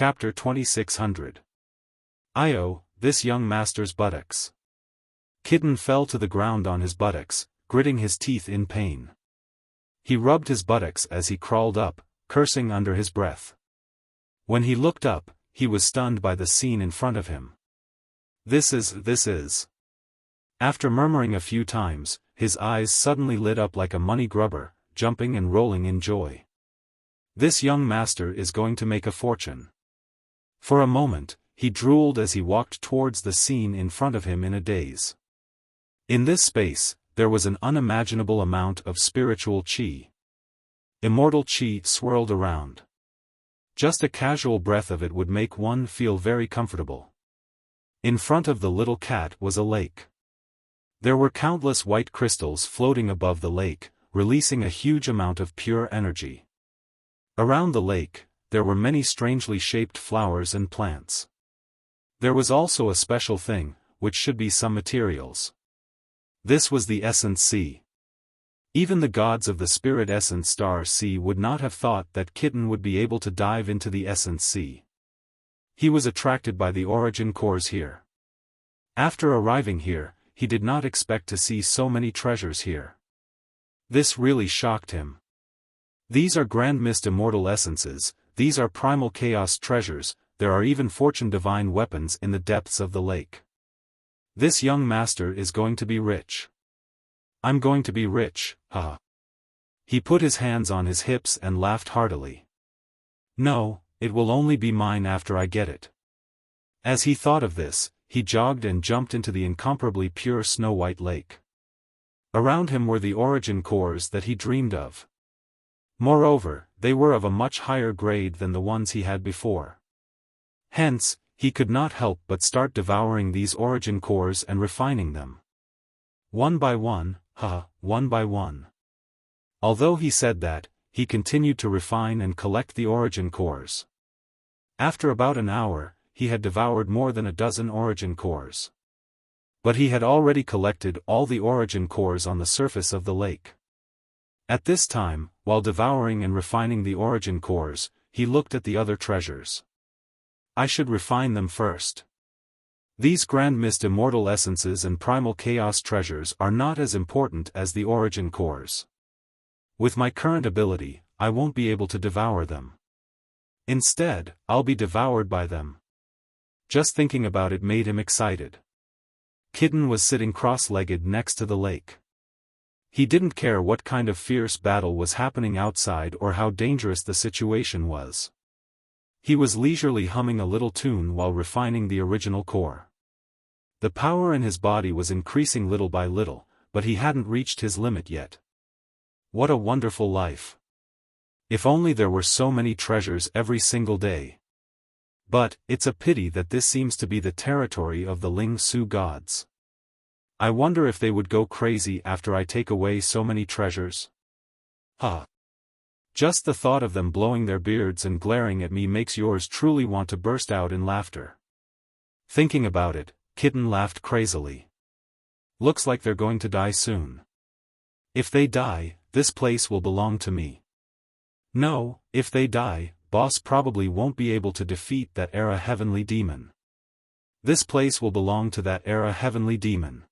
Chapter 2600. Io, this young master's buttocks. Kitten fell to the ground on his buttocks, gritting his teeth in pain. He rubbed his buttocks as he crawled up, cursing under his breath. When he looked up, he was stunned by the scene in front of him. This is. After murmuring a few times, his eyes suddenly lit up like a money grubber, jumping and rolling in joy. This young master is going to make a fortune. For a moment, he drooled as he walked towards the scene in front of him in a daze. In this space, there was an unimaginable amount of spiritual qi. Immortal qi swirled around. Just a casual breath of it would make one feel very comfortable. In front of the little cat was a lake. There were countless white crystals floating above the lake, releasing a huge amount of pure energy. Around the lake, there were many strangely shaped flowers and plants. There was also a special thing, which should be some materials. This was the essence sea. Even the gods of the spirit essence star sea would not have thought that Kitten would be able to dive into the essence sea. He was attracted by the origin cores here. After arriving here, he did not expect to see so many treasures here. This really shocked him. These are Grand Mist Immortal Essences, these are Primal Chaos treasures, there are even Fortune Divine weapons in the depths of the lake. This young master is going to be rich. I'm going to be rich, haha. He put his hands on his hips and laughed heartily. No, it will only be mine after I get it. As he thought of this, he jogged and jumped into the incomparably pure snow-white lake. Around him were the origin cores that he dreamed of. Moreover, they were of a much higher grade than the ones he had before. Hence, he could not help but start devouring these origin cores and refining them. One by one, one by one. Although he said that, he continued to refine and collect the origin cores. After about an hour, he had devoured more than a dozen origin cores. But he had already collected all the origin cores on the surface of the lake. At this time, while devouring and refining the origin cores, he looked at the other treasures. I should refine them first. These Grand Mist Immortal Essences and Primal Chaos treasures are not as important as the origin cores. With my current ability, I won't be able to devour them. Instead, I'll be devoured by them. Just thinking about it made him excited. Kitten was sitting cross-legged next to the lake. He didn't care what kind of fierce battle was happening outside or how dangerous the situation was. He was leisurely humming a little tune while refining the original core. The power in his body was increasing little by little, but he hadn't reached his limit yet. What a wonderful life! If only there were so many treasures every single day. But, it's a pity that this seems to be the territory of the Ling Su gods. I wonder if they would go crazy after I take away so many treasures? Just the thought of them blowing their beards and glaring at me makes yours truly want to burst out in laughter. Thinking about it, Kitten laughed crazily. Looks like they're going to die soon. If they die, this place will belong to me. No, if they die, boss probably won't be able to defeat that era heavenly demon. This place will belong to that era heavenly demon.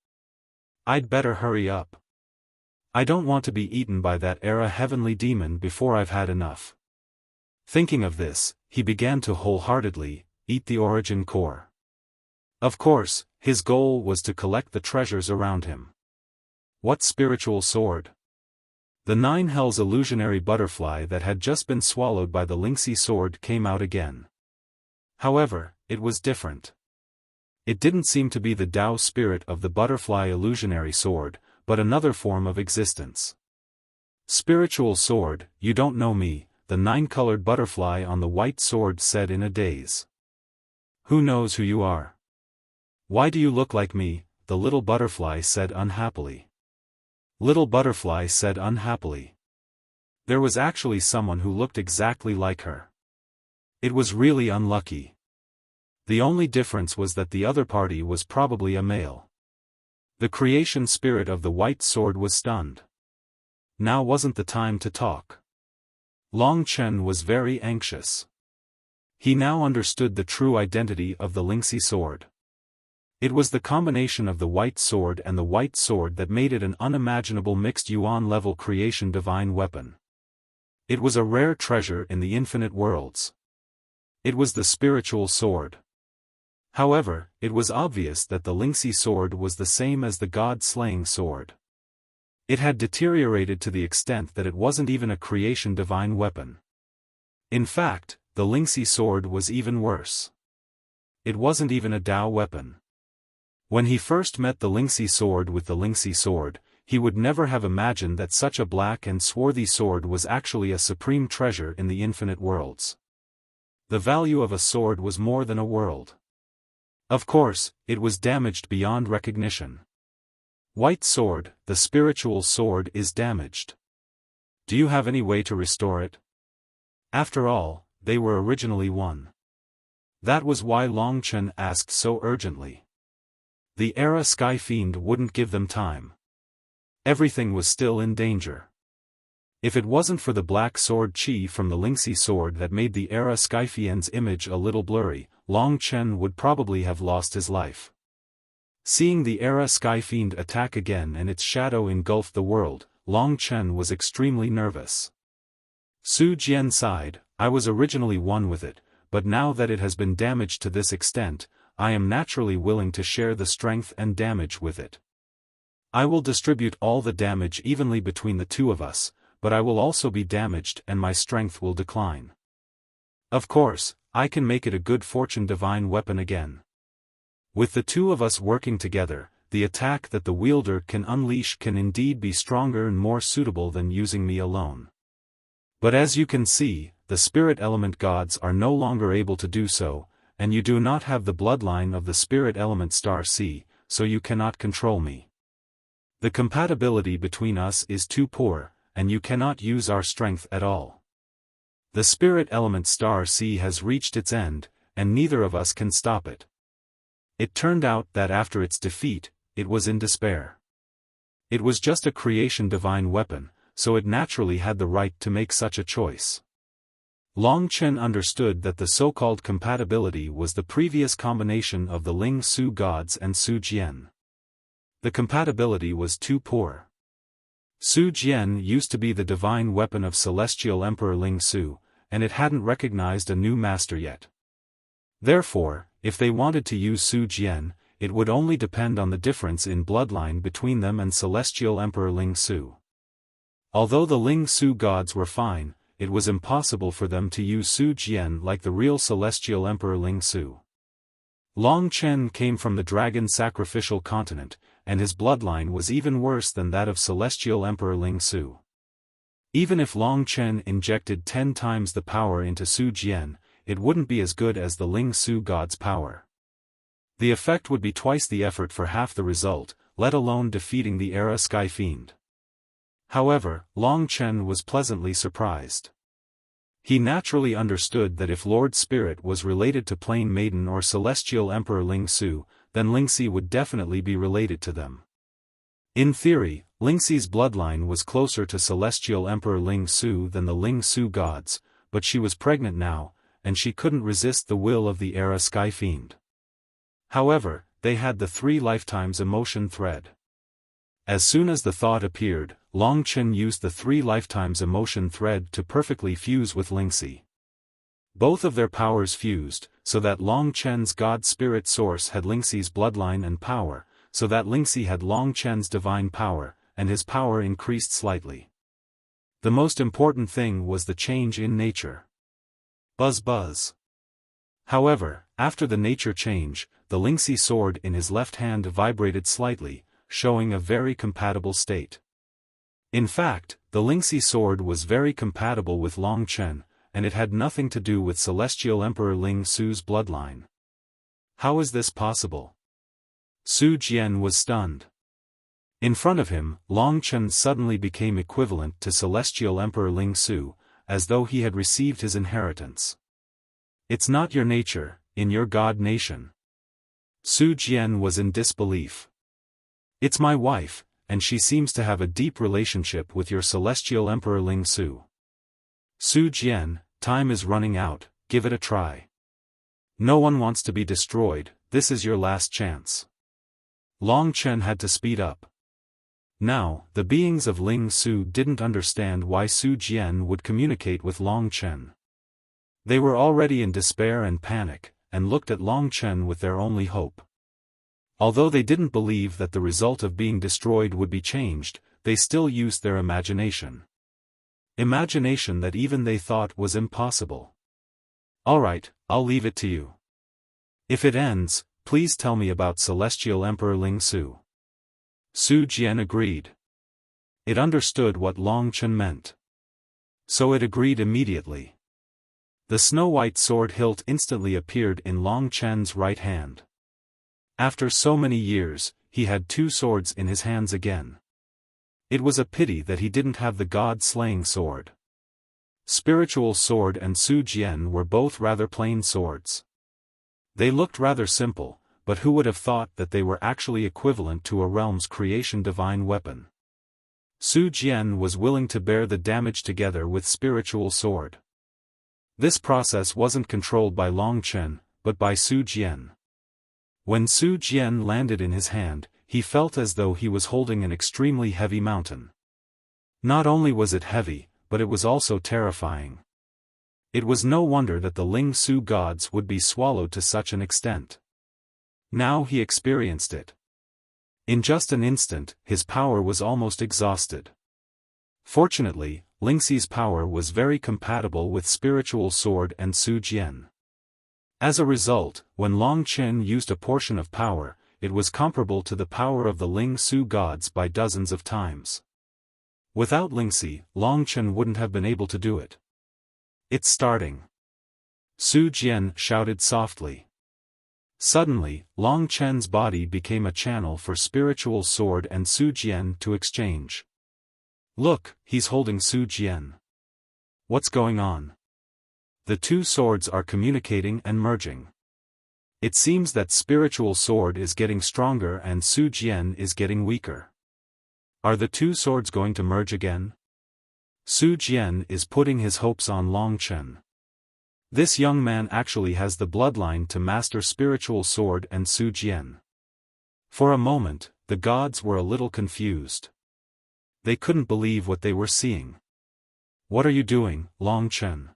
I'd better hurry up. I don't want to be eaten by that era heavenly demon before I've had enough. Thinking of this, he began to wholeheartedly eat the origin core. Of course, his goal was to collect the treasures around him. What spiritual sword? The Nine Hells illusionary butterfly that had just been swallowed by the Lingxi sword came out again. However, it was different. It didn't seem to be the Tao spirit of the butterfly illusionary sword, but another form of existence. Spiritual sword, you don't know me, the nine-colored butterfly on the white sword said in a daze. Who knows who you are? Why do you look like me? The little butterfly said unhappily. Little butterfly said unhappily. There was actually someone who looked exactly like her. It was really unlucky. The only difference was that the other party was probably a male. The creation spirit of the white sword was stunned. Now wasn't the time to talk. Long Chen was very anxious. He now understood the true identity of the Lingxi sword. It was the combination of the white sword and the white sword that made it an unimaginable mixed yuan-level creation divine weapon. It was a rare treasure in the infinite worlds. It was the spiritual sword. However, it was obvious that the Lingxi sword was the same as the god-slaying sword. It had deteriorated to the extent that it wasn't even a creation divine weapon. In fact, the Lingxi sword was even worse. It wasn't even a Dao weapon. When he first met the Lingxi sword with the Lingxi sword, he would never have imagined that such a black and swarthy sword was actually a supreme treasure in the infinite worlds. The value of a sword was more than a world. Of course, it was damaged beyond recognition. White sword, the spiritual sword, is damaged. Do you have any way to restore it? After all, they were originally one. That was why Long Chen asked so urgently. The Era Sky Fiend wouldn't give them time. Everything was still in danger. If it wasn't for the black sword chi from the Lingxi sword that made the Era Sky Fiend's image a little blurry, Long Chen would probably have lost his life. Seeing the Era Sky Fiend attack again and its shadow engulf the world, Long Chen was extremely nervous. Su Jian sighed, I was originally one with it, but now that it has been damaged to this extent, I am naturally willing to share the strength and damage with it. I will distribute all the damage evenly between the two of us, but I will also be damaged and my strength will decline. Of course, I can make it a good fortune divine weapon again. With the two of us working together, the attack that the wielder can unleash can indeed be stronger and more suitable than using me alone. But as you can see, the spirit element gods are no longer able to do so, and you do not have the bloodline of the spirit element star C, so you cannot control me. The compatibility between us is too poor, and you cannot use our strength at all. The spirit element star C has reached its end, and neither of us can stop it. It turned out that after its defeat, it was in despair. It was just a creation divine weapon, so it naturally had the right to make such a choice. Long Chen understood that the so-called compatibility was the previous combination of the Ling Su gods and Su Jian. The compatibility was too poor. Su Jian used to be the divine weapon of Celestial Emperor Ling Su, and it hadn't recognized a new master yet. Therefore, if they wanted to use Su Jian, it would only depend on the difference in bloodline between them and Celestial Emperor Ling Su. Although the Ling Su gods were fine, it was impossible for them to use Su Jian like the real Celestial Emperor Ling Su. Long Chen came from the dragon sacrificial continent, and his bloodline was even worse than that of Celestial Emperor Ling Su. Even if Long Chen injected 10 times the power into Su Jian, it wouldn't be as good as the Ling Su god's power. The effect would be twice the effort for half the result, let alone defeating the Era Sky Fiend. However, Long Chen was pleasantly surprised. He naturally understood that if Lord Spirit was related to Plain Maiden or Celestial Emperor Ling Su, then Lingxi would definitely be related to them. In theory, Lingxi's bloodline was closer to Celestial Emperor Ling Su than the Ling Su gods, but she was pregnant now, and she couldn't resist the will of the Era Sky Fiend. However, they had the 3 lifetimes emotion thread. As soon as the thought appeared, Long Chen used the 3 lifetimes emotion thread to perfectly fuse with Lingxi. Both of their powers fused, so that Long Chen's God Spirit source had Lingxi's bloodline and power, so that Lingxi had Long Chen's divine power, and his power increased slightly. The most important thing was the change in nature. Buzz buzz. However, after the nature change, the Lingxi sword in his left hand vibrated slightly, showing a very compatible state. In fact, the Lingxi sword was very compatible with Long Chen, and it had nothing to do with Celestial Emperor Ling Su's bloodline. How is this possible? Su Jian was stunned. In front of him, Long Chen suddenly became equivalent to Celestial Emperor Ling Su, as though he had received his inheritance. It's not your nature, in your god nation. Su Jian was in disbelief. It's my wife, and she seems to have a deep relationship with your Celestial Emperor Ling Su. Su Jian, time is running out, give it a try. No one wants to be destroyed, this is your last chance. Long Chen had to speed up. Now, the beings of Ling Su didn't understand why Su Jian would communicate with Long Chen. They were already in despair and panic, and looked at Long Chen with their only hope. Although they didn't believe that the result of being destroyed would be changed, they still used their imagination. Imagination that even they thought was impossible. Alright, I'll leave it to you. If it ends, please tell me about Celestial Emperor Ling Su. Su Jian agreed. It understood what Long Chen meant. So it agreed immediately. The snow-white sword hilt instantly appeared in Long Chen's right hand. After so many years, he had two swords in his hands again. It was a pity that he didn't have the god-slaying sword. Spiritual sword and Su Jian were both rather plain swords. They looked rather simple, but who would have thought that they were actually equivalent to a realm's creation divine weapon? Su Jian was willing to bear the damage together with spiritual sword. This process wasn't controlled by Long Chen, but by Su Jian. When Su Jian landed in his hand, he felt as though he was holding an extremely heavy mountain. Not only was it heavy, but it was also terrifying. It was no wonder that the Ling Su gods would be swallowed to such an extent. Now he experienced it. In just an instant, his power was almost exhausted. Fortunately, Lingxi's power was very compatible with spiritual sword and Su Jian. As a result, when Long Chen used a portion of power, it was comparable to the power of the Ling Su gods by dozens of times. Without Lingxi, Long Chen wouldn't have been able to do it. It's starting. Su Jian shouted softly. Suddenly, Long Chen's body became a channel for spiritual sword and Su Jian to exchange. Look, he's holding Su Jian. What's going on? The two swords are communicating and merging. It seems that spiritual sword is getting stronger and Su Jian is getting weaker. Are the two swords going to merge again? Su Jian is putting his hopes on Long Chen. This young man actually has the bloodline to master spiritual sword and Su Jian. For a moment, the gods were a little confused. They couldn't believe what they were seeing. What are you doing, Long Chen?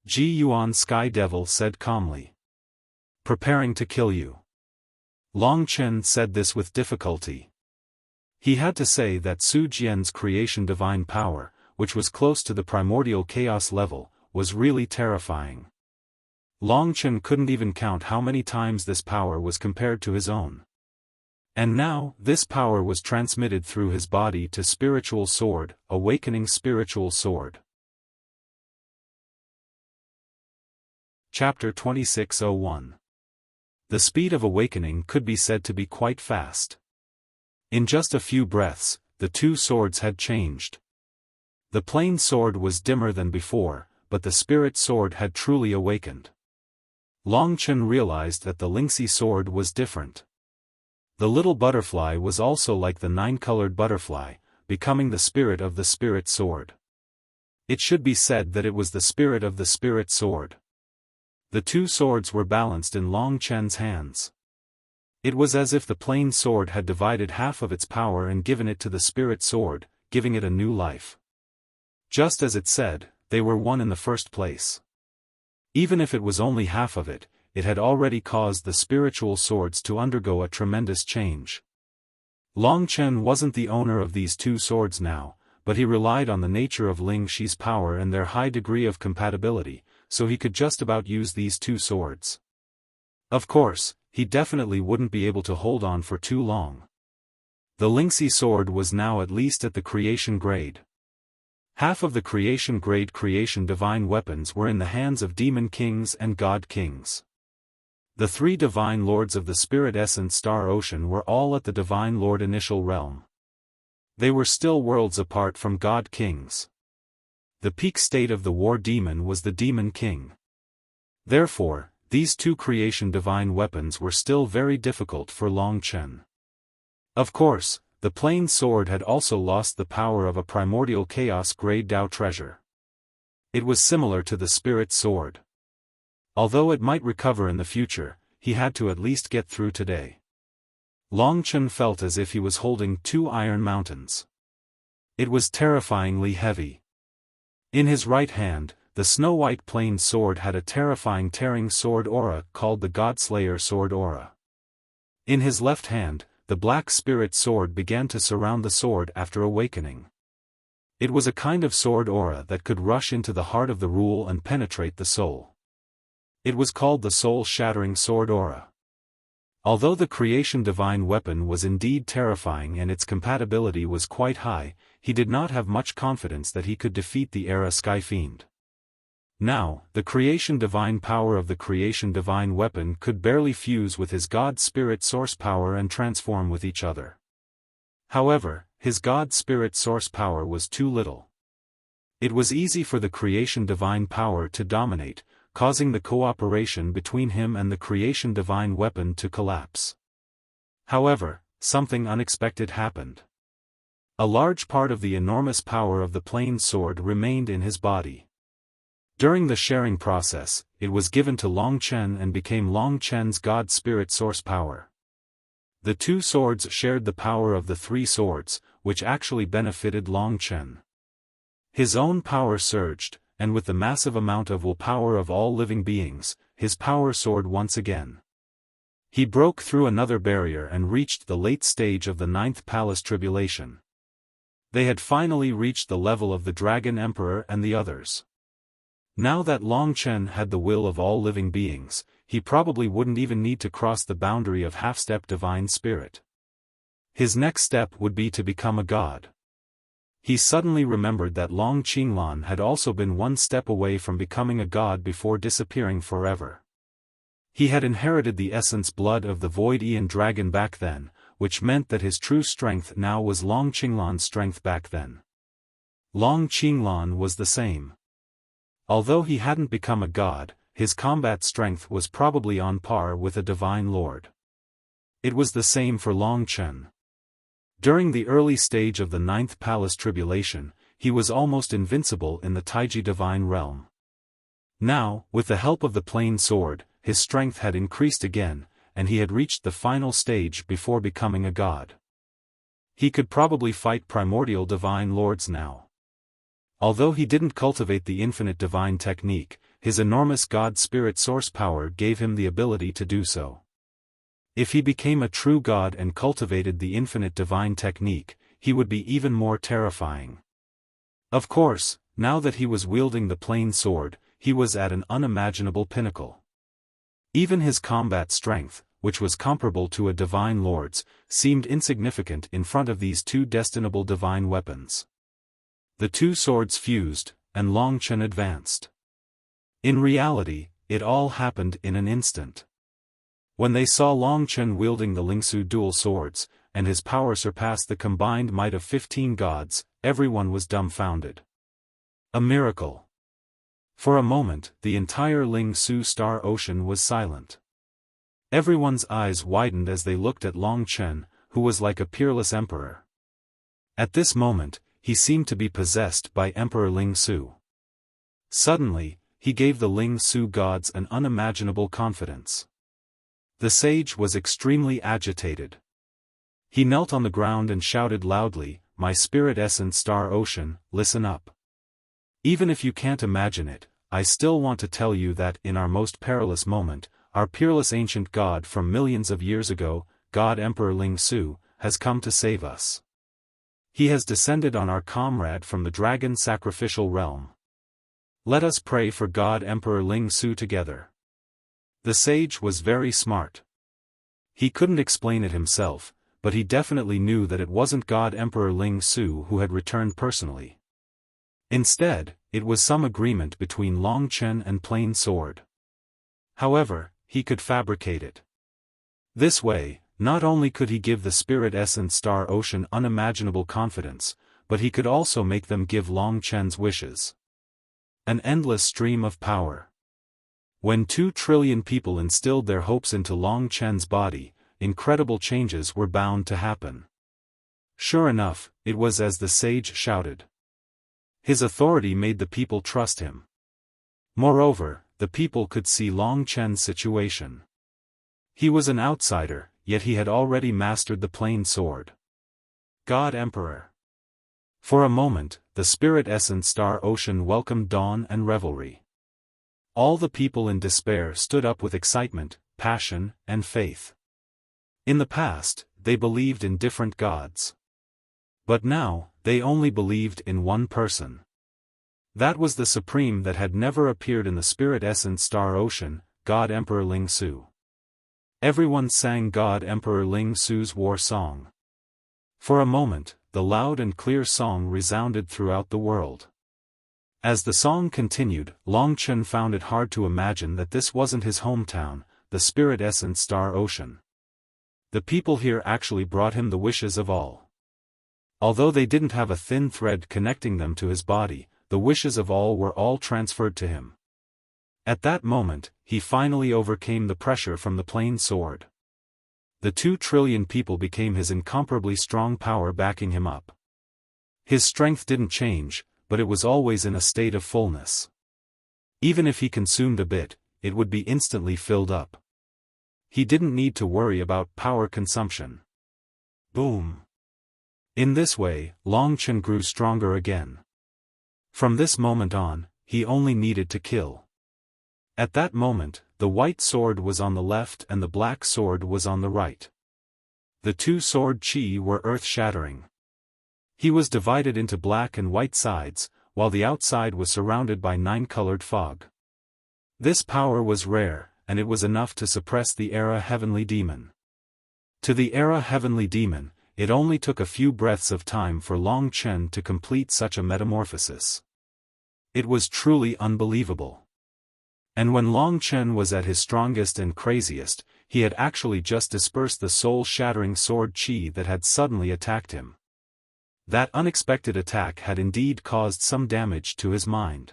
Ji Yuan Sky Devil said calmly. Preparing to kill you. Long Chen said this with difficulty. He had to say that Su Jian's creation divine power, which was close to the primordial chaos level, was really terrifying. Long Chen couldn't even count how many times this power was compared to his own. And now, this power was transmitted through his body to spiritual sword, awakening spiritual sword. Chapter 2601. The speed of awakening could be said to be quite fast. In just a few breaths, the two swords had changed. The plain sword was dimmer than before, but the spirit sword had truly awakened. Long Chen realized that the Lingxi sword was different. The little butterfly was also like the nine-colored butterfly, becoming the spirit of the spirit sword. It should be said that it was the spirit of the spirit sword. The two swords were balanced in Long Chen's hands. It was as if the plain sword had divided half of its power and given it to the spirit sword, giving it a new life. Just as it said, they were one in the first place. Even if it was only half of it, it had already caused the spiritual swords to undergo a tremendous change. Long Chen wasn't the owner of these two swords now, but he relied on the nature of Ling Xi's power and their high degree of compatibility, so he could just about use these two swords. Of course, he definitely wouldn't be able to hold on for too long. The Lingxi sword was now at least at the creation grade. Half of the creation grade creation divine weapons were in the hands of demon kings and god kings. The three divine lords of the spirit essence star ocean were all at the divine lord initial realm. They were still worlds apart from god kings. The peak state of the war demon was the demon king. Therefore, these two creation divine weapons were still very difficult for Long Chen. Of course, the plain sword had also lost the power of a primordial chaos grade Dao treasure. It was similar to the spirit sword. Although it might recover in the future, he had to at least get through today. Long Chen felt as if he was holding 2 iron mountains. It was terrifyingly heavy. In his right hand, the snow-white plain sword had a terrifying tearing sword aura called the Godslayer sword aura. In his left hand, the black spirit sword began to surround the sword after awakening. It was a kind of sword aura that could rush into the heart of the rule and penetrate the soul. It was called the soul-shattering sword aura. Although the creation divine weapon was indeed terrifying and its compatibility was quite high, he did not have much confidence that he could defeat the Era Sky Fiend. Now, the creation divine power of the creation divine weapon could barely fuse with his God Spirit source power and transform with each other. However, his God Spirit source power was too little. It was easy for the creation divine power to dominate, causing the cooperation between him and the creation divine weapon to collapse. However, something unexpected happened. A large part of the enormous power of the plain sword remained in his body. During the sharing process, it was given to Long Chen and became Long Chen's God Spirit source power. The 2 swords shared the power of the 3 swords, which actually benefited Long Chen. His own power surged, and with the massive amount of willpower of all living beings, his power soared once again. He broke through another barrier and reached the late stage of the 9th Palace Tribulation. They had finally reached the level of the Dragon Emperor and the others. Now that Long Chen had the will of all living beings, he probably wouldn't even need to cross the boundary of half-step divine spirit. His next step would be to become a god. He suddenly remembered that Long Qinglan had also been one step away from becoming a god before disappearing forever. He had inherited the essence blood of the Void Aeon Dragon back then, which meant that his true strength now was Long Qinglan's strength back then. Long Qinglan was the same. Although he hadn't become a god, his combat strength was probably on par with a divine lord. It was the same for Long Chen. During the early stage of the 9th Palace Tribulation, he was almost invincible in the Taiji divine realm. Now, with the help of the plain sword, his strength had increased again, and he had reached the final stage before becoming a god. He could probably fight primordial divine lords now. Although he didn't cultivate the infinite divine technique, his enormous God Spirit source power gave him the ability to do so. If he became a true god and cultivated the infinite divine technique, he would be even more terrifying. Of course, now that he was wielding the plain sword, he was at an unimaginable pinnacle. Even his combat strength, which was comparable to a divine lord's, seemed insignificant in front of these 2 destinable divine weapons. The 2 swords fused, and Long Chen advanced. In reality, it all happened in an instant. When they saw Long Chen wielding the Lingsu dual swords, and his power surpassed the combined might of 15 gods, everyone was dumbfounded. A miracle. For a moment, the entire Lingsu star ocean was silent. Everyone's eyes widened as they looked at Long Chen, who was like a peerless emperor. At this moment, he seemed to be possessed by Emperor Lingsu. Suddenly, he gave the Lingsu gods an unimaginable confidence. The sage was extremely agitated. He knelt on the ground and shouted loudly, "My spirit essence star ocean, listen up. Even if you can't imagine it, I still want to tell you that in our most perilous moment, our peerless ancient god from millions of years ago, God Emperor Lingsu, has come to save us. He has descended on our comrade from the dragon sacrificial realm. Let us pray for God Emperor Lingsu together." The sage was very smart. He couldn't explain it himself, but he definitely knew that it wasn't God Emperor Lingsu who had returned personally. Instead, it was some agreement between Long Chen and Plain Sword. However, he could fabricate it. This way, not only could he give the Spirit Essence Star Ocean unimaginable confidence, but he could also make them give Long Chen's wishes. An endless stream of power. When 2 trillion people instilled their hopes into Long Chen's body, incredible changes were bound to happen. Sure enough, it was as the sage shouted. His authority made the people trust him. Moreover, the people could see Long Chen's situation. He was an outsider, yet he had already mastered the plain sword. God Emperor. For a moment, the spirit-essence star ocean welcomed dawn and revelry. All the people in despair stood up with excitement, passion, and faith. In the past, they believed in different gods. But now, they only believed in one person. That was the Supreme that had never appeared in the spirit-essence star ocean, God Emperor Ling Su. Everyone sang God Emperor Ling Su's war song. For a moment, the loud and clear song resounded throughout the world. As the song continued, Long Chen found it hard to imagine that this wasn't his hometown, the spirit-essence star ocean. The people here actually brought him the wishes of all. Although they didn't have a thin thread connecting them to his body, the wishes of all were all transferred to him. At that moment, he finally overcame the pressure from the plain sword. The 2 trillion people became his incomparably strong power backing him up. His strength didn't change, but it was always in a state of fullness. Even if he consumed a bit, it would be instantly filled up. He didn't need to worry about power consumption. Boom. In this way, Long Chen grew stronger again. From this moment on, he only needed to kill. At that moment, the white sword was on the left and the black sword was on the right. The 2 sword chi were earth-shattering. He was divided into black and white sides, while the outside was surrounded by 9-colored fog. This power was rare, and it was enough to suppress the Era Heavenly Demon. To the Era Heavenly Demon, it only took a few breaths of time for Long Chen to complete such a metamorphosis. It was truly unbelievable. And when Long Chen was at his strongest and craziest, he had actually just dispersed the soul-shattering sword chi that had suddenly attacked him. That unexpected attack had indeed caused some damage to his mind.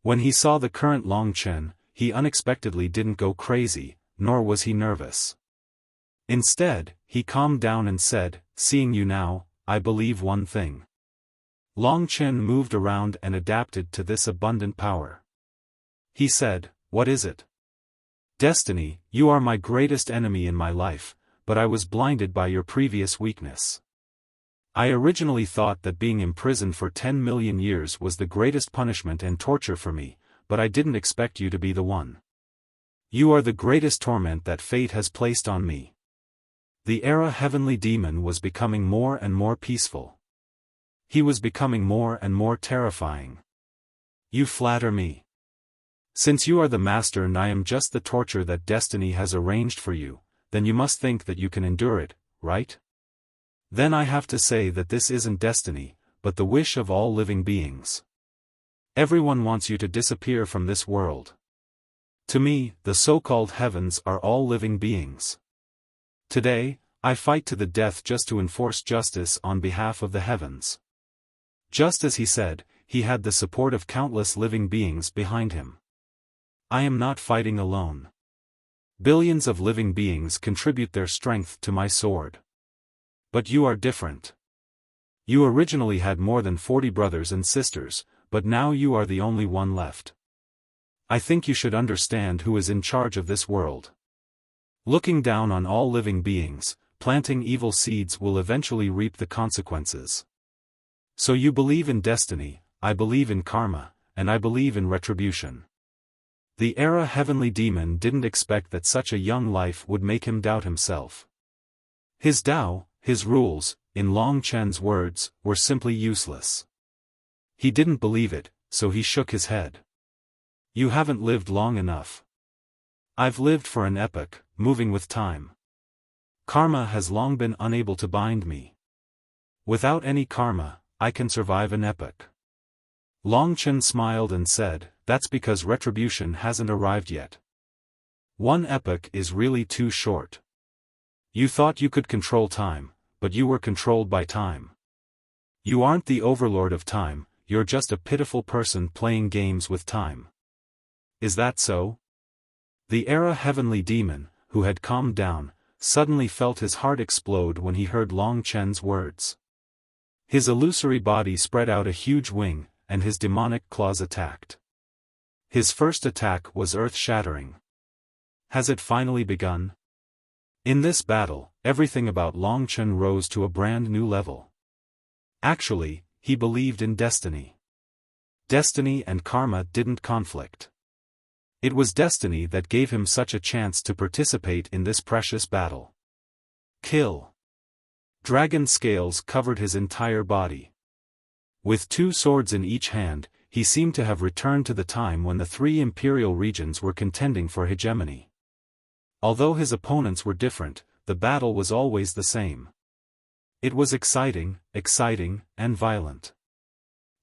When he saw the current Long Chen, he unexpectedly didn't go crazy, nor was he nervous. Instead, he calmed down and said, "Seeing you now, I believe one thing." Long Chen moved around and adapted to this abundant power. He said, "What is it?" "Destiny, you are my greatest enemy in my life, but I was blinded by your previous weakness. I originally thought that being imprisoned for 10 million years was the greatest punishment and torture for me, but I didn't expect you to be the one. You are the greatest torment that fate has placed on me." The Era Heavenly Demon was becoming more and more peaceful. He was becoming more and more terrifying. "You flatter me. Since you are the master and I am just the torture that destiny has arranged for you, then you must think that you can endure it, right? Then I have to say that this isn't destiny, but the wish of all living beings. Everyone wants you to disappear from this world. To me, the so-called heavens are all living beings. Today, I fight to the death just to enforce justice on behalf of the heavens." Just as he said, he had the support of countless living beings behind him. "I am not fighting alone. Billions of living beings contribute their strength to my sword. But you are different. You originally had more than 40 brothers and sisters, but now you are the only one left. I think you should understand who is in charge of this world. Looking down on all living beings, planting evil seeds will eventually reap the consequences. So you believe in destiny, I believe in karma, and I believe in retribution." The Era Heavenly Demon didn't expect that such a young life would make him doubt himself. His Tao, his rules, in Long Chen's words, were simply useless. He didn't believe it, so he shook his head. "You haven't lived long enough. I've lived for an epoch, moving with time. Karma has long been unable to bind me. Without any karma, I can survive an epoch." Long Chen smiled and said, "That's because retribution hasn't arrived yet. One epoch is really too short. You thought you could control time, but you were controlled by time. You aren't the overlord of time, you're just a pitiful person playing games with time. Is that so?" The Era Heavenly Demon, who had calmed down, suddenly felt his heart explode when he heard Long Chen's words. His illusory body spread out a huge wing, and his demonic claws attacked. His first attack was earth-shattering. Has it finally begun? In this battle, everything about Long Chen rose to a brand new level. Actually, he believed in destiny. Destiny and karma didn't conflict. It was destiny that gave him such a chance to participate in this precious battle. Kill. Dragon scales covered his entire body. With 2 swords in each hand, he seemed to have returned to the time when the 3 imperial regions were contending for hegemony. Although his opponents were different, the battle was always the same. It was exciting, and violent.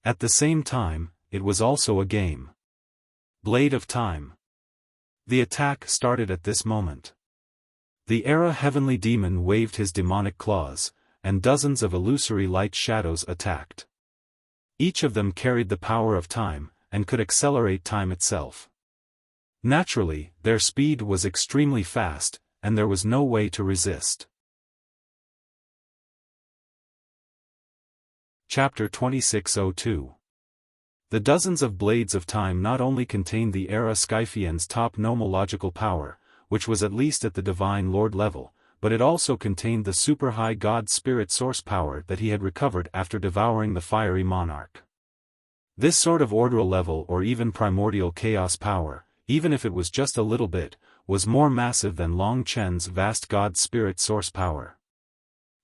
At the same time, it was also a game. Blade of Time. The attack started at this moment. The Era Heavenly Demon waved his demonic claws, and dozens of illusory light shadows attacked. Each of them carried the power of time, and could accelerate time itself. Naturally, their speed was extremely fast, and there was no way to resist. Chapter 2602. The dozens of blades of time not only contained the Era Skyfian's top nomological power, which was at least at the Divine Lord level, but it also contained the super-high God Spirit source power that he had recovered after devouring the fiery monarch. This sort of orderal level or even primordial chaos power, even if it was just a little bit, was more massive than Long Chen's vast God Spirit source power.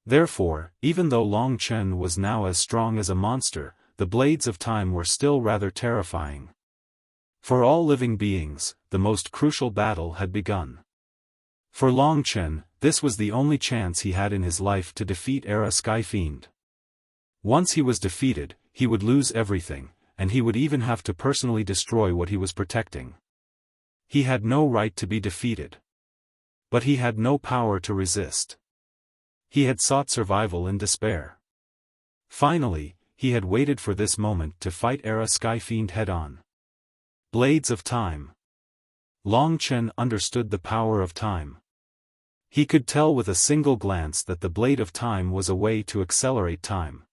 Therefore, even though Long Chen was now as strong as a monster, the blades of time were still rather terrifying. For all living beings, the most crucial battle had begun. For Long Chen, this was the only chance he had in his life to defeat Era Sky Fiend. Once he was defeated, he would lose everything, and he would even have to personally destroy what he was protecting. He had no right to be defeated. But he had no power to resist. He had sought survival in despair. Finally, he had waited for this moment to fight Era Sky Fiend head-on. Blades of Time. Long Chen understood the power of time. He could tell with a single glance that the Blade of Time was a way to accelerate time.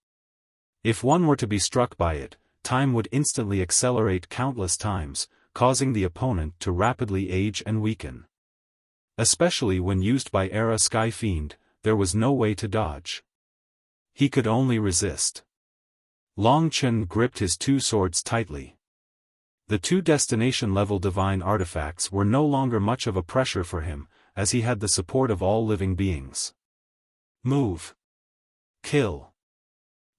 If one were to be struck by it, time would instantly accelerate countless times, causing the opponent to rapidly age and weaken. Especially when used by Era Sky Fiend, there was no way to dodge. He could only resist. Long Chen gripped his 2 swords tightly. The 2 destination-level divine artifacts were no longer much of a pressure for him, as he had the support of all living beings. Move. Kill.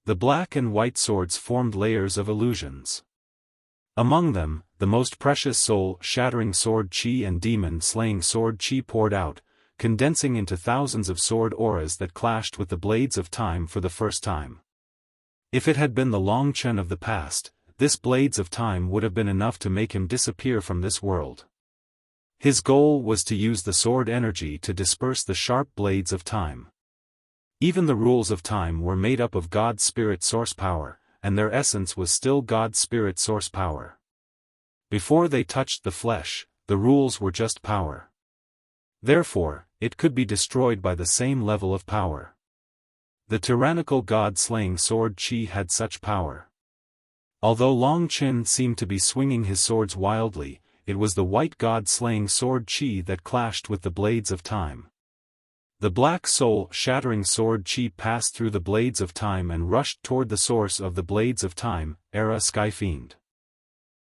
The black and white swords formed layers of illusions. Among them, the most precious soul-shattering sword chi and demon-slaying sword chi poured out, condensing into thousands of sword auras that clashed with the blades of time for the first time. If it had been the Long Chen of the past, this blades of time would have been enough to make him disappear from this world. His goal was to use the sword energy to disperse the sharp blades of time. Even the rules of time were made up of God's Spirit source power, and their essence was still God's Spirit source power. Before they touched the flesh, the rules were just power. Therefore, it could be destroyed by the same level of power. The tyrannical God-slaying sword chi had such power. Although Long Chen seemed to be swinging his swords wildly, it was the white God-slaying sword chi that clashed with the blades of time. The black soul-shattering sword chi passed through the blades of time and rushed toward the source of the blades of time, Era Sky Fiend.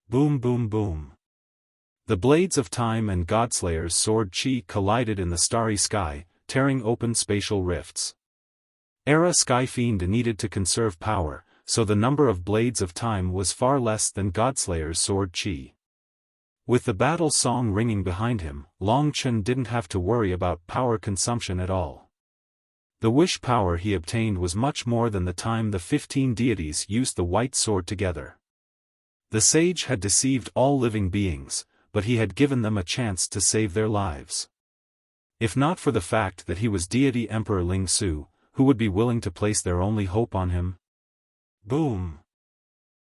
Boom boom boom. The blades of time and Godslayer's sword chi collided in the starry sky, tearing open spatial rifts. Era Sky Fiend needed to conserve power, so the number of blades of time was far less than Godslayer's sword chi. With the battle song ringing behind him, Long Chen didn't have to worry about power consumption at all. The wish power he obtained was much more than the time the 15 deities used the white sword together. The sage had deceived all living beings, but he had given them a chance to save their lives. If not for the fact that he was deity Emperor Ling Su, who would be willing to place their only hope on him? Boom!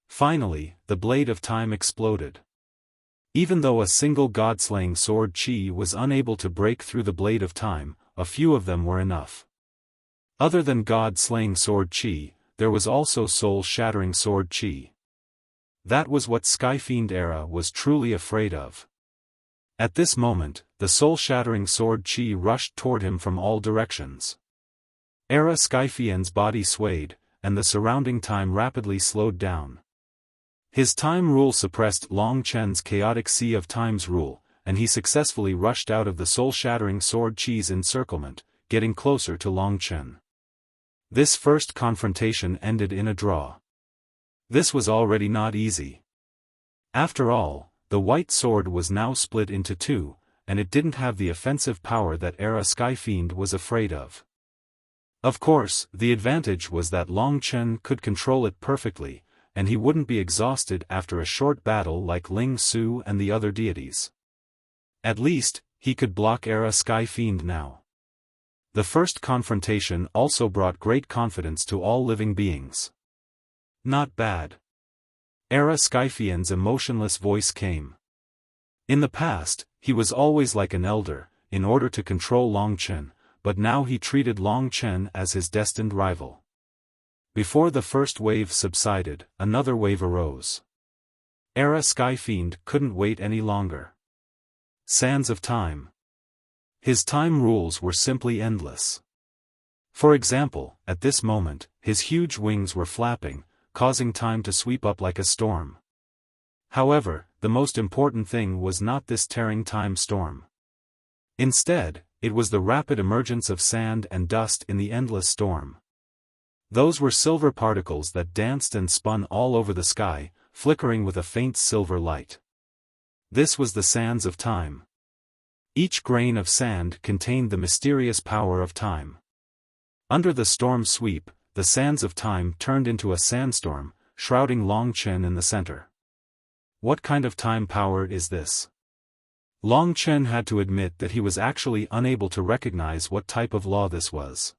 Finally, the blade of time exploded. Even though a single god-slaying sword chi was unable to break through the blade of time, a few of them were enough. Other than god-slaying sword chi, there was also soul-shattering sword chi. That was what Sky Fiend Era was truly afraid of. At this moment, the soul-shattering sword chi rushed toward him from all directions. Era Skyfiend's body swayed, and the surrounding time rapidly slowed down. His time rule suppressed Long Chen's chaotic sea of time's rule, and he successfully rushed out of the soul-shattering sword chi's encirclement, getting closer to Long Chen. This first confrontation ended in a draw. This was already not easy. After all, the white sword was now split into two, and it didn't have the offensive power that Era Skyfiend was afraid of. Of course, the advantage was that Long Chen could control it perfectly, and he wouldn't be exhausted after a short battle like Ling Su and the other deities. At least, he could block Era Skyfiend now. The first confrontation also brought great confidence to all living beings. Not bad. Era Skyfiend's emotionless voice came. In the past, he was always like an elder, in order to control Long Chen, but now he treated Long Chen as his destined rival. Before the first wave subsided, another wave arose. Era Skyfiend couldn't wait any longer. Sands of Time. His time rules were simply endless. For example, at this moment, his huge wings were flapping, causing time to sweep up like a storm. However, the most important thing was not this tearing time storm. Instead, it was the rapid emergence of sand and dust in the endless storm. Those were silver particles that danced and spun all over the sky, flickering with a faint silver light. This was the sands of time. Each grain of sand contained the mysterious power of time. Under the storm sweep, the sands of time turned into a sandstorm, shrouding Long Chen in the center. What kind of time power is this? Long Chen had to admit that he was actually unable to recognize what type of law this was.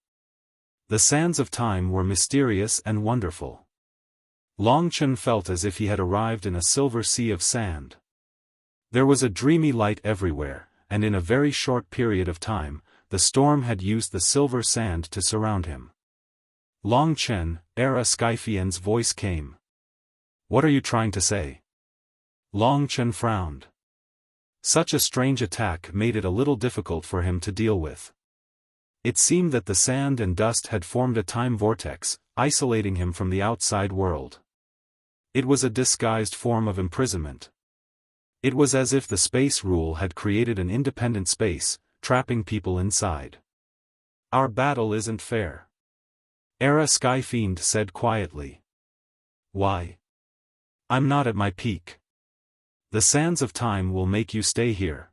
The sands of time were mysterious and wonderful. Long Chen felt as if he had arrived in a silver sea of sand. There was a dreamy light everywhere, and in a very short period of time, the storm had used the silver sand to surround him. Long Chen, Era Skyfiend's voice came. What are you trying to say? Long Chen frowned. Such a strange attack made it a little difficult for him to deal with. It seemed that the sand and dust had formed a time vortex, isolating him from the outside world. It was a disguised form of imprisonment. It was as if the space rule had created an independent space, trapping people inside. Our battle isn't fair. Era Skyfiend said quietly. Why? I'm not at my peak. The sands of time will make you stay here.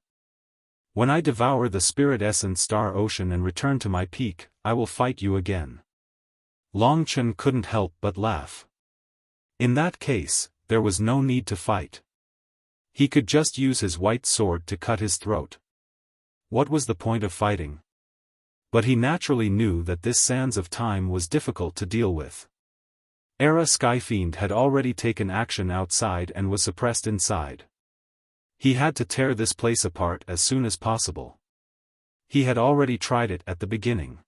When I devour the spirit essence star ocean and return to my peak, I will fight you again. Long Chen couldn't help but laugh. In that case, there was no need to fight. He could just use his white sword to cut his throat. What was the point of fighting? But he naturally knew that this sands of time was difficult to deal with. Era Skyfiend had already taken action outside and was suppressed inside. He had to tear this place apart as soon as possible. He had already tried it at the beginning.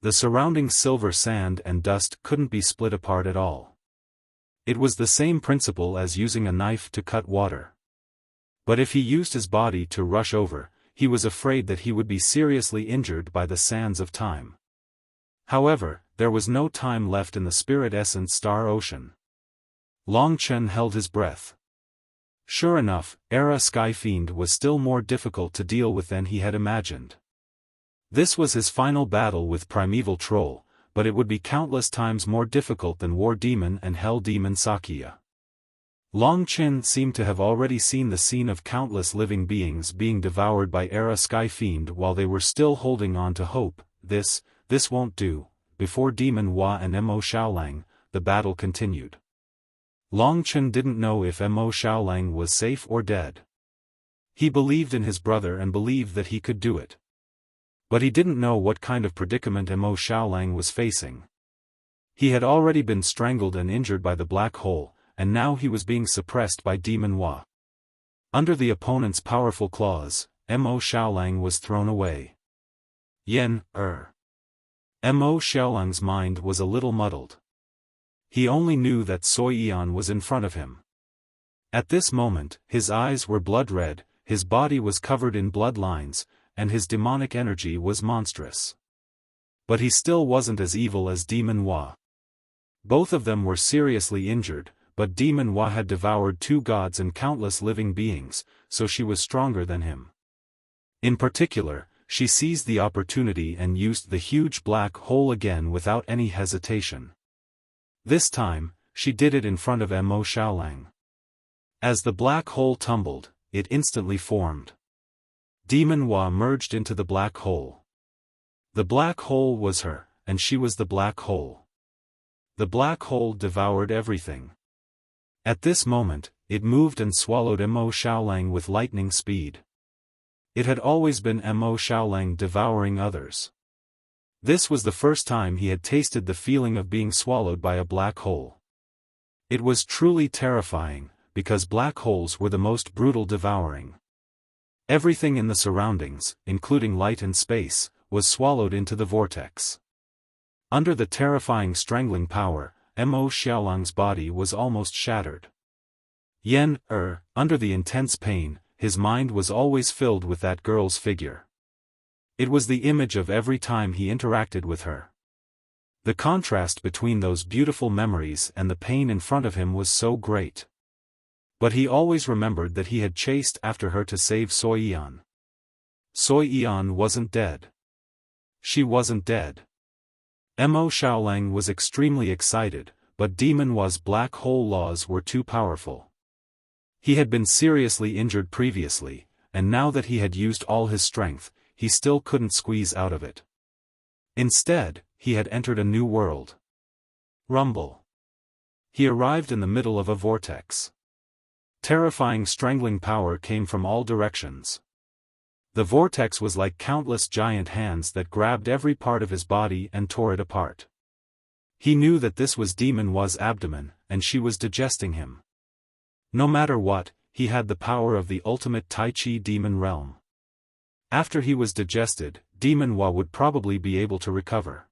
The surrounding silver sand and dust couldn't be split apart at all. It was the same principle as using a knife to cut water. But if he used his body to rush over, he was afraid that he would be seriously injured by the sands of time. However, there was no time left in the spirit essence star ocean. Long Chen held his breath. Sure enough, Era Skyfiend was still more difficult to deal with than he had imagined. This was his final battle with Primeval Troll, but it would be countless times more difficult than War Demon and Hell Demon Sakya. Long Chen seemed to have already seen the scene of countless living beings being devoured by Era Skyfiend while they were still holding on to hope. This won't do. Before Demon Hua and Mo Xiaolang, the battle continued. Long Chen didn't know if Mo Xiaolang was safe or dead. He believed in his brother and believed that he could do it. But he didn't know what kind of predicament Mo Xiaolang was facing. He had already been strangled and injured by the black hole, and now he was being suppressed by Demon Hua. Under the opponent's powerful claws, Mo Xiaolang was thrown away. Mo Xiaolang's mind was a little muddled. He only knew that Sui Yan was in front of him. At this moment, his eyes were blood red, his body was covered in blood lines, and his demonic energy was monstrous. But he still wasn't as evil as Demon Hua. Both of them were seriously injured, but Demon Hua had devoured 2 gods and countless living beings, so she was stronger than him. In particular, she seized the opportunity and used the huge black hole again without any hesitation. This time, she did it in front of Mo Xiaolang. As the black hole tumbled, it instantly formed. Demon Hua merged into the black hole. The black hole was her, and she was the black hole. The black hole devoured everything. At this moment, it moved and swallowed Mo Xiaolang with lightning speed. It had always been Mo Xiaolang devouring others. This was the first time he had tasted the feeling of being swallowed by a black hole. It was truly terrifying, because black holes were the most brutal devouring. Everything in the surroundings, including light and space, was swallowed into the vortex. Under the terrifying strangling power, Mo Xiaolang's body was almost shattered. Under the intense pain, his mind was always filled with that girl's figure. It was the image of every time he interacted with her. The contrast between those beautiful memories and the pain in front of him was so great. But he always remembered that he had chased after her to save Soiyan. Soiyan wasn't dead. She wasn't dead. Mo Xiaolang was extremely excited, but Demon Hua's black hole laws were too powerful. He had been seriously injured previously, and now that he had used all his strength, he still couldn't squeeze out of it. Instead, he had entered a new world. Rumble. He arrived in the middle of a vortex. Terrifying strangling power came from all directions. The vortex was like countless giant hands that grabbed every part of his body and tore it apart. He knew that this was Demon Hua's abdomen, and she was digesting him. No matter what, he had the power of the ultimate Tai Chi demon realm. After he was digested, Demon Hua would probably be able to recover.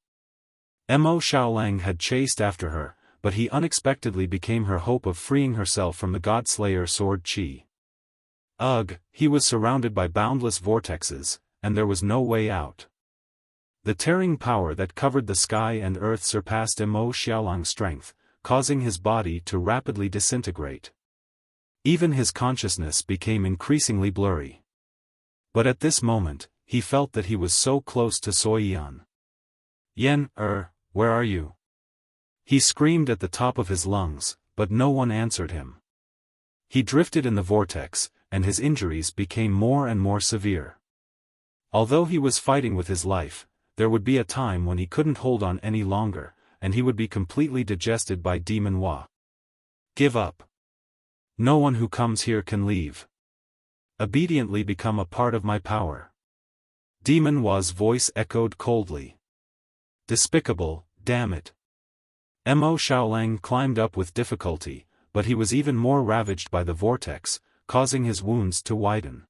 Mo Xiaolang had chased after her, but he unexpectedly became her hope of freeing herself from the God-Slayer sword Qi. He was surrounded by boundless vortexes, and there was no way out. The tearing power that covered the sky and earth surpassed Mo Xiaolang's strength, causing his body to rapidly disintegrate. Even his consciousness became increasingly blurry. But at this moment, he felt that he was so close to Soiyan. Where are you? He screamed at the top of his lungs, but no one answered him. He drifted in the vortex, and his injuries became more and more severe. Although he was fighting with his life, there would be a time when he couldn't hold on any longer, and he would be completely digested by Demon Hua. Give up. No one who comes here can leave. Obediently become a part of my power. Demon Hua's voice echoed coldly. Despicable, damn it. Mo Xiaolang climbed up with difficulty, but he was even more ravaged by the vortex, causing his wounds to widen.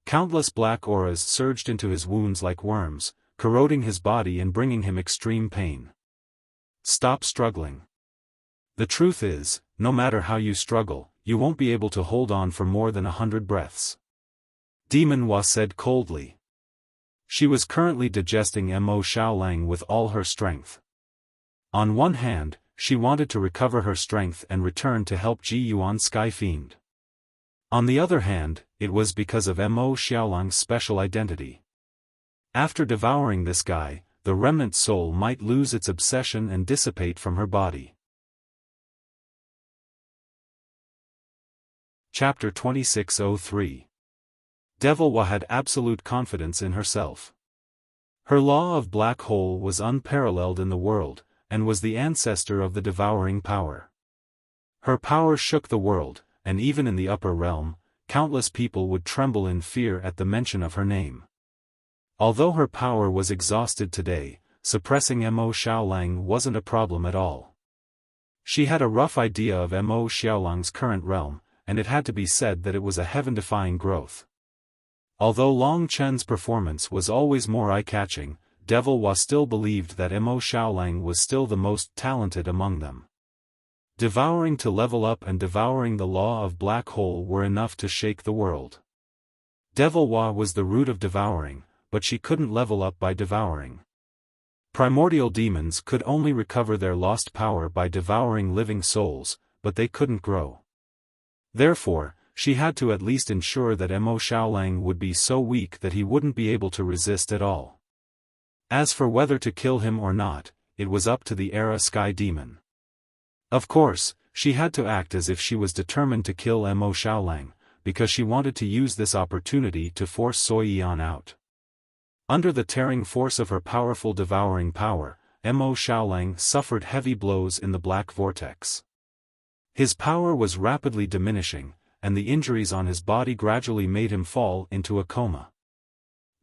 Countless black auras surged into his wounds like worms, corroding his body and bringing him extreme pain. Stop struggling. The truth is, no matter how you struggle, you won't be able to hold on for more than 100 breaths. Demon Hua said coldly. She was currently digesting Mo Xiaolang with all her strength. On one hand, she wanted to recover her strength and return to help Ji Yuan Sky Fiend. On the other hand, it was because of Mo Xiaolang's special identity. After devouring this guy, the remnant soul might lose its obsession and dissipate from her body. Chapter 2603. Devil Hua had absolute confidence in herself. Her law of black hole was unparalleled in the world, and was the ancestor of the devouring power. Her power shook the world, and even in the upper realm, countless people would tremble in fear at the mention of her name. Although her power was exhausted today, suppressing Mo Xiaolang wasn't a problem at all. She had a rough idea of Mo Xiaolang's current realm, and it had to be said that it was a heaven-defying growth. Although Long Chen's performance was always more eye-catching, Devil Hua still believed that Mo Xiaolang was still the most talented among them. Devouring to level up and devouring the law of black hole were enough to shake the world. Devil Wa was the root of devouring, but she couldn't level up by devouring. Primordial demons could only recover their lost power by devouring living souls, but they couldn't grow. Therefore, she had to at least ensure that Mo Xiaolang would be so weak that he wouldn't be able to resist at all. As for whether to kill him or not, it was up to the Era Sky Demon. Of course, she had to act as if she was determined to kill Mo Xiaolang, because she wanted to use this opportunity to force Sui Yan out. Under the tearing force of her powerful devouring power, Mo Xiaolang suffered heavy blows in the black vortex. His power was rapidly diminishing, and the injuries on his body gradually made him fall into a coma.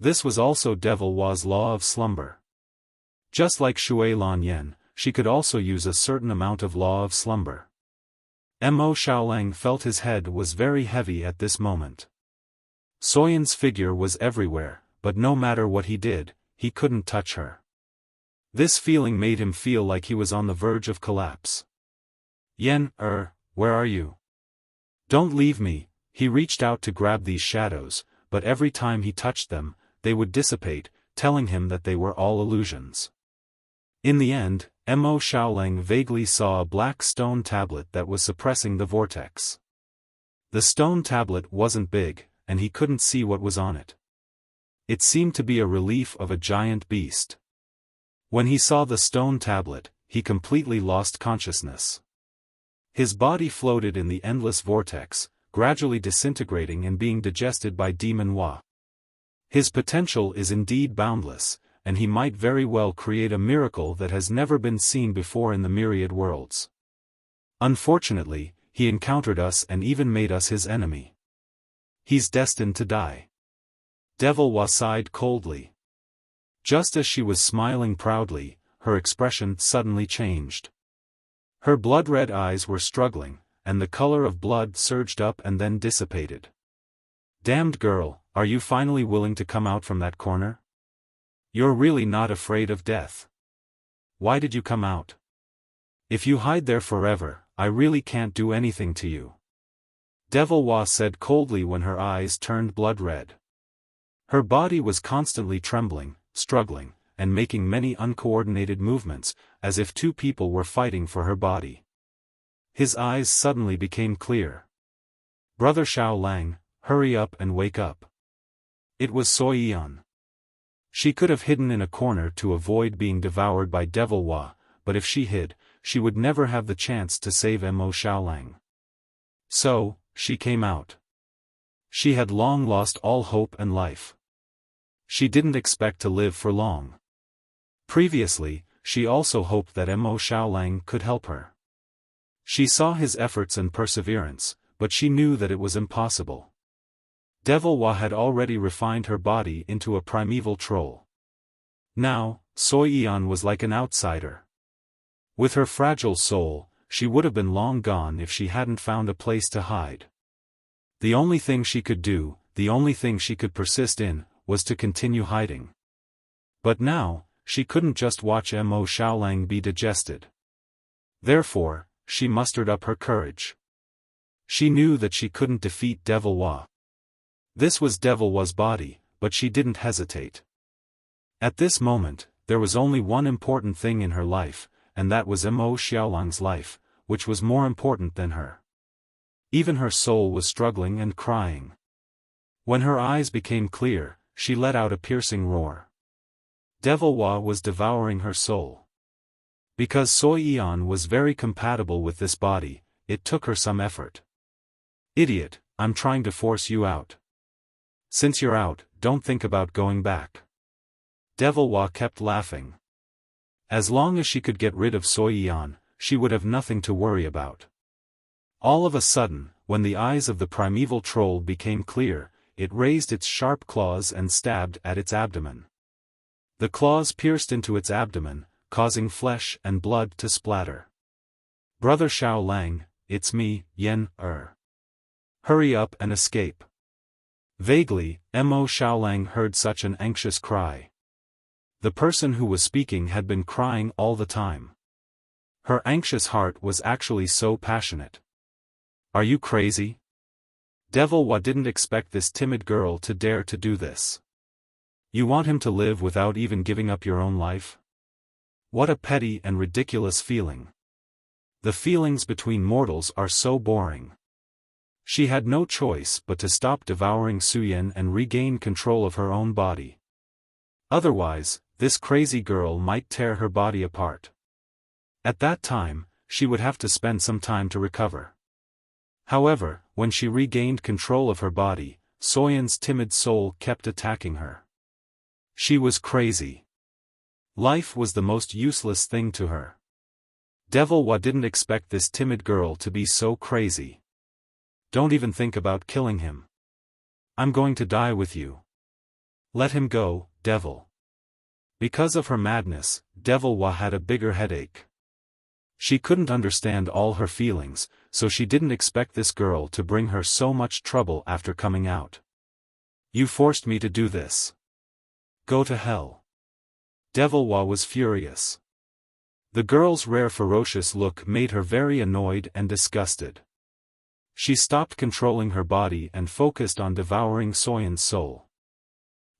This was also Devil Wa's law of slumber. Just like Shui Lan Yen, she could also use a certain amount of law of slumber. Mo Xiaolang felt his head was very heavy at this moment. Soyan's figure was everywhere, but no matter what he did, he couldn't touch her. This feeling made him feel like he was on the verge of collapse. Yen, where are you? Don't leave me. He reached out to grab these shadows, but every time he touched them, they would dissipate, telling him that they were all illusions. In the end, Mo Xiaolang vaguely saw a black stone tablet that was suppressing the vortex. The stone tablet wasn't big, and he couldn't see what was on it. It seemed to be a relief of a giant beast. When he saw the stone tablet, he completely lost consciousness. His body floated in the endless vortex, gradually disintegrating and being digested by Demon Wa. His potential is indeed boundless, and he might very well create a miracle that has never been seen before in the myriad worlds. Unfortunately, he encountered us and even made us his enemy. He's destined to die. Devil Wa sighed coldly. Just as she was smiling proudly, her expression suddenly changed. Her blood-red eyes were struggling, and the color of blood surged up and then dissipated. Damned girl, are you finally willing to come out from that corner? You're really not afraid of death. Why did you come out? If you hide there forever, I really can't do anything to you. Devil Wa said coldly when her eyes turned blood-red. Her body was constantly trembling, struggling, and making many uncoordinated movements, as if two people were fighting for her body. His eyes suddenly became clear. Brother Xiaolang, hurry up and wake up. It was Sui Yan. She could have hidden in a corner to avoid being devoured by Devil Wa, but if she hid, she would never have the chance to save Mo Xiaolang. So, she came out. She had long lost all hope and life. She didn't expect to live for long. Previously, she also hoped that Mo Xiaolang could help her. She saw his efforts and perseverance, but she knew that it was impossible. Devil Wa had already refined her body into a primeval troll. Now, Sui Yan was like an outsider. With her fragile soul, she would have been long gone if she hadn't found a place to hide. The only thing she could do, the only thing she could persist in, was to continue hiding. But now, she couldn't just watch Mo Xiaolang be digested. Therefore, she mustered up her courage. She knew that she couldn't defeat Devil Wa. This was Devil Wa's body, but she didn't hesitate. At this moment, there was only one important thing in her life, and that was Mo Xiaolang's life, which was more important than her. Even her soul was struggling and crying. When her eyes became clear, she let out a piercing roar. Devil Wa was devouring her soul. Because Sui Yan was very compatible with this body, it took her some effort. Idiot, I'm trying to force you out. Since you're out, don't think about going back. Devil Wa kept laughing. As long as she could get rid of Sui Yan, she would have nothing to worry about. All of a sudden, when the eyes of the primeval troll became clear, it raised its sharp claws and stabbed at its abdomen. The claws pierced into its abdomen, causing flesh and blood to splatter. Brother Xiaolang, it's me, Yen. Hurry up and escape. Vaguely, Mo Xiaolang heard such an anxious cry. The person who was speaking had been crying all the time. Her anxious heart was actually so passionate. Are you crazy? Devil Wa didn't expect this timid girl to dare to do this. You want him to live without even giving up your own life? What a petty and ridiculous feeling. The feelings between mortals are so boring. She had no choice but to stop devouring Suyin and regain control of her own body. Otherwise, this crazy girl might tear her body apart. At that time, she would have to spend some time to recover. However, when she regained control of her body, Soyin's timid soul kept attacking her. She was crazy. Life was the most useless thing to her. Devil Wa didn't expect this timid girl to be so crazy. Don't even think about killing him. I'm going to die with you. Let him go, devil. Because of her madness, Devil Wa had a bigger headache. She couldn't understand all her feelings, so she didn't expect this girl to bring her so much trouble after coming out. You forced me to do this. Go to hell. Devil Wa was furious. The girl's rare ferocious look made her very annoyed and disgusted. She stopped controlling her body and focused on devouring Soyin's soul.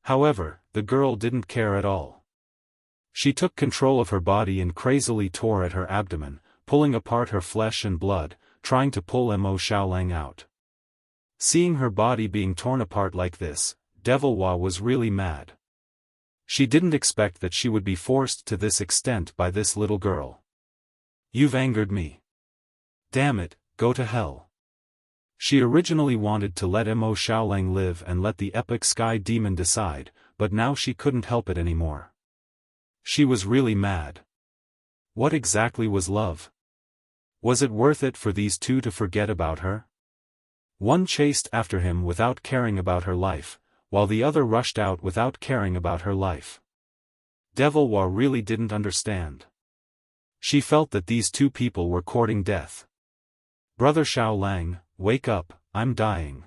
However, the girl didn't care at all. She took control of her body and crazily tore at her abdomen, pulling apart her flesh and blood, trying to pull Mo Xiaolang out. Seeing her body being torn apart like this, Devil Wa was really mad. She didn't expect that she would be forced to this extent by this little girl. You've angered me. Damn it, go to hell. She originally wanted to let Mo Xiaolang live and let the epic sky demon decide, but now she couldn't help it anymore. She was really mad. What exactly was love? Was it worth it for these two to forget about her? One chased after him without caring about her life, while the other rushed out without caring about her life. Devil Wa really didn't understand. She felt that these two people were courting death. Brother Xiaolang, wake up, I'm dying.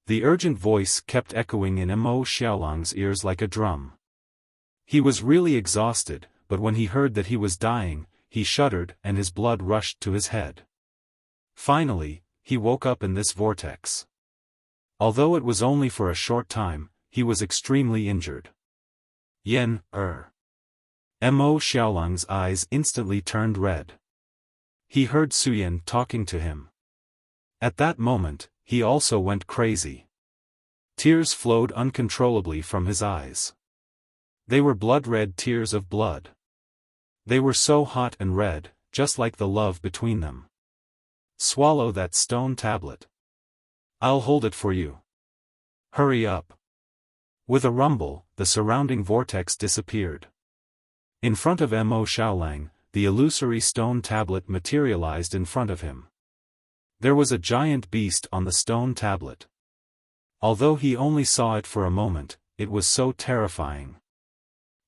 The urgent voice kept echoing in Mo Xiaolang's ears like a drum. He was really exhausted, but when he heard that he was dying, he shuddered and his blood rushed to his head. Finally, he woke up in this vortex. Although it was only for a short time, he was extremely injured. Mo Xiaolang's eyes instantly turned red. He heard Suyin talking to him. At that moment, he also went crazy. Tears flowed uncontrollably from his eyes. They were blood-red tears of blood. They were so hot and red, just like the love between them. Swallow that stone tablet. I'll hold it for you. Hurry up. With a rumble, the surrounding vortex disappeared. In front of Mo Xiaolang, the illusory stone tablet materialized in front of him. There was a giant beast on the stone tablet. Although he only saw it for a moment, it was so terrifying.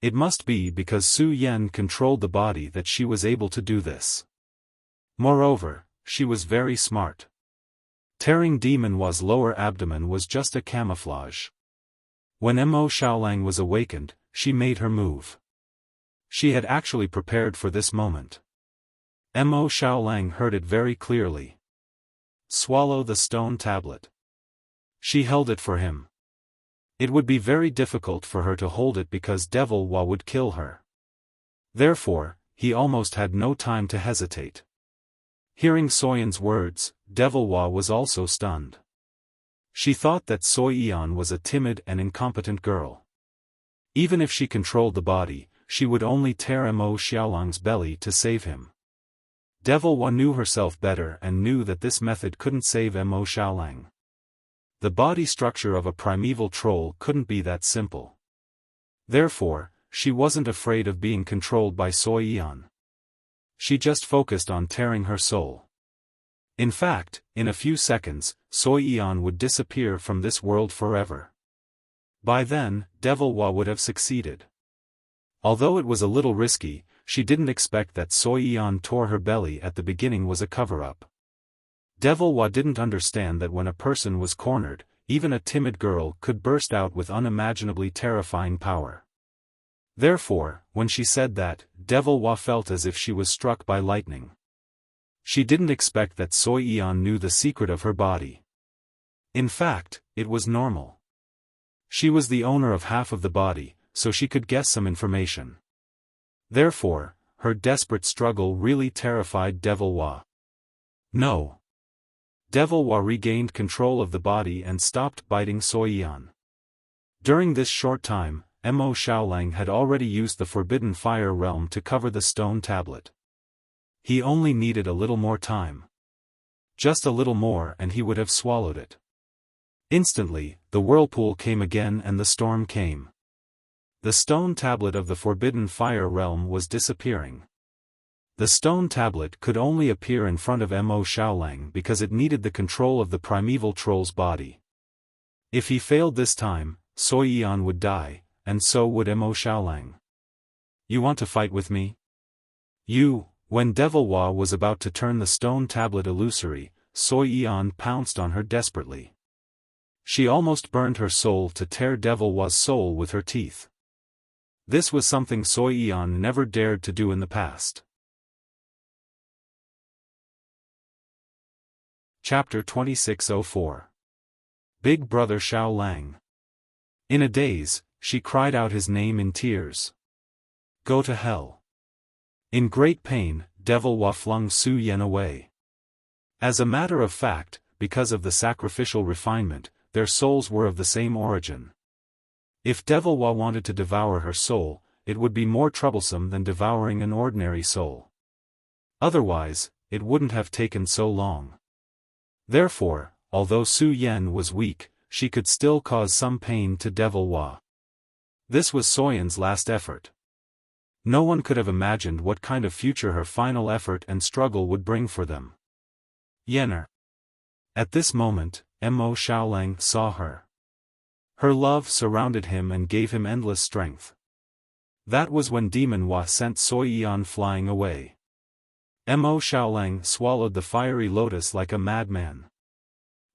It must be because Su Yan controlled the body that she was able to do this. Moreover, she was very smart. Tearing Demon Wa's lower abdomen was just a camouflage. When Mo Xiaolang was awakened, she made her move. She had actually prepared for this moment. Mo Xiaolang heard it very clearly. Swallow the stone tablet. She held it for him. It would be very difficult for her to hold it because Devil Wa would kill her. Therefore, he almost had no time to hesitate. Hearing Soyin's words, Devil Wa was also stunned. She thought that Soyan was a timid and incompetent girl. Even if she controlled the body, she would only tear Mo Xiaolang's belly to save him. Devil Wa knew herself better and knew that this method couldn't save Mo Xiaolang. The body structure of a primeval troll couldn't be that simple. Therefore, she wasn't afraid of being controlled by Soyan. She just focused on tearing her soul. In fact, in a few seconds, Soyan would disappear from this world forever. By then, Devil Wa would have succeeded. Although it was a little risky, she didn't expect that Soyan tore her belly at the beginning was a cover-up. Devil Wa didn't understand that when a person was cornered, even a timid girl could burst out with unimaginably terrifying power. Therefore, when she said that, Devil Wa felt as if she was struck by lightning. She didn't expect that Soi Yan knew the secret of her body. In fact, it was normal. She was the owner of half of the body, so she could guess some information. Therefore, her desperate struggle really terrified Devil Wa. No. Devil Wa regained control of the body and stopped biting Soi Yan. During this short time, Mo Xiaolang had already used the Forbidden Fire Realm to cover the stone tablet. He only needed a little more time. Just a little more and he would have swallowed it. Instantly, the whirlpool came again and the storm came. The stone tablet of the Forbidden Fire Realm was disappearing. The stone tablet could only appear in front of Mo Xiaolang because it needed the control of the primeval troll's body. If he failed this time, Soi Yan would die, and so would Mo Xiaolang. You want to fight with me? When Devil Wa was about to turn the stone tablet illusory, Soi Yan pounced on her desperately. She almost burned her soul to tear Devil Wa's soul with her teeth. This was something Soi Yan never dared to do in the past. Chapter 2604. Big Brother Xiaolang. In a daze, she cried out his name in tears. Go to hell. In great pain, Devil Wa flung Su Yan away. As a matter of fact, because of the sacrificial refinement, their souls were of the same origin. If Devil Wa wanted to devour her soul, it would be more troublesome than devouring an ordinary soul. Otherwise, it wouldn't have taken so long. Therefore, although Su Yan was weak, she could still cause some pain to Devil Wa. This was Soyan's last effort. No one could have imagined what kind of future her final effort and struggle would bring for them. Yenner. At this moment, Mo Xiaolang saw her. Her love surrounded him and gave him endless strength. That was when Demon Wa sent Soi Yan flying away. Mo Xiaolang swallowed the fiery lotus like a madman.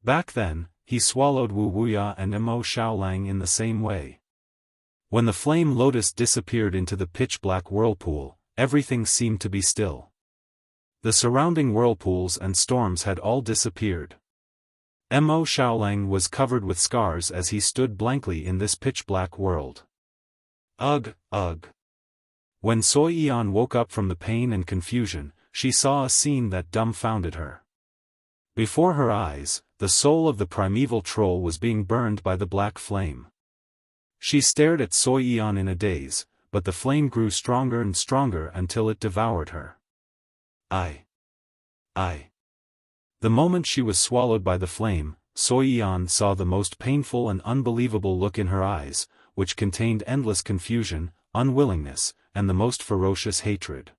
Back then, he swallowed Wuxia and Mo Xiaolang in the same way. When the flame lotus disappeared into the pitch-black whirlpool, everything seemed to be still. The surrounding whirlpools and storms had all disappeared. Mo Xiaolang was covered with scars as he stood blankly in this pitch-black world. Ugh, ugh. When Soi Yan woke up from the pain and confusion, she saw a scene that dumbfounded her. Before her eyes, the soul of the primeval troll was being burned by the black flame. She stared at Soi Yan in a daze, but the flame grew stronger and stronger until it devoured her. I. The moment she was swallowed by the flame, Soi Yan saw the most painful and unbelievable look in her eyes, which contained endless confusion, unwillingness, and the most ferocious hatred.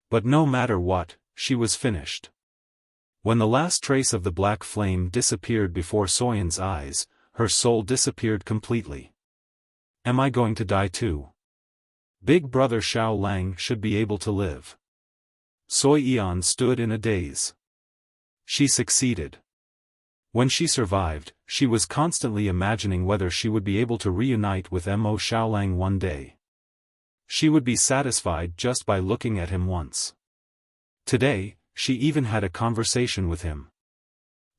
But no matter what, she was finished. When the last trace of the black flame disappeared before Soyan's eyes, her soul disappeared completely. Am I going to die too? Big Brother Xiaolang should be able to live. Soi Yan stood in a daze. She succeeded. When she survived, she was constantly imagining whether she would be able to reunite with Mo Xiaolang one day. She would be satisfied just by looking at him once. Today, she even had a conversation with him.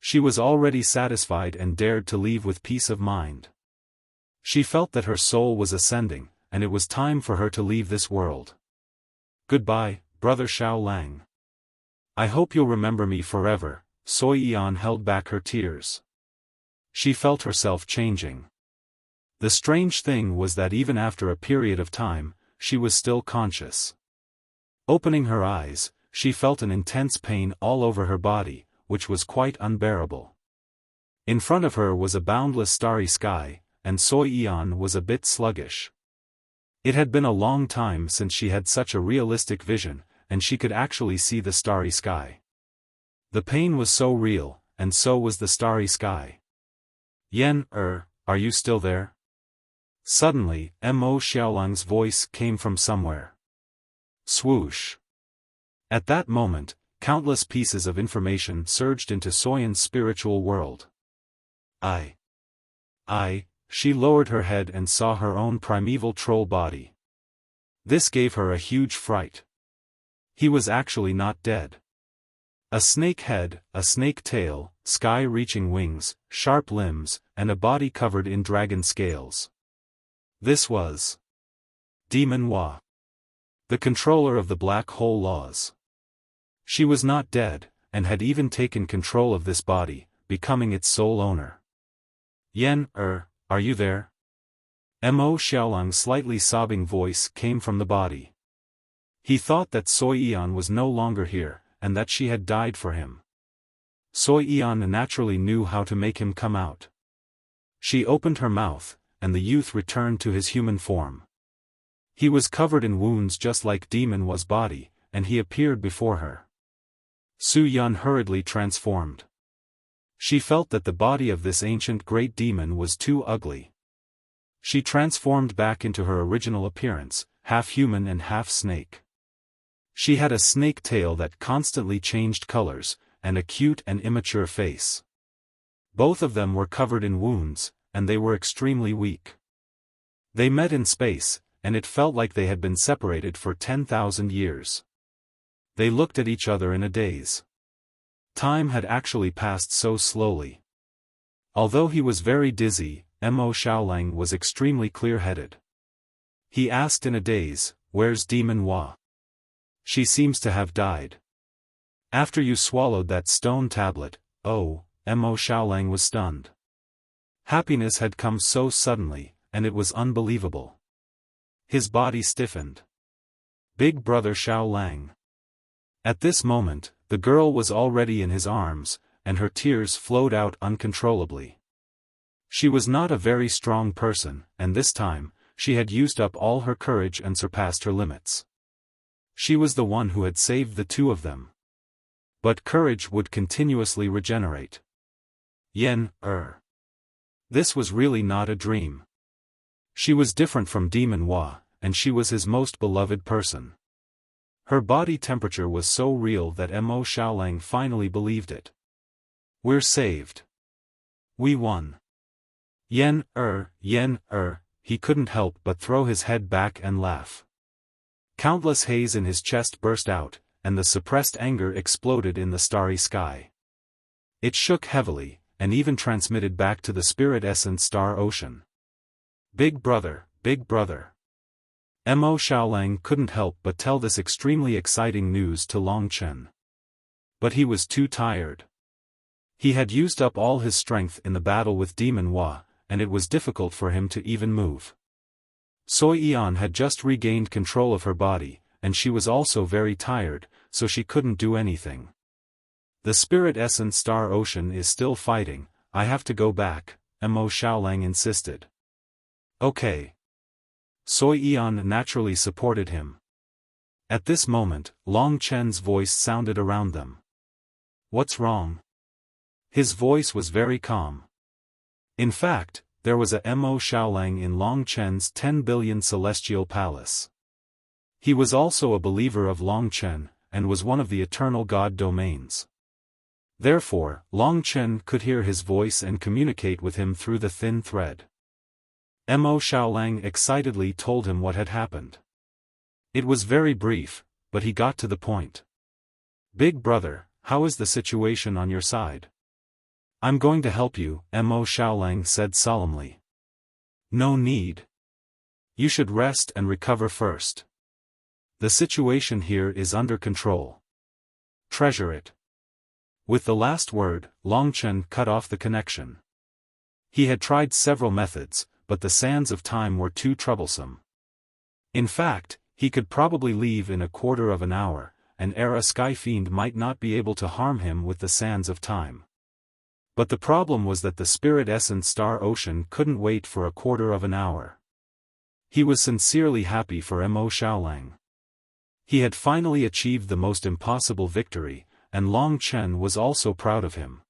She was already satisfied and dared to leave with peace of mind. She felt that her soul was ascending, and it was time for her to leave this world. Goodbye, Brother Xiaolang. I hope you'll remember me forever. Soi Yan held back her tears. She felt herself changing. The strange thing was that even after a period of time, she was still conscious. Opening her eyes, she felt an intense pain all over her body, which was quite unbearable. In front of her was a boundless starry sky, and Soi Yan was a bit sluggish. It had been a long time since she had such a realistic vision, and she could actually see the starry sky. The pain was so real, and so was the starry sky. Yen, are you still there? Suddenly, Mo Xiaolang's voice came from somewhere. Swoosh. At that moment, countless pieces of information surged into Soyan's spiritual world. She lowered her head and saw her own primeval troll body. This gave her a huge fright. He was actually not dead. A snake head, a snake tail, sky-reaching wings, sharp limbs, and a body covered in dragon scales. This was Demon Hua, the controller of the black hole laws. She was not dead, and had even taken control of this body, becoming its sole owner. Yen, are you there? Mo Xiaolang's slightly sobbing voice came from the body. He thought that Sui Yan was no longer here, and that she had died for him. Sui Yan naturally knew how to make him come out. She opened her mouth, and the youth returned to his human form. He was covered in wounds just like Demon Hua's body, and he appeared before her. Su Yan hurriedly transformed. She felt that the body of this ancient great demon was too ugly. She transformed back into her original appearance, half human and half snake. She had a snake tail that constantly changed colors, and a cute and immature face. Both of them were covered in wounds, and they were extremely weak. They met in space, and it felt like they had been separated for 10,000 years. They looked at each other in a daze. Time had actually passed so slowly. Although he was very dizzy, Mo Xiaolang was extremely clear-headed. He asked in a daze, "Where's Demon Hua? She seems to have died." "After you swallowed that stone tablet." Oh, Mo Xiaolang was stunned. Happiness had come so suddenly, and it was unbelievable. His body stiffened. Big brother Xiaolang. At this moment, the girl was already in his arms, and her tears flowed out uncontrollably. She was not a very strong person, and this time, she had used up all her courage and surpassed her limits. She was the one who had saved the two of them. But courage would continuously regenerate. Yen, This was really not a dream. She was different from Demon Hua, and she was his most beloved person. Her body temperature was so real that Mo Xiaolang finally believed it. "We're saved. We won." Yen, he couldn't help but throw his head back and laugh. Countless haze in his chest burst out, and the suppressed anger exploded in the starry sky. It shook heavily, and even transmitted back to the spirit essence star ocean. Big brother, big brother. Mo Xiaolang couldn't help but tell this extremely exciting news to Long Chen. But he was too tired. He had used up all his strength in the battle with Demon Hua, and it was difficult for him to even move. Sui Yan had just regained control of her body, and she was also very tired, so she couldn't do anything. "The spirit essence star ocean is still fighting, I have to go back," Mo Xiaolang insisted. "Okay." Sui Yan naturally supported him. At this moment, Long Chen's voice sounded around them. "What's wrong?" His voice was very calm. In fact, there was a Mo Xiaolang in Long Chen's 10 billion celestial palace. He was also a believer of Long Chen, and was one of the eternal god domains. Therefore, Long Chen could hear his voice and communicate with him through the thin thread. Mo Xiaolang excitedly told him what had happened. It was very brief, but he got to the point. "Big brother, how is the situation on your side?" "I'm going to help you," Mo Xiaolang said solemnly. "No need. You should rest and recover first. The situation here is under control. Treasure it." With the last word, Long Chen cut off the connection. He had tried several methods, but the sands of time were too troublesome. In fact, he could probably leave in a quarter of an hour, and a sky fiend might not be able to harm him with the sands of time. But the problem was that the spirit essence star ocean couldn't wait for a quarter of an hour. He was sincerely happy for Mo Xiaolang. He had finally achieved the most impossible victory, and Long Chen was also proud of him.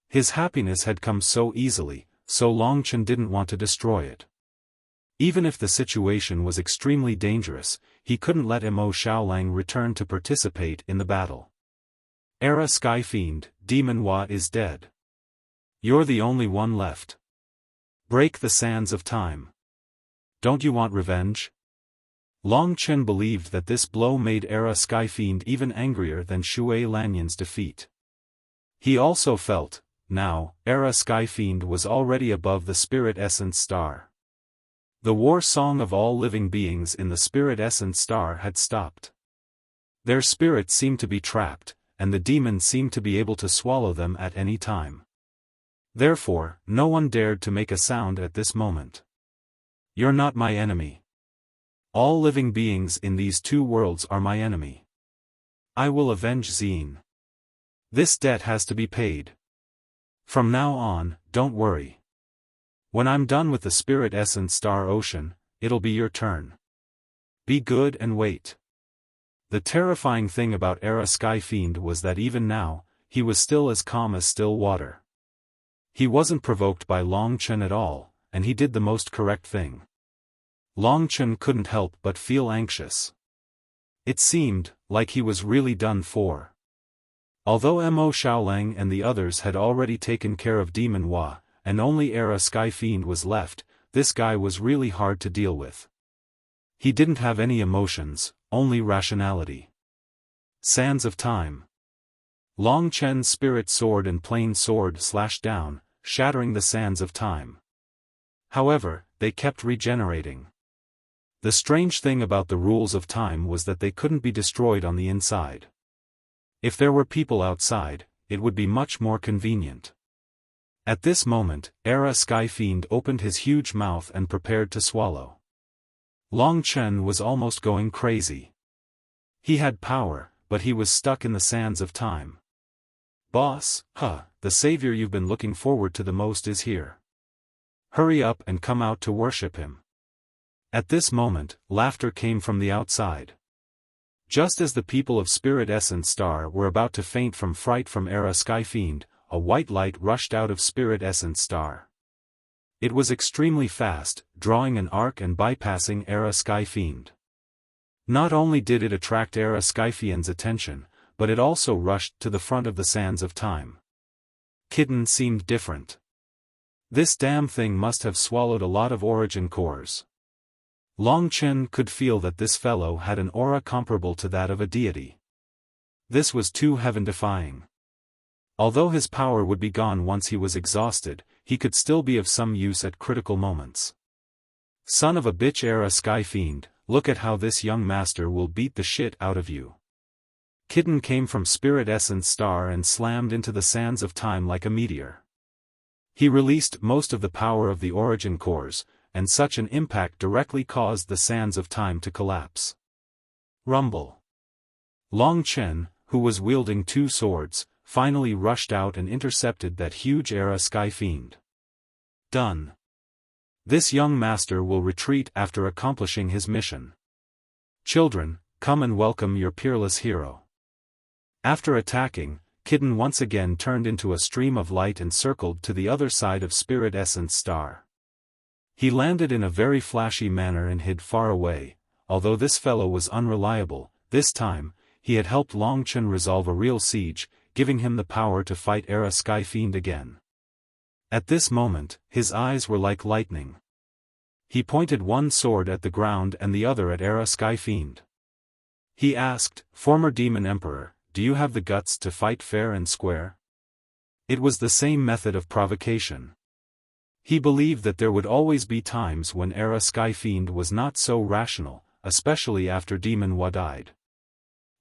His happiness had come so easily, so Long Chen didn't want to destroy it. Even if the situation was extremely dangerous, he couldn't let Mo Xiaolang return to participate in the battle. "Era Sky Fiend, Demon Hua is dead. You're the only one left. Break the sands of time. Don't you want revenge?" Long Chen believed that this blow made Era Sky Fiend even angrier than Shui Lanyan's defeat. He also felt, now, Era Sky Fiend was already above the Spirit Essence Star. The war song of all living beings in the Spirit Essence Star had stopped. Their spirits seemed to be trapped, and the demon seemed to be able to swallow them at any time. Therefore, no one dared to make a sound at this moment. You're not my enemy. All living beings in these two worlds are my enemy. I will avenge Zine. This debt has to be paid. From now on, don't worry. When I'm done with the Spirit Essence Star Ocean, it'll be your turn. Be good and wait. The terrifying thing about Era Sky Fiend was that even now, he was still as calm as still water. He wasn't provoked by Long Chen at all, and he did the most correct thing. Long Chen couldn't help but feel anxious. It seemed like he was really done for. Although Mo Xiaolang and the others had already taken care of Demon Hua, and only Era Sky Fiend was left, this guy was really hard to deal with. He didn't have any emotions, only rationality. Sands of Time. Long Chen's spirit sword and plain sword slashed down, shattering the sands of time. However, they kept regenerating. The strange thing about the rules of time was that they couldn't be destroyed on the inside. If there were people outside, it would be much more convenient. At this moment, Era Sky Fiend opened his huge mouth and prepared to swallow. Long Chen was almost going crazy. He had power, but he was stuck in the sands of time. Boss, the savior you've been looking forward to the most is here. Hurry up and come out to worship him. At this moment, laughter came from the outside. Just as the people of Spirit Essence Star were about to faint from fright from Era Sky Fiend, a white light rushed out of Spirit Essence Star. It was extremely fast, drawing an arc and bypassing Era Sky Fiend. Not only did it attract Era Sky Fiend's attention, but it also rushed to the front of the sands of time. Kitten seemed different. This damn thing must have swallowed a lot of origin cores. Long Chen could feel that this fellow had an aura comparable to that of a deity. This was too heaven-defying. Although his power would be gone once he was exhausted, he could still be of some use at critical moments. Son of a bitch Era Sky Fiend, look at how this young master will beat the shit out of you. Kitten came from Spirit Essence Star and slammed into the sands of time like a meteor. He released most of the power of the origin cores, and such an impact directly caused the sands of time to collapse. Rumble. Long Chen, who was wielding two swords, finally rushed out and intercepted that huge Era Sky Fiend. Done. This young master will retreat after accomplishing his mission. Children, come and welcome your peerless hero. After attacking, Kitten once again turned into a stream of light and circled to the other side of Spirit Essence Star. He landed in a very flashy manner and hid far away. Although this fellow was unreliable, this time, he had helped Long Chen resolve a real siege, giving him the power to fight Era Sky Fiend again. At this moment, his eyes were like lightning. He pointed one sword at the ground and the other at Era Sky Fiend. He asked, "Former Demon Emperor, do you have the guts to fight fair and square?" It was the same method of provocation. He believed that there would always be times when Era Sky Fiend was not so rational, especially after Demon Hua died.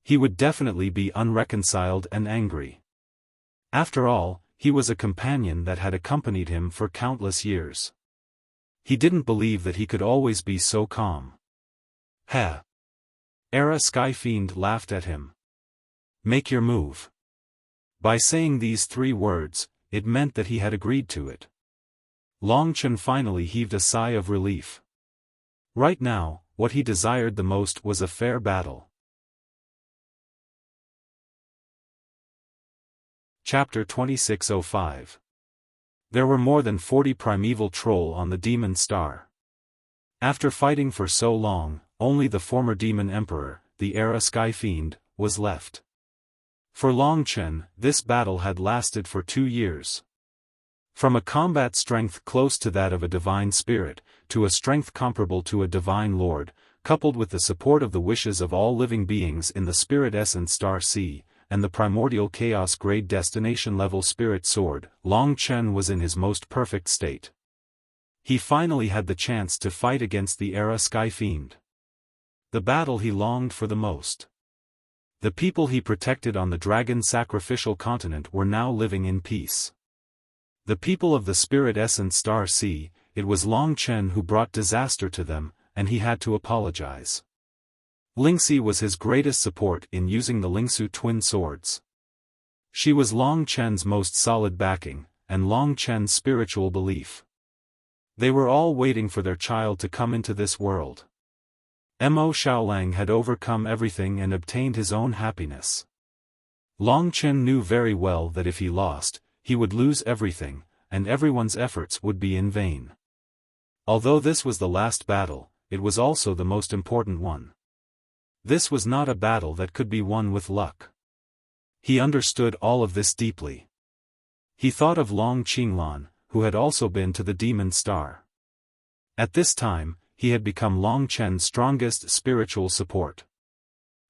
He would definitely be unreconciled and angry. After all, he was a companion that had accompanied him for countless years. He didn't believe that he could always be so calm. Heh! Era Sky Fiend laughed at him. Make your move. By saying these three words, it meant that he had agreed to it. Long Chen finally heaved a sigh of relief. Right now, what he desired the most was a fair battle. Chapter 2605. There were more than 40 primeval troll on the Demon Star. After fighting for so long, only the former Demon Emperor, the Era Sky Fiend, was left. For Long Chen, this battle had lasted for 2 years. From a combat strength close to that of a divine spirit, to a strength comparable to a divine lord, coupled with the support of the wishes of all living beings in the spirit essence star sea, and the primordial chaos grade destination level spirit sword, Long Chen was in his most perfect state. He finally had the chance to fight against the Era Sky Fiend. The battle he longed for the most. The people he protected on the dragon sacrificial continent were now living in peace. The people of the spirit essence star sea, it was Long Chen who brought disaster to them, and he had to apologize. Lingxi was his greatest support in using the Lingsu twin swords. She was Long Chen's most solid backing, and Long Chen's spiritual belief. They were all waiting for their child to come into this world. Mo Xiaolang had overcome everything and obtained his own happiness. Long Chen knew very well that if he lost, he would lose everything, and everyone's efforts would be in vain. Although this was the last battle, it was also the most important one. This was not a battle that could be won with luck. He understood all of this deeply. He thought of Long Qinglan, who had also been to the Demon Star. At this time, he had become Long Chen's strongest spiritual support.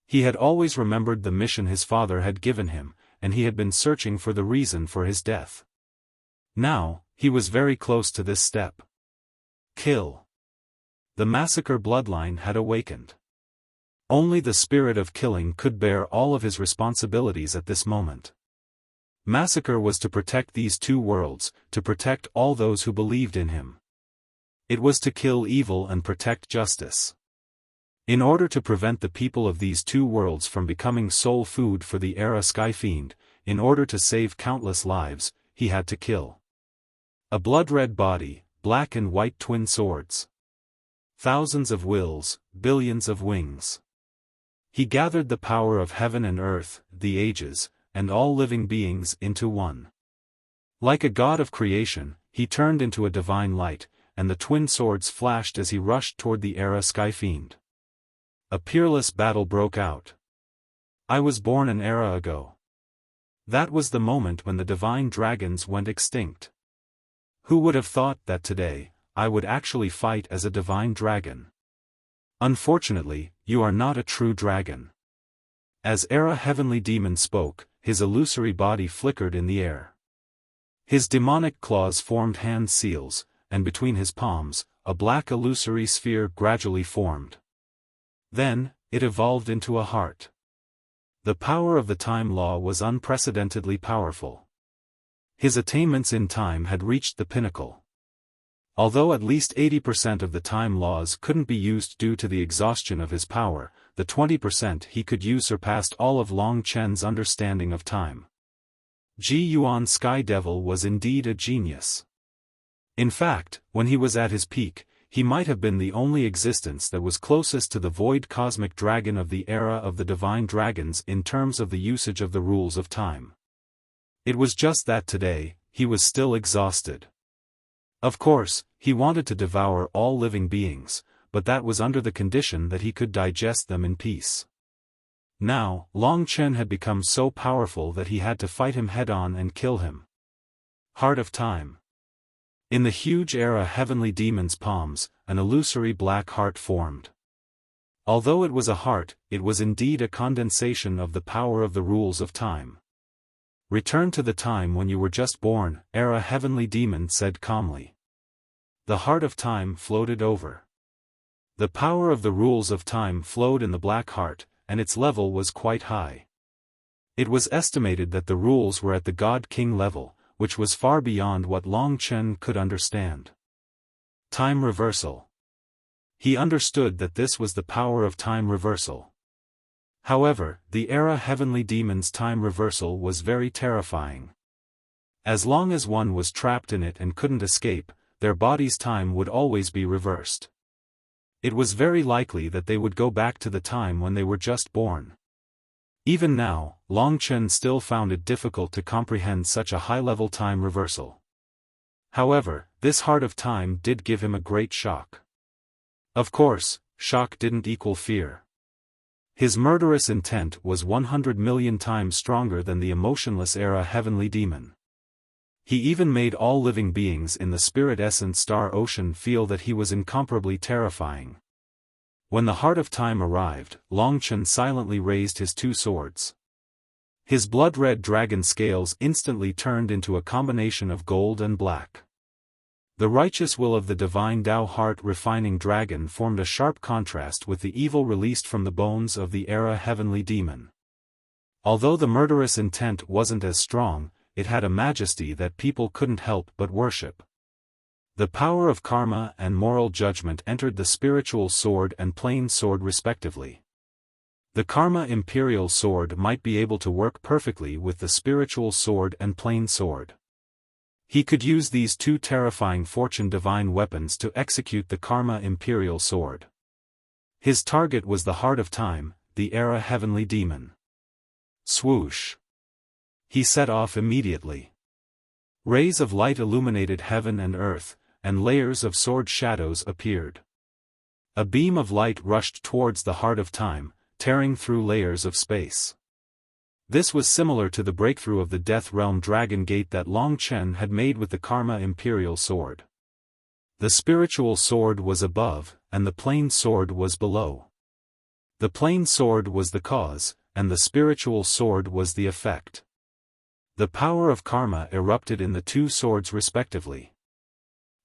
He had always remembered the mission his father had given him, and he had been searching for the reason for his death. Now, he was very close to this step. Kill. The massacre bloodline had awakened. Only the spirit of killing could bear all of his responsibilities at this moment. Massacre was to protect these two worlds, to protect all those who believed in him. It was to kill evil and protect justice. In order to prevent the people of these two worlds from becoming soul food for the Era Sky Fiend, in order to save countless lives, he had to kill. A blood-red body, black and white twin swords. Thousands of wills, billions of wings. He gathered the power of heaven and earth, the ages, and all living beings into one. Like a god of creation, he turned into a divine light, and the twin swords flashed as he rushed toward the Era Sky Fiend. A peerless battle broke out. I was born an era ago. That was the moment when the divine dragons went extinct. Who would have thought that today, I would actually fight as a divine dragon? Unfortunately, you are not a true dragon. As Era Heavenly Demon spoke, his illusory body flickered in the air. His demonic claws formed hand seals, and between his palms, a black illusory sphere gradually formed. Then, it evolved into a heart. The power of the time law was unprecedentedly powerful. His attainments in time had reached the pinnacle. Although at least 80% of the time laws couldn't be used due to the exhaustion of his power, the 20% he could use surpassed all of Long Chen's understanding of time. Ji Yuan Sky Devil was indeed a genius. In fact, when he was at his peak, he might have been the only existence that was closest to the void cosmic dragon of the era of the divine dragons in terms of the usage of the rules of time. It was just that today, he was still exhausted. Of course, he wanted to devour all living beings, but that was under the condition that he could digest them in peace. Now, Long Chen had become so powerful that he had to fight him head-on and kill him. Heart of Time. In the huge Era Heavenly Demon's palms, an illusory black heart formed. Although it was a heart, it was indeed a condensation of the power of the rules of time. Return to the time when you were just born, Era Heavenly Demon said calmly. The heart of time floated over. The power of the rules of time flowed in the black heart, and its level was quite high. It was estimated that the rules were at the God-King level, which was far beyond what Long Chen could understand. Time reversal. He understood that this was the power of time reversal. However, the Era Heavenly Demon's time reversal was very terrifying. As long as one was trapped in it and couldn't escape, their body's time would always be reversed. It was very likely that they would go back to the time when they were just born. Even now, Long Chen still found it difficult to comprehend such a high-level time reversal. However, this heart of time did give him a great shock. Of course, shock didn't equal fear. His murderous intent was 100 million times stronger than the emotionless Era Heavenly Demon. He even made all living beings in the spirit essence star ocean feel that he was incomparably terrifying. When the Heart of Time arrived, Long Chen silently raised his two swords. His blood-red dragon scales instantly turned into a combination of gold and black. The righteous will of the divine Tao heart-refining dragon formed a sharp contrast with the evil released from the bones of the Era heavenly demon. Although the murderous intent wasn't as strong, it had a majesty that people couldn't help but worship. The power of karma and moral judgment entered the spiritual sword and plain sword respectively. The karma imperial sword might be able to work perfectly with the spiritual sword and plain sword. He could use these two terrifying fortune divine weapons to execute the karma imperial sword. His target was the Heart of Time, the Era heavenly demon. Swoosh! He set off immediately. Rays of light illuminated heaven and earth, and layers of sword shadows appeared. A beam of light rushed towards the Heart of Time, tearing through layers of space. This was similar to the breakthrough of the Death Realm Dragon Gate that Long Chen had made with the Karma Imperial Sword. The spiritual sword was above, and the plain sword was below. The plain sword was the cause, and the spiritual sword was the effect. The power of karma erupted in the two swords respectively.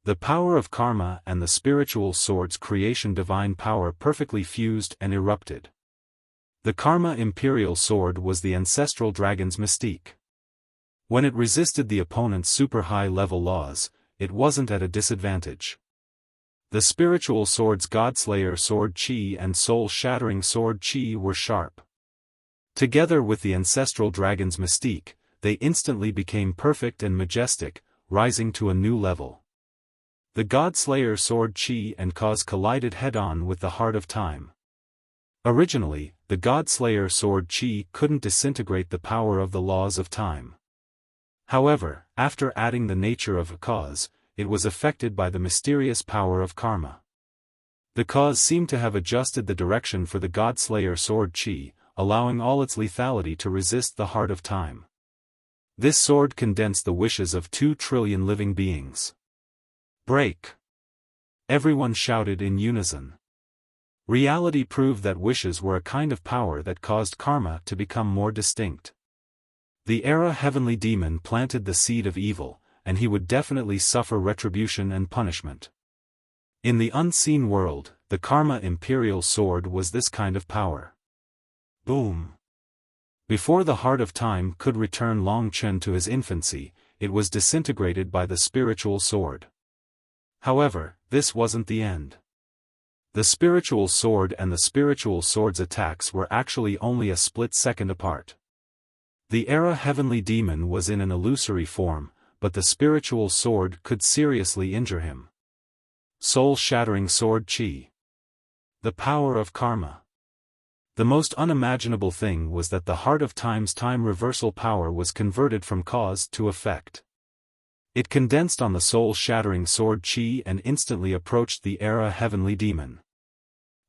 The power of karma and the spiritual sword's creation divine power perfectly fused and erupted. The Karma Imperial Sword was the ancestral dragon's mystique. When it resisted the opponent's super high-level laws, it wasn't at a disadvantage. The spiritual sword's Godslayer sword chi and soul-shattering sword chi were sharp. Together with the ancestral dragon's mystique, they instantly became perfect and majestic, rising to a new level. The Godslayer sword chi and cause collided head-on with the Heart of Time. Originally, the Godslayer sword chi couldn't disintegrate the power of the laws of time. However, after adding the nature of a cause, it was affected by the mysterious power of karma. The cause seemed to have adjusted the direction for the Godslayer sword chi, allowing all its lethality to resist the Heart of Time. This sword condensed the wishes of 2 trillion living beings. Break! Everyone shouted in unison. Reality proved that wishes were a kind of power that caused karma to become more distinct. The Era heavenly demon planted the seed of evil, and he would definitely suffer retribution and punishment. In the unseen world, the Karma Imperial Sword was this kind of power. Boom! Before the Heart of Time could return Long Chen to his infancy, it was disintegrated by the spiritual sword. However, this wasn't the end. The spiritual sword and the spiritual sword's attacks were actually only a split second apart. The Era heavenly demon was in an illusory form, but the spiritual sword could seriously injure him. Soul-shattering sword chi. The power of karma. The most unimaginable thing was that the Heart of Time's time reversal power was converted from cause to effect. It condensed on the soul-shattering sword chi and instantly approached the Era heavenly demon.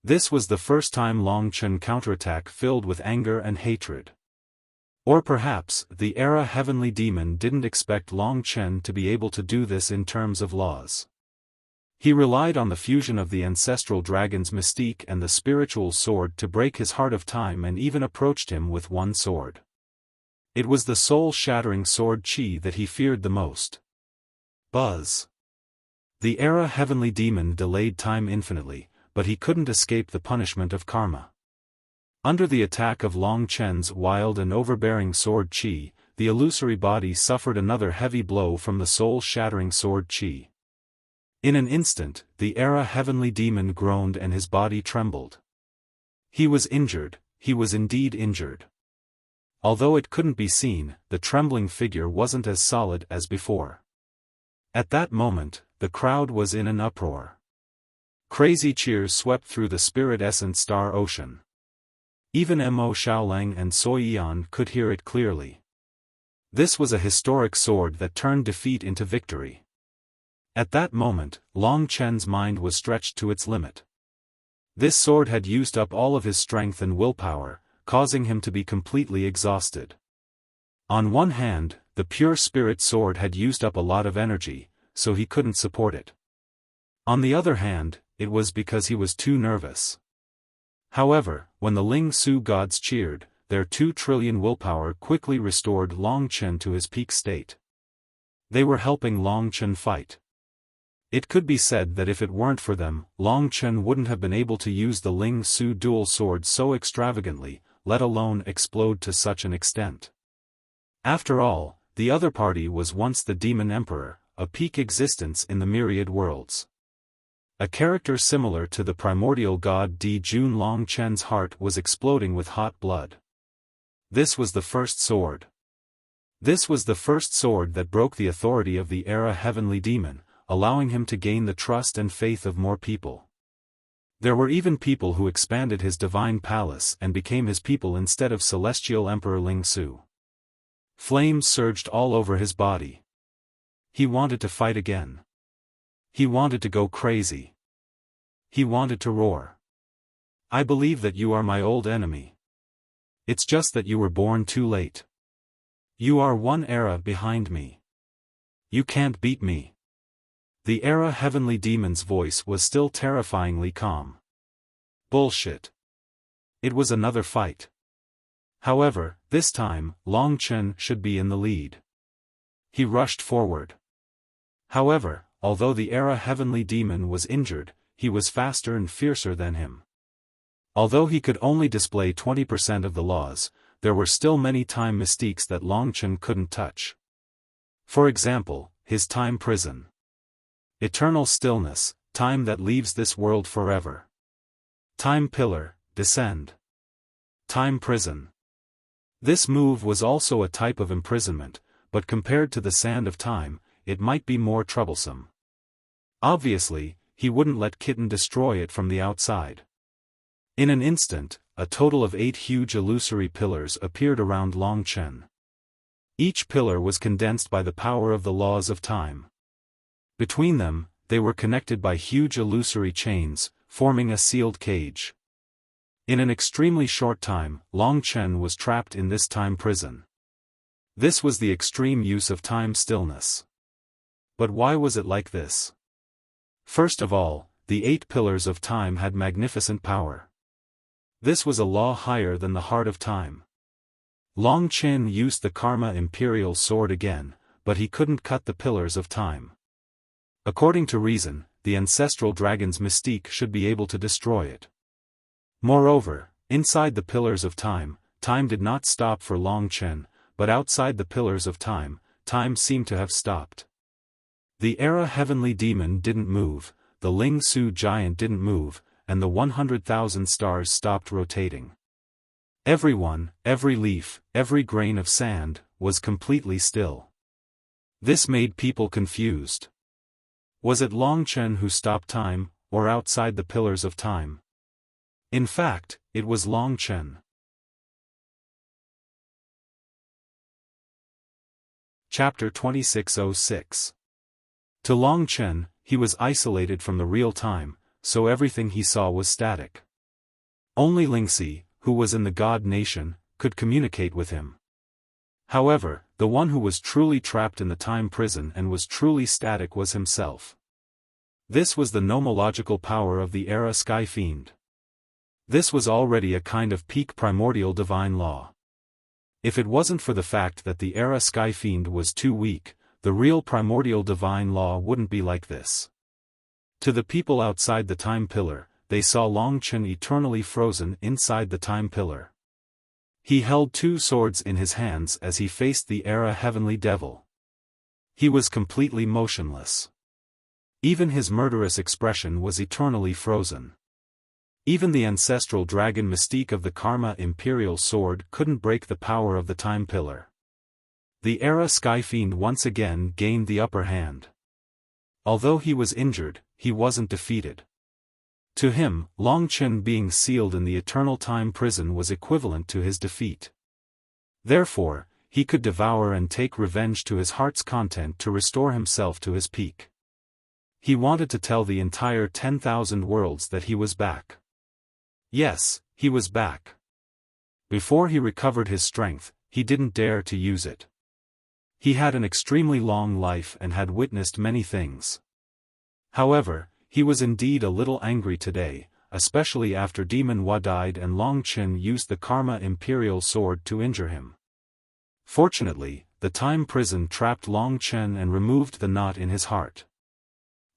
This was the first time Long Chen counterattack filled with anger and hatred. Or perhaps, the Era heavenly demon didn't expect Long Chen to be able to do this in terms of laws. He relied on the fusion of the ancestral dragon's mystique and the spiritual sword to break his Heart of Time and even approached him with one sword. It was the soul-shattering sword chi that he feared the most. Buzz! The Era heavenly demon delayed time infinitely, but he couldn't escape the punishment of karma. Under the attack of Long Chen's wild and overbearing sword chi, the illusory body suffered another heavy blow from the soul-shattering sword chi. In an instant, the Era heavenly demon groaned and his body trembled. He was injured, he was indeed injured. Although it couldn't be seen, the trembling figure wasn't as solid as before. At that moment, the crowd was in an uproar. Crazy cheers swept through the spirit essence star ocean. Even Mo Xiaolang and Sui Yan could hear it clearly. This was a historic sword that turned defeat into victory. At that moment, Long Chen's mind was stretched to its limit. This sword had used up all of his strength and willpower, causing him to be completely exhausted. On one hand, the pure spirit sword had used up a lot of energy, so he couldn't support it. On the other hand, it was because he was too nervous. However, when the Ling Su gods cheered, their 2 trillion willpower quickly restored Long Chen to his peak state. They were helping Long Chen fight. It could be said that if it weren't for them, Long Chen wouldn't have been able to use the Ling Su dual sword so extravagantly, let alone explode to such an extent. After all, the other party was once the Demon Emperor, a peak existence in the myriad worlds. A character similar to the primordial god Di Jun. Long Chen's heart was exploding with hot blood. This was the first sword. This was the first sword that broke the authority of the era heavenly demon, allowing him to gain the trust and faith of more people. There were even people who expanded his divine palace and became his people instead of celestial Emperor Ling Su. Flames surged all over his body. He wanted to fight again. He wanted to go crazy. He wanted to roar. I believe that you are my old enemy. It's just that you were born too late. You are one era behind me. You can't beat me. The era heavenly demon's voice was still terrifyingly calm. Bullshit. It was another fight. However, this time, Long Chen should be in the lead. He rushed forward. However, although the era heavenly demon was injured, he was faster and fiercer than him. Although he could only display 20% of the laws, there were still many time mystiques that Long Chen couldn't touch. For example, his time prison. Eternal stillness, time that leaves this world forever. Time pillar, descend. Time prison. This move was also a type of imprisonment, but compared to the sand of time, it might be more troublesome. Obviously, he wouldn't let Kitten destroy it from the outside. In an instant, a total of 8 huge illusory pillars appeared around Long Chen. Each pillar was condensed by the power of the laws of time. Between them, they were connected by huge illusory chains, forming a sealed cage. In an extremely short time, Long Chen was trapped in this time prison. This was the extreme use of time stillness. But why was it like this? First of all, the 8 pillars of time had magnificent power. This was a law higher than the heart of time. Long Chen used the Karma Imperial Sword again, but he couldn't cut the pillars of time. According to reason, the ancestral dragon's mystique should be able to destroy it. Moreover, inside the pillars of time, time did not stop for Long Chen, but outside the pillars of time, time seemed to have stopped. The era heavenly demon didn't move, the Ling Su giant didn't move, and the 100,000 stars stopped rotating. Everyone, every leaf, every grain of sand, was completely still. This made people confused. Was it Long Chen who stopped time, or outside the pillars of time? In fact, it was Long Chen. Chapter 2606. To Long Chen, he was isolated from the real time, so everything he saw was static. Only Lingxi, who was in the God Nation, could communicate with him. However, the one who was truly trapped in the time prison and was truly static was himself. This was the nomological power of the era Sky Fiend. This was already a kind of peak primordial divine law. If it wasn't for the fact that the era Sky Fiend was too weak, the real primordial divine law wouldn't be like this. To the people outside the time pillar, they saw Long Chen eternally frozen inside the time pillar. He held 2 swords in his hands as he faced the era heavenly devil. He was completely motionless. Even his murderous expression was eternally frozen. Even the ancestral dragon mystique of the Karma Imperial Sword couldn't break the power of the time pillar. The era Sky Fiend once again gained the upper hand. Although he was injured, he wasn't defeated. To him, Long Chen being sealed in the eternal time prison was equivalent to his defeat. Therefore, he could devour and take revenge to his heart's content to restore himself to his peak. He wanted to tell the entire 10,000 worlds that he was back. Yes, he was back. Before he recovered his strength, he didn't dare to use it. He had an extremely long life and had witnessed many things. However, he was indeed a little angry today, especially after Demon Hua died and Long Chen used the Karma Imperial Sword to injure him. Fortunately, the time prison trapped Long Chen and removed the knot in his heart.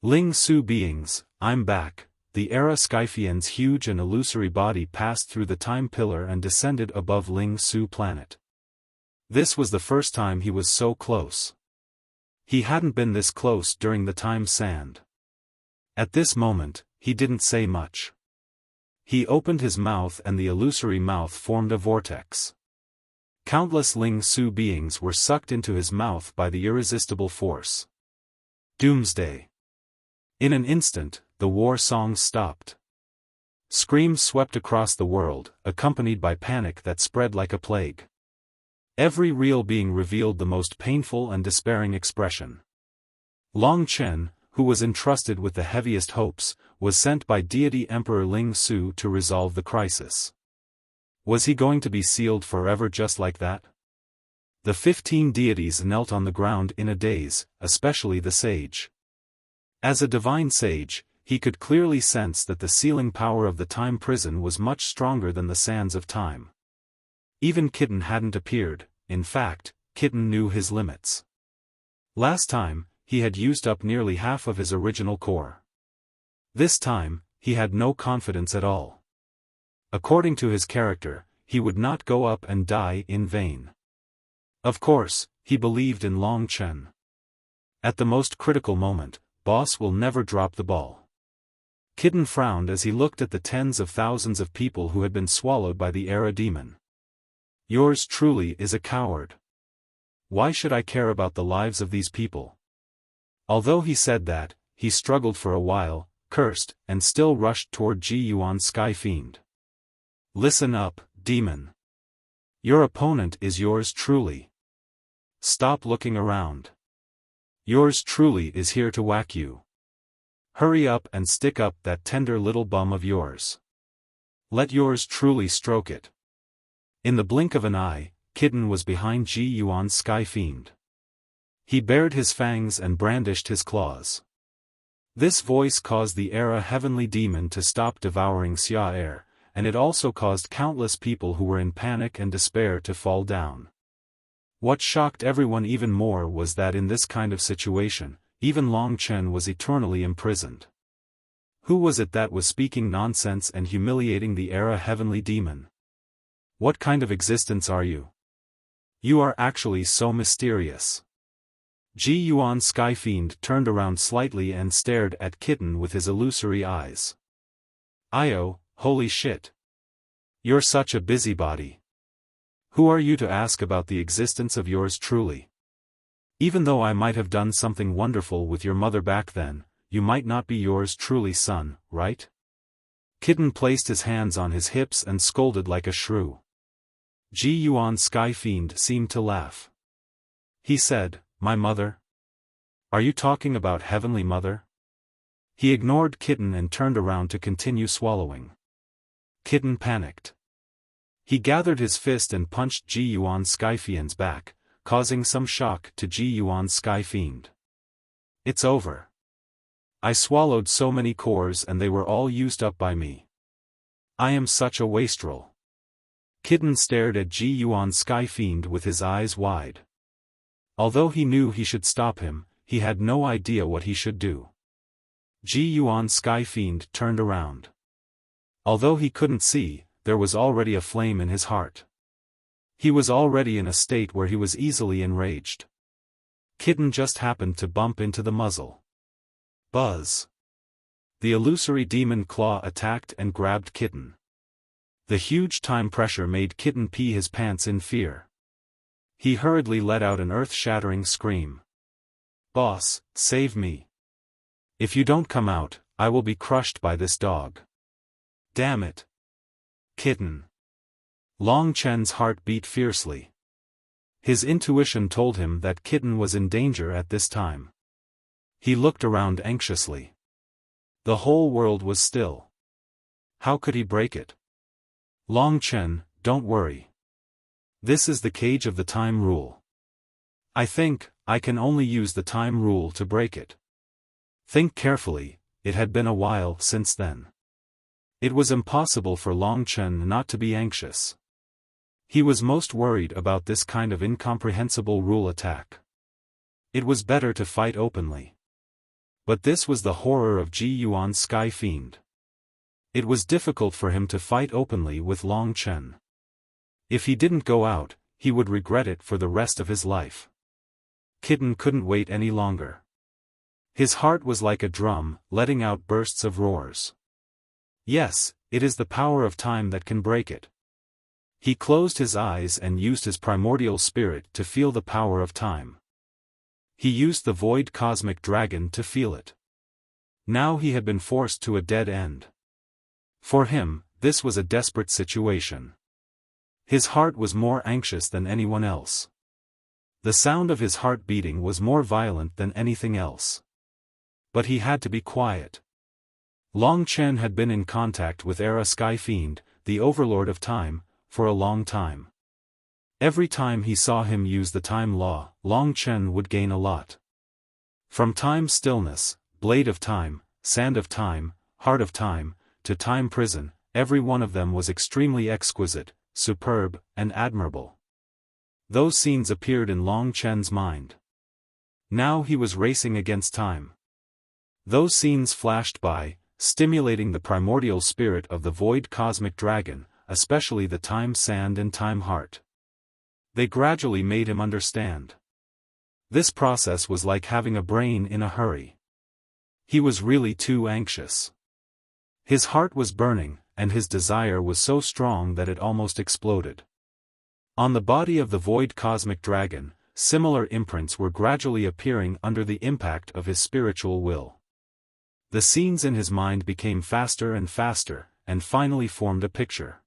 Ling Su beings, I'm back. The Era Skyfian's huge and illusory body passed through the time pillar and descended above Ling Su planet. This was the first time he was so close. He hadn't been this close during the time sand. At this moment, he didn't say much. He opened his mouth and the illusory mouth formed a vortex. Countless Ling Su beings were sucked into his mouth by the irresistible force. Doomsday. In an instant, the war songs stopped. Screams swept across the world, accompanied by panic that spread like a plague. Every real being revealed the most painful and despairing expression. Long Chen, who was entrusted with the heaviest hopes, was sent by Deity Emperor Ling Su to resolve the crisis. Was he going to be sealed forever just like that? The 15 deities knelt on the ground in a daze, especially the sage. As a divine sage, he could clearly sense that the sealing power of the time prison was much stronger than the sands of time. Even Kitten hadn't appeared. In fact, Kitten knew his limits. Last time, he had used up nearly half of his original core. This time, he had no confidence at all. According to his character, he would not go up and die in vain. Of course, he believed in Long Chen. At the most critical moment, Boss will never drop the ball. Kitten frowned as he looked at the tens of thousands of people who had been swallowed by the Era Demon. Yours truly is a coward. Why should I care about the lives of these people? Although he said that, he struggled for a while, cursed, and still rushed toward Ji Yuan Sky Fiend. Listen up, demon. Your opponent is yours truly. Stop looking around. Yours truly is here to whack you. Hurry up and stick up that tender little bum of yours. Let yours truly stroke it. In the blink of an eye, Kitten was behind Ji Yuan's Sky Fiend. He bared his fangs and brandished his claws. This voice caused the Era Heavenly Demon to stop devouring Xia Air, and it also caused countless people who were in panic and despair to fall down. What shocked everyone even more was that in this kind of situation, even Long Chen was eternally imprisoned. Who was it that was speaking nonsense and humiliating the Era Heavenly Demon? What kind of existence are you? You are actually so mysterious. Ji Yuan Sky Fiend turned around slightly and stared at Kitten with his illusory eyes. Io, holy shit. You're such a busybody. Who are you to ask about the existence of yours truly? Even though I might have done something wonderful with your mother back then, you might not be yours truly son, right? Kitten placed his hands on his hips and scolded like a shrew. Ji Yuan Sky Fiend seemed to laugh. He said, My mother? Are you talking about Heavenly Mother? He ignored Kitten and turned around to continue swallowing. Kitten panicked. He gathered his fist and punched Ji Yuan Sky Fiend's back, causing some shock to Ji Yuan Sky Fiend. It's over. I swallowed so many cores and they were all used up by me. I am such a wastrel. Kitten stared at Ji Yuan Sky Fiend with his eyes wide. Although he knew he should stop him, he had no idea what he should do. Ji Yuan Sky Fiend turned around. Although he couldn't see, there was already a flame in his heart. He was already in a state where he was easily enraged. Kitten just happened to bump into the muzzle. Buzz. The illusory demon claw attacked and grabbed Kitten. The huge time pressure made Kitten pee his pants in fear. He hurriedly let out an earth-shattering scream. Boss, save me. If you don't come out, I will be crushed by this dog. Damn it. Kitten. Long Chen's heart beat fiercely. His intuition told him that Kitten was in danger at this time. He looked around anxiously. The whole world was still. How could he break it? Long Chen, don't worry. This is the cage of the time rule. I think, I can only use the time rule to break it. Think carefully, it had been a while since then. It was impossible for Long Chen not to be anxious. He was most worried about this kind of incomprehensible rule attack. It was better to fight openly. But this was the horror of Ji Yuan's Sky Fiend. It was difficult for him to fight openly with Long Chen. If he didn't go out, he would regret it for the rest of his life. Kitten couldn't wait any longer. His heart was like a drum, letting out bursts of roars. Yes, it is the power of time that can break it. He closed his eyes and used his primordial spirit to feel the power of time. He used the void cosmic dragon to feel it. Now he had been forced to a dead end. For him, this was a desperate situation. His heart was more anxious than anyone else. The sound of his heart beating was more violent than anything else. But he had to be quiet. Long Chen had been in contact with Era Sky Fiend, the overlord of time, for a long time. Every time he saw him use the time law, Long Chen would gain a lot. From time stillness, blade of time, sand of time, heart of time, to time prison, every one of them was extremely exquisite, superb, and admirable. Those scenes appeared in Long Chen's mind. Now he was racing against time. Those scenes flashed by, stimulating the primordial spirit of the void cosmic dragon, especially the time sand and time heart. They gradually made him understand. This process was like having a brain in a hurry. He was really too anxious. His heart was burning, and his desire was so strong that it almost exploded. On the body of the void cosmic dragon, similar imprints were gradually appearing under the impact of his spiritual will. The scenes in his mind became faster and faster, and finally formed a picture.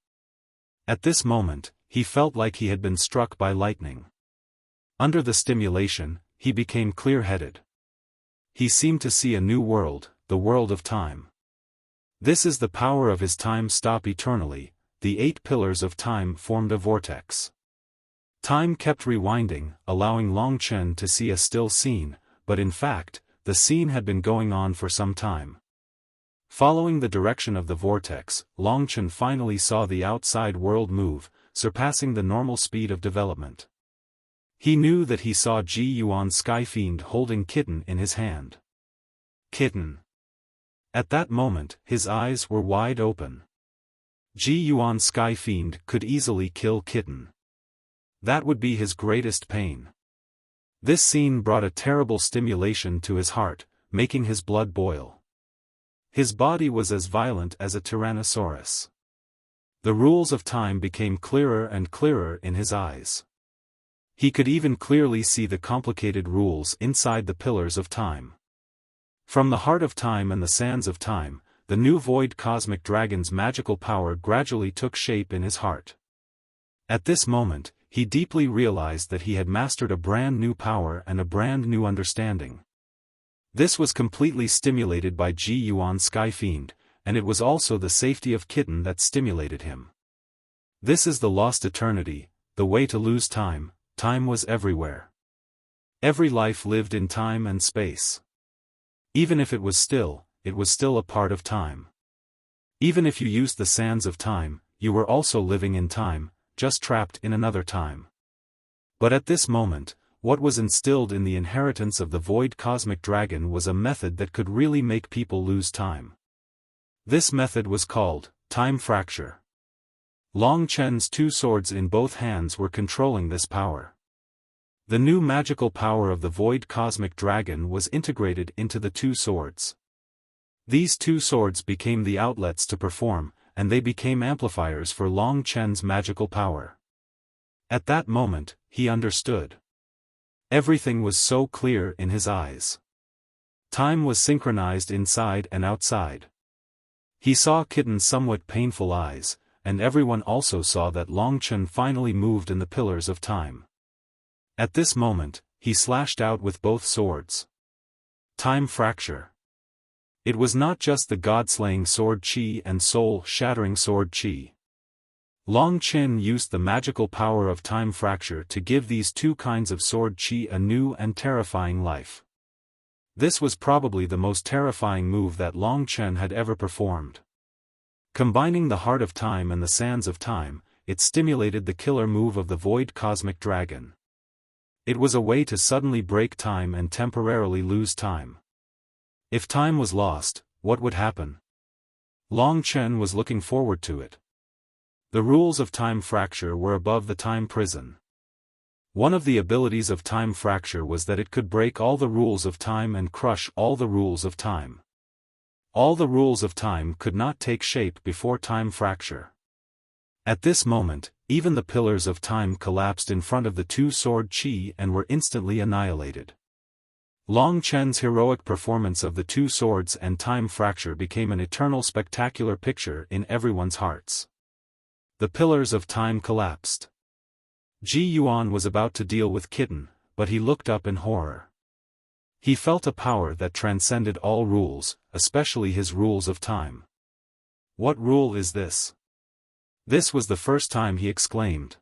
At this moment, he felt like he had been struck by lightning. Under the stimulation, he became clear-headed. He seemed to see a new world, the world of time. This is the power of his time stop eternally. The 8 pillars of time formed a vortex. Time kept rewinding, allowing Long Chen to see a still scene, but in fact, the scene had been going on for some time. Following the direction of the vortex, Long Chen finally saw the outside world move, surpassing the normal speed of development. He knew that he saw Ji Yuan's Sky Fiend holding Kitten in his hand. Kitten. At that moment, his eyes were wide open. Ji Yuan's Sky Fiend could easily kill Kitten. That would be his greatest pain. This scene brought a terrible stimulation to his heart, making his blood boil. His body was as violent as a tyrannosaurus. The rules of time became clearer and clearer in his eyes. He could even clearly see the complicated rules inside the pillars of time. From the heart of time and the sands of time, the new void cosmic dragon's magical power gradually took shape in his heart. At this moment, he deeply realized that he had mastered a brand new power and a brand new understanding. This was completely stimulated by Ji Yuan's Sky Fiend, and it was also the safety of Kitten that stimulated him. This is the lost eternity, the way to lose time. Time was everywhere. Every life lived in time and space. Even if it was still a part of time. Even if you used the sands of time, you were also living in time, just trapped in another time. But at this moment, what was instilled in the inheritance of the void cosmic dragon was a method that could really make people lose time. This method was called time fracture. Long Chen's 2 swords in both hands were controlling this power. The new magical power of the void cosmic dragon was integrated into the 2 swords. These 2 swords became the outlets to perform, and they became amplifiers for Long Chen's magical power. At that moment, he understood. Everything was so clear in his eyes. Time was synchronized inside and outside. He saw Kitten's somewhat painful eyes, and everyone also saw that Long Chen finally moved in the pillars of time. At this moment, he slashed out with both swords. Time fracture. It was not just the god-slaying sword Qi and soul-shattering sword Qi. Long Chen used the magical power of time fracture to give these two kinds of sword chi a new and terrifying life. This was probably the most terrifying move that Long Chen had ever performed. Combining the heart of time and the sands of time, it stimulated the killer move of the void cosmic dragon. It was a way to suddenly break time and temporarily lose time. If time was lost, what would happen? Long Chen was looking forward to it. The rules of time fracture were above the time prison. One of the abilities of time fracture was that it could break all the rules of time and crush all the rules of time. All the rules of time could not take shape before time fracture. At this moment, even the pillars of time collapsed in front of the two sword chi and were instantly annihilated. Long Chen's heroic performance of the two swords and time fracture became an eternal spectacular picture in everyone's hearts. The pillars of time collapsed. Ji Yuan was about to deal with Kitten, but he looked up in horror. He felt a power that transcended all rules, especially his rules of time. What rule is this? This was the first time he exclaimed.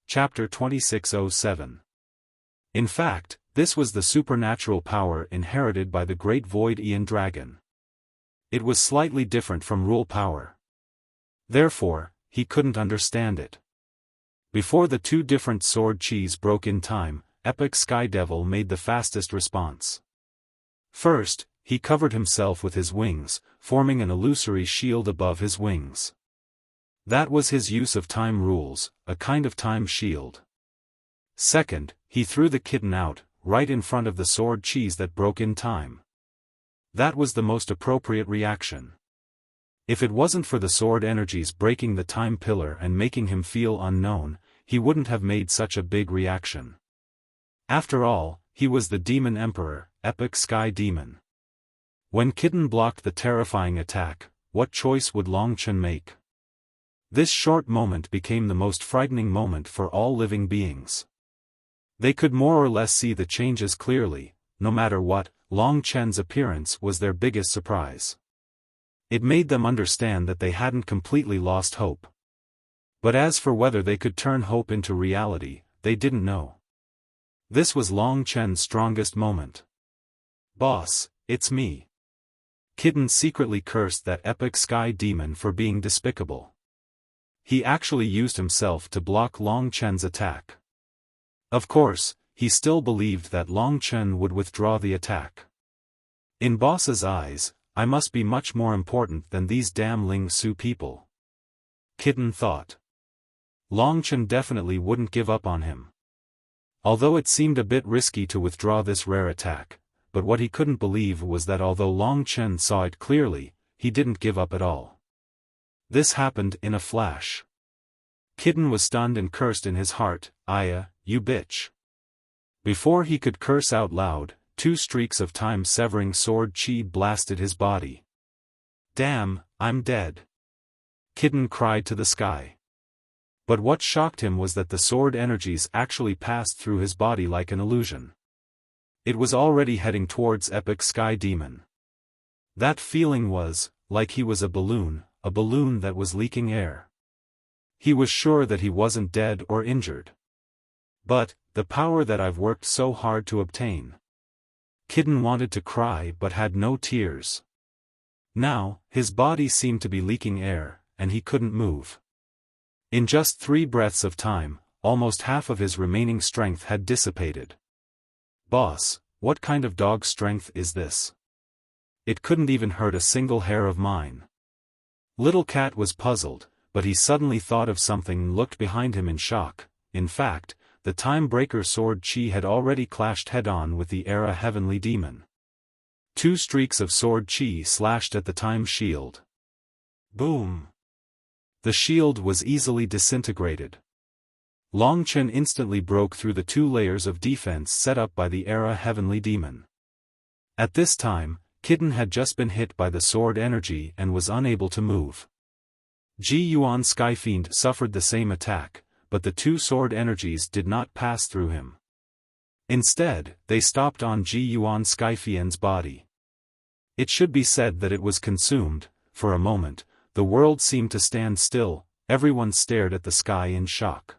Chapter 2607. In fact, this was the supernatural power inherited by the great Void Aeon Dragon. It was slightly different from rule power. Therefore, he couldn't understand it. Before the two different sword chis broke in time, Epic Sky Devil made the fastest response. First, he covered himself with his wings, forming an illusory shield above his wings. That was his use of time rules, a kind of time shield. Second, he threw the kitten out, right in front of the sword chis that broke in time. That was the most appropriate reaction. If it wasn't for the sword energies breaking the time pillar and making him feel unknown, he wouldn't have made such a big reaction. After all, he was the Demon Emperor, Epic Sky Demon. When Kitten blocked the terrifying attack, what choice would Long Chen make? This short moment became the most frightening moment for all living beings. They could more or less see the changes clearly. No matter what, Long Chen's appearance was their biggest surprise. It made them understand that they hadn't completely lost hope. But as for whether they could turn hope into reality, they didn't know. This was Long Chen's strongest moment. "Boss, it's me." Kitten secretly cursed that Epic Sky Demon for being despicable. He actually used himself to block Long Chen's attack. Of course, he still believed that Long Chen would withdraw the attack. In Boss's eyes, I must be much more important than these damn Ling Su people. Kitten thought. Long Chen definitely wouldn't give up on him. Although it seemed a bit risky to withdraw this rare attack, but what he couldn't believe was that although Long Chen saw it clearly, he didn't give up at all. This happened in a flash. Kitten was stunned and cursed in his heart, "Aya, you bitch." Before he could curse out loud, two streaks of time-severing sword chi blasted his body. "Damn, I'm dead." Kitten cried to the sky. But what shocked him was that the sword energies actually passed through his body like an illusion. It was already heading towards Epic Sky Demon. That feeling was, like he was a balloon that was leaking air. He was sure that he wasn't dead or injured. But, the power that I've worked so hard to obtain. Kitten wanted to cry but had no tears. Now, his body seemed to be leaking air, and he couldn't move. In just 3 breaths of time, almost half of his remaining strength had dissipated. "Boss, what kind of dog strength is this? It couldn't even hurt a single hair of mine." Little Cat was puzzled, but he suddenly thought of something and looked behind him in shock. In fact, the Time-Breaker sword chi had already clashed head-on with the Era Heavenly Demon. 2 streaks of sword chi slashed at the time shield. Boom! The shield was easily disintegrated. Long Chen instantly broke through the 2 layers of defense set up by the Era Heavenly Demon. At this time, Kitten had just been hit by the sword energy and was unable to move. Ji Yuan Skyfiend suffered the same attack, but the 2 sword energies did not pass through him. Instead, they stopped on Ji Yuan Skyfiend's body. It should be said that it was consumed. For a moment, the world seemed to stand still, everyone stared at the sky in shock.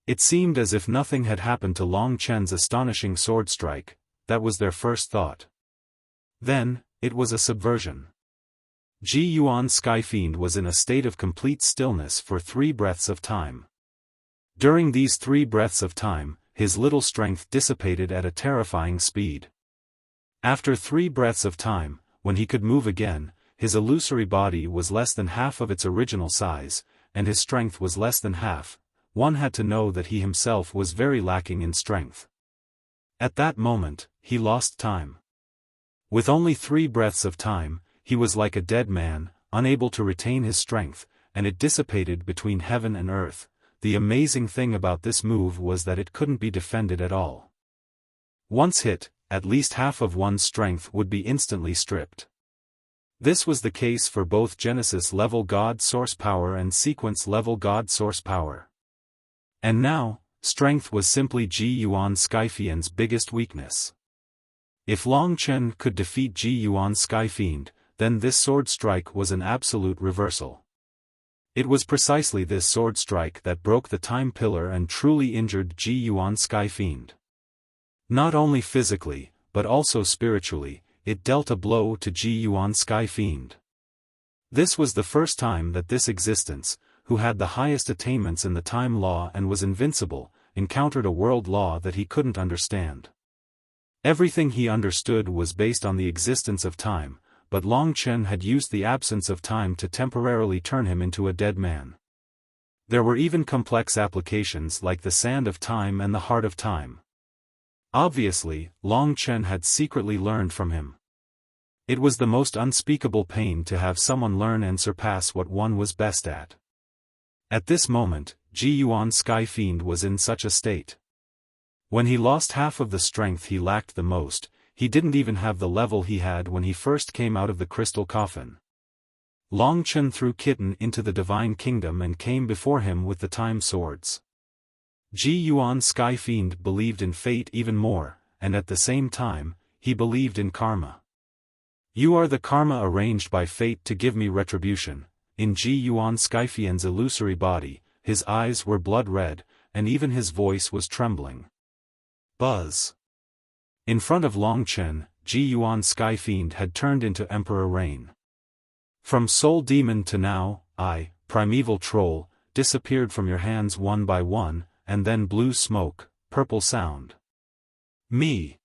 It seemed as if nothing had happened to Long Chen's astonishing sword strike. That was their first thought. Then, it was a subversion. Ji Yuan Sky Fiend was in a state of complete stillness for 3 breaths of time. During these 3 breaths of time, his little strength dissipated at a terrifying speed. After 3 breaths of time, when he could move again, his illusory body was less than half of its original size, and his strength was less than half. One had to know that he himself was very lacking in strength. At that moment, he lost time. With only 3 breaths of time, he was like a dead man, unable to retain his strength, and it dissipated between heaven and earth. The amazing thing about this move was that it couldn't be defended at all. Once hit, at least half of one's strength would be instantly stripped. This was the case for both Genesis-level God Source Power and Sequence-level God Source Power. And now, strength was simply Ji Yuan Sky Fiend's biggest weakness. If Long Chen could defeat Ji Yuan Sky Fiend, then this sword strike was an absolute reversal. It was precisely this sword strike that broke the time pillar and truly injured Ji Yuan Sky Fiend. Not only physically, but also spiritually, it dealt a blow to Ji Yuan Sky Fiend. This was the first time that this existence, who had the highest attainments in the time law and was invincible, encountered a world law that he couldn't understand. Everything he understood was based on the existence of time, but Long Chen had used the absence of time to temporarily turn him into a dead man. There were even complex applications like the sand of time and the heart of time. Obviously, Long Chen had secretly learned from him. It was the most unspeakable pain to have someone learn and surpass what one was best at. At this moment, Ji Yuan Sky Fiend was in such a state. When he lost half of the strength he lacked the most, he didn't even have the level he had when he first came out of the crystal coffin. Long Chen threw Kitten into the divine kingdom and came before him with the time swords. Ji Yuan Sky Fiend believed in fate even more, and at the same time, he believed in karma. You are the karma arranged by fate to give me retribution. In Ji Yuan Sky Fiend's illusory body, his eyes were blood red, and even his voice was trembling. Buzz. In front of Long Chen, Ji Yuan Sky Fiend had turned into Emperor Rain. From Soul Demon to now, I, Primeval Troll, disappeared from your hands one by one, and then blue smoke, purple sound. Me.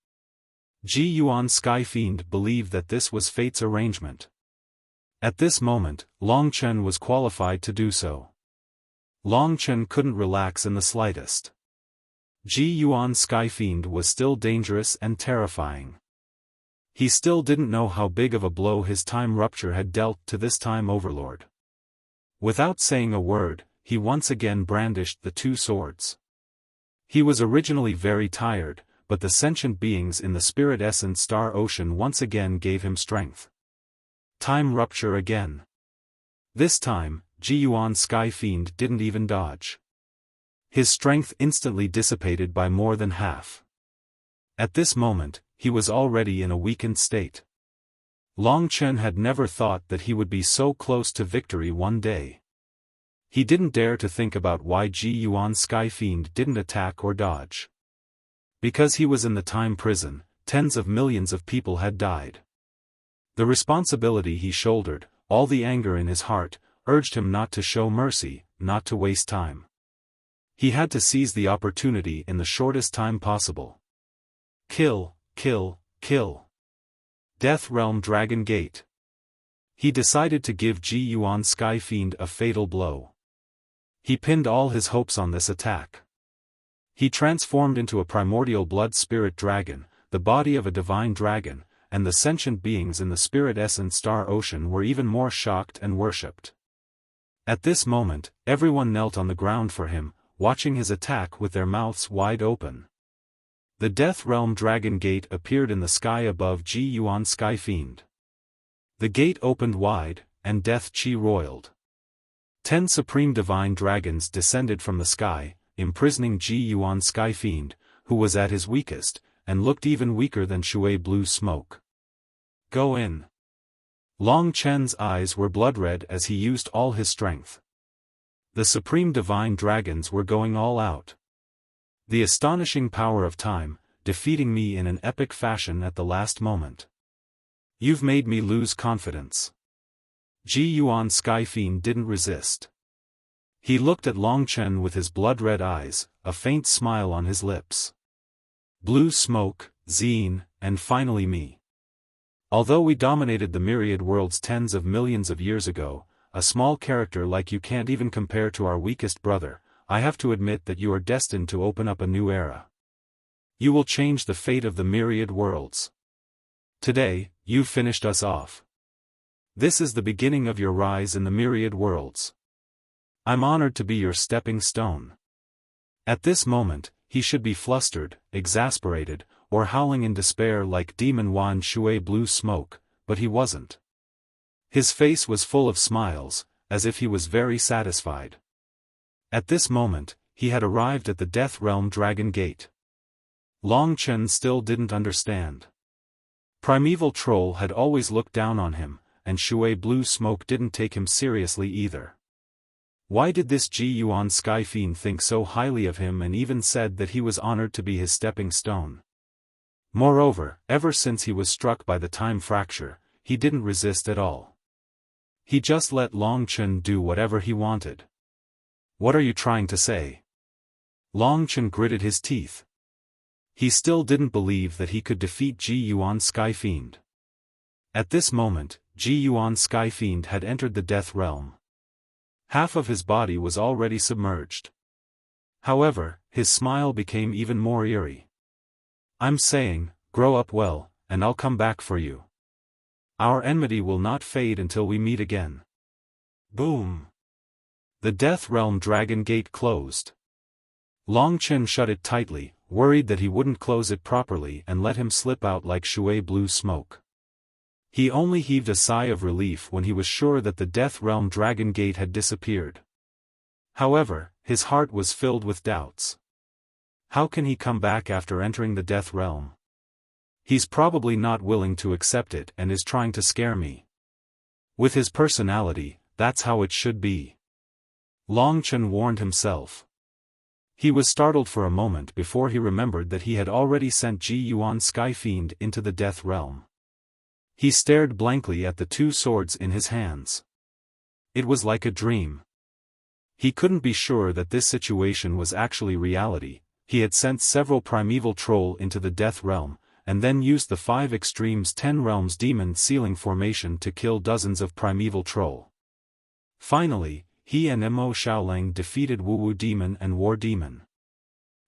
Ji Yuan Sky Fiend believed that this was fate's arrangement. At this moment, Long Chen was qualified to do so. Long Chen couldn't relax in the slightest. Ji Yuan Sky Fiend was still dangerous and terrifying. He still didn't know how big of a blow his time rupture had dealt to this time overlord. Without saying a word, he once again brandished the 2 swords. He was originally very tired, but the sentient beings in the spirit essence star ocean once again gave him strength. Time rupture again. This time, Ji Yuan Sky Fiend didn't even dodge. His strength instantly dissipated by more than half. At this moment, he was already in a weakened state. Long Chen had never thought that he would be so close to victory one day. He didn't dare to think about why Ji Yuan Sky Fiend didn't attack or dodge. Because he was in the time prison, tens of millions of people had died. The responsibility he shouldered, all the anger in his heart, urged him not to show mercy, not to waste time. He had to seize the opportunity in the shortest time possible. Kill, kill, kill. Death Realm Dragon Gate. He decided to give Ji Yuan Sky Fiend a fatal blow. He pinned all his hopes on this attack. He transformed into a primordial blood spirit dragon, the body of a divine dragon, and the sentient beings in the spirit essence star ocean were even more shocked and worshipped. At this moment, everyone knelt on the ground for him, watching his attack with their mouths wide open. The Death Realm Dragon Gate appeared in the sky above Ji Yuan Sky Fiend. The gate opened wide, and death chi roiled. 10 supreme divine dragons descended from the sky, imprisoning Ji Yuan Sky Fiend, who was at his weakest, and looked even weaker than Shui Blue Smoke. Go in. Long Chen's eyes were blood-red as he used all his strength. The supreme divine dragons were going all out. The astonishing power of time, defeating me in an epic fashion at the last moment. You've made me lose confidence. Ji Yuan Sky Fiend didn't resist. He looked at Long Chen with his blood-red eyes, a faint smile on his lips. Blue smoke, Zine, and finally me. Although we dominated the myriad worlds tens of millions of years ago, a small character like you can't even compare to our weakest brother. I have to admit that you are destined to open up a new era. You will change the fate of the myriad worlds. Today, you've finished us off. This is the beginning of your rise in the myriad worlds. I'm honored to be your stepping stone. At this moment, he should be flustered, exasperated, or howling in despair like Demon Wan Shui Blue Smoke, but he wasn't. His face was full of smiles, as if he was very satisfied. At this moment, he had arrived at the Death Realm Dragon Gate. Long Chen still didn't understand. Primeval Troll had always looked down on him, and Shui Blue Smoke didn't take him seriously either. Why did this Ji Yuan Sky Fiend think so highly of him and even said that he was honored to be his stepping stone? Moreover, ever since he was struck by the time fracture, he didn't resist at all. He just let Long Chen do whatever he wanted. What are you trying to say? Long Chen gritted his teeth. He still didn't believe that he could defeat Ji Yuan Sky Fiend. At this moment, Ji Yuan Sky Fiend had entered the Death Realm. Half of his body was already submerged. However, his smile became even more eerie. I'm saying, grow up well, and I'll come back for you. Our enmity will not fade until we meet again. Boom! The Death Realm Dragon Gate closed. Long Chen shut it tightly, worried that he wouldn't close it properly and let him slip out like Shui Blue Smoke. He only heaved a sigh of relief when he was sure that the Death Realm Dragon Gate had disappeared. However, his heart was filled with doubts. How can he come back after entering the Death Realm? He's probably not willing to accept it and is trying to scare me. With his personality, that's how it should be. Long Chen warned himself. He was startled for a moment before he remembered that he had already sent Ji Yuan Sky Fiend into the Death Realm. He stared blankly at the two swords in his hands. It was like a dream. He couldn't be sure that this situation was actually reality. He had sent several primeval troll into the Death Realm, and then used the 5 Extremes 10 Realms Demon Sealing Formation to kill dozens of primeval troll. Finally, he and Mo Xiaolang defeated Wu Wu Demon and War Demon.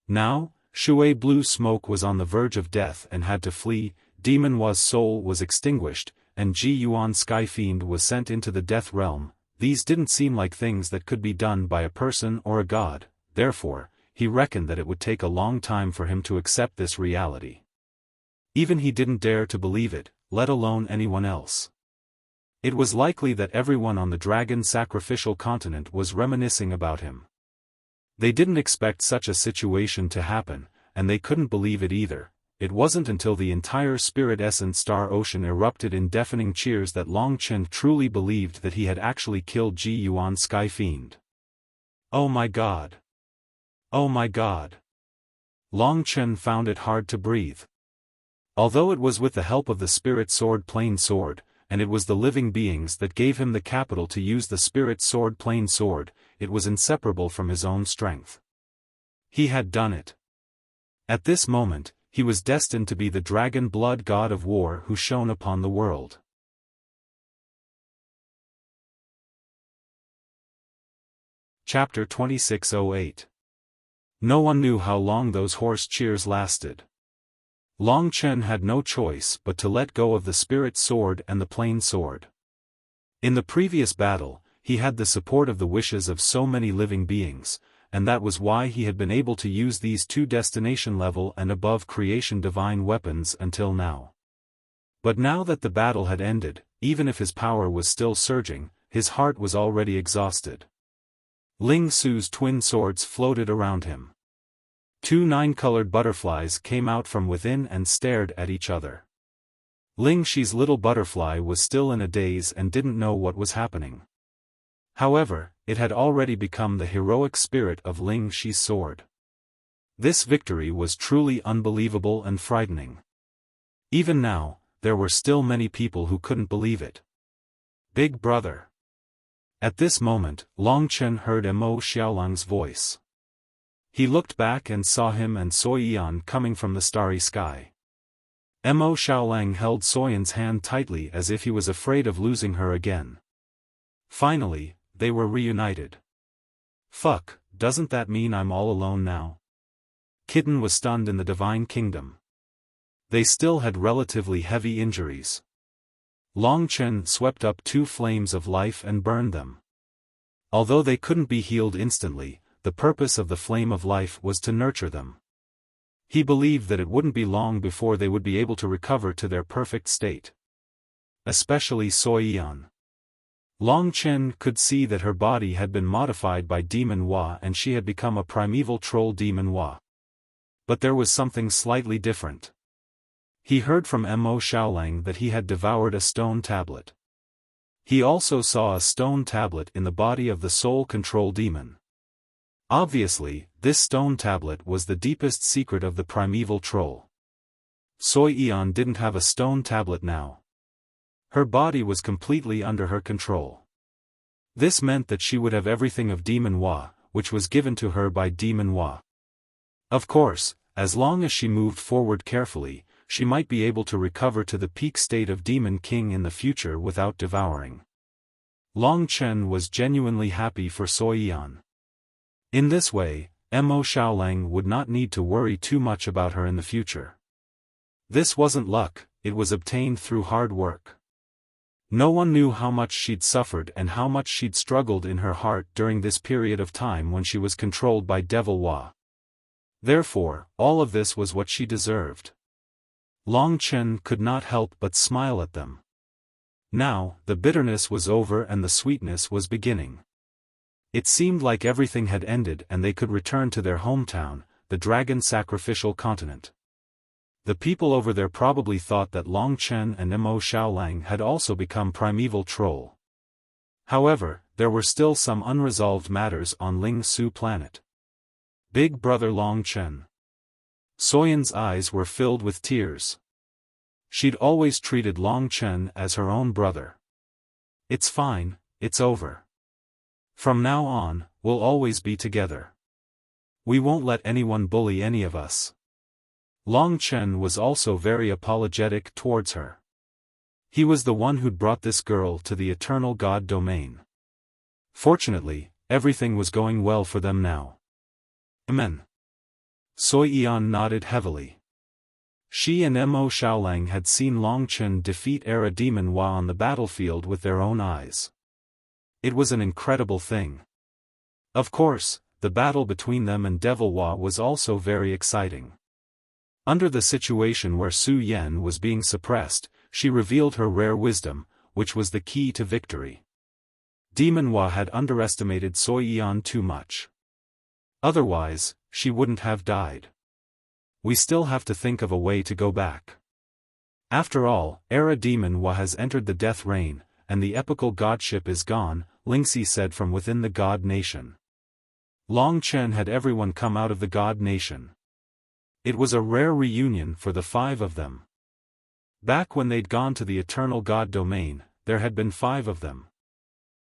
Now, Shui Blue Smoke was on the verge of death and had to flee. Demon Wa's soul was extinguished, and Ji Yuan Sky Fiend was sent into the Death Realm. These didn't seem like things that could be done by a person or a god, therefore, he reckoned that it would take a long time for him to accept this reality. Even he didn't dare to believe it, let alone anyone else. It was likely that everyone on the Dragon Sacrificial Continent was reminiscing about him. They didn't expect such a situation to happen, and they couldn't believe it either. It wasn't until the entire Spirit Essence Star Ocean erupted in deafening cheers that Long Chen truly believed that he had actually killed Ji Yuan Sky Fiend. Oh my god! Oh my god! Long Chen found it hard to breathe. Although it was with the help of the Spirit Sword Plain Sword, and it was the living beings that gave him the capital to use the Spirit Sword Plain Sword, it was inseparable from his own strength. He had done it. At this moment, he was destined to be the dragon blood god of war who shone upon the world. Chapter 2608. No one knew how long those hoarse cheers lasted. Long Chen had no choice but to let go of the Spirit Sword and the Plain Sword. In the previous battle, he had the support of the wishes of so many living beings, and that was why he had been able to use these 2 destination level and above creation divine weapons until now. But now that the battle had ended, even if his power was still surging, his heart was already exhausted. Ling Su's twin swords floated around him. 2 9-colored butterflies came out from within and stared at each other. Ling Xi's little butterfly was still in a daze and didn't know what was happening. However, it had already become the heroic spirit of Ling Xi's sword. This victory was truly unbelievable and frightening. Even now, there were still many people who couldn't believe it. Big brother. At this moment, Long Chen heard Mo Xiaolang's voice. He looked back and saw him and Soyan coming from the starry sky. Mo Xiaolang held Soyan's hand tightly as if he was afraid of losing her again. Finally, they were reunited. Fuck, doesn't that mean I'm all alone now? Kitten was stunned in the Divine Kingdom. They still had relatively heavy injuries. Long Chen swept up 2 flames of life and burned them. Although they couldn't be healed instantly, the purpose of the flame of life was to nurture them. He believed that it wouldn't be long before they would be able to recover to their perfect state. Especially Soyan. Long Chen could see that her body had been modified by Demon Hua and she had become a primeval troll Demon Hua. But there was something slightly different. He heard from Mo Xiaolang that he had devoured a stone tablet. He also saw a stone tablet in the body of the soul control demon. Obviously, this stone tablet was the deepest secret of the primeval troll. Soyan didn't have a stone tablet now. Her body was completely under her control. This meant that she would have everything of Demon Hua, which was given to her by Demon Hua. Of course, as long as she moved forward carefully, she might be able to recover to the peak state of Demon King in the future without devouring. Long Chen was genuinely happy for Soyan. In this way, Mo Xiaolang would not need to worry too much about her in the future. This wasn't luck, it was obtained through hard work. No one knew how much she'd suffered and how much she'd struggled in her heart during this period of time when she was controlled by Devil Hua. Therefore, all of this was what she deserved. Long Chen could not help but smile at them. Now, the bitterness was over and the sweetness was beginning. It seemed like everything had ended and they could return to their hometown, the Dragon Sacrificial Continent. The people over there probably thought that Long Chen and Mo Xiaolang had also become primeval troll. However, there were still some unresolved matters on Ling Su planet. Big brother Long Chen. Soyan's eyes were filled with tears. She'd always treated Long Chen as her own brother. It's fine, it's over. From now on, we'll always be together. We won't let anyone bully any of us. Long Chen was also very apologetic towards her. He was the one who'd brought this girl to the eternal God domain. Fortunately, everything was going well for them now. Amen. Soyan nodded heavily. She and Mo Xiaolang had seen Long Chen defeat Era Demon Hua on the battlefield with their own eyes. It was an incredible thing. Of course, the battle between them and Devil Hua was also very exciting. Under the situation where Su Yan was being suppressed, she revealed her rare wisdom, which was the key to victory. Demon Hua had underestimated Soyan too much. Otherwise, she wouldn't have died. We still have to think of a way to go back. After all, Era Demon Hua has entered the Death Reign, and the epical godship is gone, Lingxi said from within the God Nation. Long Chen had everyone come out of the God Nation. It was a rare reunion for the 5 of them. Back when they'd gone to the eternal God domain, there had been 5 of them.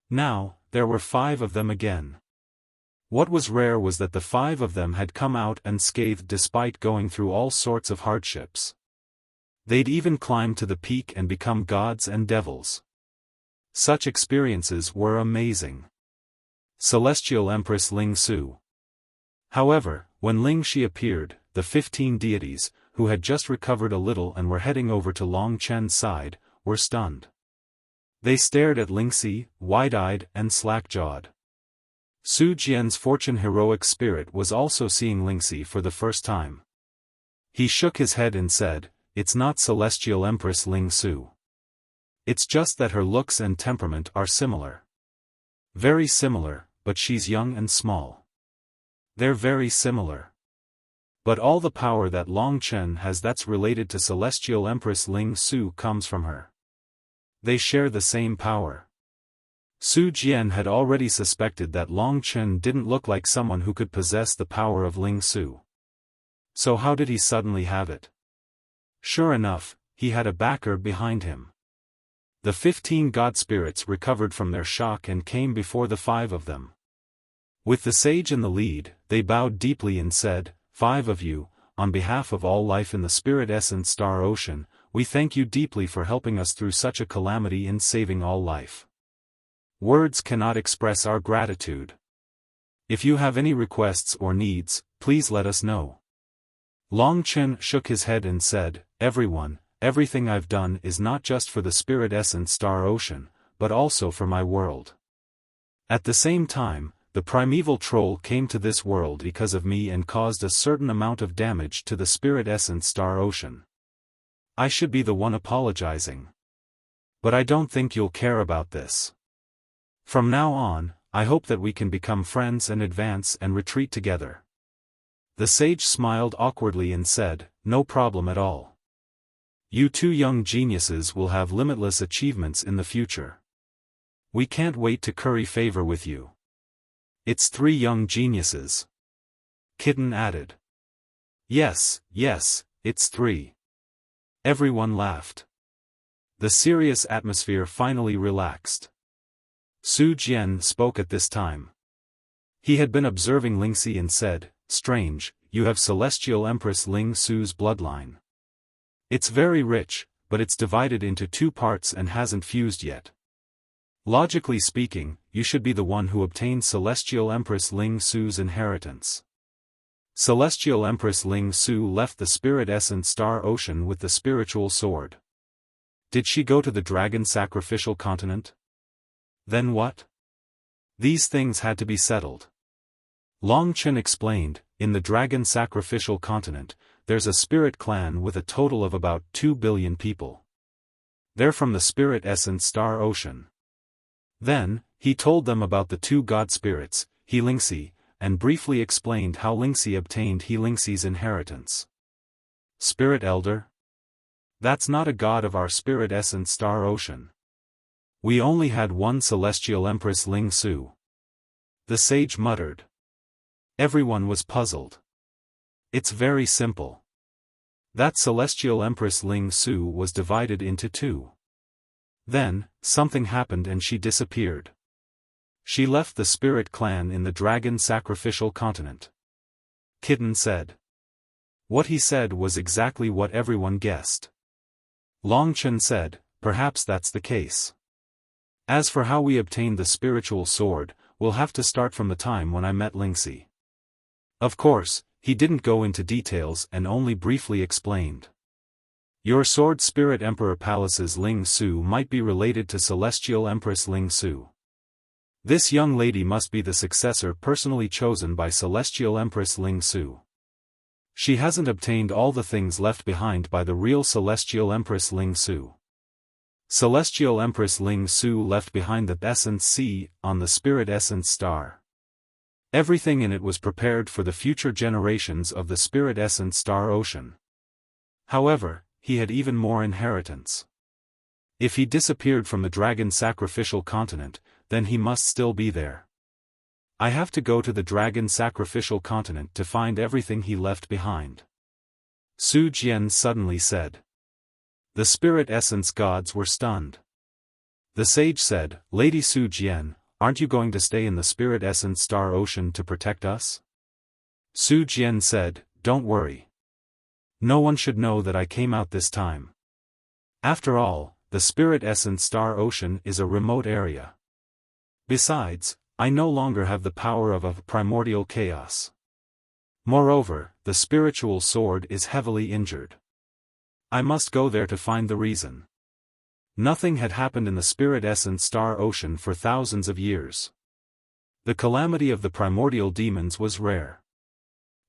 Now, there were 5 of them again. What was rare was that the 5 of them had come out unscathed despite going through all sorts of hardships. They'd even climbed to the peak and become gods and devils. Such experiences were amazing. Celestial Empress Ling Su. However, when Ling Shi appeared, the 15 deities, who had just recovered a little and were heading over to Long Chen's side, were stunned. They stared at Lingxi, wide-eyed and slack-jawed. Su Jian's fortune heroic spirit was also seeing Lingxi for the first time. He shook his head and said, "It's not Celestial Empress Ling Su. It's just that her looks and temperament are similar. Very similar, but she's young and small. They're very similar. But all the power that Long Chen has that's related to Celestial Empress Ling Su comes from her. They share the same power. Su Jian had already suspected that Long Chen didn't look like someone who could possess the power of Ling Su. So how did he suddenly have it? Sure enough, he had a backer behind him. The 15 god spirits recovered from their shock and came before the 5 of them. With the sage in the lead, they bowed deeply and said, "5 of you, on behalf of all life in the Spirit Essence Star Ocean, we thank you deeply for helping us through such a calamity and saving all life. Words cannot express our gratitude. If you have any requests or needs, please let us know." Long Chen shook his head and said, "Everyone, everything I've done is not just for the Spirit Essence Star Ocean, but also for my world. At the same time, the primeval troll came to this world because of me and caused a certain amount of damage to the Spirit Essence Star Ocean. I should be the one apologizing. But I don't think you'll care about this. From now on, I hope that we can become friends and advance and retreat together." The sage smiled awkwardly and said, "No problem at all. You 2 young geniuses will have limitless achievements in the future. We can't wait to curry favor with you." "It's 3 young geniuses," Kitten added. Yes, it's 3. Everyone laughed. The serious atmosphere finally relaxed. Su Jian spoke at this time. He had been observing Lingxi and said, "Strange, you have Celestial Empress Ling Su's bloodline. It's very rich, but it's divided into 2 parts and hasn't fused yet. Logically speaking, you should be the one who obtained Celestial Empress Ling Su's inheritance." Celestial Empress Ling Su left the Spirit Essence Star Ocean with the spiritual sword. Did she go to the Dragon Sacrificial Continent? Then what? These things had to be settled. Long Chen explained, "In the Dragon Sacrificial Continent, there's a spirit clan with a total of about 2 billion people. They're from the Spirit Essence Star Ocean." Then, he told them about the 2 god spirits, He Lingxi, and briefly explained how Lingxi obtained He Lingxi's inheritance. "Spirit Elder? That's not a god of our Spirit Essence Star Ocean. We only had one Celestial Empress Ling Su." The sage muttered. Everyone was puzzled. "It's very simple. That Celestial Empress Ling Su was divided into 2. Then, something happened and she disappeared. She left the Spirit Clan in the Dragon Sacrificial Continent," Kitten said. What he said was exactly what everyone guessed. Long Chen said, "Perhaps that's the case. As for how we obtained the spiritual sword, we'll have to start from the time when I met Lingxi." Of course, he didn't go into details and only briefly explained. "Your sword Spirit Emperor Palace's Ling Su might be related to Celestial Empress Ling Su. This young lady must be the successor personally chosen by Celestial Empress Ling Su. She hasn't obtained all the things left behind by the real Celestial Empress Ling Su. Celestial Empress Ling Su left behind the Essence Sea on the Spirit Essence Star. Everything in it was prepared for the future generations of the Spirit Essence Star Ocean. However, he had even more inheritance. If he disappeared from the Dragon Sacrificial Continent, then he must still be there. I have to go to the Dragon Sacrificial Continent to find everything he left behind." Su Jian suddenly said. The Spirit Essence gods were stunned. The sage said, "Lady Su Jian, aren't you going to stay in the Spirit Essence Star Ocean to protect us?" Su Jian said, "Don't worry. No one should know that I came out this time. After all, the Spirit Essence Star Ocean is a remote area. Besides, I no longer have the power of a primordial chaos. Moreover, the spiritual sword is heavily injured. I must go there to find the reason." Nothing had happened in the Spirit Essence Star Ocean for thousands of years. The calamity of the primordial demons was rare.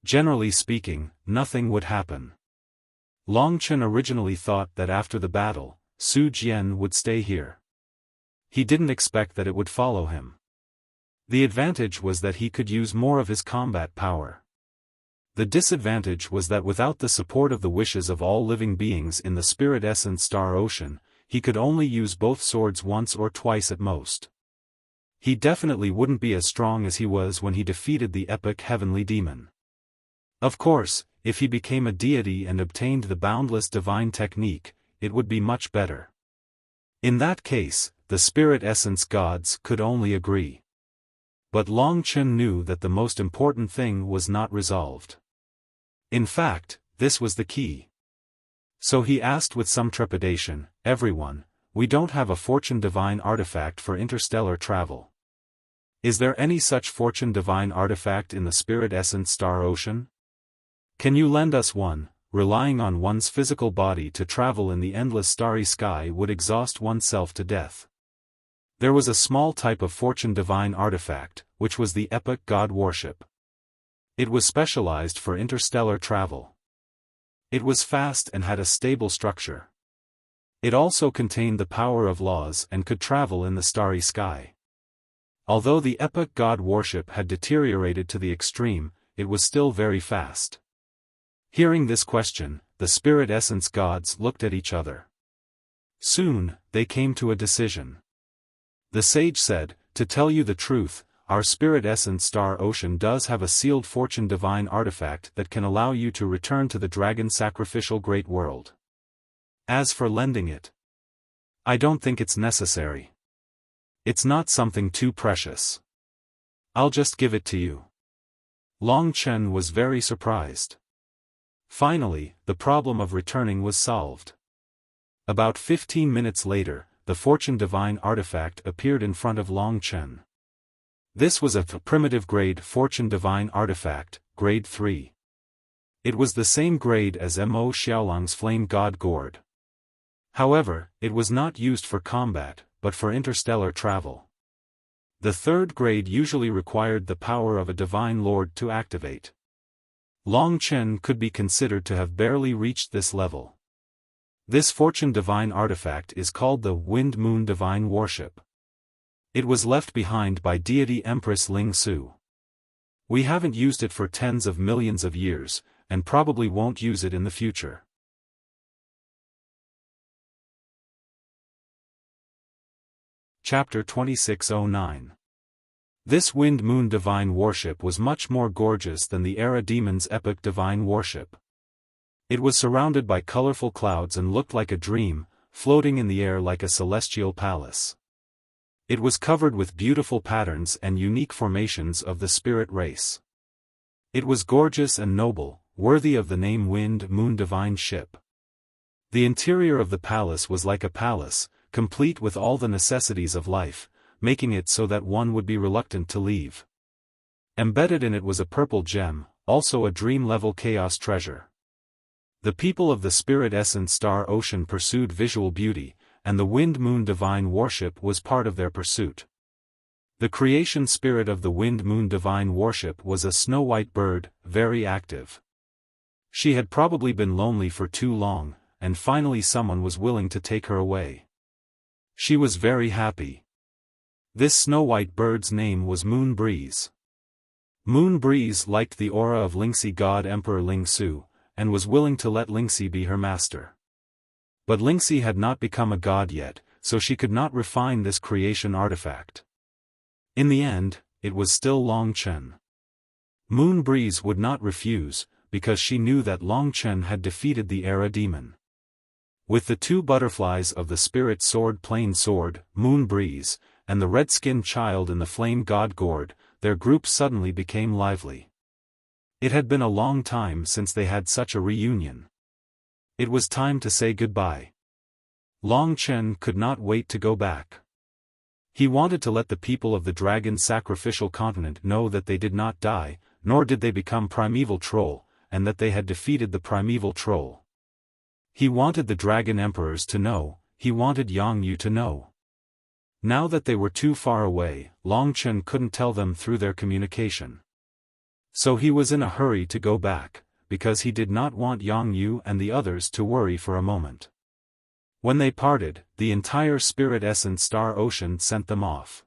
Generally speaking, nothing would happen. Long Chen originally thought that after the battle, Su Jian would stay here. He didn't expect that it would follow him. The advantage was that he could use more of his combat power. The disadvantage was that without the support of the wishes of all living beings in the spirit essence star ocean, he could only use both swords once or twice at most. He definitely wouldn't be as strong as he was when he defeated the epic heavenly demon. Of course, if he became a deity and obtained the boundless divine technique, it would be much better. In that case, the spirit essence gods could only agree. But Long Chen knew that the most important thing was not resolved. In fact, this was the key. So he asked with some trepidation, "Everyone, we don't have a fortune divine artifact for interstellar travel. Is there any such fortune divine artifact in the spirit essence star ocean? Can you lend us one?" Relying on one's physical body to travel in the endless starry sky would exhaust oneself to death. There was a small type of fortune divine artifact, which was the epic god worship. It was specialized for interstellar travel. It was fast and had a stable structure. It also contained the power of laws and could travel in the starry sky. Although the epic god worship had deteriorated to the extreme, it was still very fast. Hearing this question, the spirit essence gods looked at each other. Soon, they came to a decision. The sage said, "To tell you the truth, our spirit essence star ocean does have a sealed fortune divine artifact that can allow you to return to the dragon sacrificial great world. As for lending it, I don't think it's necessary. It's not something too precious. I'll just give it to you." Long Chen was very surprised. Finally, the problem of returning was solved. About 15 minutes later, the fortune divine artifact appeared in front of Long Chen. This was a primitive grade fortune divine artifact, grade 3. It was the same grade as Mo Xiaolang's flame god gourd. However, it was not used for combat, but for interstellar travel. The third grade usually required the power of a divine lord to activate. Long Chen could be considered to have barely reached this level. This fortune divine artifact is called the Wind Moon Divine Worship. It was left behind by deity Empress Ling Su. We haven't used it for tens of millions of years, and probably won't use it in the future. Chapter 2609. This Wind Moon Divine Worship was much more gorgeous than the Era Demon's epic divine worship. It was surrounded by colorful clouds and looked like a dream, floating in the air like a celestial palace. It was covered with beautiful patterns and unique formations of the spirit race. It was gorgeous and noble, worthy of the name Wind Moon Divine Ship. The interior of the palace was like a palace, complete with all the necessities of life, making it so that one would be reluctant to leave. Embedded in it was a purple gem, also a dream-level chaos treasure. The people of the spirit essence star ocean pursued visual beauty, and the Wind Moon Divine Worship was part of their pursuit. The creation spirit of the Wind Moon Divine Worship was a snow-white bird, very active. She had probably been lonely for too long, and finally someone was willing to take her away. She was very happy. This snow-white bird's name was Moon Breeze. Moon Breeze liked the aura of Lingxi god Emperor Ling Su, and was willing to let Lingxi be her master. But Lingxi had not become a god yet, so she could not refine this creation artifact. In the end, it was still Long Chen. Moon Breeze would not refuse, because she knew that Long Chen had defeated the Era Demon. With the two butterflies of the spirit sword Plain Sword, Moon Breeze, and the red-skinned child in the flame god gourd, their group suddenly became lively. It had been a long time since they had such a reunion. It was time to say goodbye. Long Chen could not wait to go back. He wanted to let the people of the dragon sacrificial continent know that they did not die, nor did they become primeval troll, and that they had defeated the primeval troll. He wanted the dragon emperors to know, he wanted Yang Yu to know. Now that they were too far away, Long Chen couldn't tell them through their communication. So he was in a hurry to go back, because he did not want Yang Yu and the others to worry for a moment. When they parted, the entire spirit essence star ocean sent them off.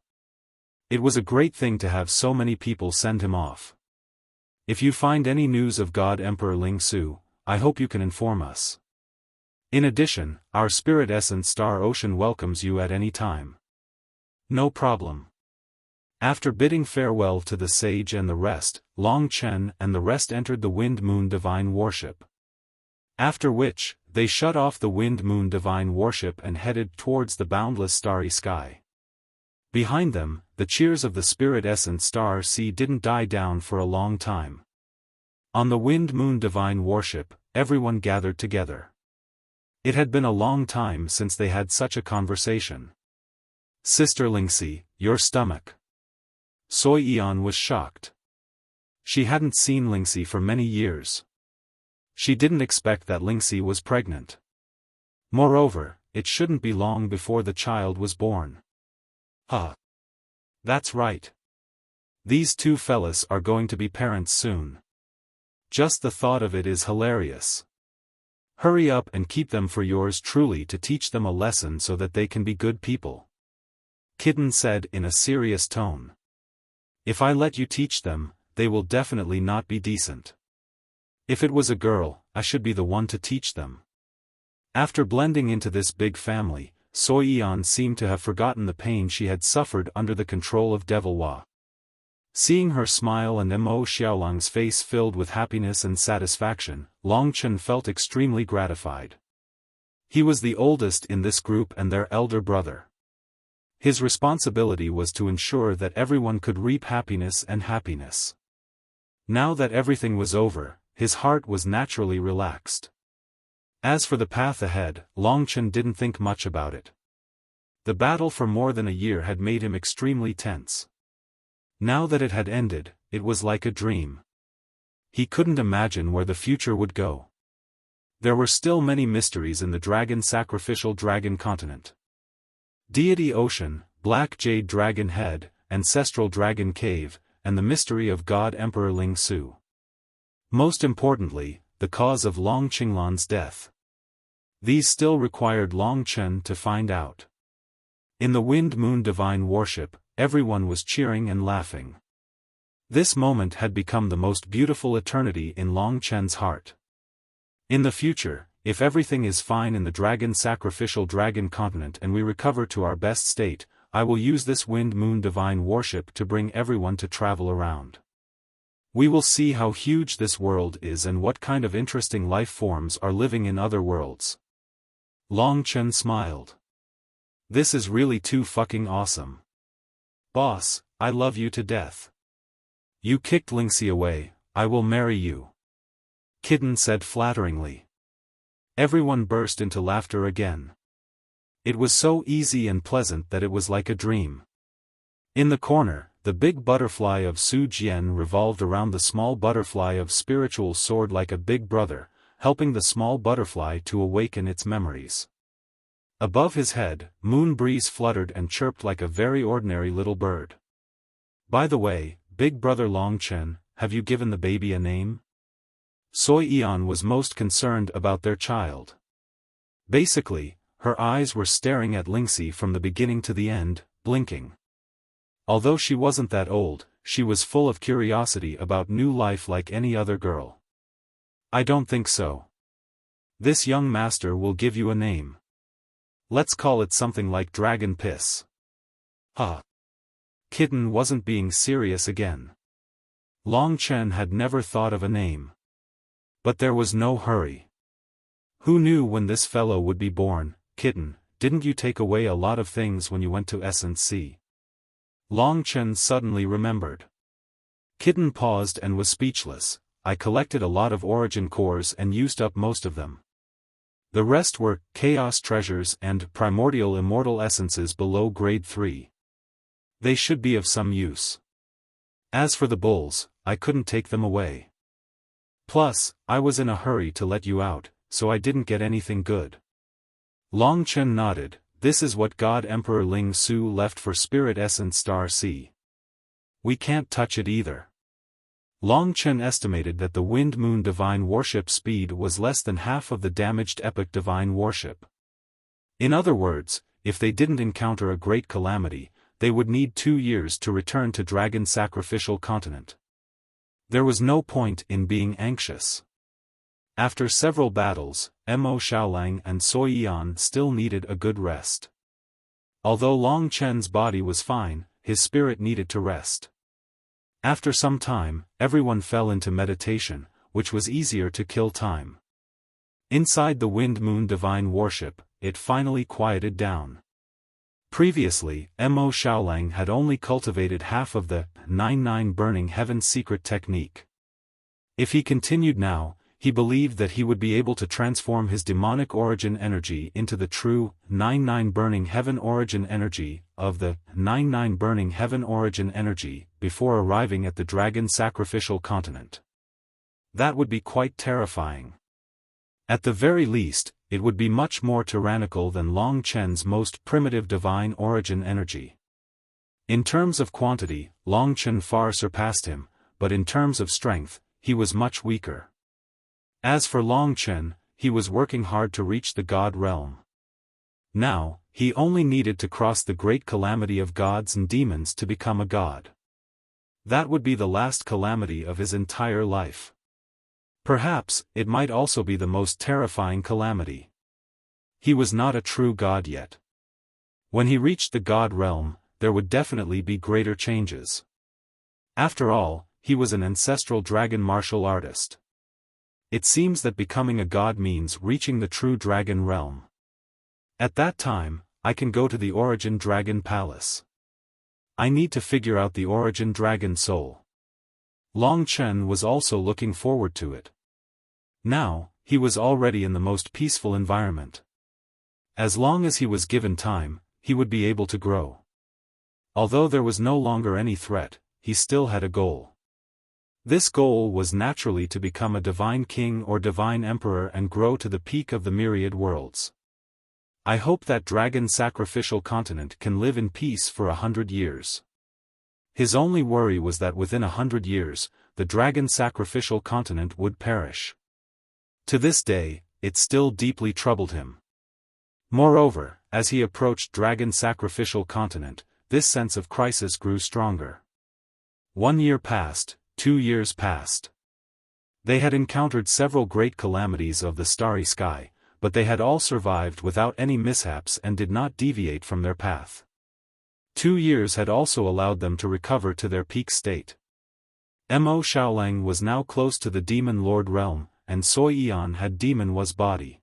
It was a great thing to have so many people send him off. If you find any news of God Emperor Ling Su, I hope you can inform us. In addition, our Spirit Essence Star Ocean welcomes you at any time. No problem. After bidding farewell to the sage and the rest, Long Chen and the rest entered the Wind Moon Divine Warship. After which, they shut off the Wind Moon Divine Warship and headed towards the boundless starry sky. Behind them, the cheers of the Spirit Essence Star Sea didn't die down for a long time. On the Wind Moon Divine Warship, everyone gathered together. It had been a long time since they had such a conversation. Sister Lingxi, your stomach. Soi Eon was shocked. She hadn't seen Lingxi for many years. She didn't expect that Lingxi was pregnant. Moreover, it shouldn't be long before the child was born. Huh. That's right. These two fellas are going to be parents soon. Just the thought of it is hilarious. Hurry up and keep them for yours truly to teach them a lesson so that they can be good people. Kitten said in a serious tone. If I let you teach them, they will definitely not be decent. If it was a girl, I should be the one to teach them. After blending into this big family, Soi Eon seemed to have forgotten the pain she had suffered under the control of Devil Hua. Seeing her smile and Mo Xiaolang's face filled with happiness and satisfaction, Long Chen felt extremely gratified. He was the oldest in this group and their elder brother. His responsibility was to ensure that everyone could reap happiness and happiness. Now that everything was over, his heart was naturally relaxed. As for the path ahead, Long Chen didn't think much about it. The battle for more than a year had made him extremely tense. Now that it had ended, it was like a dream. He couldn't imagine where the future would go. There were still many mysteries in the sacrificial dragon continent. Deity Ocean, Black Jade Dragon Head, Ancestral Dragon Cave, and the mystery of God Emperor Ling Su. Most importantly, the cause of Long Qinglan's death. These still required Long Chen to find out. In the Wind Moon Divine Warship, everyone was cheering and laughing. This moment had become the most beautiful eternity in Long Chen's heart. In the future, if everything is fine in the sacrificial dragon continent and we recover to our best state, I will use this Wind Moon Divine Warship to bring everyone to travel around. We will see how huge this world is and what kind of interesting life forms are living in other worlds. Long Chen smiled. This is really too fucking awesome. Boss, I love you to death. You kicked Lingxi away, I will marry you. Kitten said flatteringly. Everyone burst into laughter again. It was so easy and pleasant that it was like a dream. In the corner, the big butterfly of Su Jian revolved around the small butterfly of spiritual sword like a big brother, helping the small butterfly to awaken its memories. Above his head, Moon Breeze fluttered and chirped like a very ordinary little bird. By the way, Big Brother Long Chen, have you given the baby a name? Soi Eon was most concerned about their child. Basically, her eyes were staring at Lingxi from the beginning to the end, blinking. Although she wasn't that old, she was full of curiosity about new life like any other girl. I don't think so. This young master will give you a name. Let's call it something like Dragon Piss. Huh. Kitten wasn't being serious again. Long Chen had never thought of a name. But there was no hurry. Who knew when this fellow would be born? Kitten, didn't you take away a lot of things when you went to Essence Sea? Long Chen suddenly remembered. Kitten paused and was speechless. I collected a lot of origin cores and used up most of them. The rest were chaos treasures and primordial immortal essences below grade 3. They should be of some use. As for the bulls, I couldn't take them away. Plus, I was in a hurry to let you out, so I didn't get anything good. Long Chen nodded. This is what God Emperor Ling Su left for Spirit Essence Star Sea. We can't touch it either. Long Chen estimated that the Wind Moon Divine Warship speed was less than half of the damaged Epic Divine Warship. In other words, if they didn't encounter a great calamity, they would need 2 years to return to Dragon Sacrificial Continent. There was no point in being anxious. After several battles, Mo Xiaolang and Sui Yan still needed a good rest. Although Long Chen's body was fine, his spirit needed to rest. After some time, everyone fell into meditation, which was easier to kill time. Inside the Wind Moon Divine Worship, it finally quieted down. Previously, Mo Xiaolang had only cultivated half of the 99 Burning Heaven secret technique. If he continued now, he believed that he would be able to transform his demonic origin energy into the true 99 Burning Heaven origin energy of the 99 Burning Heaven origin energy before arriving at the Dragon Sacrificial Continent. That would be quite terrifying. At the very least, it would be much more tyrannical than Long Chen's most primitive divine origin energy. In terms of quantity, Long Chen far surpassed him, but in terms of strength, he was much weaker. As for Long Chen, he was working hard to reach the God realm. Now, he only needed to cross the great calamity of gods and demons to become a god. That would be the last calamity of his entire life. Perhaps, it might also be the most terrifying calamity. He was not a true god yet. When he reached the god realm, there would definitely be greater changes. After all, he was an ancestral dragon martial artist. It seems that becoming a god means reaching the true dragon realm. At that time, I can go to the Origin Dragon Palace. I need to figure out the Origin Dragon Soul. Long Chen was also looking forward to it. Now, he was already in the most peaceful environment. As long as he was given time, he would be able to grow. Although there was no longer any threat, he still had a goal. This goal was naturally to become a divine king or divine emperor and grow to the peak of the myriad worlds. I hope that Dragon Sacrificial Continent can live in peace for 100 years. His only worry was that within 100 years, the Dragon Sacrificial Continent would perish. To this day, it still deeply troubled him. Moreover, as he approached Dragon Sacrificial Continent, this sense of crisis grew stronger. 1 year passed. 2 years passed. They had encountered several great calamities of the starry sky, but they had all survived without any mishaps and did not deviate from their path. 2 years had also allowed them to recover to their peak state. Mo Xiaolang was now close to the Demon Lord realm, and Sui Yan had Demon Was body.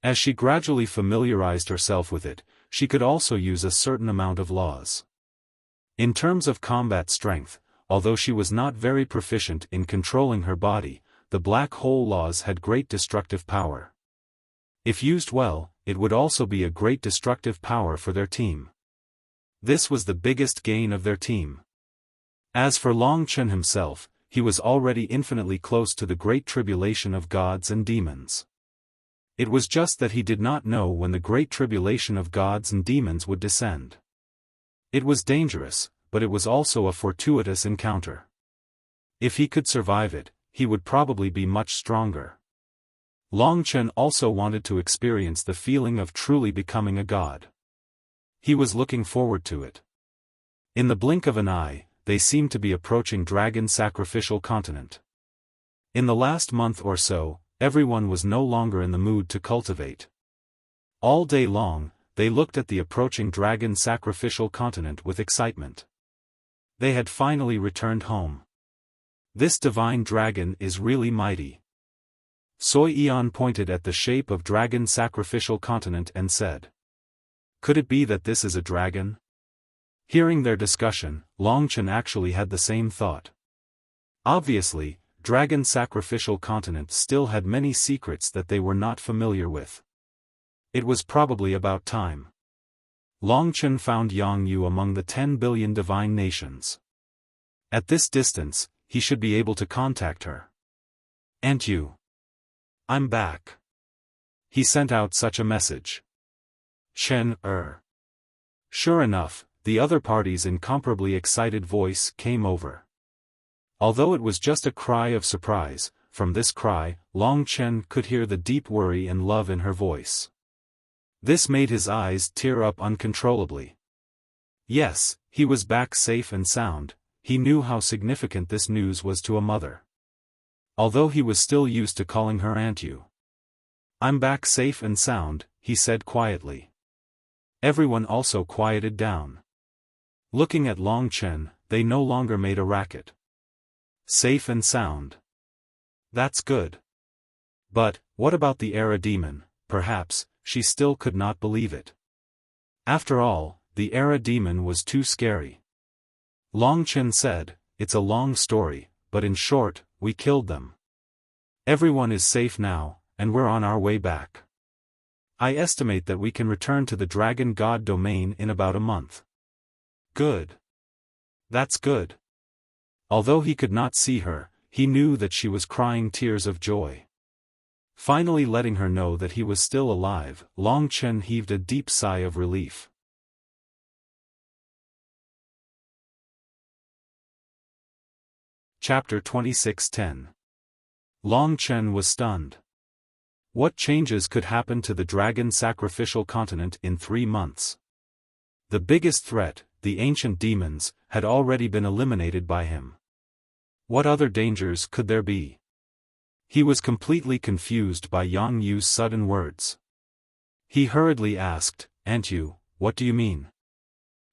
As she gradually familiarized herself with it, she could also use a certain amount of laws. In terms of combat strength, although she was not very proficient in controlling her body, the black hole laws had great destructive power. If used well, it would also be a great destructive power for their team. This was the biggest gain of their team. As for Long Chen himself, he was already infinitely close to the great tribulation of gods and demons. It was just that he did not know when the great tribulation of gods and demons would descend. It was dangerous, but it was also a fortuitous encounter. If he could survive it, he would probably be much stronger. Long Chen also wanted to experience the feeling of truly becoming a god. He was looking forward to it. In the blink of an eye, they seemed to be approaching Dragon Sacrificial Continent. In the last month or so, everyone was no longer in the mood to cultivate. All day long, they looked at the approaching Dragon Sacrificial Continent with excitement. They had finally returned home. This divine dragon is really mighty. Sui Yan pointed at the shape of Dragon Sacrificial Continent and said, "Could it be that this is a dragon?" Hearing their discussion, Long Chen actually had the same thought. Obviously, Dragon Sacrificial Continent still had many secrets that they were not familiar with. It was probably about time. Long Chen found Yang Yu among the 10 billion divine nations. At this distance, he should be able to contact her. "And you? I'm back." He sent out such a message. Sure enough, the other party's incomparably excited voice came over. Although it was just a cry of surprise, from this cry, Long Chen could hear the deep worry and love in her voice. This made his eyes tear up uncontrollably. Yes, he was back safe and sound, he knew how significant this news was to a mother. Although he was still used to calling her Aunt Yu. "I'm back safe and sound," he said quietly. Everyone also quieted down. Looking at Long Chen, they no longer made a racket. Safe and sound. That's good. But, what about the Era Demon? Perhaps, she still could not believe it. After all, the Era Demon was too scary. Long Chen said, "It's a long story, but in short, we killed them. Everyone is safe now, and we're on our way back. I estimate that we can return to the Dragon God domain in about a month." Good. That's good. Although he could not see her, he knew that she was crying tears of joy. Finally letting her know that he was still alive, Long Chen heaved a deep sigh of relief. Chapter 26:10. Long Chen was stunned. What changes could happen to the dragon sacrificial continent in 3 months? The biggest threat, the ancient demons, had already been eliminated by him. What other dangers could there be? He was completely confused by Yang Yu's sudden words. He hurriedly asked, "Aunt Yu, what do you mean?"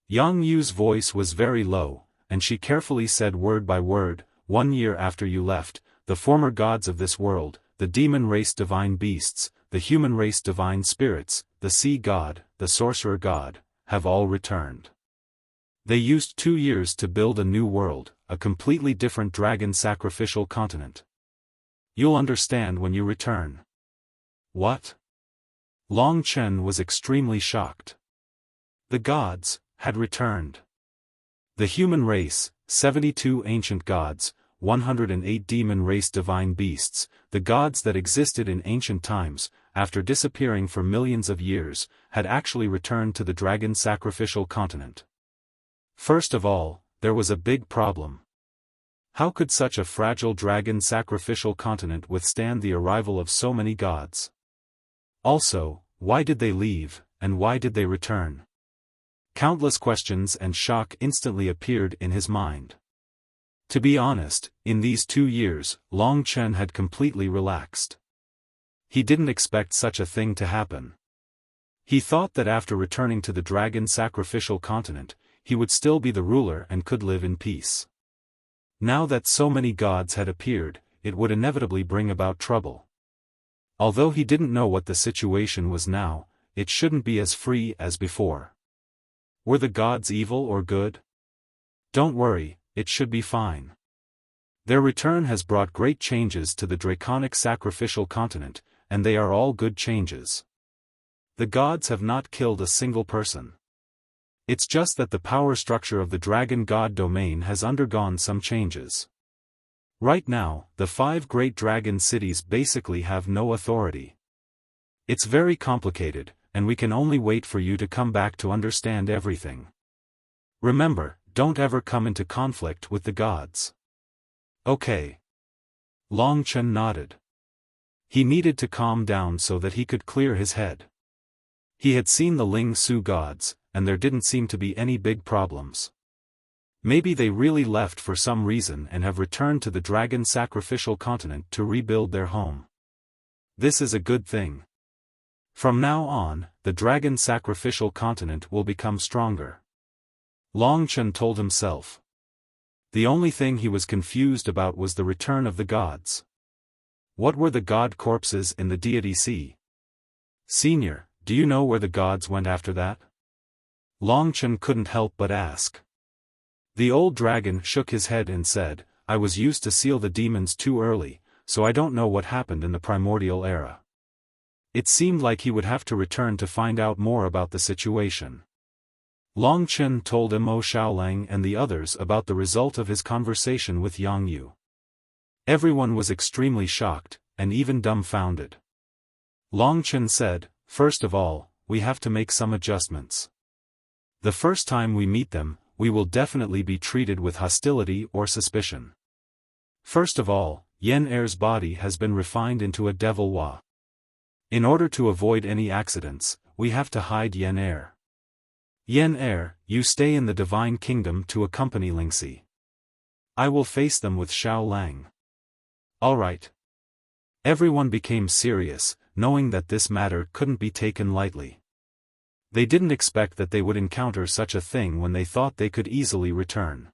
Yang Yu's voice was very low, and she carefully said word by word, "1 year after you left, the former gods of this world, the demon race divine beasts, the human race divine spirits, the sea god, the sorcerer god, have all returned. They used 2 years to build a new world, a completely different dragon sacrificial continent. You'll understand when you return." What? Long Chen was extremely shocked. The gods had returned. The human race, 72 ancient gods, 108 demon race divine beasts, the gods that existed in ancient times, after disappearing for millions of years, had actually returned to the dragon sacrificial continent. First of all, there was a big problem. How could such a fragile dragon sacrificial continent withstand the arrival of so many gods? Also, why did they leave, and why did they return? Countless questions and shock instantly appeared in his mind. To be honest, in these 2 years, Long Chen had completely relaxed. He didn't expect such a thing to happen. He thought that after returning to the dragon sacrificial continent, he would still be the ruler and could live in peace. Now that so many gods had appeared, it would inevitably bring about trouble. Although he didn't know what the situation was now, it shouldn't be as free as before. Were the gods evil or good? Don't worry, it should be fine. Their return has brought great changes to the draconic sacrificial continent, and they are all good changes. The gods have not killed a single person. It's just that the power structure of the dragon god domain has undergone some changes. Right now, the 5 great dragon cities basically have no authority. It's very complicated, and we can only wait for you to come back to understand everything. Remember, don't ever come into conflict with the gods. Okay. Long Chen nodded. He needed to calm down so that he could clear his head. He had seen the Ling Su gods, and there didn't seem to be any big problems. Maybe they really left for some reason and have returned to the dragon sacrificial continent to rebuild their home. This is a good thing. From now on, the dragon sacrificial continent will become stronger. Long Chen told himself. The only thing he was confused about was the return of the gods. What were the god corpses in the Deity Sea? Senior, do you know where the gods went after that? Long Chen couldn't help but ask. The old dragon shook his head and said, I was used to seal the demons too early, so I don't know what happened in the primordial era. It seemed like he would have to return to find out more about the situation. Long Chen told Mo Xiaolang and the others about the result of his conversation with Yang Yu. Everyone was extremely shocked, and even dumbfounded. Long Chen said, first of all, we have to make some adjustments. The first time we meet them, we will definitely be treated with hostility or suspicion. First of all, Yen Er's body has been refined into a devil Hua. In order to avoid any accidents, we have to hide Yen Er. Yen Er, you stay in the Divine Kingdom to accompany Lingxi. I will face them with Xiao Lang. All right. Everyone became serious, knowing that this matter couldn't be taken lightly. They didn't expect that they would encounter such a thing when they thought they could easily return.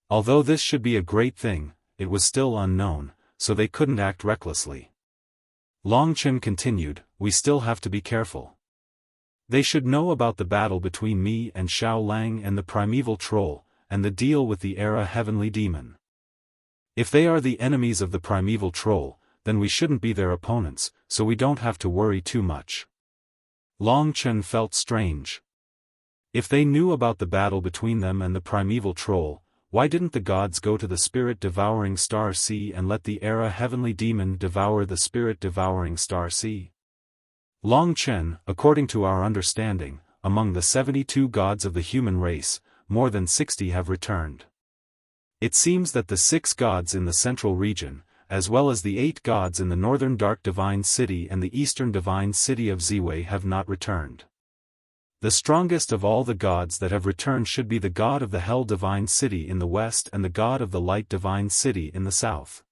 Although this should be a great thing, it was still unknown, so they couldn't act recklessly. Long Chen continued, we still have to be careful. They should know about the battle between me and Xiao Lang and the primeval troll, and the deal with the Era Heavenly Demon. If they are the enemies of the primeval troll, then we shouldn't be their opponents, so we don't have to worry too much. Long Chen felt strange. If they knew about the battle between them and the primeval troll, why didn't the gods go to the spirit-devouring star sea and let the Era Heavenly Demon devour the spirit-devouring star sea? Long Chen, according to our understanding, among the 72 gods of the human race, more than 60 have returned. It seems that the 6 gods in the central region, as well as the 8 gods in the northern Dark Divine City and the eastern Divine City of Ziwei have not returned. The strongest of all the gods that have returned should be the god of the Hell Divine City in the west and the god of the Light Divine City in the south.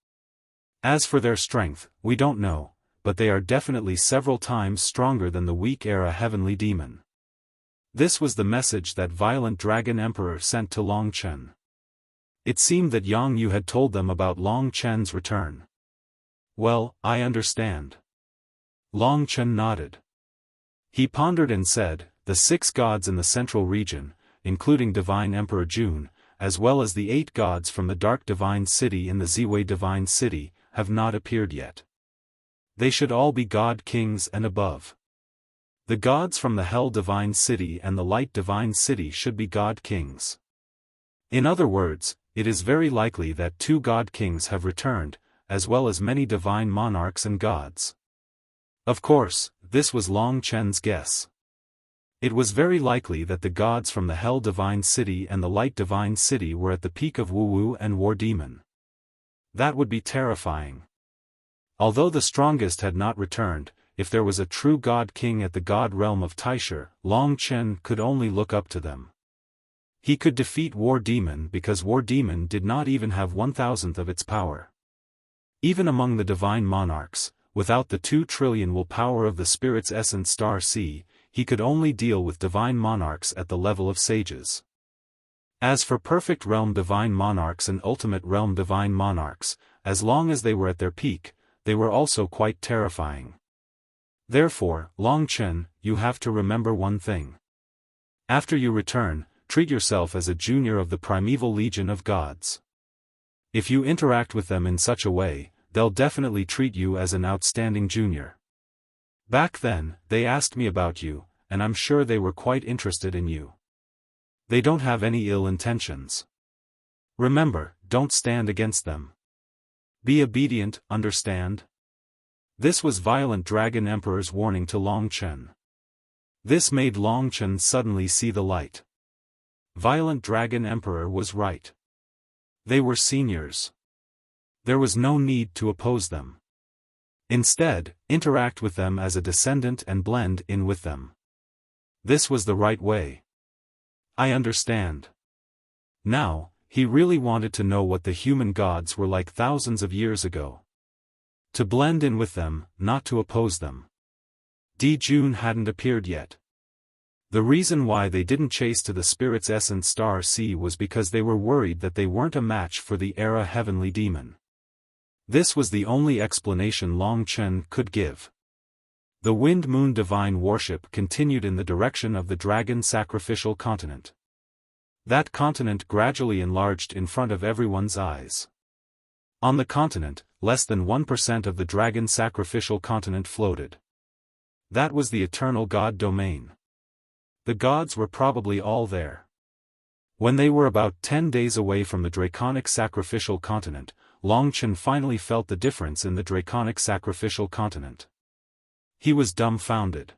As for their strength, we don't know, but they are definitely several times stronger than the weak Era Heavenly Demon. This was the message that Violent Dragon Emperor sent to Long Chen. It seemed that Yang Yu had told them about Long Chen's return. Well, I understand. Long Chen nodded. He pondered and said, the 6 gods in the central region, including Divine Emperor Jun, as well as the 8 gods from the Dark Divine City in the Ziwei Divine City, have not appeared yet. They should all be God Kings and above. The gods from the Hell Divine City and the Light Divine City should be God Kings. In other words, it is very likely that 2 God Kings have returned, as well as many divine monarchs and gods. Of course, this was Long Chen's guess. It was very likely that the gods from the Hell Divine City and the Light Divine City were at the peak of Wu and War Demon. That would be terrifying. Although the strongest had not returned, if there was a true God King at the God realm of Taisher, Long Chen could only look up to them. He could defeat War Demon because War Demon did not even have 1,000th of its power. Even among the divine monarchs, without the 2 trillion will power of the Spirit's essence Star Sea, he could only deal with divine monarchs at the level of sages. As for perfect realm divine monarchs and ultimate realm divine monarchs, as long as they were at their peak, they were also quite terrifying. Therefore, Long Chen, you have to remember one thing. After you return, treat yourself as a junior of the primeval legion of gods. If you interact with them in such a way, they'll definitely treat you as an outstanding junior. Back then, they asked me about you, and I'm sure they were quite interested in you. They don't have any ill intentions. Remember, don't stand against them. Be obedient, understand? This was Violent Dragon Emperor's warning to Long Chen. This made Long Chen suddenly see the light. Violent Dragon Emperor was right. They were seniors. There was no need to oppose them. Instead, interact with them as a descendant and blend in with them. This was the right way. I understand. Now, he really wanted to know what the human gods were like thousands of years ago. To blend in with them, not to oppose them. Di Jun hadn't appeared yet. The reason why they didn't chase to the Spirit's essence Star Sea was because they were worried that they weren't a match for the Era Heavenly Demon. This was the only explanation Long Chen could give. The Wind Moon Divine Worship continued in the direction of the Dragon Sacrificial Continent. That continent gradually enlarged in front of everyone's eyes. On the continent, less than 1% of the Dragon Sacrificial Continent floated. That was the Eternal God Domain. The gods were probably all there. When they were about 10 days away from the Draconic Sacrificial Continent, Long Chen finally felt the difference in the Draconic Sacrificial Continent. He was dumbfounded.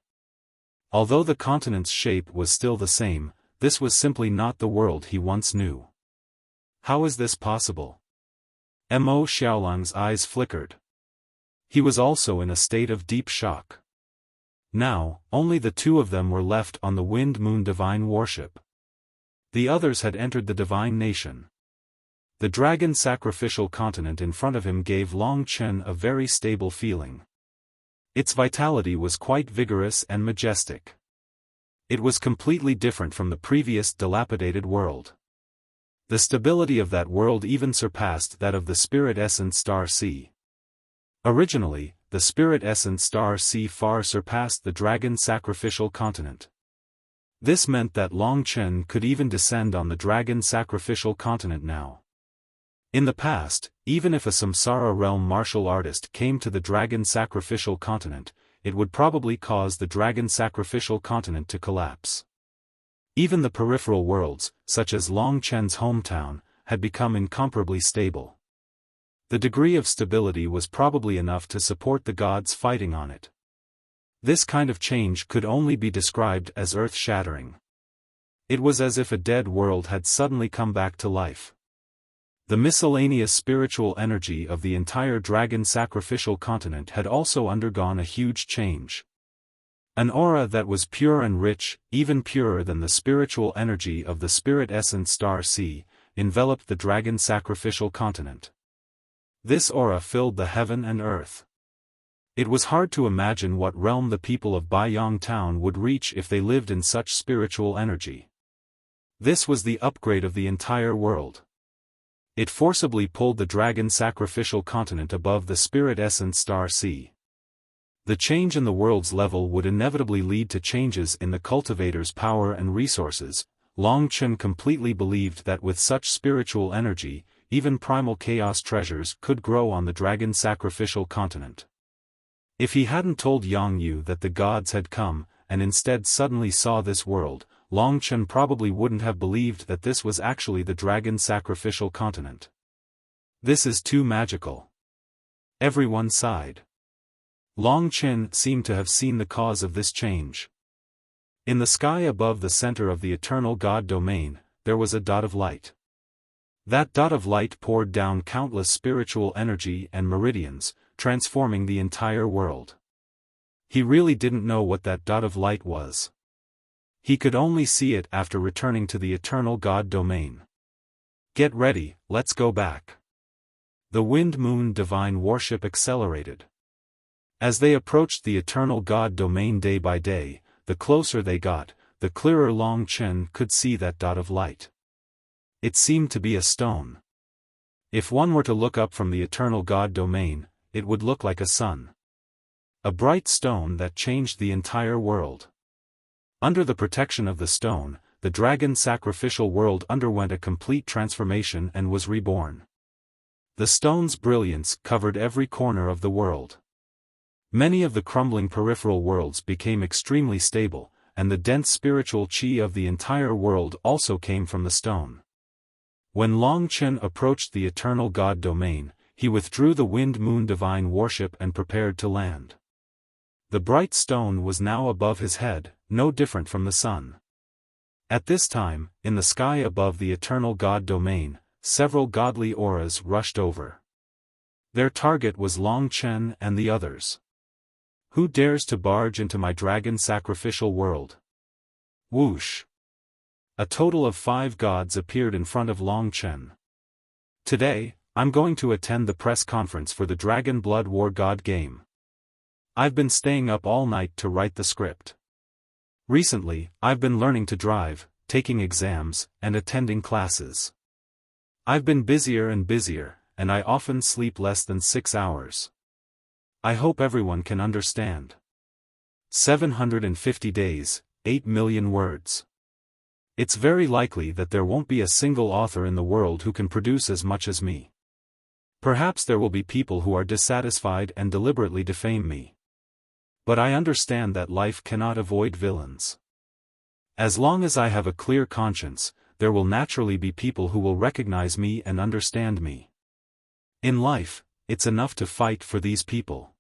Although the continent's shape was still the same, this was simply not the world he once knew. How is this possible? Mo Xiaolang's eyes flickered. He was also in a state of deep shock. Now, only the 2 of them were left on the Wind Moon Divine Worship. The others had entered the Divine Nation. The dragon sacrificial continent in front of him gave Long Chen a very stable feeling. Its vitality was quite vigorous and majestic. It was completely different from the previous dilapidated world. The stability of that world even surpassed that of the Spirit Essence Star Sea. Originally, the Spirit Essence Star Sea far surpassed the Dragon Sacrificial Continent. This meant that Long Chen could even descend on the Dragon Sacrificial Continent now. In the past, even if a Samsara realm martial artist came to the Dragon Sacrificial Continent, it would probably cause the Dragon Sacrificial Continent to collapse. Even the peripheral worlds, such as Long Chen's hometown, had become incomparably stable. The degree of stability was probably enough to support the gods fighting on it. This kind of change could only be described as earth-shattering. It was as if a dead world had suddenly come back to life. The miscellaneous spiritual energy of the entire Dragon Sacrificial Continent had also undergone a huge change. An aura that was pure and rich, even purer than the spiritual energy of the Spirit Essence Star Sea, enveloped the Dragon Sacrificial Continent. This aura filled the heaven and earth. It was hard to imagine what realm the people of Baiyang Town would reach if they lived in such spiritual energy. This was the upgrade of the entire world. It forcibly pulled the Dragon Sacrificial Continent above the Spirit Essence Star Sea. The change in the world's level would inevitably lead to changes in the cultivator's power and resources. Long Chen completely believed that with such spiritual energy, even primal chaos treasures could grow on the Dragon Sacrificial Continent. If he hadn't told Yang Yu that the gods had come, and instead suddenly saw this world, Long Chen probably wouldn't have believed that this was actually the Dragon Sacrificial Continent. This is too magical. Everyone sighed. Long Chen seemed to have seen the cause of this change. In the sky above the center of the eternal God domain, there was a dot of light. That dot of light poured down countless spiritual energy and meridians, transforming the entire world. He really didn't know what that dot of light was. He could only see it after returning to the eternal God domain. Get ready, let's go back. The Wind-Moon divine worship accelerated. As they approached the eternal God domain day by day, the closer they got, the clearer Long Chen could see that dot of light. It seemed to be a stone. If one were to look up from the eternal God domain, it would look like a sun. A bright stone that changed the entire world. Under the protection of the stone, the Dragon Sacrificial world underwent a complete transformation and was reborn. The stone's brilliance covered every corner of the world. Many of the crumbling peripheral worlds became extremely stable, and the dense spiritual qi of the entire world also came from the stone. When Long Chen approached the eternal God domain, he withdrew the Wind-Moon divine worship and prepared to land. The bright stone was now above his head, no different from the sun. At this time, in the sky above the eternal God domain, several godly auras rushed over. Their target was Long Chen and the others. Who dares to barge into my dragon sacrificial world? Whoosh! A total of 5 gods appeared in front of Long Chen. Today, I'm going to attend the press conference for the Dragon Blood War God game. I've been staying up all night to write the script. Recently, I've been learning to drive, taking exams, and attending classes. I've been busier and busier, and I often sleep less than 6 hours. I hope everyone can understand. 750 days, 8 million words. It's very likely that there won't be a single author in the world who can produce as much as me. Perhaps there will be people who are dissatisfied and deliberately defame me. But I understand that life cannot avoid villains. As long as I have a clear conscience, there will naturally be people who will recognize me and understand me. In life, it's enough to fight for these people.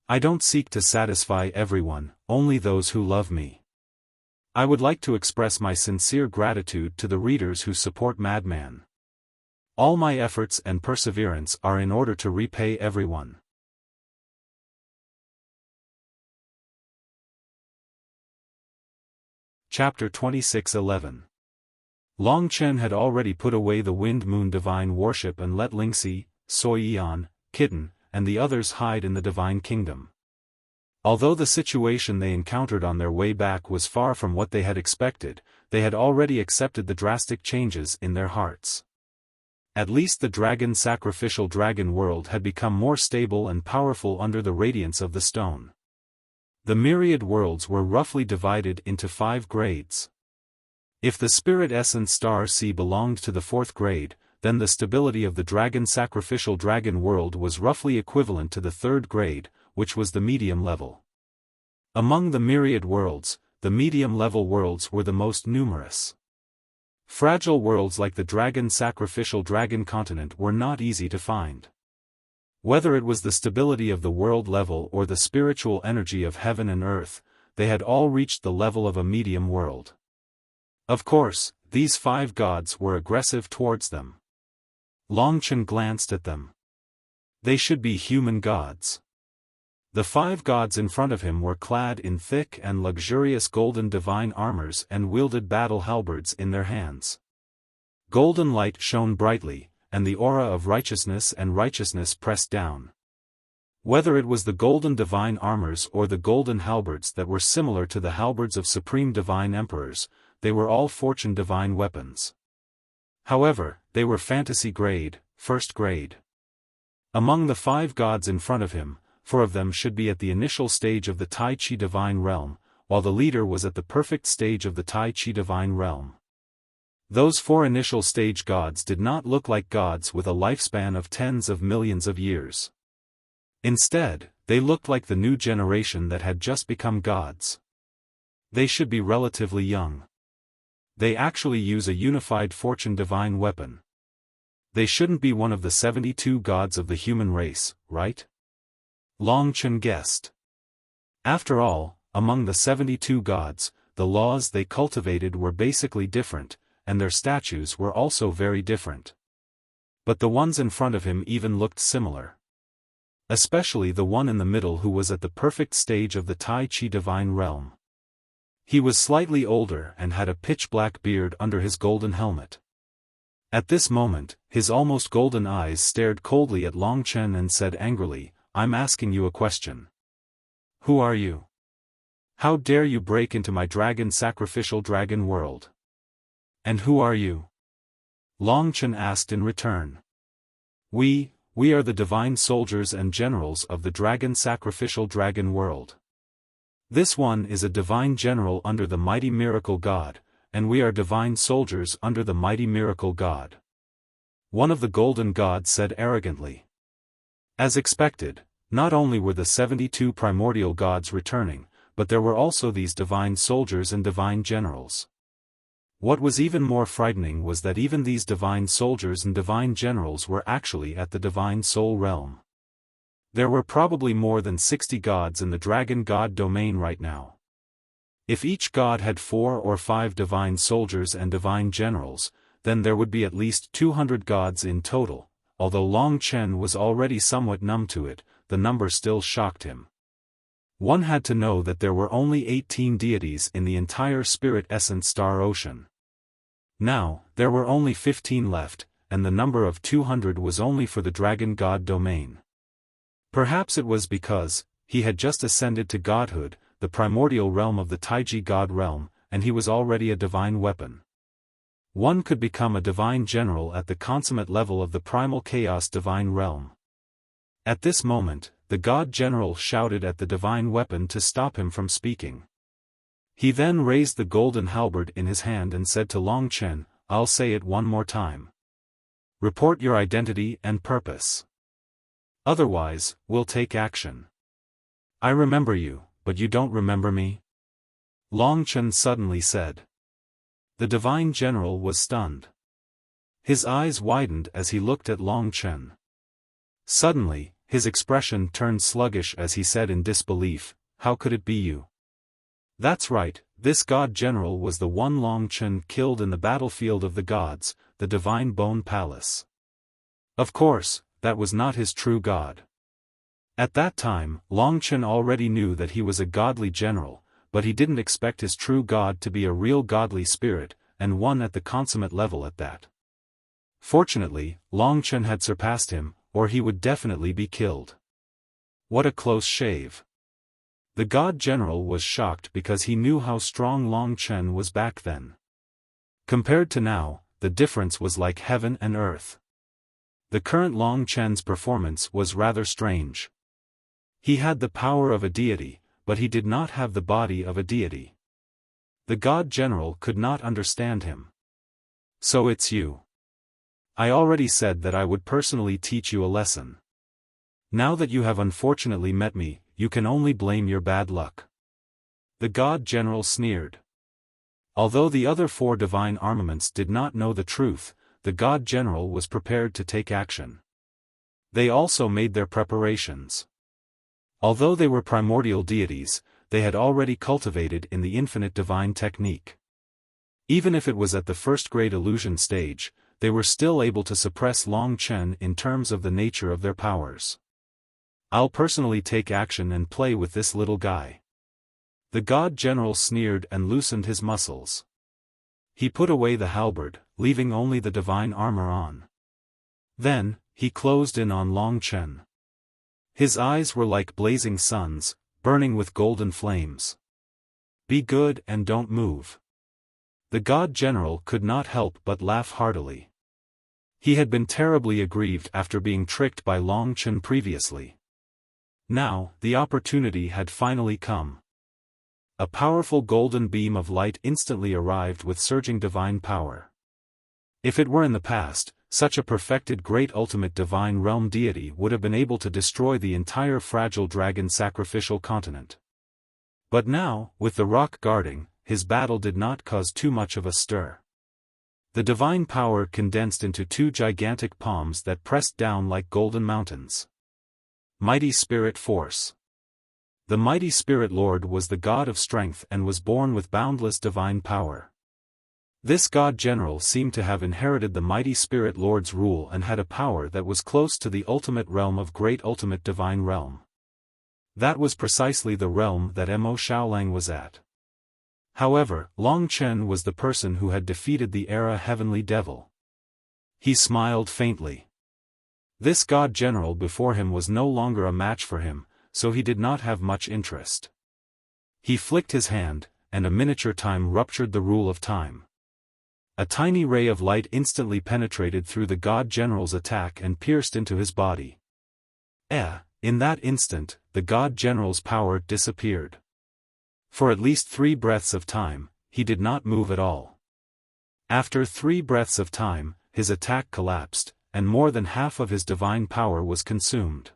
I don't seek to satisfy everyone, only those who love me. I would like to express my sincere gratitude to the readers who support Madman. All my efforts and perseverance are in order to repay everyone. Chapter 26:11. Long Chen had already put away the Wind-Moon divine worship and let Lingxi, Soiyan, Kitten, and the others hide in the divine kingdom. Although the situation they encountered on their way back was far from what they had expected, they had already accepted the drastic changes in their hearts. At least the sacrificial dragon world had become more stable and powerful under the radiance of the stone. The myriad worlds were roughly divided into 5 grades. If the spirit essence star C belonged to the 4th grade, then the stability of the sacrificial dragon world was roughly equivalent to the 3rd grade, which was the medium level. Among the myriad worlds, the medium-level worlds were the most numerous. Fragile worlds like the sacrificial dragon continent were not easy to find. Whether it was the stability of the world level or the spiritual energy of heaven and earth, they had all reached the level of a medium world. Of course, these 5 gods were aggressive towards them. Long Chen glanced at them. They should be human gods. The 5 gods in front of him were clad in thick and luxurious golden divine armors and wielded battle halberds in their hands. Golden light shone brightly, and the aura of righteousness pressed down. Whether it was the golden divine armors or the golden halberds that were similar to the halberds of supreme divine emperors, they were all fortune divine weapons. However, they were fantasy grade, 1st grade. Among the 5 gods in front of him, 4 of them should be at the initial stage of the Tai Chi divine realm, while the leader was at the perfect stage of the Tai Chi divine realm. Those 4 initial stage gods did not look like gods with a lifespan of tens of millions of years. Instead, they looked like the new generation that had just become gods. They should be relatively young. They actually use a unified fortune divine weapon. They shouldn't be one of the 72 gods of the human race, right? Long Chen guessed. After all, among the 72 gods, the laws they cultivated were basically different, and their statues were also very different. But the ones in front of him even looked similar. Especially the one in the middle who was at the perfect stage of the Tai Chi divine realm. He was slightly older and had a pitch-black beard under his golden helmet. At this moment, his almost golden eyes stared coldly at Long Chen and said angrily, "I'm asking you a question. Who are you? How dare you break into my sacrificial dragon world? And who are you?" Long Chen asked in return. We are the divine soldiers and generals of the sacrificial dragon world. This one is a divine general under the mighty miracle god, and we are divine soldiers under the mighty miracle god. One of the golden gods said arrogantly. As expected, not only were the 72 primordial gods returning, but there were also these divine soldiers and divine generals. What was even more frightening was that even these divine soldiers and divine generals were actually at the divine soul realm. There were probably more than 60 gods in the dragon god domain right now. If each god had 4 or 5 divine soldiers and divine generals, then there would be at least 200 gods in total. Although Long Chen was already somewhat numb to it, the number still shocked him. One had to know that there were only 18 deities in the entire spirit essence star ocean. Now, there were only 15 left, and the number of 200 was only for the dragon god domain. Perhaps it was because he had just ascended to godhood, the primordial realm of the Taiji god realm, and he was already a divine weapon. One could become a divine general at the consummate level of the primal chaos divine realm. At this moment, the god general shouted at the divine weapon to stop him from speaking. He then raised the golden halberd in his hand and said to Long Chen, "I'll say it one more time. Report your identity and purpose. Otherwise, we'll take action." "I remember you, but you don't remember me?" Long Chen suddenly said. The divine general was stunned. His eyes widened as he looked at Long Chen. Suddenly, his expression turned sluggish as he said in disbelief, "How could it be you?" That's right, this god general was the one Long Chen killed in the battlefield of the gods, the divine bone palace. Of course, that was not his true god. At that time, Long Chen already knew that he was a godly general, but he didn't expect his true god to be a real godly spirit, and one at the consummate level at that. Fortunately, Long Chen had surpassed him, or he would definitely be killed. What a close shave. The God General was shocked because he knew how strong Long Chen was back then. Compared to now, the difference was like heaven and earth. The current Long Chen's performance was rather strange. He had the power of a deity, but he did not have the body of a deity. The God General could not understand him. So it's you. I already said that I would personally teach you a lesson. Now that you have unfortunately met me, you can only blame your bad luck. The God General sneered. Although the other 4 divine armaments did not know the truth, the God General was prepared to take action. They also made their preparations. Although they were primordial deities, they had already cultivated in the infinite divine technique. Even if it was at the first-grade illusion stage, they were still able to suppress Long Chen in terms of the nature of their powers. I'll personally take action and play with this little guy. The God General sneered and loosened his muscles. He put away the halberd, leaving only the divine armor on. Then, he closed in on Long Chen. His eyes were like blazing suns, burning with golden flames. Be good and don't move. The God General could not help but laugh heartily. He had been terribly aggrieved after being tricked by Long Chen previously. Now, the opportunity had finally come. A powerful golden beam of light instantly arrived with surging divine power. If it were in the past, such a perfected great ultimate divine realm deity would have been able to destroy the entire fragile dragon sacrificial continent. But now, with the rock guarding, his battle did not cause too much of a stir. The divine power condensed into 2 gigantic palms that pressed down like golden mountains. Mighty Spirit Force. The mighty Spirit Lord was the god of strength and was born with boundless divine power. This God General seemed to have inherited the mighty Spirit Lord's rule and had a power that was close to the ultimate realm of great ultimate divine realm. That was precisely the realm that Mo Xiaolang was at. However, Long Chen was the person who had defeated the era heavenly devil. He smiled faintly. This God General before him was no longer a match for him, so he did not have much interest. He flicked his hand, and a miniature time ruptured the rule of time. A tiny ray of light instantly penetrated through the God General's attack and pierced into his body. In that instant, the God General's power disappeared. For at least 3 breaths of time, he did not move at all. After 3 breaths of time, his attack collapsed, and more than half of his divine power was consumed.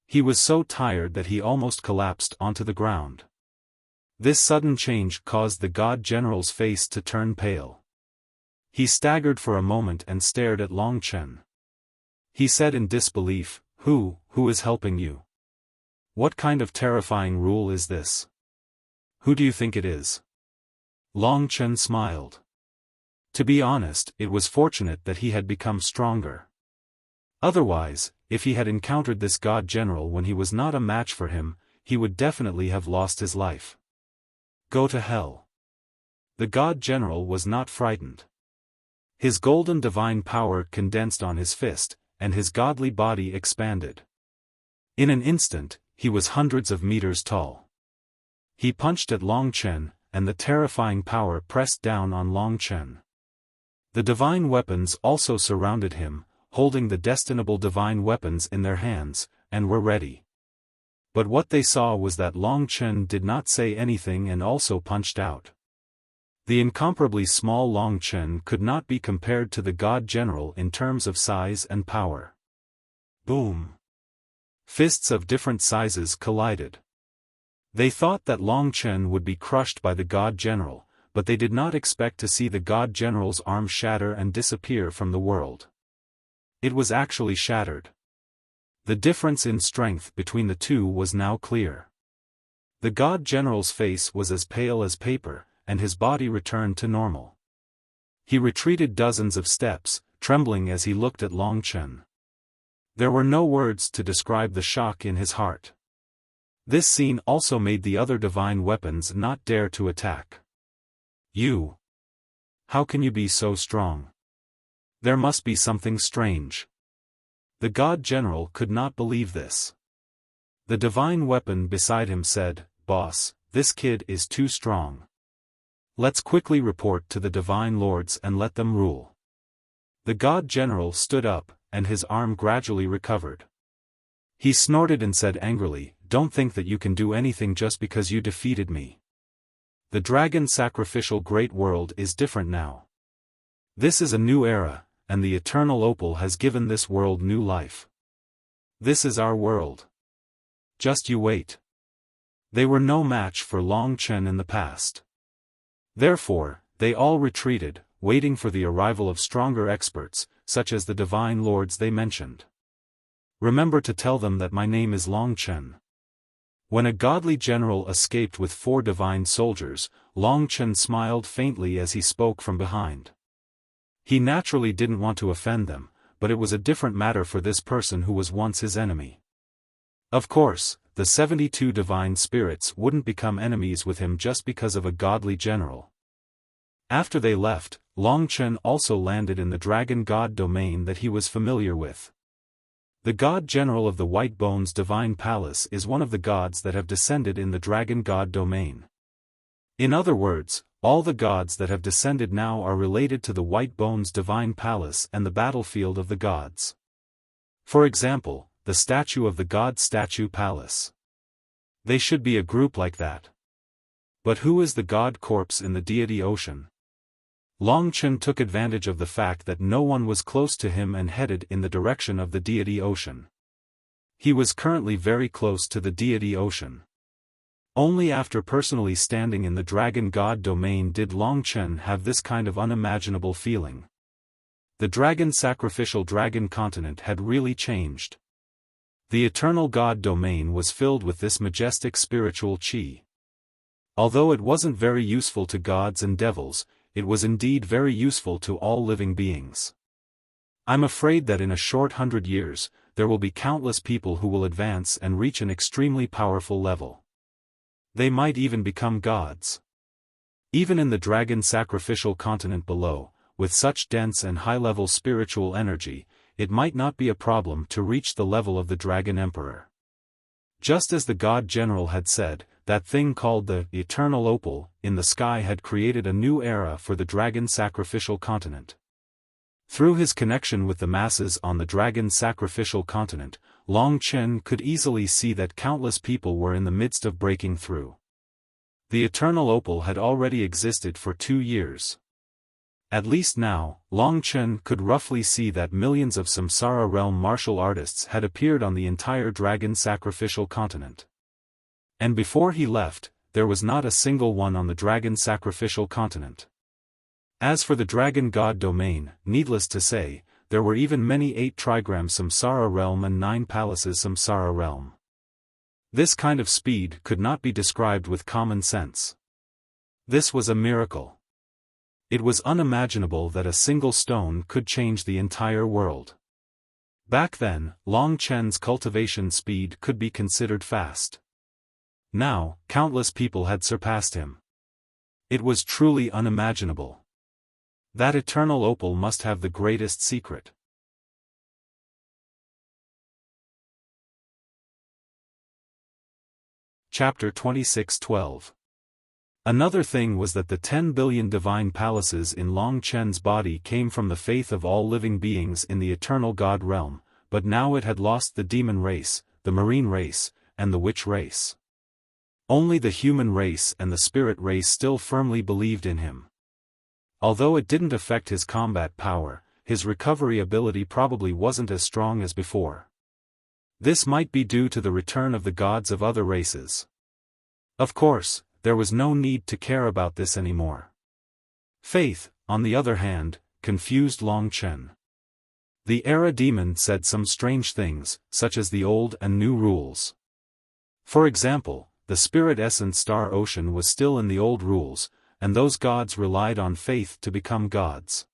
He was so tired that he almost collapsed onto the ground. This sudden change caused the God General's face to turn pale. He staggered for a moment and stared at Long Chen. He said in disbelief, Who is helping you? What kind of terrifying rule is this? Who do you think it is? Long Chen smiled. To be honest, it was fortunate that he had become stronger. Otherwise, if he had encountered this God General when he was not a match for him, he would definitely have lost his life. Go to hell. The God General was not frightened. His golden divine power condensed on his fist, and his godly body expanded. In an instant, he was hundreds of meters tall. He punched at Long Chen, and the terrifying power pressed down on Long Chen. The divine weapons also surrounded him, holding the destinable divine weapons in their hands, and were ready. But what they saw was that Long Chen did not say anything and also punched out. The incomparably small Long Chen could not be compared to the God General in terms of size and power. Boom! Fists of different sizes collided. They thought that Long Chen would be crushed by the God General, but they did not expect to see the God General's arm shatter and disappear from the world. It was actually shattered. The difference in strength between the two was now clear. The God General's face was as pale as paper, and his body returned to normal. He retreated dozens of steps, trembling as he looked at Long Chen. There were no words to describe the shock in his heart. This scene also made the other divine weapons not dare to attack. You. How can you be so strong? There must be something strange. The god general could not believe this. The divine weapon beside him said, "Boss, this kid is too strong. Let's quickly report to the divine lords and let them rule." The god general stood up, and his arm gradually recovered. He snorted and said angrily, "Don't think that you can do anything just because you defeated me. The dragon sacrificial great world is different now. This is a new era, and the eternal opal has given this world new life. This is our world. Just you wait." They were no match for Long Chen in the past. Therefore, they all retreated, waiting for the arrival of stronger experts, such as the divine lords they mentioned. "Remember to tell them that my name is Long Chen." When a godly general escaped with 4 divine soldiers, Long Chen smiled faintly as he spoke from behind. He naturally didn't want to offend them, but it was a different matter for this person who was once his enemy. Of course, the 72 divine spirits wouldn't become enemies with him just because of a godly general. After they left, Long Chen also landed in the dragon god domain that he was familiar with. The god general of the White Bones Divine Palace is one of the gods that have descended in the dragon god domain. In other words, all the gods that have descended now are related to the White Bones Divine Palace and the battlefield of the gods. For example, the statue of the god statue palace. They should be a group like that. But who is the god corpse in the deity ocean? Long Chen took advantage of the fact that no one was close to him and headed in the direction of the deity ocean. He was currently very close to the deity ocean. Only after personally standing in the dragon god domain did Long Chen have this kind of unimaginable feeling. The dragon sacrificial dragon continent had really changed. The eternal god domain was filled with this majestic spiritual chi. Although it wasn't very useful to gods and devils, it was indeed very useful to all living beings. I'm afraid that in a short 100 years, there will be countless people who will advance and reach an extremely powerful level. They might even become gods. Even in the dragon sacrificial continent below, with such dense and high-level spiritual energy, it might not be a problem to reach the level of the dragon emperor. Just as the god general had said, that thing called the eternal opal in the sky had created a new era for the dragon sacrificial continent. Through his connection with the masses on the dragon sacrificial continent, Long Chen could easily see that countless people were in the midst of breaking through. The eternal opal had already existed for 2 years. At least now, Long Chen could roughly see that millions of Samsara realm martial artists had appeared on the entire dragon sacrificial continent. And before he left, there was not a single one on the dragon sacrificial continent. As for the dragon god domain, needless to say, there were even many 8 trigram Samsara realm and 9 palaces Samsara realm. This kind of speed could not be described with common sense. This was a miracle. It was unimaginable that a single stone could change the entire world. Back then, Long Chen's cultivation speed could be considered fast. Now, countless people had surpassed him. It was truly unimaginable. That eternal opal must have the greatest secret. Chapter 26:12. Another thing was that the 10 billion divine palaces in Long Chen's body came from the faith of all living beings in the eternal god realm, but now it had lost the demon race, the marine race, and the witch race. Only the human race and the spirit race still firmly believed in him. Although it didn't affect his combat power, his recovery ability probably wasn't as strong as before. This might be due to the return of the gods of other races. Of course, there was no need to care about this anymore. Faith, on the other hand, confused Long Chen. The Era Demon said some strange things, such as the old and new rules. For example, the spirit essence star ocean was still in the old rules, and those gods relied on faith to become gods.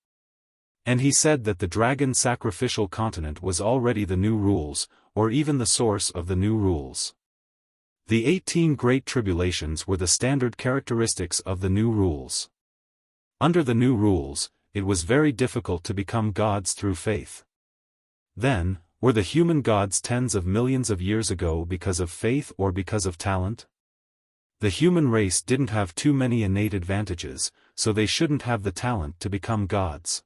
And he said that the dragon sacrificial continent was already the new rules, or even the source of the new rules. The 18 great tribulations were the standard characteristics of the new rules. Under the new rules, it was very difficult to become gods through faith. Then, were the human gods tens of millions of years ago because of faith or because of talent? The human race didn't have too many innate advantages, so they shouldn't have the talent to become gods.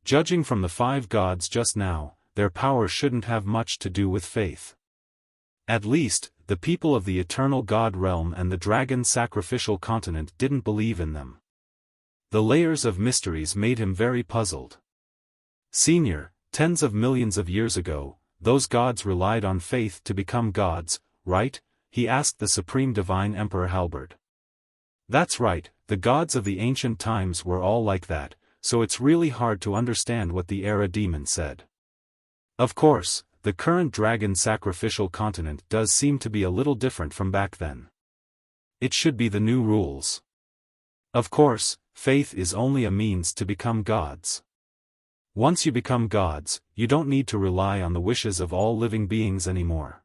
Judging from the 5 gods just now, their power shouldn't have much to do with faith. At least, the people of the eternal god realm and the dragon sacrificial continent didn't believe in them. The layers of mysteries made him very puzzled. Senior, tens of millions of years ago, those gods relied on faith to become gods, right? He asked the Supreme Divine Emperor Halberd. That's right, the gods of the ancient times were all like that, so it's really hard to understand what the Era Demon said. Of course, the current dragon sacrificial continent does seem to be a little different from back then. It should be the new rules. Of course, faith is only a means to become gods. Once you become gods, you don't need to rely on the wishes of all living beings anymore.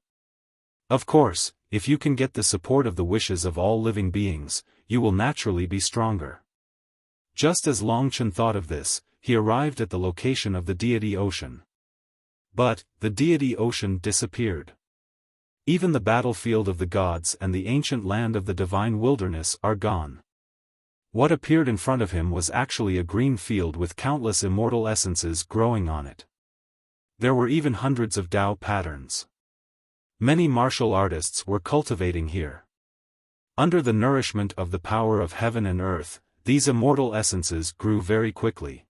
Of course, if you can get the support of the wishes of all living beings, you will naturally be stronger. Just as Longchen thought of this, he arrived at the location of the Deity Ocean. But, the Deity Ocean disappeared. Even the battlefield of the gods and the ancient land of the divine wilderness are gone. What appeared in front of him was actually a green field with countless immortal essences growing on it. There were even hundreds of Tao patterns. Many martial artists were cultivating here. Under the nourishment of the power of heaven and earth, these immortal essences grew very quickly.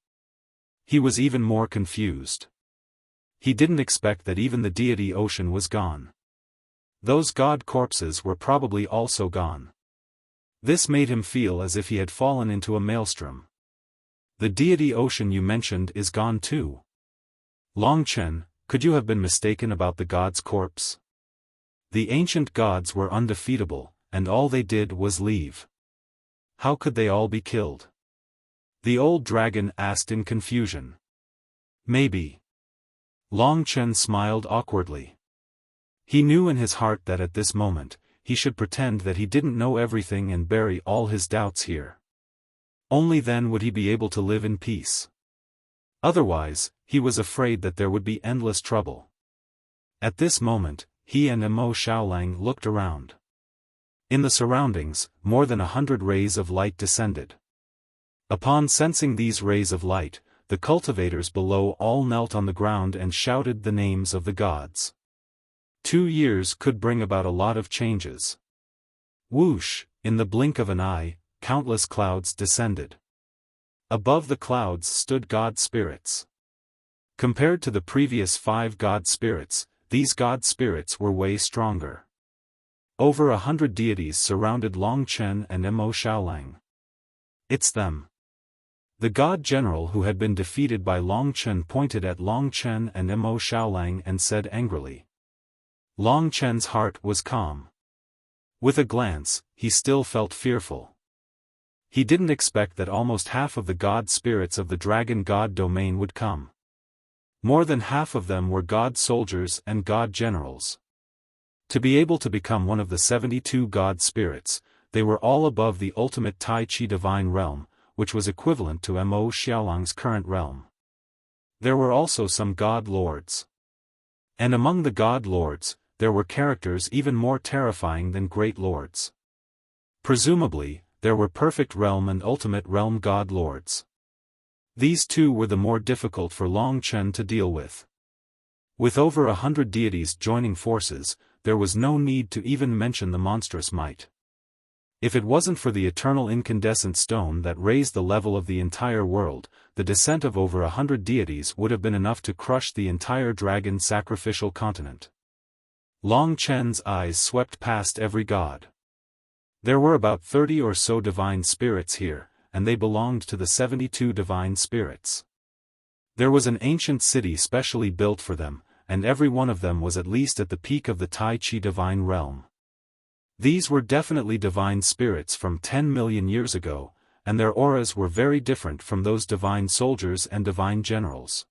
He was even more confused. He didn't expect that even the Deity Ocean was gone. Those god corpses were probably also gone. This made him feel as if he had fallen into a maelstrom. The Deity Ocean you mentioned is gone too. Longchen, could you have been mistaken about the god's corpse? The ancient gods were undefeatable, and all they did was leave. How could they all be killed? The old dragon asked in confusion. Maybe. Longchen smiled awkwardly. He knew in his heart that at this moment, he should pretend that he didn't know everything and bury all his doubts here. Only then would he be able to live in peace. Otherwise, he was afraid that there would be endless trouble. At this moment, he and Mo Xiaolang looked around. In the surroundings, more than 100 rays of light descended. Upon sensing these rays of light, the cultivators below all knelt on the ground and shouted the names of the gods. 2 years could bring about a lot of changes. Whoosh, in the blink of an eye, countless clouds descended. Above the clouds stood god spirits. Compared to the previous 5 god spirits, these god spirits were way stronger. Over 100 deities surrounded Longchen and Mo Xiaolang. It's them. The god general who had been defeated by Longchen pointed at Longchen and Mo Xiaolang and said angrily. Longchen's heart was calm. With a glance, he still felt fearful. He didn't expect that almost half of the god spirits of the dragon god domain would come. More than half of them were god soldiers and god generals. To be able to become one of the 72 god spirits, they were all above the ultimate Tai Chi divine realm, which was equivalent to Mo Xiaolang's current realm. There were also some god lords. And among the god lords, there were characters even more terrifying than great lords. Presumably, there were perfect realm and ultimate realm god lords. These two were the more difficult for Longchen to deal with. With over 100 deities joining forces, there was no need to even mention the monstrous might. If it wasn't for the eternal incandescent stone that raised the level of the entire world, the descent of over 100 deities would have been enough to crush the entire dragon sacrificial continent. Longchen's eyes swept past every god. There were about 30 or so divine spirits here, and they belonged to the 72 divine spirits. There was an ancient city specially built for them, and every one of them was at least at the peak of the Tai Chi divine realm. These were definitely divine spirits from 10 million years ago, and their auras were very different from those divine soldiers and divine generals.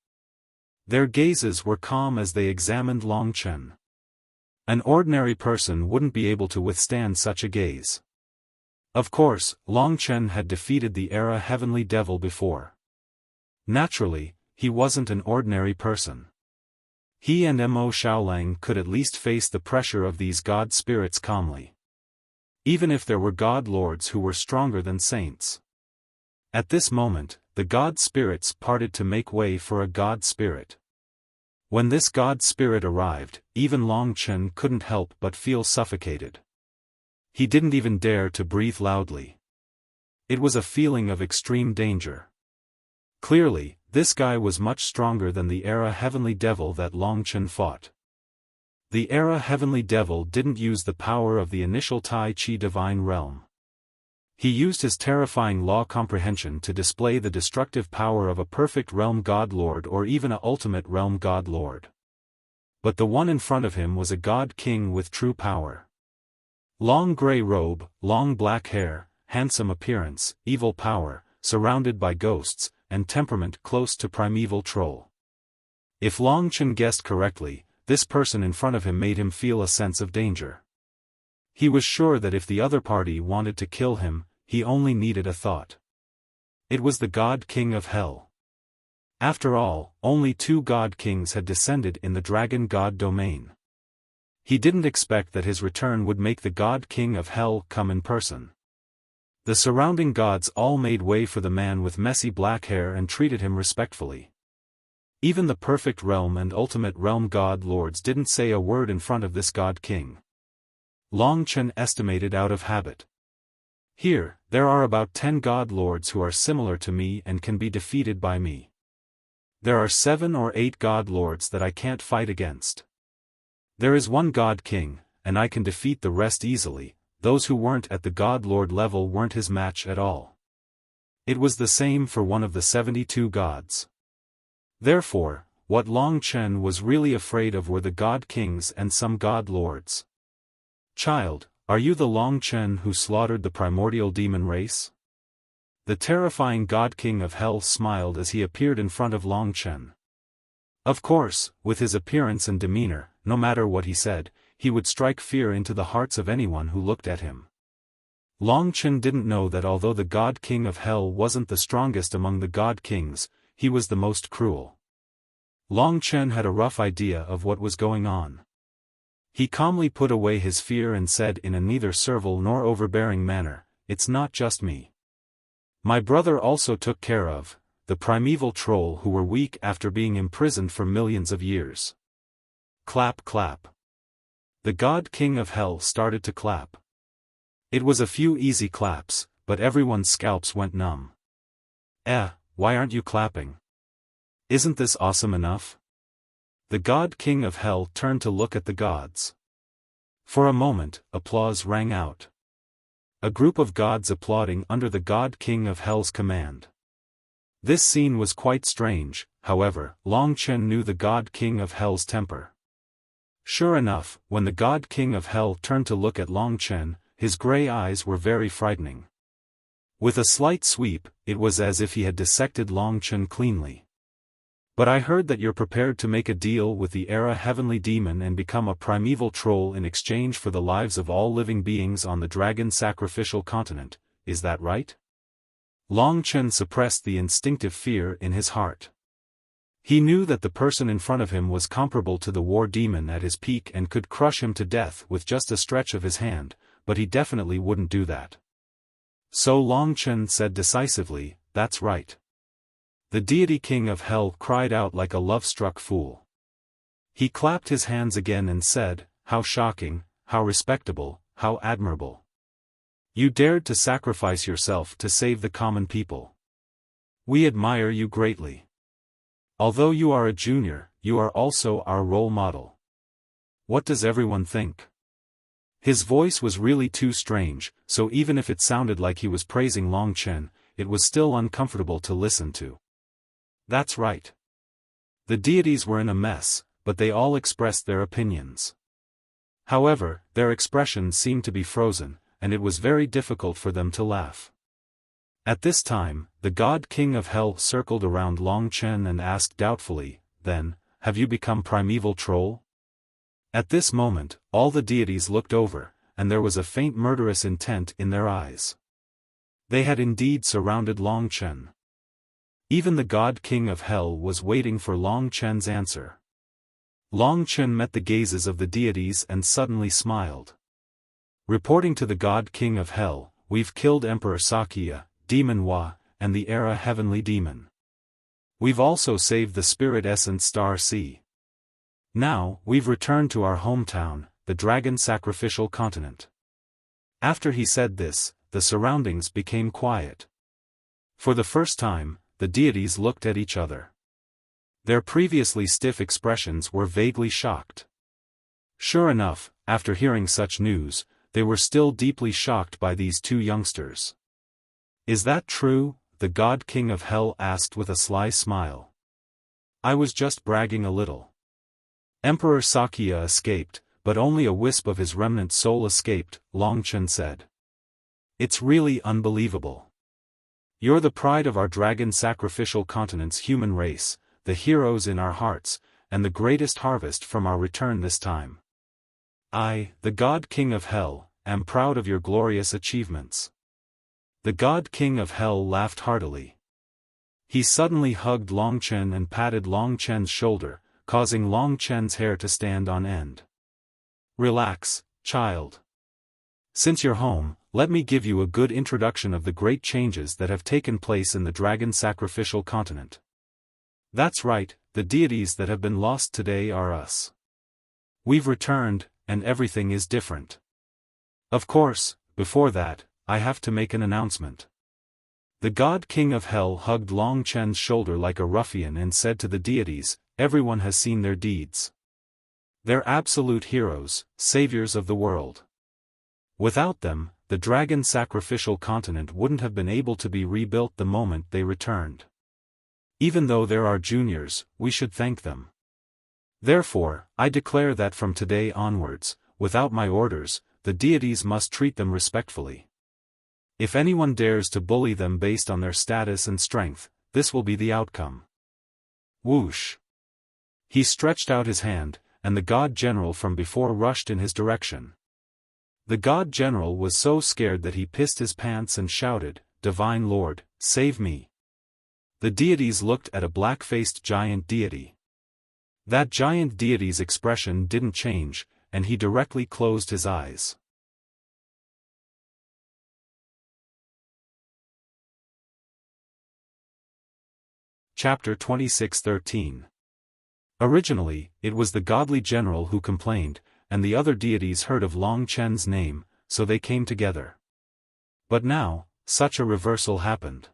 Their gazes were calm as they examined Longchen. An ordinary person wouldn't be able to withstand such a gaze. Of course, Long Chen had defeated the Era Heavenly Devil before. Naturally, he wasn't an ordinary person. He and Mo Xiaolang could at least face the pressure of these god spirits calmly. Even if there were god lords who were stronger than saints. At this moment, the god spirits parted to make way for a god spirit. When this god spirit arrived, even Long Chen couldn't help but feel suffocated. He didn't even dare to breathe loudly. It was a feeling of extreme danger. Clearly, this guy was much stronger than the Era Heavenly Devil that Long Chen fought. The Era Heavenly Devil didn't use the power of the initial Tai Chi Divine Realm. He used his terrifying law comprehension to display the destructive power of a perfect realm god lord or even a ultimate realm god lord. But the one in front of him was a god king with true power. Long gray robe, long black hair, handsome appearance, evil power, surrounded by ghosts, and temperament close to primeval troll. If Long Chen guessed correctly, this person in front of him made him feel a sense of danger. He was sure that if the other party wanted to kill him, he only needed a thought. It was the God King of Hell. After all, only 2 God Kings had descended in the Dragon God domain. He didn't expect that his return would make the God King of Hell come in person. The surrounding gods all made way for the man with messy black hair and treated him respectfully. Even the perfect realm and ultimate realm god lords didn't say a word in front of this God King. Long Chen estimated out of habit. Here, there are about 10 god lords who are similar to me and can be defeated by me. There are 7 or 8 god lords that I can't fight against. There is 1 God King, and I can defeat the rest easily. Those who weren't at the God Lord level weren't his match at all. It was the same for one of the 72 gods. Therefore, what Long Chen was really afraid of were the God Kings and some God Lords. Child, are you the Long Chen who slaughtered the primordial demon race? The terrifying God King of Hell smiled as he appeared in front of Long Chen. Of course, with his appearance and demeanor, no matter what he said, he would strike fear into the hearts of anyone who looked at him. Long Chen didn't know that although the God King of Hell wasn't the strongest among the God Kings, he was the most cruel. Long Chen had a rough idea of what was going on. He calmly put away his fear and said in a neither servile nor overbearing manner, "It's not just me. My brother also took care of the primeval troll who were weak after being imprisoned for millions of years." Clap clap. The God King of Hell started to clap. It was a few easy claps, but everyone's scalps went numb. Why aren't you clapping? Isn't this awesome enough? The God King of Hell turned to look at the gods. For a moment, applause rang out. A group of gods applauding under the God King of Hell's command. This scene was quite strange, however, Long Chen knew the God King of Hell's temper. Sure enough, when the God King of Hell turned to look at Long Chen, his gray eyes were very frightening. With a slight sweep, it was as if he had dissected Long Chen cleanly. But I heard that you're prepared to make a deal with the Era Heavenly Demon and become a primeval troll in exchange for the lives of all living beings on the Dragon Sacrificial Continent, is that right? Long Chen suppressed the instinctive fear in his heart. He knew that the person in front of him was comparable to the war demon at his peak and could crush him to death with just a stretch of his hand, but he definitely wouldn't do that. So Long Chen said decisively, "That's right." The Deity King of Hell cried out like a love-struck fool. He clapped his hands again and said, "How shocking, how respectable, how admirable. You dared to sacrifice yourself to save the common people. We admire you greatly. Although you are a junior, you are also our role model. What does everyone think?" His voice was really too strange, so even if it sounded like he was praising Long Chen, it was still uncomfortable to listen to. That's right. The deities were in a mess, but they all expressed their opinions. However, their expressions seemed to be frozen, and it was very difficult for them to laugh. At this time, the God King of Hell circled around Long Chen and asked doubtfully, "Then, have you become primeval troll?" At this moment, all the deities looked over, and there was a faint murderous intent in their eyes. They had indeed surrounded Long Chen. Even the God King of Hell was waiting for Long Chen's answer. Long Chen met the gazes of the deities and suddenly smiled. Reporting to the God King of Hell, we've killed Emperor Xiaofan, Demon Hua, and the Era Heavenly Demon. We've also saved the Spirit Essence Star Sea. Now, we've returned to our hometown, the Dragon Sacrificial Continent. After he said this, the surroundings became quiet. For the first time, the deities looked at each other. Their previously stiff expressions were vaguely shocked. Sure enough, after hearing such news, they were still deeply shocked by these two youngsters. Is that true? The God King of Hell asked with a sly smile. I was just bragging a little. Emperor Xiaofan escaped, but only a wisp of his remnant soul escaped, Long Chen said. It's really unbelievable. You're the pride of our Dragon Sacrificial Continent's human race, the heroes in our hearts, and the greatest harvest from our return this time. I, the God King of Hell, am proud of your glorious achievements. The God King of Hell laughed heartily. He suddenly hugged Long Chen and patted Long Chen's shoulder, causing Long Chen's hair to stand on end. Relax, child. Since you're home, let me give you a good introduction of the great changes that have taken place in the Dragon Sacrificial Continent. That's right, the deities that have been lost today are us. We've returned, and everything is different. Of course, before that, I have to make an announcement. The God King of Hell hugged Long Chen's shoulder like a ruffian and said to the deities, everyone has seen their deeds. They're absolute heroes, saviors of the world. Without them, the Dragon Sacrificial Continent wouldn't have been able to be rebuilt the moment they returned. Even though they're our juniors, we should thank them. Therefore, I declare that from today onwards, without my orders, the deities must treat them respectfully. If anyone dares to bully them based on their status and strength, this will be the outcome. Whoosh! He stretched out his hand, and the God General from before rushed in his direction. The God General was so scared that he pissed his pants and shouted, Divine Lord, save me. The deities looked at a black-faced giant deity. That giant deity's expression didn't change, and he directly closed his eyes. Chapter 26:13. Originally, it was the godly general who complained, and the other deities heard of Long Chen's name, so they came together. But now, such a reversal happened.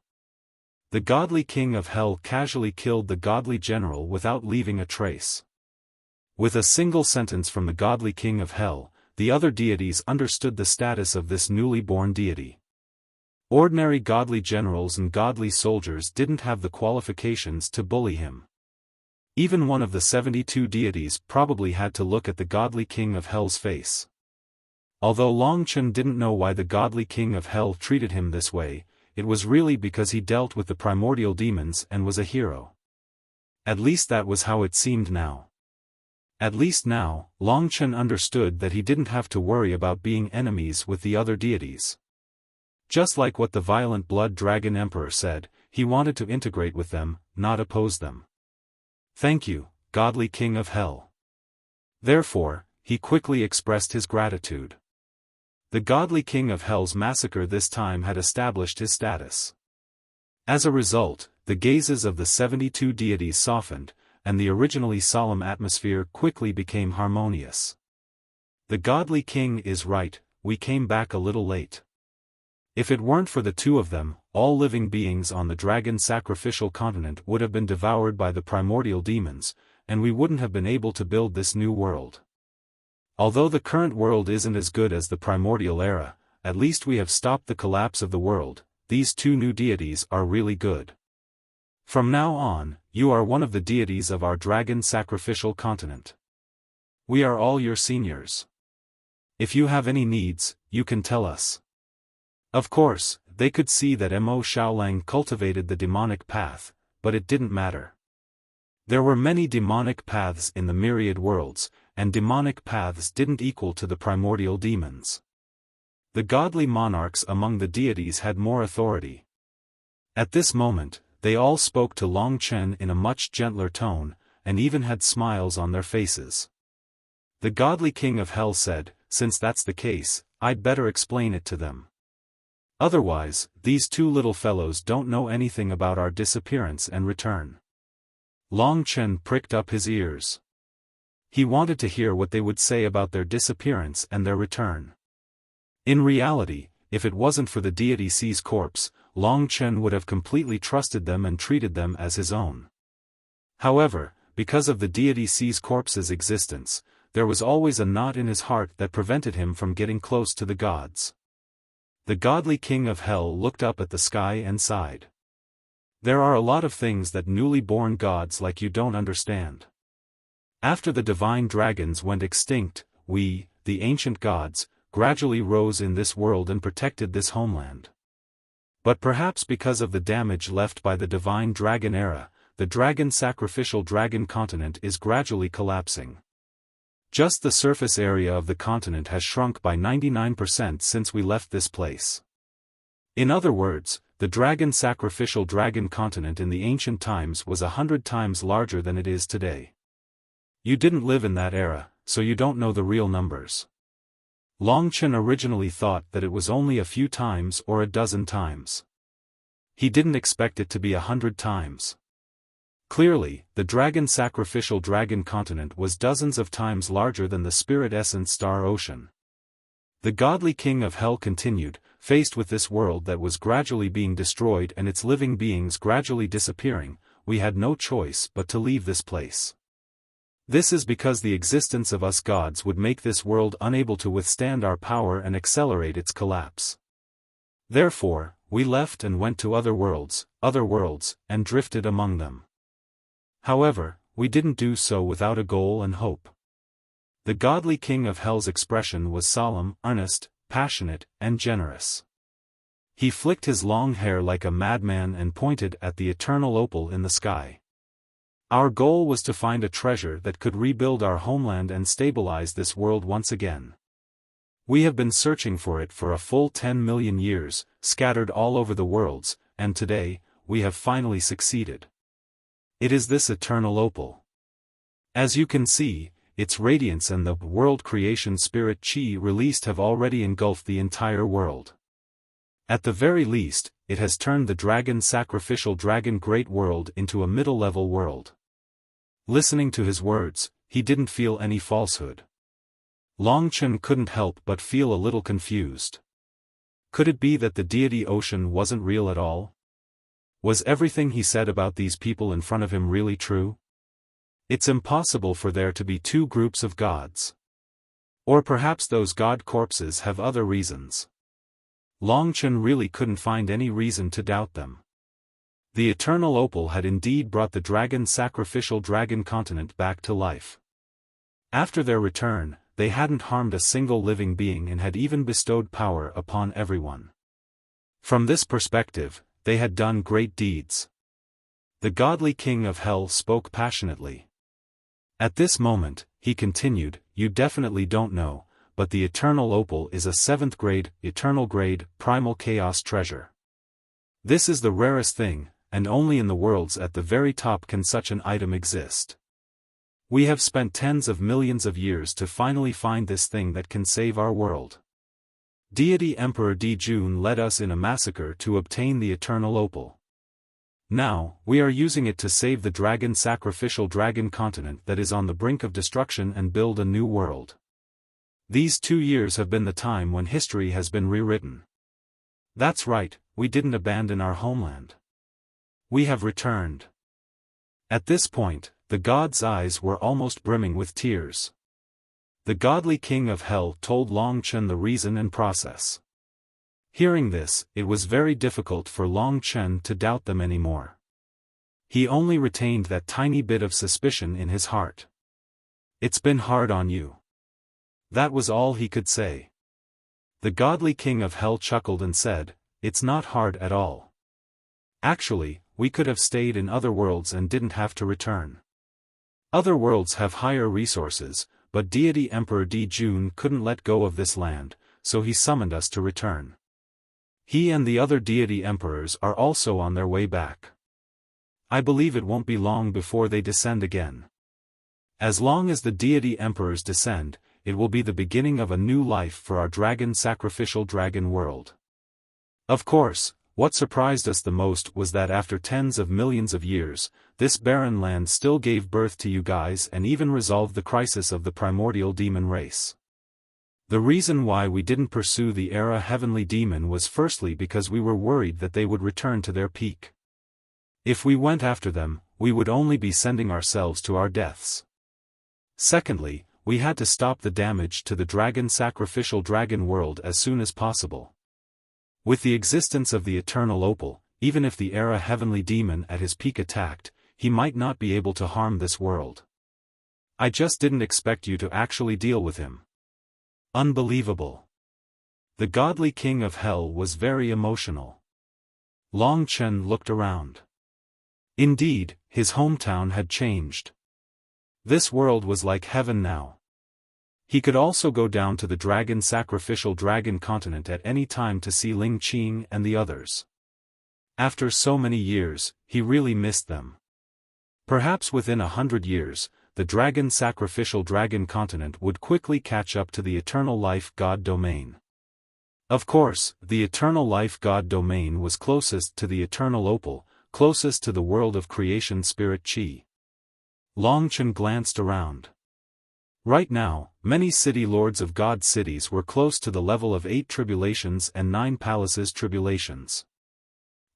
The godly king of hell casually killed the godly general without leaving a trace. With a single sentence from the godly king of hell, the other deities understood the status of this newly born deity. Ordinary godly generals and godly soldiers didn't have the qualifications to bully him. Even one of the 72 deities probably had to look at the godly king of hell's face. Although Long Chen didn't know why the godly king of hell treated him this way, it was really because he dealt with the primordial demons and was a hero. At least that was how it seemed now. At least now, Long Chen understood that he didn't have to worry about being enemies with the other deities. Just like what the violent blood dragon emperor said, he wanted to integrate with them, not oppose them. Thank you, godly king of hell. Therefore, he quickly expressed his gratitude. The godly king of hell's massacre this time had established his status. As a result, the gazes of the 72 deities softened, and the originally solemn atmosphere quickly became harmonious. The godly king is right, we came back a little late. If it weren't for the two of them, all living beings on the Dragon Sacrificial Continent would have been devoured by the primordial demons, and we wouldn't have been able to build this new world. Although the current world isn't as good as the primordial era, at least we have stopped the collapse of the world. These two new deities are really good. From now on, you are one of the deities of our Dragon Sacrificial Continent. We are all your seniors. If you have any needs, you can tell us. Of course, they could see that Mo Xiaolang cultivated the demonic path, but it didn't matter. There were many demonic paths in the myriad worlds, and demonic paths didn't equal to the primordial demons. The godly monarchs among the deities had more authority. At this moment, they all spoke to Long Chen in a much gentler tone, and even had smiles on their faces. The godly king of hell said, "Since that's the case, I'd better explain it to them. Otherwise, these two little fellows don't know anything about our disappearance and return." Long Chen pricked up his ears. He wanted to hear what they would say about their disappearance and their return. In reality, if it wasn't for the deity C's corpse, Long Chen would have completely trusted them and treated them as his own. However, because of the deity C's corpse's existence, there was always a knot in his heart that prevented him from getting close to the gods. The godly king of hell looked up at the sky and sighed. There are a lot of things that newly born gods like you don't understand. After the divine dragons went extinct, we, the ancient gods, gradually rose in this world and protected this homeland. But perhaps because of the damage left by the divine dragon era, the dragon sacrificial dragon continent is gradually collapsing. Just the surface area of the continent has shrunk by 99% since we left this place. In other words, the dragon sacrificial dragon continent in the ancient times was 100 times larger than it is today. You didn't live in that era, so you don't know the real numbers. Long Chen originally thought that it was only a few times or a dozen times. He didn't expect it to be 100 times. Clearly, the dragon sacrificial dragon continent was dozens of times larger than the spirit essence star ocean. The godly king of hell continued, "Faced with this world that was gradually being destroyed and its living beings gradually disappearing, we had no choice but to leave this place. This is because the existence of us gods would make this world unable to withstand our power and accelerate its collapse. Therefore, we left and went to other worlds, and drifted among them. However, we didn't do so without a goal and hope." The godly king of hell's expression was solemn, earnest, passionate, and generous. He flicked his long hair like a madman and pointed at the eternal opal in the sky. "Our goal was to find a treasure that could rebuild our homeland and stabilize this world once again. We have been searching for it for a full 10 million years, scattered all over the worlds, and today, we have finally succeeded. It is this eternal opal. As you can see, its radiance and the world creation spirit chi released have already engulfed the entire world. At the very least, it has turned the dragon sacrificial dragon great world into a middle-level world." Listening to his words, he didn't feel any falsehood. Long Chen couldn't help but feel a little confused. Could it be that the deity ocean wasn't real at all? Was everything he said about these people in front of him really true? It's impossible for there to be two groups of gods. Or perhaps those god corpses have other reasons. Long Chen really couldn't find any reason to doubt them. The eternal opal had indeed brought the dragon sacrificial dragon continent back to life. After their return, they hadn't harmed a single living being and had even bestowed power upon everyone. From this perspective, they had done great deeds. The godly king of hell spoke passionately. At this moment, he continued, "You definitely don't know, but the eternal opal is a 7th grade, eternal grade, primal chaos treasure. This is the rarest thing, and only in the worlds at the very top can such an item exist. We have spent tens of millions of years to finally find this thing that can save our world. Deity Emperor Dijun led us in a massacre to obtain the eternal opal. Now, we are using it to save the dragon sacrificial dragon continent that is on the brink of destruction and build a new world. These 2 years have been the time when history has been rewritten. That's right, we didn't abandon our homeland. We have returned." At this point, the god's eyes were almost brimming with tears. The godly king of hell told Long Chen the reason and process. Hearing this, it was very difficult for Long Chen to doubt them anymore. He only retained that tiny bit of suspicion in his heart. "It's been hard on you." That was all he could say. The godly king of hell chuckled and said, "It's not hard at all. Actually, we could have stayed in other worlds and didn't have to return. Other worlds have higher resources, but deity Emperor Dijun couldn't let go of this land, so he summoned us to return. He and the other deity emperors are also on their way back. I believe it won't be long before they descend again. As long as the deity emperors descend, it will be the beginning of a new life for our sacrificial dragon world. Of course, what surprised us the most was that after tens of millions of years, this barren land still gave birth to you guys and even resolved the crisis of the primordial demon race. The reason why we didn't pursue the era heavenly demon was firstly because we were worried that they would return to their peak. If we went after them, we would only be sending ourselves to our deaths. Secondly, we had to stop the damage to the sacrificial dragon world as soon as possible. With the existence of the eternal opal, even if the era heavenly demon at his peak attacked, he might not be able to harm this world. I just didn't expect you to actually deal with him. Unbelievable. The godly king of hell was very emotional. Long Chen looked around. Indeed, his hometown had changed. This world was like heaven now. He could also go down to the sacrificial dragon continent at any time to see Ling Qing and the others. After so many years, he really missed them. Perhaps within 100 years, the sacrificial dragon continent would quickly catch up to the eternal life god domain. Of course, the eternal life god domain was closest to the eternal opal, closest to the world of creation spirit Qi. Long Chen glanced around. Right now, many city lords of God cities were close to the level of 8 tribulations and 9 palaces tribulations.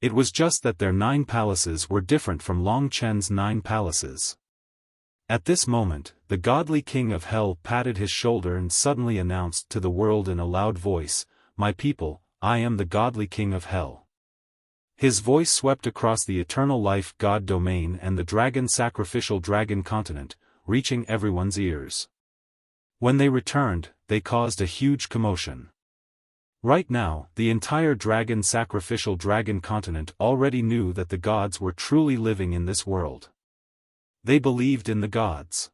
It was just that their 9 palaces were different from Long Chen's 9 palaces. At this moment, the godly king of hell patted his shoulder and suddenly announced to the world in a loud voice, "My people, I am the godly king of hell." His voice swept across the eternal life god domain and the sacrificial dragon continent, reaching everyone's ears. When they returned, they caused a huge commotion. Right now, the entire sacrificial dragon continent already knew that the gods were truly living in this world. They believed in the gods.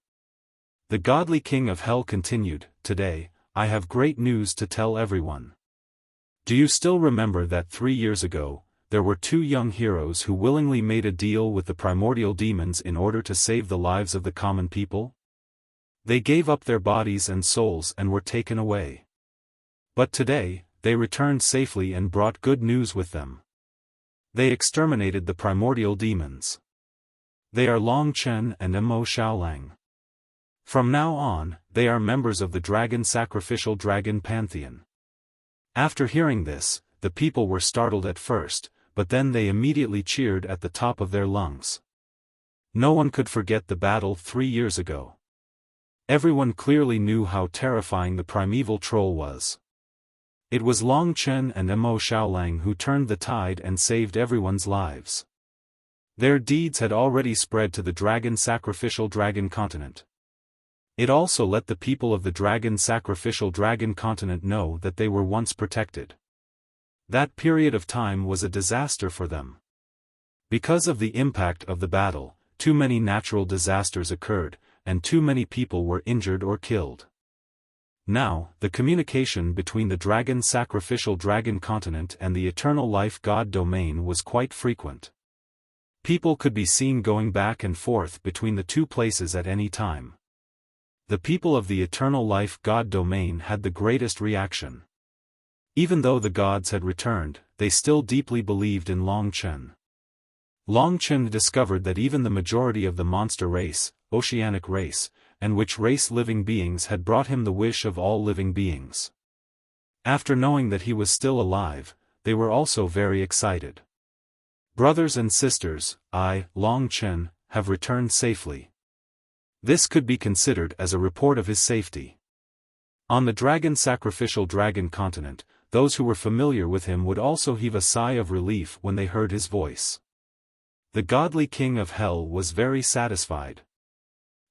The godly king of hell continued, "Today, I have great news to tell everyone. Do you still remember that 3 years ago, there were 2 young heroes who willingly made a deal with the primordial demons in order to save the lives of the common people? They gave up their bodies and souls and were taken away. But today, they returned safely and brought good news with them. They exterminated the primordial demons. They are Long Chen and Mo Xiaolang. From now on, they are members of the sacrificial dragon pantheon." After hearing this, the people were startled at first, but then they immediately cheered at the top of their lungs. No one could forget the battle 3 years ago. Everyone clearly knew how terrifying the primeval troll was. It was Long Chen and Mo Xiaolang who turned the tide and saved everyone's lives. Their deeds had already spread to the sacrificial dragon continent. It also let the people of the sacrificial dragon continent know that they were once protected. That period of time was a disaster for them. Because of the impact of the battle, too many natural disasters occurred, and too many people were injured or killed. Now, the communication between the sacrificial dragon continent and the eternal life god domain was quite frequent. People could be seen going back and forth between the 2 places at any time. The people of the eternal life god domain had the greatest reaction. Even though the gods had returned, they still deeply believed in Long Chen. Long Chen discovered that even the majority of the monster race, oceanic race, and which race living beings had brought him the wish of all living beings. After knowing that he was still alive, they were also very excited. "Brothers and sisters, I, Long Chen, have returned safely." This could be considered as a report of his safety. On the sacrificial dragon continent, those who were familiar with him would also heave a sigh of relief when they heard his voice. The godly king of hell was very satisfied.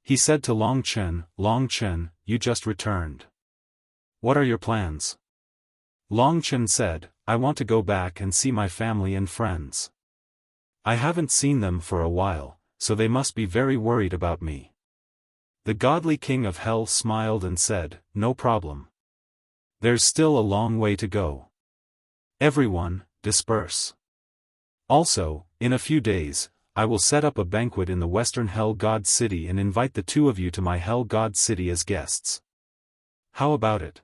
He said to Long Chen, "Long Chen, you just returned. What are your plans?" Long Chen said, "I want to go back and see my family and friends. I haven't seen them for a while, so they must be very worried about me." The godly king of hell smiled and said, "No problem. There's still a long way to go. Everyone, disperse. Also, in a few days, I will set up a banquet in the western Hell God City and invite the two of you to my Hell God City as guests. How about it?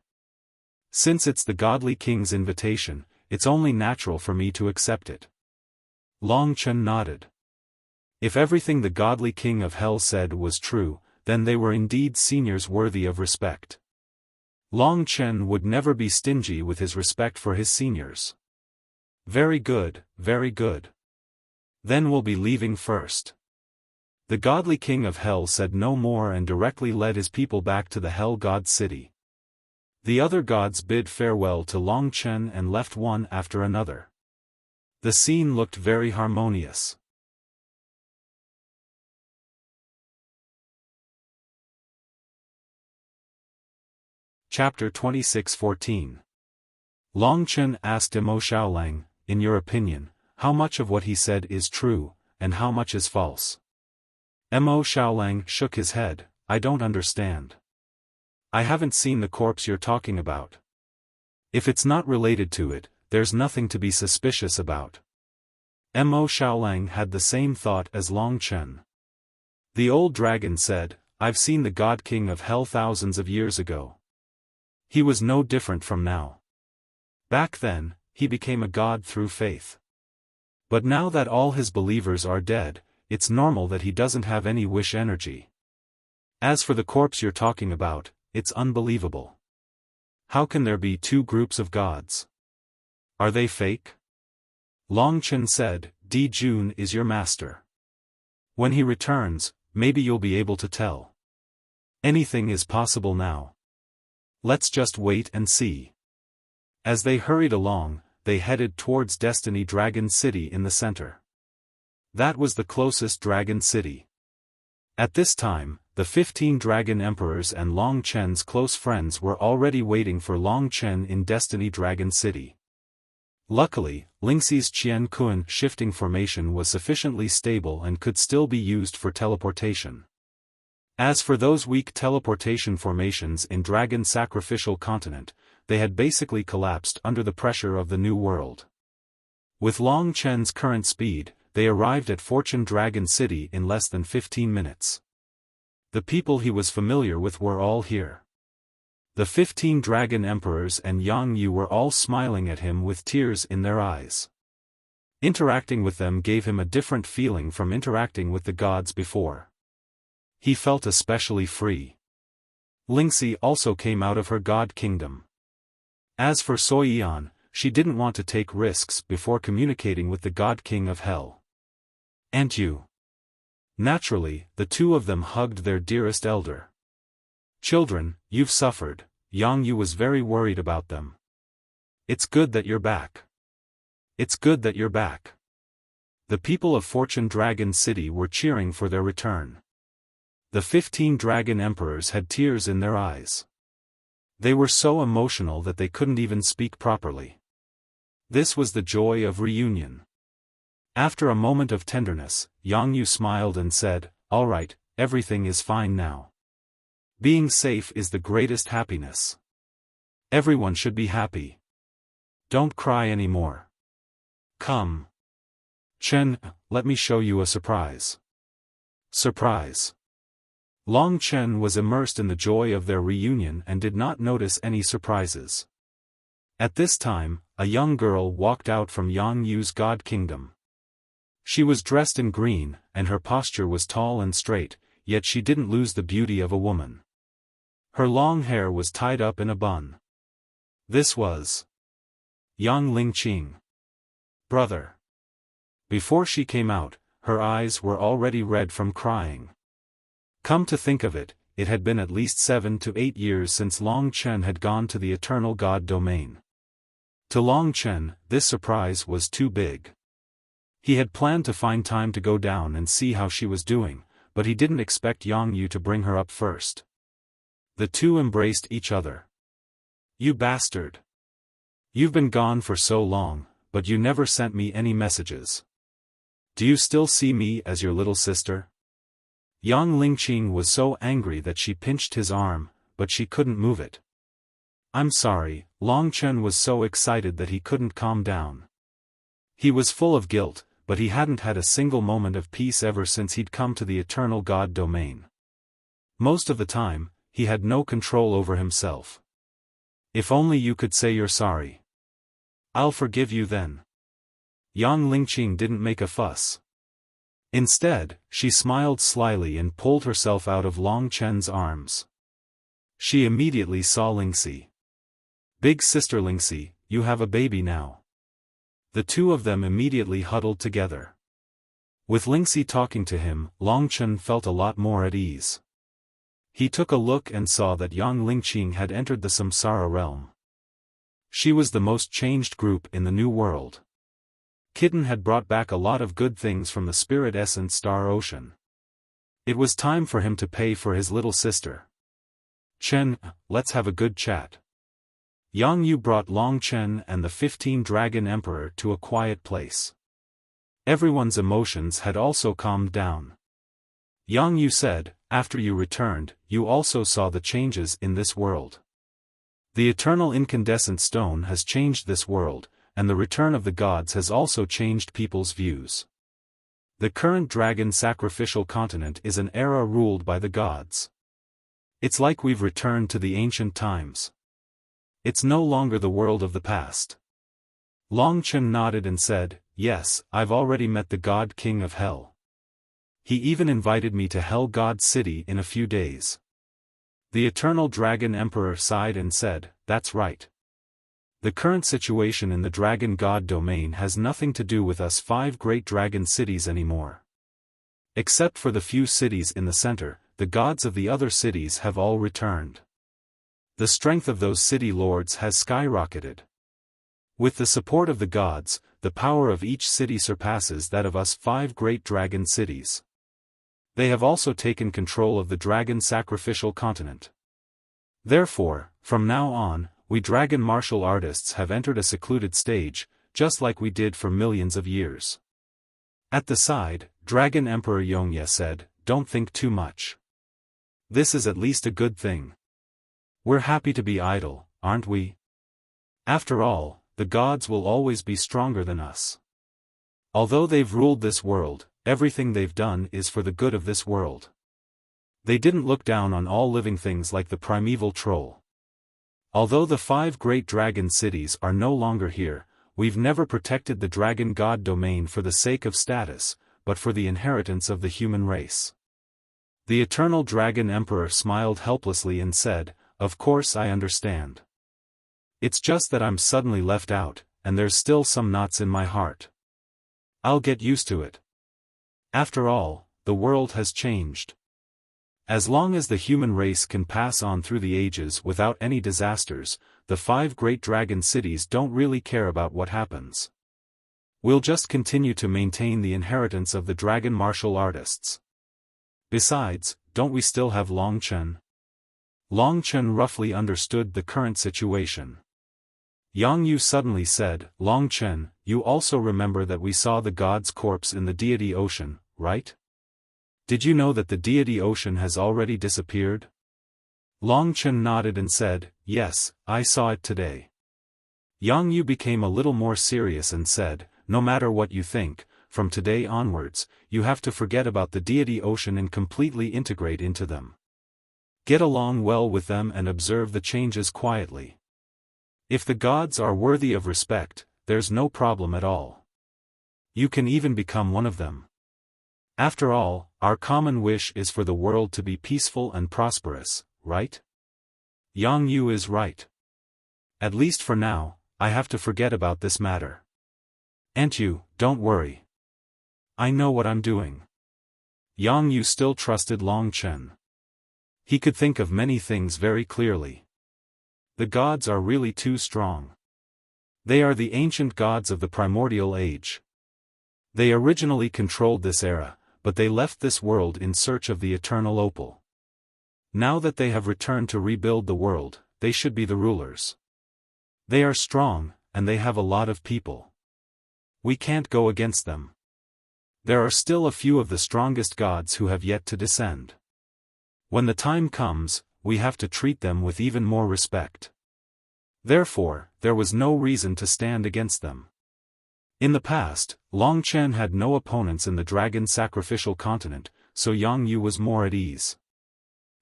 Since it's the godly king's invitation, it's only natural for me to accept it. Long Chen nodded. If everything the godly king of Hell said was true, then they were indeed seniors worthy of respect. Long Chen would never be stingy with his respect for his seniors. Very good, very good. Then we'll be leaving first. The godly king of Hell said no more and directly led his people back to the Hell God City. The other gods bid farewell to Long Chen and left one after another. The scene looked very harmonious. Chapter 26:14. Long Chen asked Mo Xiaolang, in your opinion, how much of what he said is true, and how much is false? Mo Xiaolang shook his head, I don't understand. I haven't seen the corpse you're talking about. If it's not related to it, there's nothing to be suspicious about. Mo Xiaolang had the same thought as Long Chen. The old dragon said, I've seen the God King of Hell thousands of years ago. He was no different from now. Back then, he became a god through faith. But now that all his believers are dead, it's normal that he doesn't have any wish energy. As for the corpse you're talking about, it's unbelievable. How can there be two groups of gods? Are they fake? Long Chen said, Di Jun is your master. When he returns, maybe you'll be able to tell. Anything is possible now. Let's just wait and see. As they hurried along, they headed towards Destiny Dragon City in the center. That was the closest dragon city. At this time, the 15 dragon emperors and Long Chen's close friends were already waiting for Long Chen in Destiny Dragon City. Luckily, Lingxi's Qian Kun shifting formation was sufficiently stable and could still be used for teleportation. As for those weak teleportation formations in Dragon Sacrificial Continent, they had basically collapsed under the pressure of the new world. With Long Chen's current speed, they arrived at Fortune Dragon City in less than 15 minutes. The people he was familiar with were all here. The 15 dragon emperors and Yang Yu were all smiling at him with tears in their eyes. Interacting with them gave him a different feeling from interacting with the gods before. He felt especially free. Lingxi also came out of her god kingdom. As for Soyian, she didn't want to take risks before communicating with the God King of Hell. And you? Naturally, the two of them hugged their dearest elder. Children, you've suffered. Yang Yu was very worried about them. It's good that you're back. It's good that you're back. The people of Fortune Dragon City were cheering for their return. The 15 dragon emperors had tears in their eyes. They were so emotional that they couldn't even speak properly. This was the joy of reunion. After a moment of tenderness, Yang Yu smiled and said, all right, everything is fine now. Being safe is the greatest happiness. Everyone should be happy. Don't cry anymore. Come. Chen, let me show you a surprise. Surprise. Long Chen was immersed in the joy of their reunion and did not notice any surprises. At this time, a young girl walked out from Yang Yu's god kingdom. She was dressed in green, and her posture was tall and straight, yet she didn't lose the beauty of a woman. Her long hair was tied up in a bun. This was Yang Lingqing. Brother. Before she came out, her eyes were already red from crying. Come to think of it, it had been at least 7 to 8 years since Long Chen had gone to the Eternal God domain. To Long Chen, this surprise was too big. He had planned to find time to go down and see how she was doing, but he didn't expect Yang Yu to bring her up first. The two embraced each other. You bastard. You've been gone for so long, but you never sent me any messages. Do you still see me as your little sister? Yang Lingqing was so angry that she pinched his arm, but she couldn't move it. I'm sorry, Long Chen was so excited that he couldn't calm down. He was full of guilt, but he hadn't had a single moment of peace ever since he'd come to the eternal God domain. Most of the time, he had no control over himself. If only you could say you're sorry. I'll forgive you then. Yang Lingqing didn't make a fuss. Instead, she smiled slyly and pulled herself out of Long Chen's arms. She immediately saw Lingxi. Big sister Lingxi, you have a baby now. The two of them immediately huddled together. With Lingxi talking to him, Long Chen felt a lot more at ease. He took a look and saw that Yang Lingqing had entered the Samsara realm. She was the most changed group in the new world. Kitten had brought back a lot of good things from the spirit essence star ocean. It was time for him to pay for his little sister. Chen, let's have a good chat. Yang Yu brought Long Chen and the 15 Dragon Emperor to a quiet place. Everyone's emotions had also calmed down. Yang Yu said, after you returned, you also saw the changes in this world. The eternal incandescent stone has changed this world, and the return of the gods has also changed people's views. The current dragon sacrificial continent is an era ruled by the gods. It's like we've returned to the ancient times. It's no longer the world of the past. Long Chen nodded and said, yes, I've already met the God King of Hell. He even invited me to Hell God City in a few days. The Eternal Dragon Emperor sighed and said, that's right. The current situation in the Dragon God domain has nothing to do with us 5 great dragon cities anymore. Except for the few cities in the center, the gods of the other cities have all returned. The strength of those city lords has skyrocketed. With the support of the gods, the power of each city surpasses that of us 5 great dragon cities. They have also taken control of the dragon sacrificial continent. Therefore, from now on, we dragon martial artists have entered a secluded stage, just like we did for millions of years. At the side, Dragon Emperor Yongye said, don't think too much. This is at least a good thing. We're happy to be idle, aren't we? After all, the gods will always be stronger than us. Although they've ruled this world, everything they've done is for the good of this world. They didn't look down on all living things like the primeval troll. Although the 5 great dragon cities are no longer here, we've never protected the dragon god domain for the sake of status, but for the inheritance of the human race. The Eternal Dragon Emperor smiled helplessly and said, of course I understand. It's just that I'm suddenly left out, and there's still some knots in my heart. I'll get used to it. After all, the world has changed. As long as the human race can pass on through the ages without any disasters, the 5 great dragon cities don't really care about what happens. We'll just continue to maintain the inheritance of the dragon martial artists. Besides, don't we still have Long Chen? Long Chen roughly understood the current situation. Yang Yu suddenly said, Long Chen, you also remember that we saw the god's corpse in the deity ocean, right? Did you know that the deity ocean has already disappeared? Long Chen nodded and said, yes, I saw it today. Yang Yu became a little more serious and said, no matter what you think, from today onwards, you have to forget about the deity ocean and completely integrate into them. Get along well with them and observe the changes quietly. If the gods are worthy of respect, there's no problem at all. You can even become one of them. After all, our common wish is for the world to be peaceful and prosperous, right? Yang Yu is right. At least for now, I have to forget about this matter. And you, don't worry. I know what I'm doing. Yang Yu still trusted Long Chen. He could think of many things very clearly. The gods are really too strong. They are the ancient gods of the primordial age. They originally controlled this era, but they left this world in search of the eternal opal. Now that they have returned to rebuild the world, they should be the rulers. They are strong, and they have a lot of people. We can't go against them. There are still a few of the strongest gods who have yet to descend. When the time comes, we have to treat them with even more respect. Therefore, there was no reason to stand against them. In the past, Long Chen had no opponents in the dragon sacrificial continent, so Yang Yu was more at ease.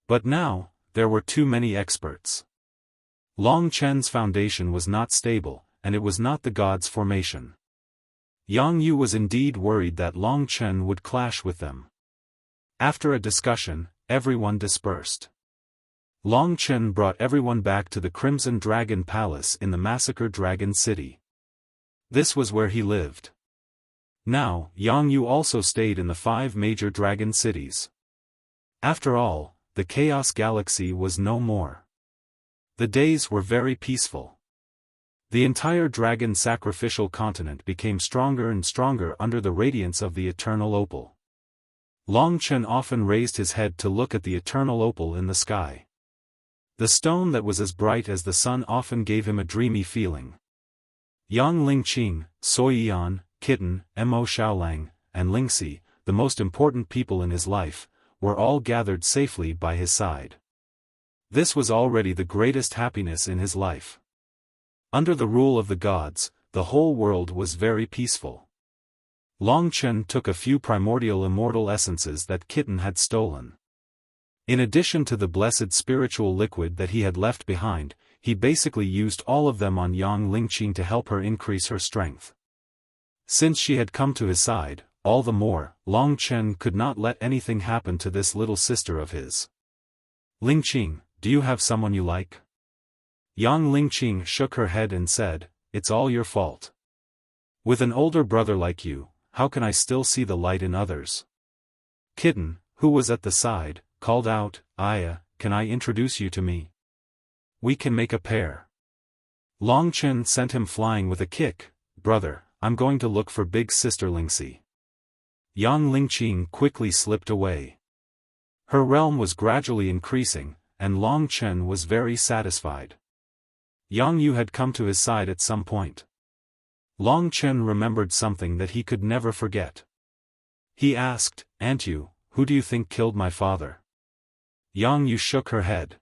But now, there were too many experts. Long Chen's foundation was not stable, and it was not the god's formation. Yang Yu was indeed worried that Long Chen would clash with them. After a discussion, everyone dispersed. Long Chen brought everyone back to the Crimson Dragon Palace in the Massacre Dragon City. This was where he lived. Now, Yang Yu also stayed in the 5 major dragon cities. After all, the Chaos Galaxy was no more. The days were very peaceful. The entire dragon sacrificial continent became stronger and stronger under the radiance of the eternal opal. Long Chen often raised his head to look at the eternal opal in the sky. The stone that was as bright as the sun often gave him a dreamy feeling. Yang Lingqing, Sui Yan, Kitten, Mo Xiaolang, and Lingxi, the most important people in his life, were all gathered safely by his side. This was already the greatest happiness in his life. Under the rule of the gods, the whole world was very peaceful. Long Chen took a few primordial immortal essences that Kitten had stolen. In addition to the blessed spiritual liquid that he had left behind, he basically used all of them on Yang Lingqing to help her increase her strength. Since she had come to his side, all the more, Long Chen could not let anything happen to this little sister of his. Lingqing, do you have someone you like? Yang Lingqing shook her head and said, "It's all your fault. With an older brother like you, how can I still see the light in others?" Kitten, who was at the side, called out, "Aya, can I introduce you to me? We can make a pair." Long Chen sent him flying with a kick. "Brother, I'm going to look for big sister Lingxi." Yang Lingqing quickly slipped away. Her realm was gradually increasing, and Long Chen was very satisfied. Yang Yu had come to his side at some point. Long Chen remembered something that he could never forget. He asked, "Aunt Yu, who do you think killed my father?" Yang Yu shook her head.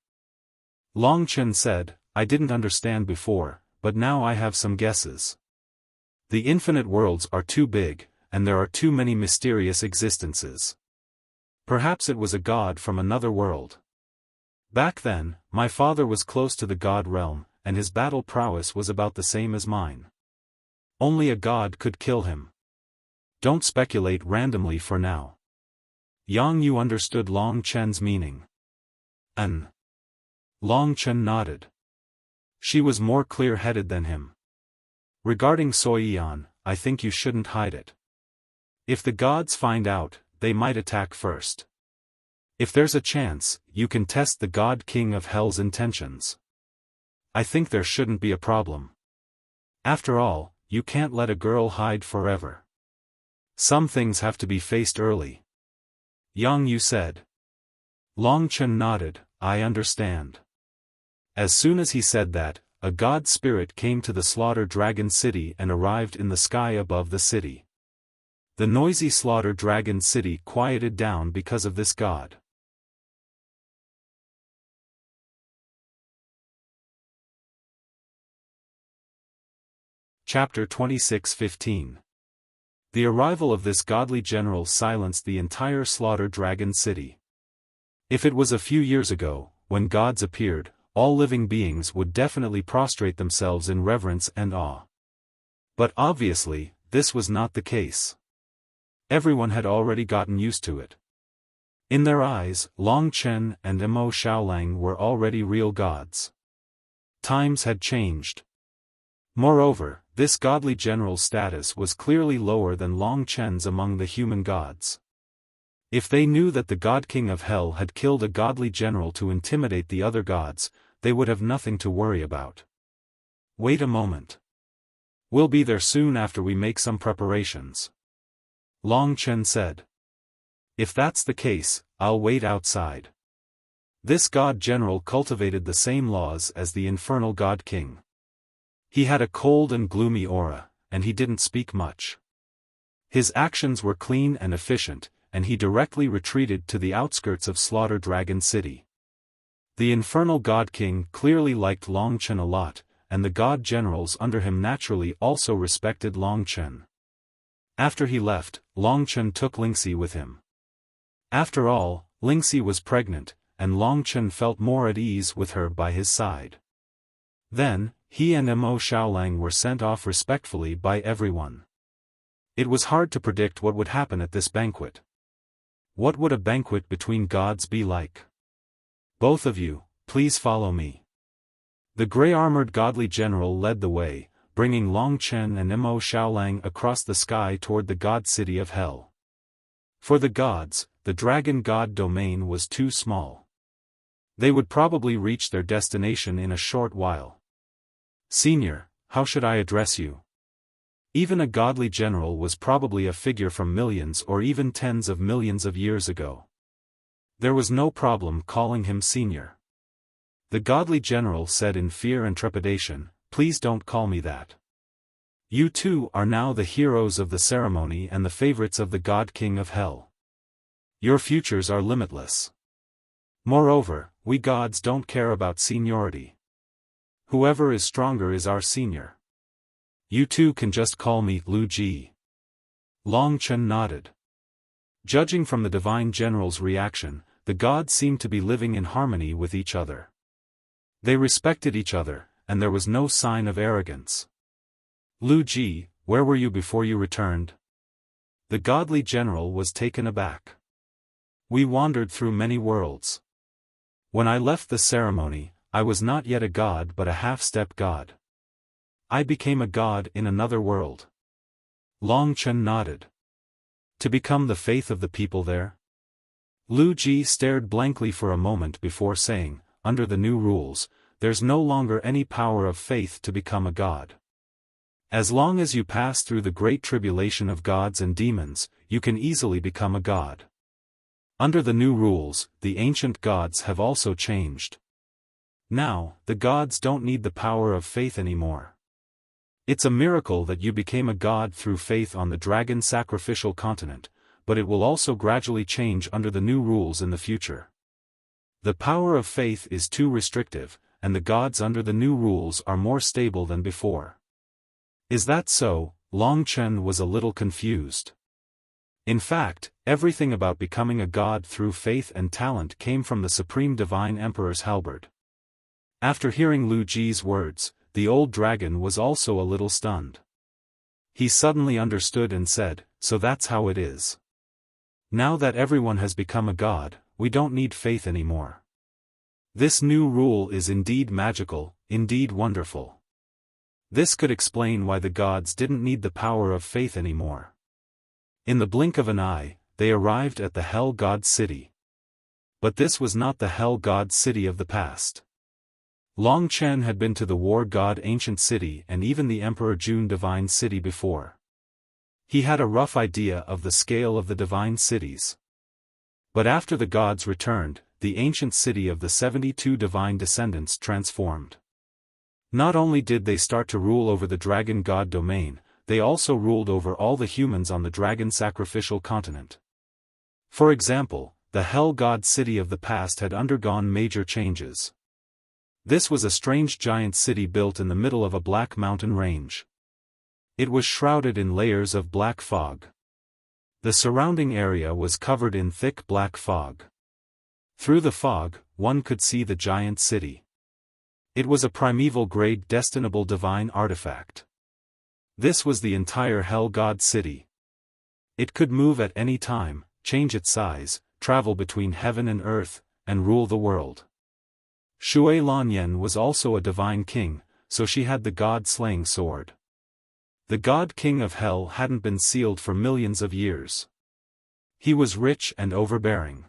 Long Chen said, "I didn't understand before, but now I have some guesses. The infinite worlds are too big, and there are too many mysterious existences. Perhaps it was a god from another world. Back then, my father was close to the god realm, and his battle prowess was about the same as mine. Only a god could kill him. Don't speculate randomly for now." Yang Yu understood Long Chen's meaning. Long Chen nodded. She was more clear-headed than him. "Regarding Soyian, I think you shouldn't hide it. If the gods find out, they might attack first. If there's a chance, you can test the God King of Hell's intentions. I think there shouldn't be a problem. After all, you can't let a girl hide forever. Some things have to be faced early." Yang Yu said. Long Chen nodded, "I understand." As soon as he said that, a god spirit came to the Slaughter Dragon City and arrived in the sky above the city. The noisy Slaughter Dragon City quieted down because of this god. Chapter 26:15. The arrival of this godly general silenced the entire Slaughter Dragon City. If it was a few years ago, when gods appeared, all living beings would definitely prostrate themselves in reverence and awe. But obviously, this was not the case. Everyone had already gotten used to it. In their eyes, Long Chen and Mo Xiaolang were already real gods. Times had changed. Moreover, this godly general's status was clearly lower than Long Chen's among the human gods. If they knew that the God King of Hell had killed a godly general to intimidate the other gods, they would have nothing to worry about. "Wait a moment. We'll be there soon after we make some preparations," Long Chen said. "If that's the case, I'll wait outside." This god general cultivated the same laws as the infernal God King. He had a cold and gloomy aura, and he didn't speak much. His actions were clean and efficient, and he directly retreated to the outskirts of Slaughter Dragon City. The infernal God King clearly liked Long Chen a lot, and the god generals under him naturally also respected Long Chen. After he left, Long Chen took Lingxi with him. After all, Lingxi was pregnant, and Long Chen felt more at ease with her by his side. Then, he and Mo Xiaolang were sent off respectfully by everyone. It was hard to predict what would happen at this banquet. What would a banquet between gods be like? Both of you, please follow me. The gray-armored godly general led the way, bringing Long Chen and Mo Xiaolang across the sky toward the god city of Hell. For the gods, the dragon god domain was too small. They would probably reach their destination in a short while. Senior, how should I address you? Even a godly general was probably a figure from millions or even tens of millions of years ago. There was no problem calling him senior. The godly general said in fear and trepidation, "Please don't call me that. You two are now the heroes of the ceremony and the favorites of the God King of Hell. Your futures are limitless. Moreover, we gods don't care about seniority. Whoever is stronger is our senior. You two can just call me Lu Ji." Long Chen nodded. Judging from the divine general's reaction, the gods seemed to be living in harmony with each other. They respected each other, and there was no sign of arrogance. "Lu Ji, where were you before you returned?" The godly general was taken aback. "We wandered through many worlds. When I left the ceremony, I was not yet a god but a half-step god. I became a god in another world." Long Chen nodded. "To become the faith of the people there?" Lu Ji stared blankly for a moment before saying, "Under the new rules, there's no longer any power of faith to become a god. As long as you pass through the great tribulation of gods and demons, you can easily become a god. Under the new rules, the ancient gods have also changed. Now, the gods don't need the power of faith anymore. It's a miracle that you became a god through faith on the dragon sacrificial continent, but it will also gradually change under the new rules in the future. The power of faith is too restrictive, and the gods under the new rules are more stable than before." "Is that so?" Long Chen was a little confused. In fact, everything about becoming a god through faith and talent came from the Supreme Divine Emperor's halberd. After hearing Lu Ji's words, the old dragon was also a little stunned. He suddenly understood and said, "So that's how it is. Now that everyone has become a god, we don't need faith anymore. This new rule is indeed magical, indeed wonderful. This could explain why the gods didn't need the power of faith anymore." In the blink of an eye, they arrived at the Hell God City. But this was not the Hell God City of the past. Long Chen had been to the War God Ancient City and even the Emperor Jun Divine City before. He had a rough idea of the scale of the divine cities. But after the gods returned, the ancient city of the 72 divine descendants transformed. Not only did they start to rule over the dragon god domain, they also ruled over all the humans on the dragon sacrificial continent. For example, the Hell God City of the past had undergone major changes. This was a strange giant city built in the middle of a black mountain range. It was shrouded in layers of black fog. The surrounding area was covered in thick black fog. Through the fog, one could see the giant city. It was a primeval-grade destinable divine artifact. This was the entire Hell God City. It could move at any time, change its size, travel between heaven and earth, and rule the world. Shui Lanyan was also a divine king, so she had the god-slaying sword. The god king of hell hadn't been sealed for millions of years. He was rich and overbearing.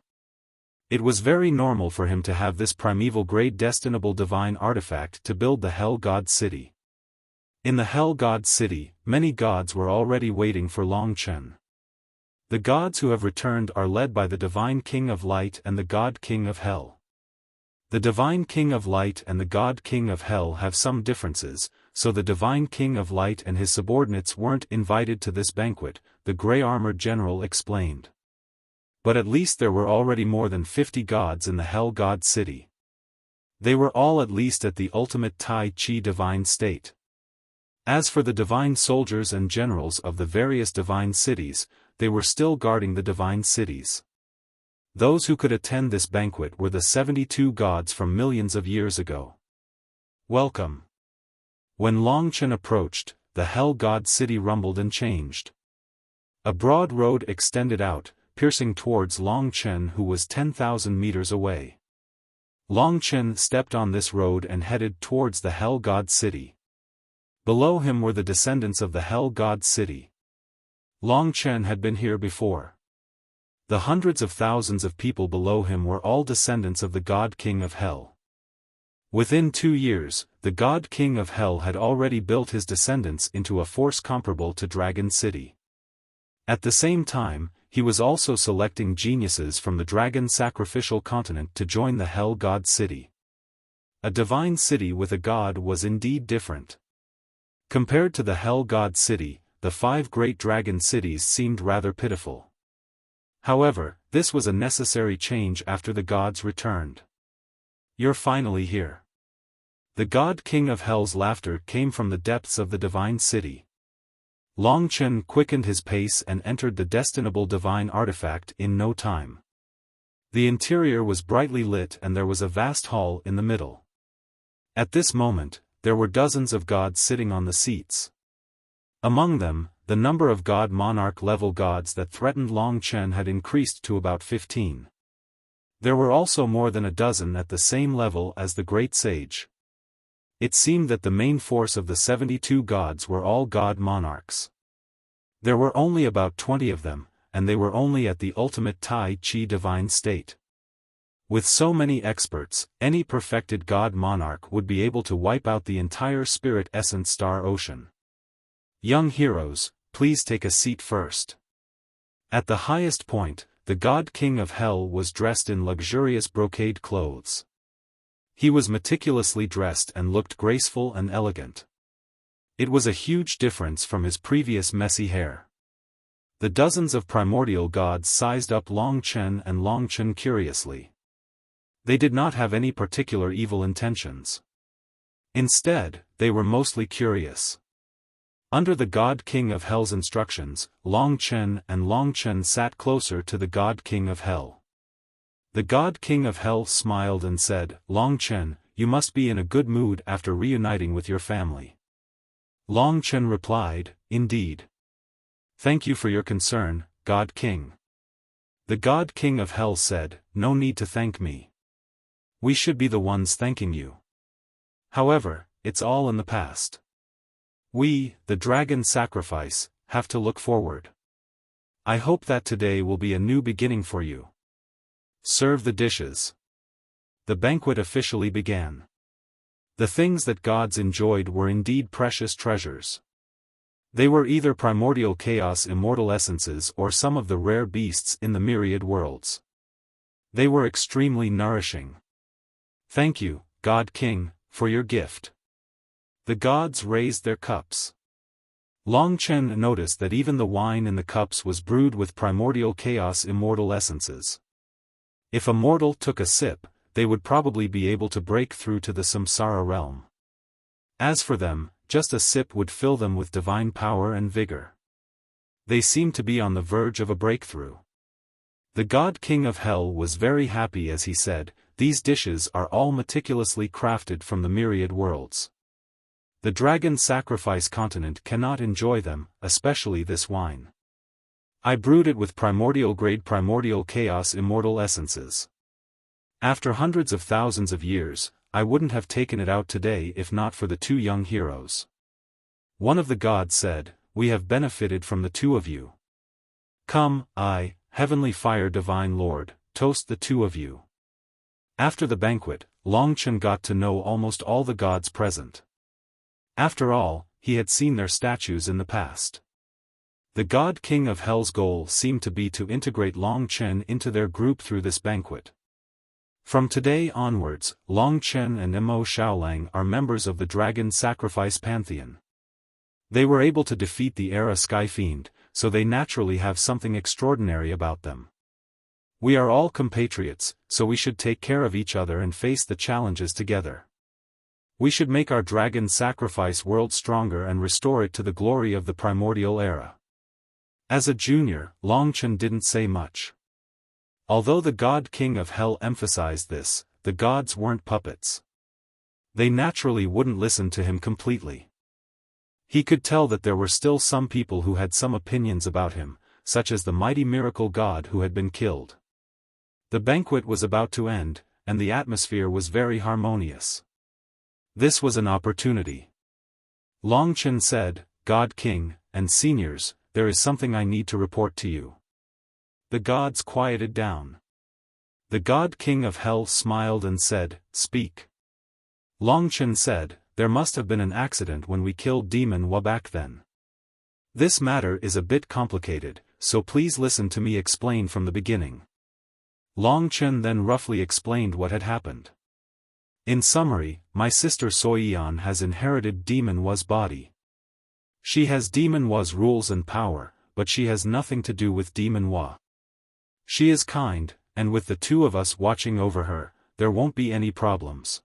It was very normal for him to have this primeval-grade destinable divine artifact to build the Hell God City. In the Hell God City, many gods were already waiting for Long Chen. The gods who have returned are led by the Divine King of Light and the God King of Hell. The Divine King of Light and the God King of Hell have some differences, so the Divine King of Light and his subordinates weren't invited to this banquet, the gray-armored general explained. But at least there were already more than 50 gods in the Hell God City. They were all at least at the ultimate Tai Chi divine state. As for the divine soldiers and generals of the various divine cities, they were still guarding the divine cities. Those who could attend this banquet were the 72 gods from millions of years ago. Welcome. When Longchen approached, the Hell God city rumbled and changed. A broad road extended out, piercing towards Longchen, who was 10,000 meters away. Longchen stepped on this road and headed towards the Hell God city. Below him were the descendants of the Hell God city. Longchen had been here before. The hundreds of thousands of people below him were all descendants of the God King of Hell. Within 2 years, the God King of Hell had already built his descendants into a force comparable to Dragon City. At the same time, he was also selecting geniuses from the Dragon Sacrificial Continent to join the Hell God City. A divine city with a god was indeed different. Compared to the Hell God City, the 5 great dragon cities seemed rather pitiful. However, this was a necessary change after the gods returned. You're finally here. The God King of Hell's laughter came from the depths of the divine city. Longchen quickened his pace and entered the destinable divine artifact in no time. The interior was brightly lit and there was a vast hall in the middle. At this moment, there were dozens of gods sitting on the seats. Among them, the number of god monarch level gods that threatened Longchen had increased to about 15. There were also more than a dozen at the same level as the Great Sage. It seemed that the main force of the 72 gods were all god monarchs. There were only about 20 of them, and they were only at the ultimate Tai Chi divine state. With so many experts, any perfected god monarch would be able to wipe out the entire spirit essence star ocean. Young heroes, please take a seat first. At the highest point, the God King of Hell was dressed in luxurious brocade clothes. He was meticulously dressed and looked graceful and elegant. It was a huge difference from his previous messy hair. The dozens of primordial gods sized up Longchen and Longchen curiously. They did not have any particular evil intentions. Instead, they were mostly curious. Under the God King of Hell's instructions, Longchen sat closer to the God King of Hell. The God King of Hell smiled and said, "Longchen, you must be in a good mood after reuniting with your family." Longchen replied, "Indeed. Thank you for your concern, God King." The God King of Hell said, "No need to thank me. We should be the ones thanking you. However, it's all in the past. We, the dragon sacrifice, have to look forward. I hope that today will be a new beginning for you. Serve the dishes." The banquet officially began. The things that gods enjoyed were indeed precious treasures. They were either primordial chaos immortal essences or some of the rare beasts in the myriad worlds. They were extremely nourishing. "Thank you, God King, for your gift." The gods raised their cups. Longchen noticed that even the wine in the cups was brewed with primordial chaos immortal essences. If a mortal took a sip, they would probably be able to break through to the samsara realm. As for them, just a sip would fill them with divine power and vigor. They seemed to be on the verge of a breakthrough. The God King of Hell was very happy as he said, "These dishes are all meticulously crafted from the myriad worlds. The Dragon Sacrifice Continent cannot enjoy them, especially this wine. I brewed it with primordial-grade primordial chaos immortal essences. After hundreds of thousands of years, I wouldn't have taken it out today if not for the 2 young heroes." One of the gods said, "We have benefited from the 2 of you. Come, I, Heavenly Fire Divine Lord, toast the 2 of you." After the banquet, Longchen got to know almost all the gods present. After all, he had seen their statues in the past. The God King of Hell's goal seemed to be to integrate Longchen into their group through this banquet. From today onwards, Longchen and Mo Xiaolang are members of the Dragon Sacrifice Pantheon. They were able to defeat the Era Sky Fiend, so they naturally have something extraordinary about them. We are all compatriots, so we should take care of each other and face the challenges together. We should make our dragon sacrifice world stronger and restore it to the glory of the primordial era. As a junior, Longchen didn't say much. Although the God King of Hell emphasized this, the gods weren't puppets. They naturally wouldn't listen to him completely. He could tell that there were still some people who had some opinions about him, such as the mighty miracle god who had been killed. The banquet was about to end, and the atmosphere was very harmonious. This was an opportunity. Longchen said, "God King, and seniors, there is something I need to report to you." The gods quieted down. The God King of Hell smiled and said, "Speak." Longchen said, "There must have been an accident when we killed Demon Wa back then. This matter is a bit complicated, so please listen to me explain from the beginning." Longchen then roughly explained what had happened. In summary, my sister Soyian has inherited Demon Wa's body. She has Demon Wa's rules and power, but she has nothing to do with Demon Wa. She is kind, and with the two of us watching over her, there won't be any problems.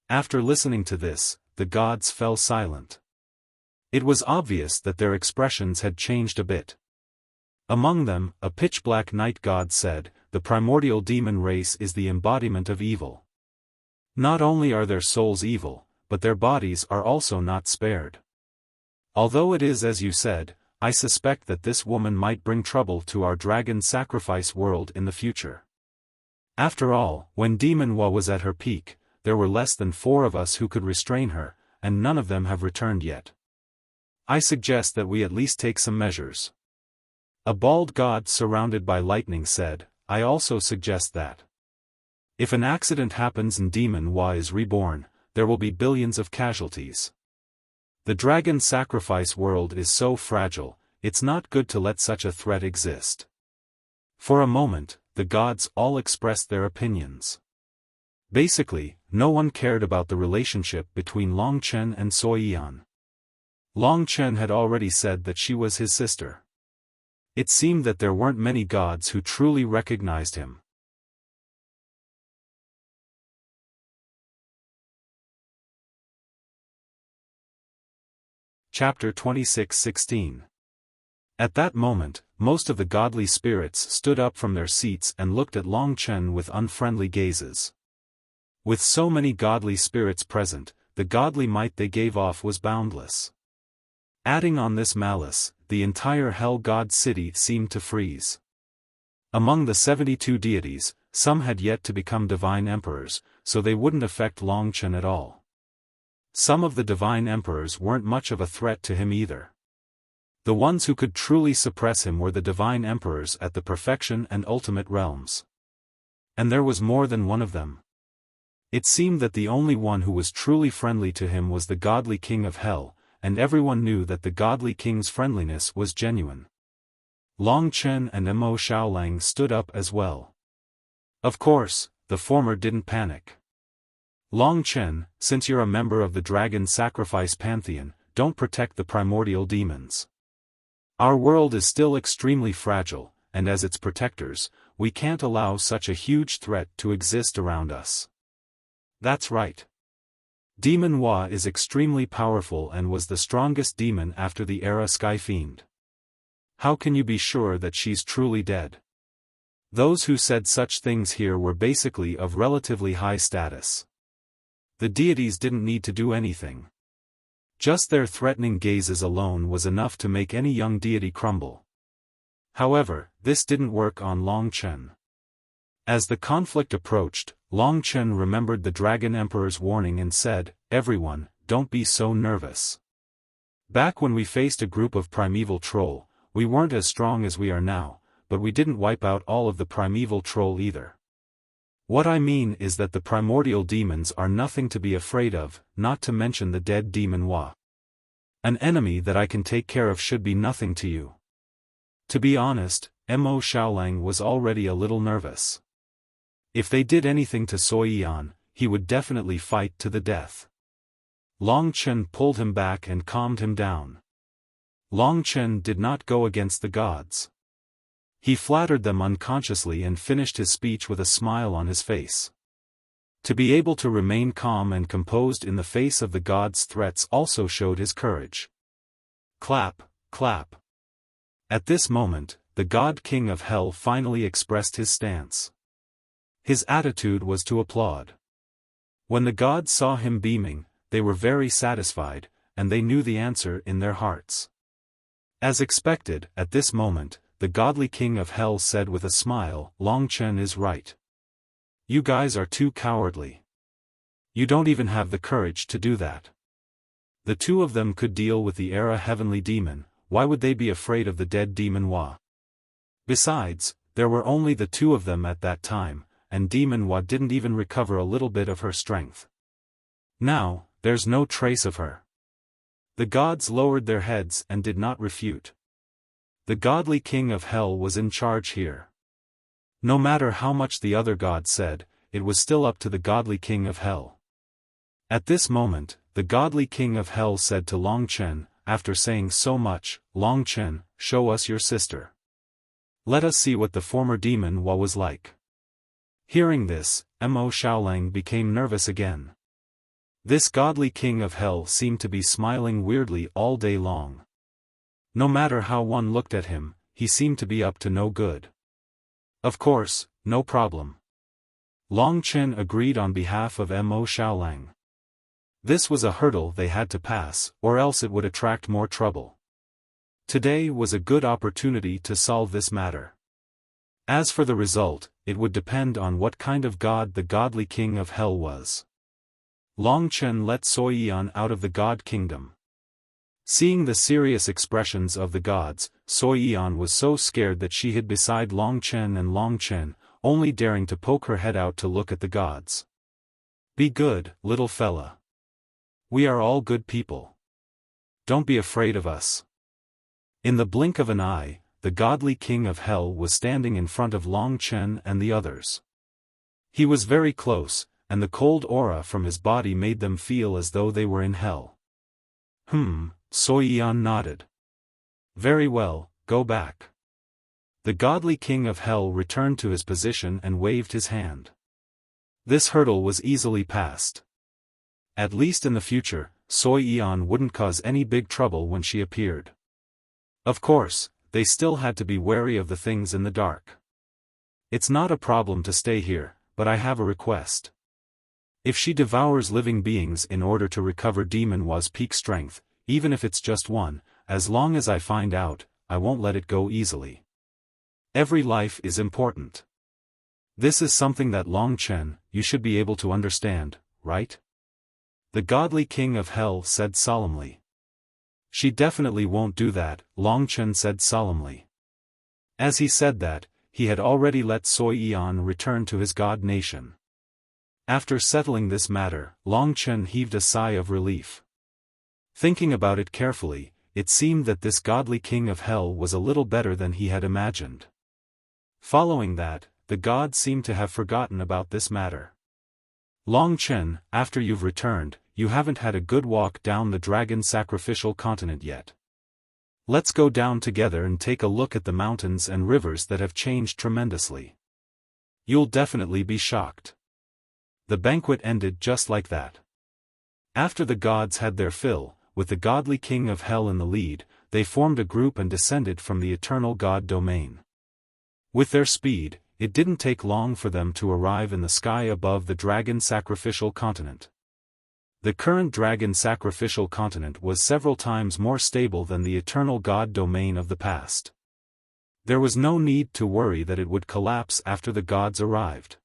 After listening to this, the gods fell silent. It was obvious that their expressions had changed a bit. Among them, a pitch-black night god said, "The primordial demon race is the embodiment of evil. Not only are their souls evil, but their bodies are also not spared. Although it is as you said, I suspect that this woman might bring trouble to our dragon sacrifice world in the future. After all, when Demon Wa was at her peak, there were less than 4 of us who could restrain her, and none of them have returned yet. I suggest that we at least take some measures." A bald god surrounded by lightning said, "I also suggest that. If an accident happens and Demon Wa is reborn, there will be billions of casualties. The dragon sacrifice world is so fragile, it's not good to let such a threat exist." For a moment, the gods all expressed their opinions. Basically, no one cared about the relationship between Longchen and Soyian. Longchen had already said that she was his sister. It seemed that there weren't many gods who truly recognized him. Chapter 26:16. At that moment, most of the godly spirits stood up from their seats and looked at Longchen with unfriendly gazes. With so many godly spirits present, the godly might they gave off was boundless. Adding on this malice, the entire Hell God city seemed to freeze. Among the 72 deities, some had yet to become divine emperors, so they wouldn't affect Longchen at all. Some of the divine emperors weren't much of a threat to him either. The ones who could truly suppress him were the divine emperors at the perfection and ultimate realms. And there was more than one of them. It seemed that the only one who was truly friendly to him was the godly king of hell, and everyone knew that the godly king's friendliness was genuine. Longchen and Mo Xiaolang stood up as well. Of course, the former didn't panic. "Longchen, since you're a member of the dragon sacrifice pantheon, don't protect the primordial demons. Our world is still extremely fragile, and as its protectors, we can't allow such a huge threat to exist around us." "That's right. Demon Wa is extremely powerful and was the strongest demon after the era Sky Fiend. How can you be sure that she's truly dead?" Those who said such things here were basically of relatively high status. The deities didn't need to do anything. Just their threatening gazes alone was enough to make any young deity crumble. However, this didn't work on Longchen. As the conflict approached, Longchen remembered the Dragon Emperor's warning and said, "Everyone, don't be so nervous. Back when we faced a group of primeval troll, we weren't as strong as we are now, but we didn't wipe out all of the primeval troll either. What I mean is that the primordial demons are nothing to be afraid of, not to mention the dead Demon Wa. An enemy that I can take care of should be nothing to you." To be honest, Mo Xiaolang was already a little nervous. If they did anything to Soyian, he would definitely fight to the death. Longchen pulled him back and calmed him down. Longchen did not go against the gods. He flattered them unconsciously and finished his speech with a smile on his face. To be able to remain calm and composed in the face of the god's threats also showed his courage. Clap, clap. At this moment, the god king of hell finally expressed his stance. His attitude was to applaud. When the gods saw him beaming, they were very satisfied, and they knew the answer in their hearts. As expected, at this moment, the godly king of hell said with a smile, Long Chen is right. You guys are too cowardly. You don't even have the courage to do that. The two of them could deal with the era heavenly demon, why would they be afraid of the dead demon Hua? Besides, there were only the two of them at that time, and demon Hua didn't even recover a little bit of her strength. Now, there's no trace of her. The gods lowered their heads and did not refute. The godly king of hell was in charge here. No matter how much the other gods said, it was still up to the godly king of hell. At this moment, the godly king of hell said to Long Chen, after saying so much, Long Chen, show us your sister. Let us see what the former demon Hua was like. Hearing this, Mo Xiaolang became nervous again. This godly king of hell seemed to be smiling weirdly all day long. No matter how one looked at him, he seemed to be up to no good. Of course, no problem. Long Chen agreed on behalf of Mo Xiaolang. This was a hurdle they had to pass, or else it would attract more trouble. Today was a good opportunity to solve this matter. As for the result, it would depend on what kind of god the godly king of hell was. Long Chen let Soyian out of the god kingdom. Seeing the serious expressions of the gods, Soyian was so scared that she hid beside Long Chen and Long Chen, only daring to poke her head out to look at the gods. Be good, little fella. We are all good people. Don't be afraid of us. In the blink of an eye, the godly king of hell was standing in front of Long Chen and the others. He was very close, and the cold aura from his body made them feel as though they were in hell. Soyian nodded. Very well, go back. The godly king of hell returned to his position and waved his hand. This hurdle was easily passed. At least in the future, Soyian wouldn't cause any big trouble when she appeared. Of course, they still had to be wary of the things in the dark. It's not a problem to stay here, but I have a request. If she devours living beings in order to recover Demon Hua's peak strength, even if it's just one, as long as I find out, I won't let it go easily. Every life is important. This is something that Long Chen, you should be able to understand, right? The godly king of hell said solemnly. She definitely won't do that, Long Chen said solemnly. As he said that, he had already let Soyian return to his god nation. After settling this matter, Long Chen heaved a sigh of relief. Thinking about it carefully, it seemed that this godly king of hell was a little better than he had imagined. Following that, the gods seemed to have forgotten about this matter. Long Chen, after you've returned, you haven't had a good walk down the dragon sacrificial continent yet. Let's go down together and take a look at the mountains and rivers that have changed tremendously. You'll definitely be shocked. The banquet ended just like that. After the gods had their fill, with the godly king of hell in the lead, they formed a group and descended from the eternal god domain. With their speed, it didn't take long for them to arrive in the sky above the dragon sacrificial continent. The current dragon sacrificial continent was several times more stable than the eternal god domain of the past. There was no need to worry that it would collapse after the gods arrived.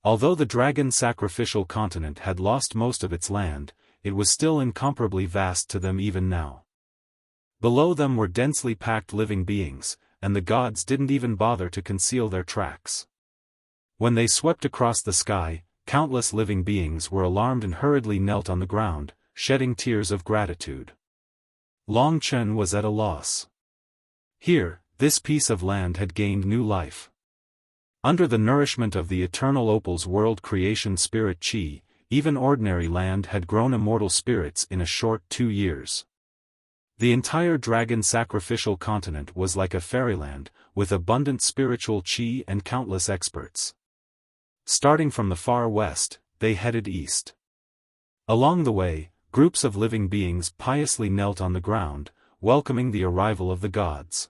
Although the dragon sacrificial continent had lost most of its land, it was still incomparably vast to them even now. Below them were densely packed living beings, and the gods didn't even bother to conceal their tracks. When they swept across the sky, countless living beings were alarmed and hurriedly knelt on the ground, shedding tears of gratitude. Long Chen was at a loss. Here, this piece of land had gained new life. Under the nourishment of the eternal Opal's world creation spirit Qi, even ordinary land had grown immortal spirits in a short 2 years. The entire dragon sacrificial continent was like a fairyland, with abundant spiritual chi and countless experts. Starting from the far west, they headed east. Along the way, groups of living beings piously knelt on the ground, welcoming the arrival of the gods.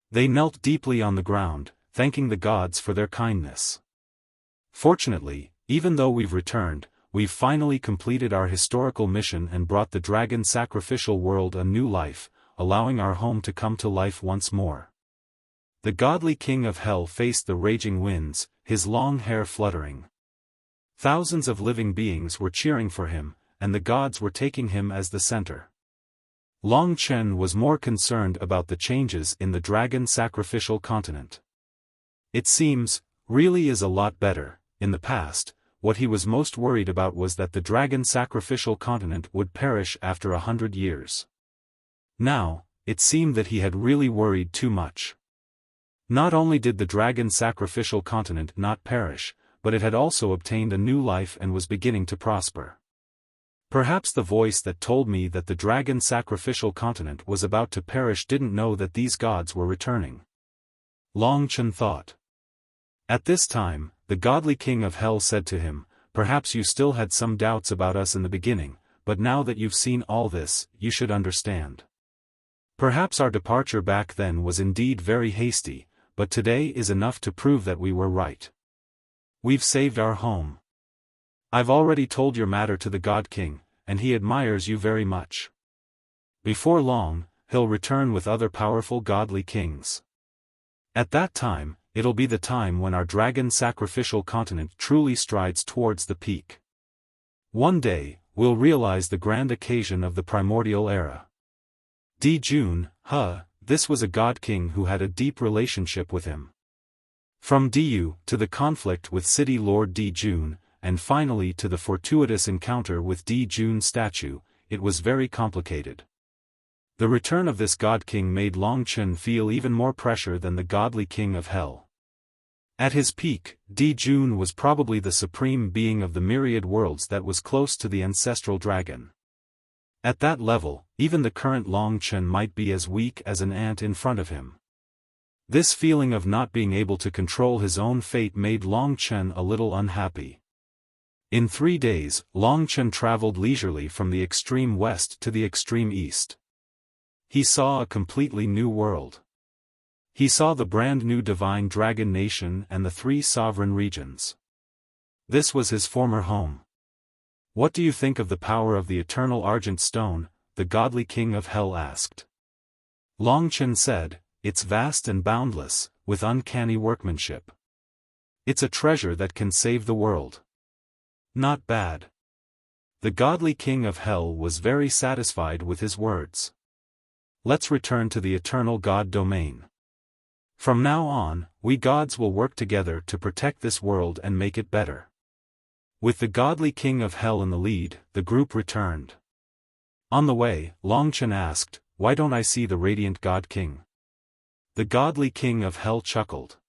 They knelt deeply on the ground, thanking the gods for their kindness. Fortunately, even though we've returned, we've finally completed our historical mission and brought the dragon sacrificial world a new life, allowing our home to come to life once more. The godly king of hell faced the raging winds, his long hair fluttering. Thousands of living beings were cheering for him, and the gods were taking him as the center. Long Chen was more concerned about the changes in the dragon sacrificial continent. It seems, really is a lot better. In the past, what he was most worried about was that the dragon sacrificial continent would perish after 100 years. Now, it seemed that he had really worried too much. Not only did the dragon sacrificial continent not perish, but it had also obtained a new life and was beginning to prosper. Perhaps the voice that told me that the dragon sacrificial continent was about to perish didn't know that these gods were returning. Long Chen thought. At this time, the godly king of hell said to him, "Perhaps you still had some doubts about us in the beginning, but now that you've seen all this, you should understand. Perhaps our departure back then was indeed very hasty, but today is enough to prove that we were right. We've saved our home. I've already told your matter to the God King, and he admires you very much. Before long, he'll return with other powerful godly kings. At that time, it'll be the time when our dragon sacrificial continent truly strides towards the peak. One day, we'll realize the grand occasion of the primordial era." Di Jun, this was a god king who had a deep relationship with him. From Diyu, to the conflict with city lord Di Jun, and finally to the fortuitous encounter with Di Jun's statue, it was very complicated. The return of this god king made Long Chen feel even more pressure than the godly king of hell. At his peak, Di Jun was probably the supreme being of the myriad worlds that was close to the ancestral dragon. At that level, even the current Long Chen might be as weak as an ant in front of him. This feeling of not being able to control his own fate made Long Chen a little unhappy. In 3 days, Long Chen traveled leisurely from the extreme west to the extreme east. He saw a completely new world. He saw the brand new divine dragon nation and the 3 sovereign regions. This was his former home. "What do you think of the power of the eternal Argent Stone?" the godly king of hell asked. Long Chen said, "It's vast and boundless, with uncanny workmanship. It's a treasure that can save the world." Not bad. The godly king of hell was very satisfied with his words. Let's return to the eternal god domain. From now on, we gods will work together to protect this world and make it better. With the godly king of hell in the lead, the group returned. On the way, Long Chen asked, "Why don't I see the radiant god king?" The godly king of hell chuckled.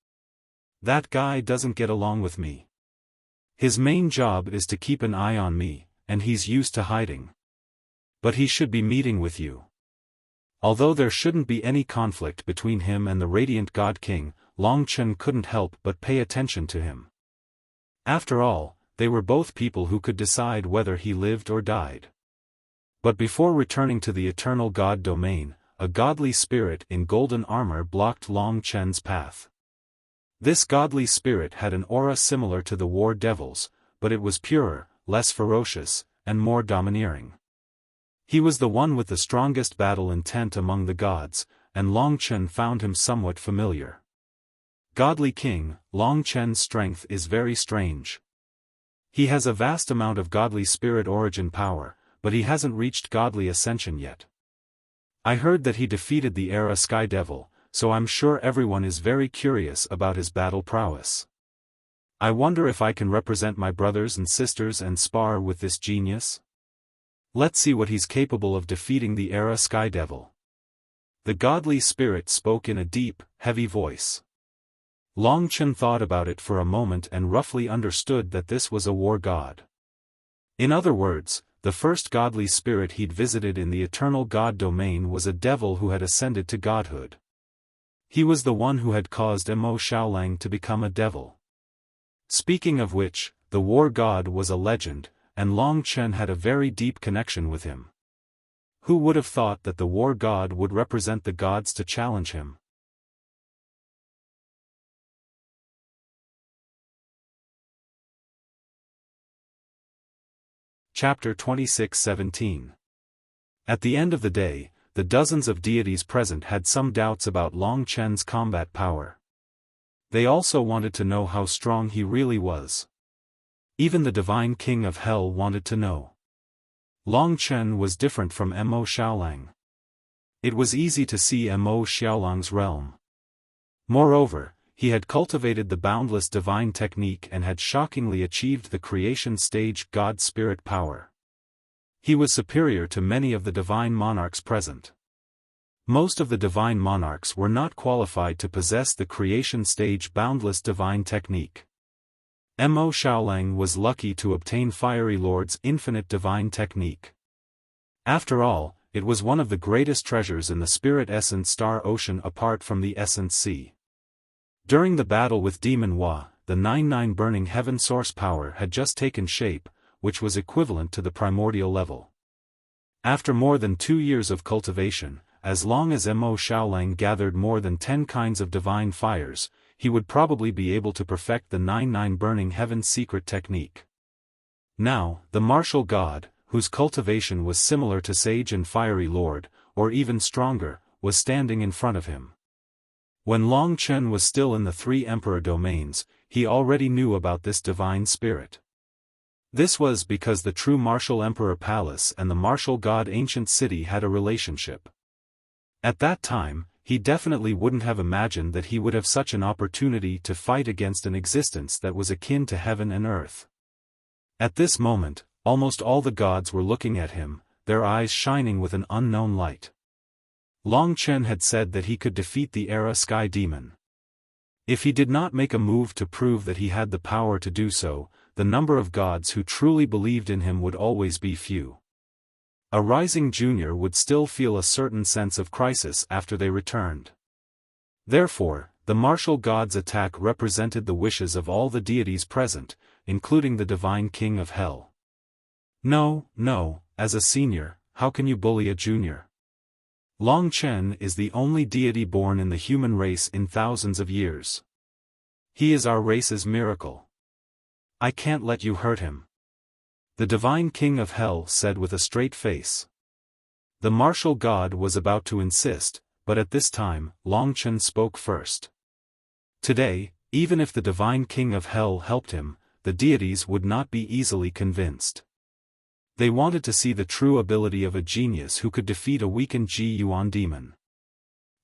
"That guy doesn't get along with me. His main job is to keep an eye on me, and he's used to hiding. But he should be meeting with you." Although there shouldn't be any conflict between him and the radiant god king, Long Chen couldn't help but pay attention to him. After all, they were both people who could decide whether he lived or died. But before returning to the eternal god domain, a godly spirit in golden armor blocked Long Chen's path. This godly spirit had an aura similar to the war devil's, but it was purer, less ferocious, and more domineering. He was the one with the strongest battle intent among the gods, and Long Chen found him somewhat familiar. Godly King, Long Chen's strength is very strange. He has a vast amount of godly spirit origin power, but he hasn't reached godly ascension yet. I heard that he defeated the Era Sky Devil, so I'm sure everyone is very curious about his battle prowess. I wonder if I can represent my brothers and sisters and spar with this genius? Let's see what he's capable of defeating the Era Sky Devil. The godly spirit spoke in a deep, heavy voice. Long Chen thought about it for a moment and roughly understood that this was a war god. In other words, the first godly spirit he'd visited in the eternal god domain was a devil who had ascended to godhood. He was the one who had caused Mo Xiaolang to become a devil. Speaking of which, the war god was a legend, and Long Chen had a very deep connection with him. Who would have thought that the war god would represent the gods to challenge him? Chapter 26:17. At the end of the day, the dozens of deities present had some doubts about Long Chen's combat power. They also wanted to know how strong he really was. Even the divine king of hell wanted to know. Long Chen was different from Mo Xiaolang. It was easy to see Mo Xiaolang's realm. Moreover, he had cultivated the boundless divine technique and had shockingly achieved the creation stage God spirit power. He was superior to many of the divine monarchs present. Most of the divine monarchs were not qualified to possess the creation stage boundless divine technique. Mo Xiaolang was lucky to obtain Fiery Lord's infinite divine technique. After all, it was one of the greatest treasures in the spirit essence star ocean apart from the essence sea. During the battle with Demon Hua, the 99 burning heaven source power had just taken shape, which was equivalent to the primordial level. After more than 2 years of cultivation, as long as Mo Xiaolang gathered more than 10 kinds of divine fires, he would probably be able to perfect the 99 burning heaven secret technique. Now, the martial god, whose cultivation was similar to Sage and Fiery Lord, or even stronger, was standing in front of him. When Long Chen was still in the 3 emperor domains, he already knew about this divine spirit. This was because the true martial emperor palace and the martial god ancient city had a relationship. At that time, he definitely wouldn't have imagined that he would have such an opportunity to fight against an existence that was akin to heaven and earth. At this moment, almost all the gods were looking at him, their eyes shining with an unknown light. Long Chen had said that he could defeat the Era Sky Demon. If he did not make a move to prove that he had the power to do so, the number of gods who truly believed in him would always be few. A rising junior would still feel a certain sense of crisis after they returned. Therefore, the martial god's attack represented the wishes of all the deities present, including the divine king of hell. No, as a senior, how can you bully a junior? Long Chen is the only deity born in the human race in thousands of years. He is our race's miracle. I can't let you hurt him. The divine king of hell said with a straight face. The martial god was about to insist, but at this time, Long Chen spoke first. Today, even if the divine king of hell helped him, the deities would not be easily convinced. They wanted to see the true ability of a genius who could defeat a weakened Ji Yuan demon.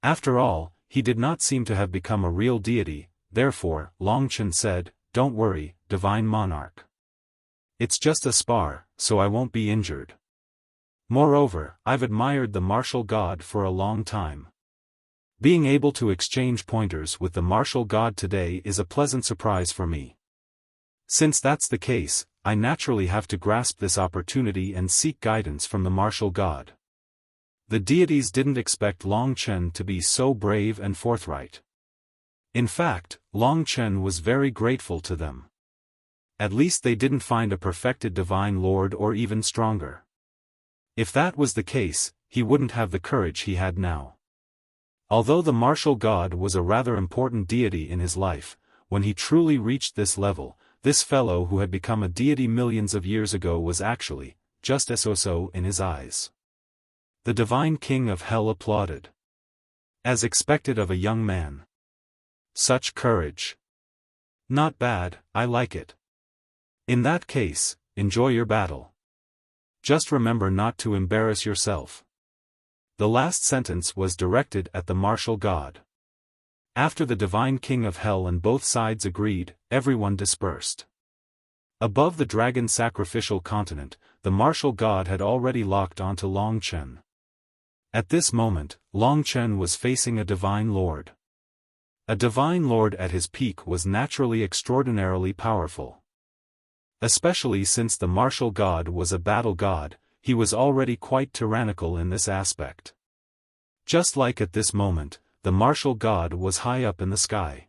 After all, he did not seem to have become a real deity, therefore, Long Chen said, "Don't worry, divine monarch. It's just a spar, so I won't be injured. Moreover, I've admired the martial god for a long time. Being able to exchange pointers with the martial god today is a pleasant surprise for me. Since that's the case, I naturally have to grasp this opportunity and seek guidance from the martial god." The deities didn't expect Long Chen to be so brave and forthright. In fact, Long Chen was very grateful to them. At least they didn't find a perfected divine lord or even stronger. If that was the case, he wouldn't have the courage he had now. Although the martial god was a rather important deity in his life, when he truly reached this level, this fellow who had become a deity millions of years ago was actually, just so in his eyes. The divine king of hell applauded. As expected of a young man. Such courage. Not bad, I like it. In that case, enjoy your battle. Just remember not to embarrass yourself. The last sentence was directed at the martial god. After the divine king of hell and both sides agreed, everyone dispersed. Above the dragon sacrificial continent, the martial god had already locked onto Long Chen. At this moment, Long Chen was facing a divine lord. A divine lord at his peak was naturally extraordinarily powerful. Especially since the martial god was a battle god, he was already quite tyrannical in this aspect. Just like at this moment, the martial god was high up in the sky.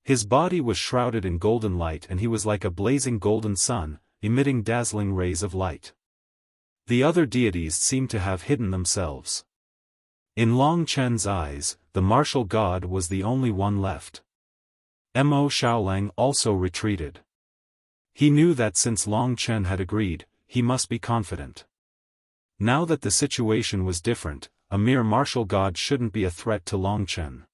His body was shrouded in golden light and he was like a blazing golden sun, emitting dazzling rays of light. The other deities seemed to have hidden themselves. In Long Chen's eyes, the martial god was the only one left. Mo Xiaolang also retreated. He knew that since Long Chen had agreed, he must be confident. Now that the situation was different, a mere martial god shouldn't be a threat to Long Chen.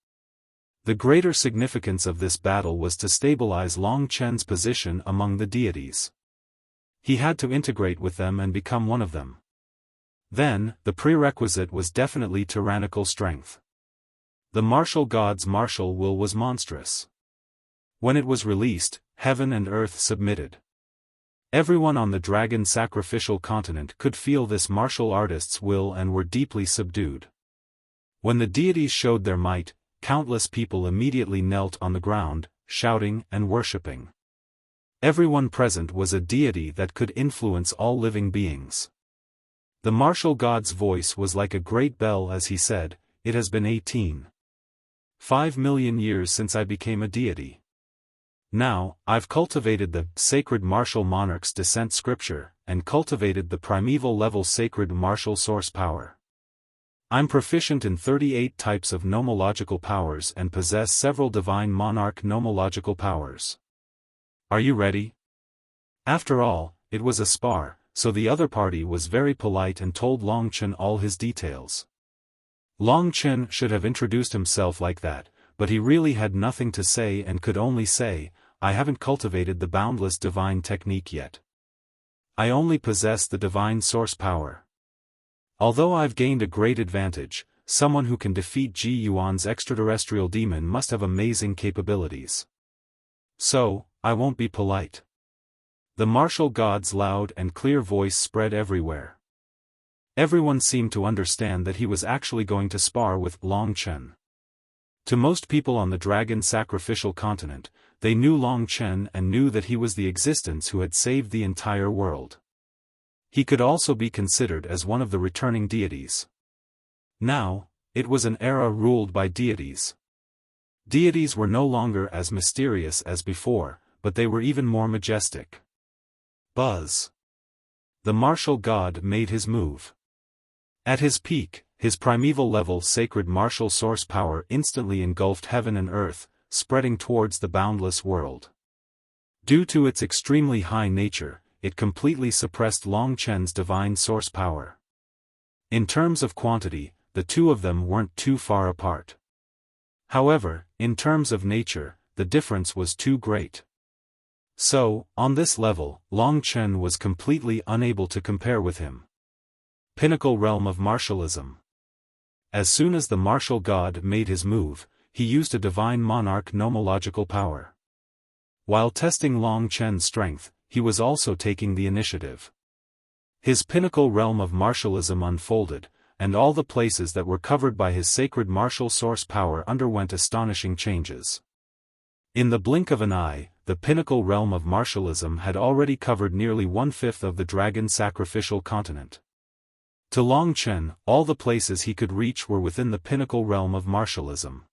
The greater significance of this battle was to stabilize Long Chen's position among the deities. He had to integrate with them and become one of them. Then, the prerequisite was definitely tyrannical strength. The martial god's martial will was monstrous. When it was released, heaven and earth submitted. Everyone on the dragon sacrificial continent could feel this martial artist's will and were deeply subdued. When the deities showed their might, countless people immediately knelt on the ground, shouting and worshipping. Everyone present was a deity that could influence all living beings. The martial god's voice was like a great bell as he said, "It has been 18.5 million years since I became a deity. Now, I've cultivated the sacred martial monarch's descent scripture, and cultivated the primeval level sacred martial source power. I'm proficient in 38 types of nomological powers and possess several divine monarch nomological powers. Are you ready?" After all, it was a spar, so the other party was very polite and told Long Chen all his details. Long Chen should have introduced himself like that, but he really had nothing to say and could only say, "I haven't cultivated the boundless divine technique yet. I only possess the divine source power. Although I've gained a great advantage, someone who can defeat Ji Yuan's extraterrestrial demon must have amazing capabilities. So, I won't be polite." The martial god's loud and clear voice spread everywhere. Everyone seemed to understand that he was actually going to spar with Long Chen. To most people on the dragon sacrificial continent, they knew Long Chen and knew that he was the existence who had saved the entire world. He could also be considered as one of the returning deities. Now, it was an era ruled by deities. Deities were no longer as mysterious as before, but they were even more majestic. Buzz. The martial god made his move. At his peak, his primeval level sacred martial source power instantly engulfed heaven and earth, spreading towards the boundless world. Due to its extremely high nature, it completely suppressed Long Chen's divine source power. In terms of quantity, the two of them weren't too far apart. However, in terms of nature, the difference was too great. So, on this level, Long Chen was completely unable to compare with him. Pinnacle realm of martialism. As soon as the martial god made his move, he used a divine monarch nomological power. While testing Long Chen's strength, he was also taking the initiative. His pinnacle realm of martialism unfolded, and all the places that were covered by his sacred martial source power underwent astonishing changes. In the blink of an eye, the pinnacle realm of martialism had already covered nearly 1/5 of the dragon sacrificial continent. To Long Chen, all the places he could reach were within the pinnacle realm of martialism.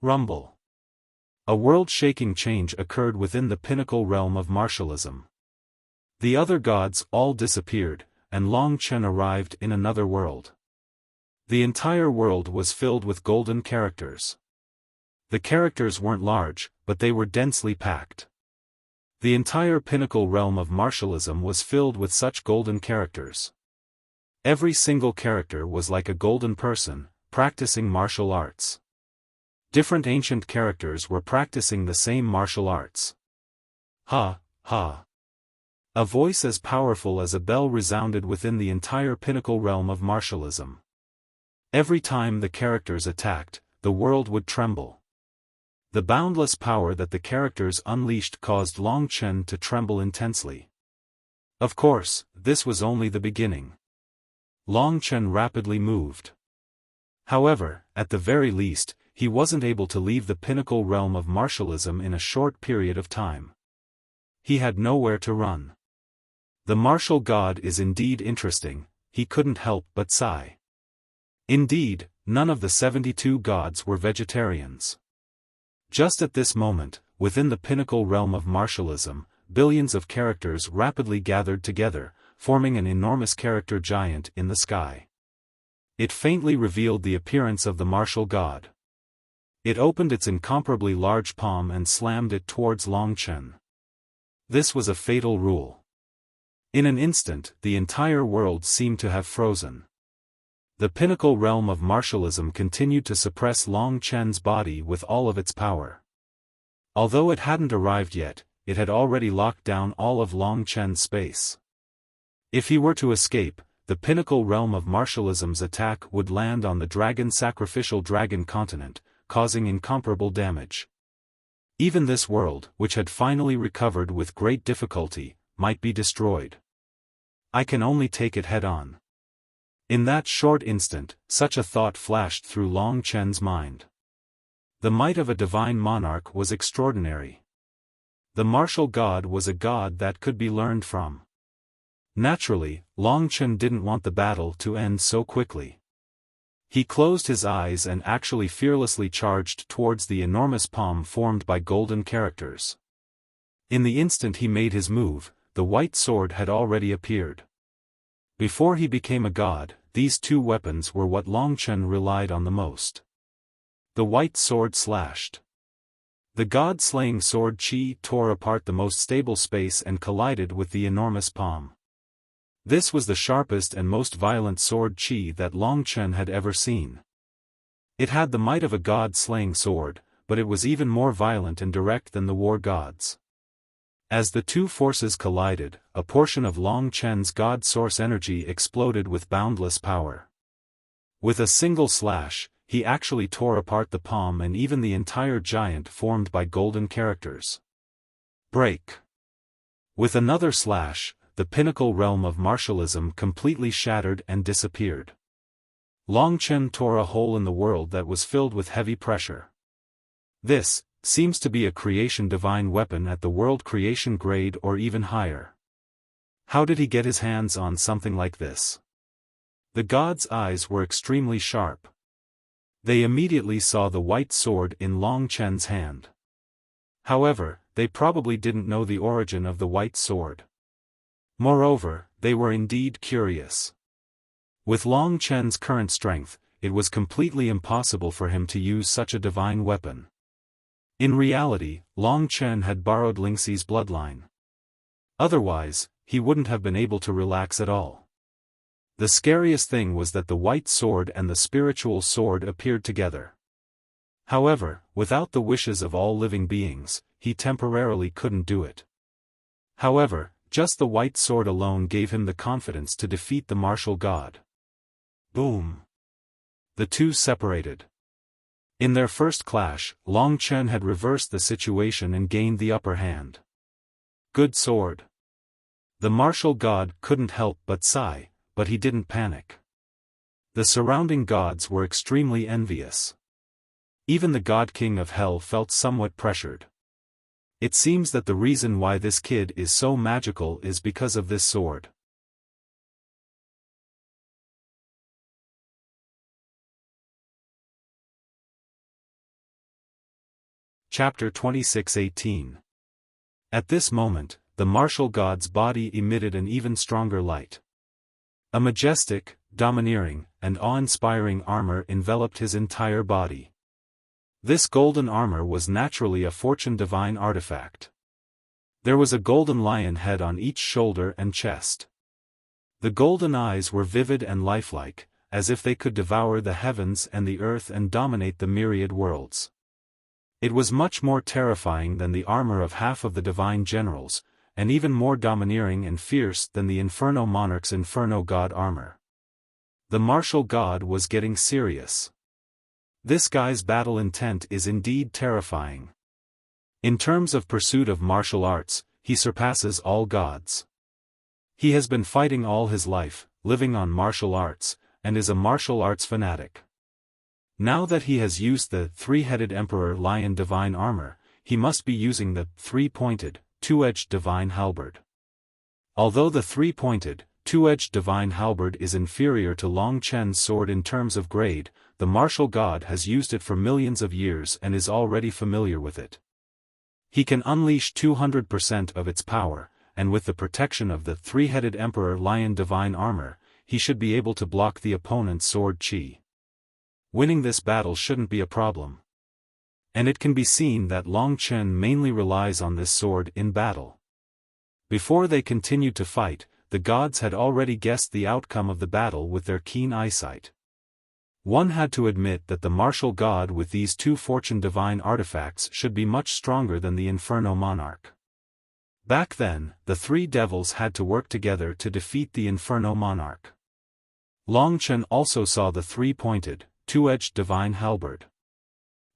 Rumble. A world-shaking change occurred within the pinnacle realm of martialism. The other gods all disappeared, and Long Chen arrived in another world. The entire world was filled with golden characters. The characters weren't large, but they were densely packed. The entire pinnacle realm of martialism was filled with such golden characters. Every single character was like a golden person, practicing martial arts. Different ancient characters were practicing the same martial arts. Ha, ha. A voice as powerful as a bell resounded within the entire pinnacle realm of martialism. Every time the characters attacked, the world would tremble. The boundless power that the characters unleashed caused Long Chen to tremble intensely. Of course, this was only the beginning. Long Chen rapidly moved. However, at the very least, he wasn't able to leave the pinnacle realm of martialism in a short period of time. he had nowhere to run. The martial god is indeed interesting, he couldn't help but sigh. Indeed, none of the 72 gods were vegetarians. Just at this moment, within the pinnacle realm of martialism, billions of characters rapidly gathered together, forming an enormous character giant in the sky. It faintly revealed the appearance of the martial god. It opened its incomparably large palm and slammed it towards Long Chen. This was a fatal rule. In an instant, the entire world seemed to have frozen. The pinnacle realm of martialism continued to suppress Long Chen's body with all of its power. Although it hadn't arrived yet, it had already locked down all of Long Chen's space. If he were to escape, the pinnacle realm of martialism's attack would land on the sacrificial dragon continent, causing incomparable damage. Even this world, which had finally recovered with great difficulty, might be destroyed. I can only take it head-on. In that short instant, such a thought flashed through Long Chen's mind. The might of a divine monarch was extraordinary. The martial god was a god that could be learned from. Naturally, Long Chen didn't want the battle to end so quickly. He closed his eyes and actually fearlessly charged towards the enormous palm formed by golden characters. In the instant he made his move, the white sword had already appeared. Before he became a god, these two weapons were what Long Chen relied on the most. The white sword slashed. The god-slaying sword Qi tore apart the most stable space and collided with the enormous palm. This was the sharpest and most violent sword Qi that Long Chen had ever seen. It had the might of a god-slaying sword, but it was even more violent and direct than the war gods. As the two forces collided, a portion of Long Chen's god source energy exploded with boundless power. With a single slash, he actually tore apart the palm and even the entire giant formed by golden characters. Break. With another slash, the pinnacle realm of martialism completely shattered and disappeared. Long Chen tore a hole in the world that was filled with heavy pressure. This seems to be a creation divine weapon at the world creation grade or even higher. How did he get his hands on something like this? The god's eyes were extremely sharp. They immediately saw the white sword in Long Chen's hand. However, they probably didn't know the origin of the white sword. Moreover, they were indeed curious. With Long Chen's current strength, it was completely impossible for him to use such a divine weapon. In reality, Long Chen had borrowed Lingxi's bloodline. Otherwise, he wouldn't have been able to relax at all. The scariest thing was that the white sword and the spiritual sword appeared together. However, without the wishes of all living beings, he temporarily couldn't do it. However, just the white sword alone gave him the confidence to defeat the martial god. Boom! The two separated. In their first clash, Long Chen had reversed the situation and gained the upper hand. Good sword. The martial god couldn't help but sigh, but he didn't panic. The surrounding gods were extremely envious. Even the god king of hell felt somewhat pressured. It seems that the reason why this kid is so magical is because of this sword. Chapter 26:18. At this moment, the martial god's body emitted an even stronger light. A majestic, domineering, and awe-inspiring armor enveloped his entire body. This golden armor was naturally a fortune divine artifact. There was a golden lion head on each shoulder and chest. The golden eyes were vivid and lifelike, as if they could devour the heavens and the earth and dominate the myriad worlds. It was much more terrifying than the armor of half of the divine generals, and even more domineering and fierce than the Inferno Monarch's Inferno God armor. The martial god was getting serious. This guy's battle intent is indeed terrifying. In terms of pursuit of martial arts, he surpasses all gods. He has been fighting all his life, living on martial arts, and is a martial arts fanatic. Now that he has used the three-headed Emperor Lion divine armor, he must be using the three-pointed, two-edged divine halberd. Although the three-pointed, two-edged divine halberd is inferior to Long Chen's sword in terms of grade, the martial god has used it for millions of years and is already familiar with it. He can unleash 200% of its power, and with the protection of the three-headed Emperor Lion divine armor, he should be able to block the opponent's sword chi. Winning this battle shouldn't be a problem. And it can be seen that Long Chen mainly relies on this sword in battle. Before they continued to fight, the gods had already guessed the outcome of the battle with their keen eyesight. One had to admit that the martial god with these two fortune divine artifacts should be much stronger than the Inferno Monarch. Back then, the three devils had to work together to defeat the Inferno Monarch. Long Chen also saw the three-pointed, two-edged divine halberd.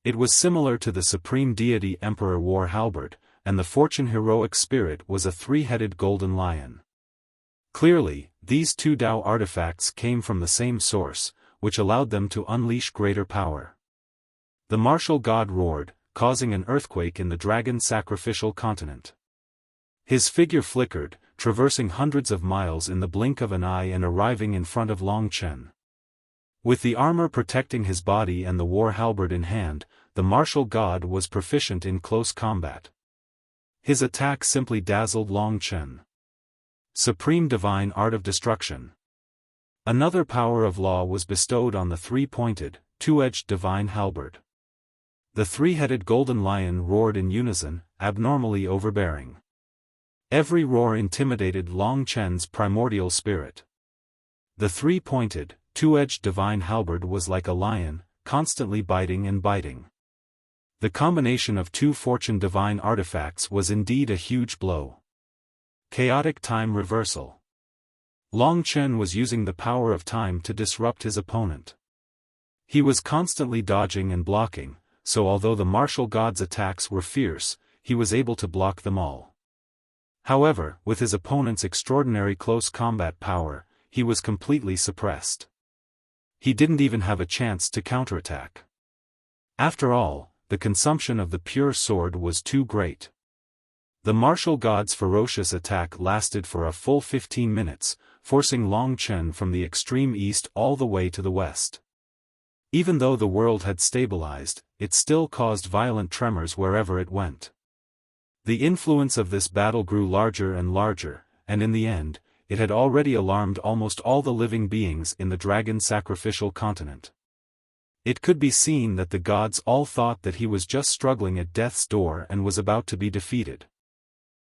It was similar to the Supreme Deity Emperor War halberd, and the fortune heroic spirit was a three-headed golden lion. Clearly, these two Dao artifacts came from the same source, which allowed them to unleash greater power. The martial god roared, causing an earthquake in the dragon sacrificial continent. His figure flickered, traversing hundreds of miles in the blink of an eye and arriving in front of Long Chen. With the armor protecting his body and the war halberd in hand, the martial god was proficient in close combat. His attack simply dazzled Long Chen. Supreme Divine Art of Destruction. Another power of law was bestowed on the three-pointed, two-edged divine halberd. The three-headed golden lion roared in unison, abnormally overbearing. Every roar intimidated Long Chen's primordial spirit. The three-pointed, two-edged divine halberd was like a lion, constantly biting and biting. The combination of two fortune divine artifacts was indeed a huge blow. Chaotic time reversal. Long Chen was using the power of time to disrupt his opponent. He was constantly dodging and blocking, so although the martial god's attacks were fierce, he was able to block them all. However, with his opponent's extraordinary close combat power, he was completely suppressed. He didn't even have a chance to counterattack. After all, the consumption of the pure sword was too great. The martial god's ferocious attack lasted for a full 15 minutes, forcing Long Chen from the extreme east all the way to the west. Even though the world had stabilized, it still caused violent tremors wherever it went. The influence of this battle grew larger and larger, and in the end, it had already alarmed almost all the living beings in the dragon sacrificial continent. It could be seen that the gods all thought that he was just struggling at death's door and was about to be defeated.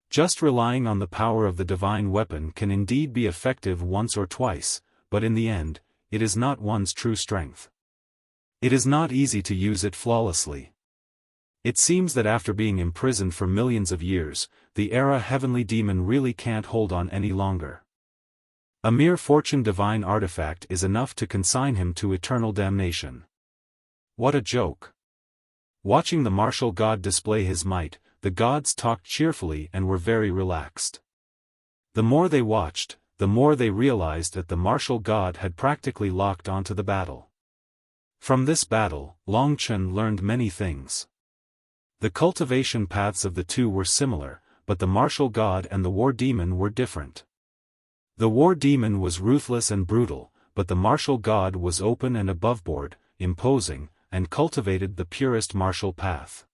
Just relying on the power of the divine weapon can indeed be effective once or twice, but in the end, it is not one's true strength. It is not easy to use it flawlessly. It seems that after being imprisoned for millions of years, the era heavenly demon really can't hold on any longer. A mere fortune divine artifact is enough to consign him to eternal damnation. What a joke. Watching the martial god display his might, the gods talked cheerfully and were very relaxed. The more they watched, the more they realized that the martial god had practically locked onto the battle. From this battle, Long Chen learned many things. The cultivation paths of the two were similar, but the martial god and the war demon were different. The war demon was ruthless and brutal, but the martial god was open and aboveboard, imposing, and cultivated the purest martial path.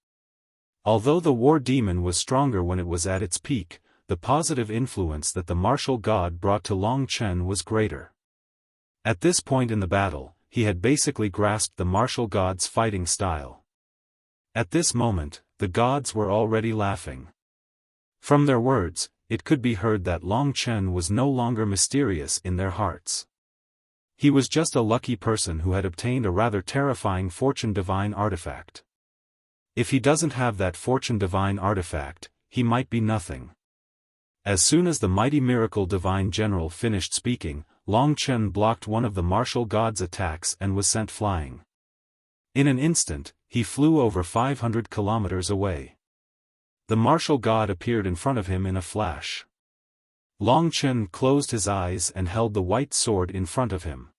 Although the war demon was stronger when it was at its peak, the positive influence that the martial god brought to Long Chen was greater. At this point in the battle, he had basically grasped the martial god's fighting style. At this moment, the gods were already laughing. From their words, it could be heard that Long Chen was no longer mysterious in their hearts. He was just a lucky person who had obtained a rather terrifying fortune divine artifact. If he doesn't have that fortune divine artifact, he might be nothing. As soon as the mighty miracle divine general finished speaking, Long Chen blocked one of the martial god's attacks and was sent flying. In an instant, he flew over 500 kilometers away. The martial god appeared in front of him in a flash. Long Chen closed his eyes and held the white sword in front of him.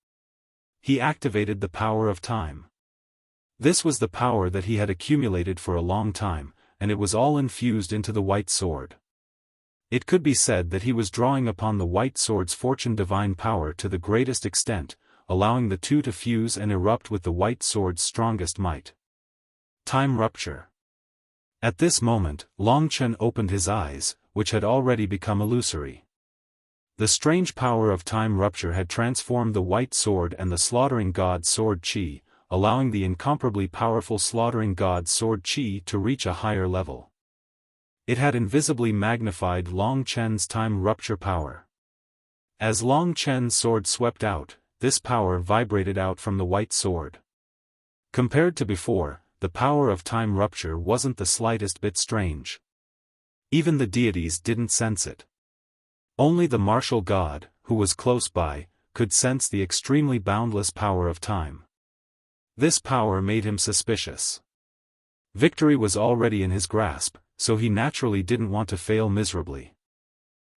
He activated the power of time. This was the power that he had accumulated for a long time, and it was all infused into the white sword. It could be said that he was drawing upon the white sword's fortune divine power to the greatest extent, allowing the two to fuse and erupt with the white sword's strongest might. Time rupture. At this moment, Long Chen opened his eyes, which had already become illusory. The strange power of time rupture had transformed the white sword and the slaughtering god's sword Qi, allowing the incomparably powerful slaughtering god's sword Qi to reach a higher level. It had invisibly magnified Long Chen's time rupture power. As Long Chen's sword swept out, this power vibrated out from the white sword. Compared to before, the power of time rupture wasn't the slightest bit strange. Even the deities didn't sense it. Only the martial god, who was close by, could sense the extremely boundless power of time. This power made him suspicious. Victory was already in his grasp, so he naturally didn't want to fail miserably.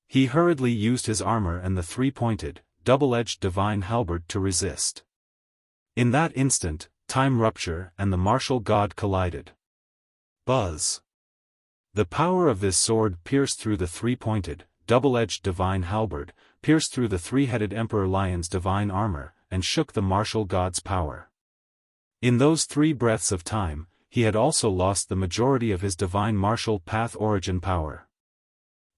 He hurriedly used his armor and the three-pointed, double-edged divine halberd to resist. In that instant, time rupture and the martial god collided. Buzz! The power of this sword pierced through the three-pointed, double-edged divine halberd, pierced through the three-headed Emperor Lion's divine armor, and shook the martial god's power. In those 3 breaths of time, he had also lost the majority of his divine martial path origin power.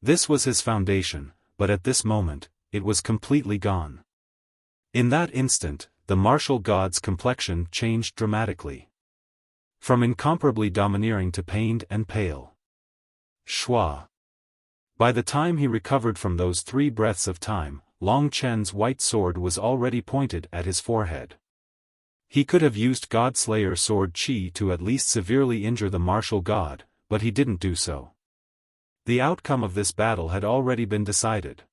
This was his foundation, but at this moment, it was completely gone. In that instant, the martial god's complexion changed dramatically. From incomparably domineering to pained and pale. Shua. By the time he recovered from those 3 breaths of time, Long Chen's white sword was already pointed at his forehead. He could have used Godslayer sword Qi to at least severely injure the martial god, but he didn't do so. The outcome of this battle had already been decided.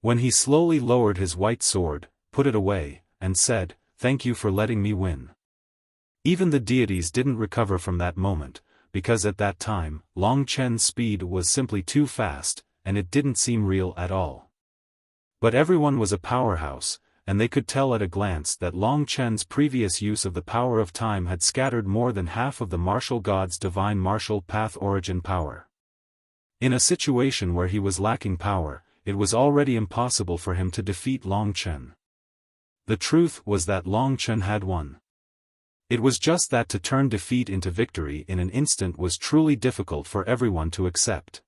When he slowly lowered his white sword, put it away, and said, "Thank you for letting me win." Even the deities didn't recover from that moment, because at that time, Long Chen's speed was simply too fast, and it didn't seem real at all. But everyone was a powerhouse, and they could tell at a glance that Long Chen's previous use of the power of time had scattered more than half of the martial god's divine martial path origin power. In a situation where he was lacking power, it was already impossible for him to defeat Long Chen. The truth was that Long Chen had won. It was just that to turn defeat into victory in an instant was truly difficult for everyone to accept.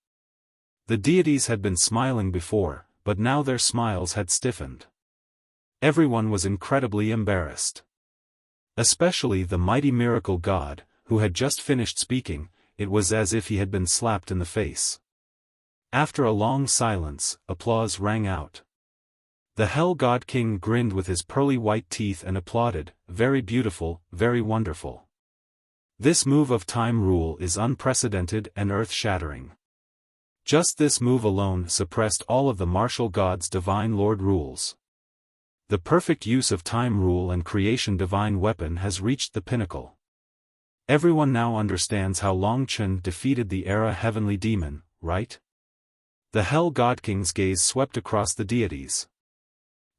The deities had been smiling before, but now their smiles had stiffened. Everyone was incredibly embarrassed. Especially the mighty miracle god, who had just finished speaking. It was as if he had been slapped in the face. After a long silence, applause rang out. The Hell God King grinned with his pearly white teeth and applauded, "Very beautiful, very wonderful. This move of time rule is unprecedented and earth-shattering. Just this move alone suppressed all of the martial god's divine lord rules. The perfect use of time rule and creation divine weapon has reached the pinnacle. Everyone now understands how Long Chen defeated the era heavenly demon, right?" The Hell God King's gaze swept across the deities.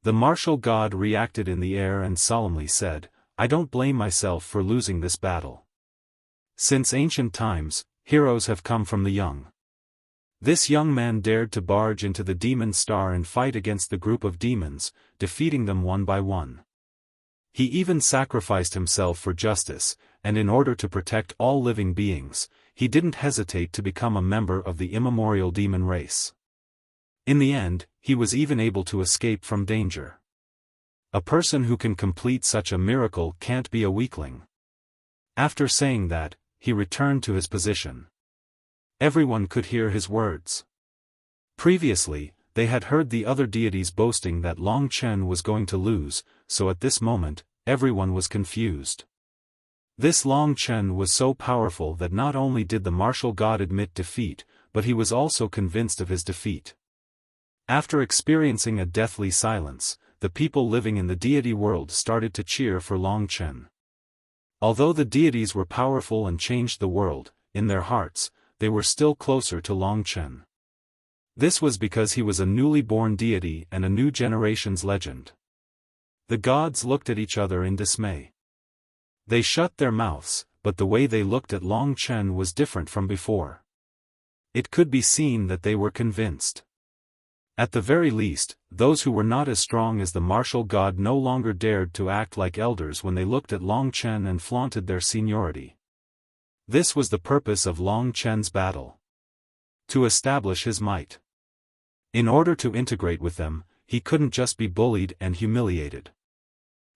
The martial god reacted in the air and solemnly said, "I don't blame myself for losing this battle. Since ancient times, heroes have come from the young. This young man dared to barge into the demon star and fight against the group of demons, defeating them one by one. He even sacrificed himself for justice, and in order to protect all living beings, he didn't hesitate to become a member of the immemorial demon race. In the end, he was even able to escape from danger. A person who can complete such a miracle can't be a weakling." After saying that, he returned to his position. Everyone could hear his words. Previously, they had heard the other deities boasting that Long Chen was going to lose, so at this moment, everyone was confused. This Long Chen was so powerful that not only did the martial god admit defeat, but he was also convinced of his defeat. After experiencing a deathly silence, the people living in the deity world started to cheer for Long Chen. Although the deities were powerful and changed the world, in their hearts, they were still closer to Long Chen. This was because he was a newly born deity and a new generation's legend. The gods looked at each other in dismay. They shut their mouths, but the way they looked at Long Chen was different from before. It could be seen that they were convinced. At the very least, those who were not as strong as the martial god no longer dared to act like elders when they looked at Long Chen and flaunted their seniority. This was the purpose of Long Chen's battle. To establish his might. In order to integrate with them, he couldn't just be bullied and humiliated.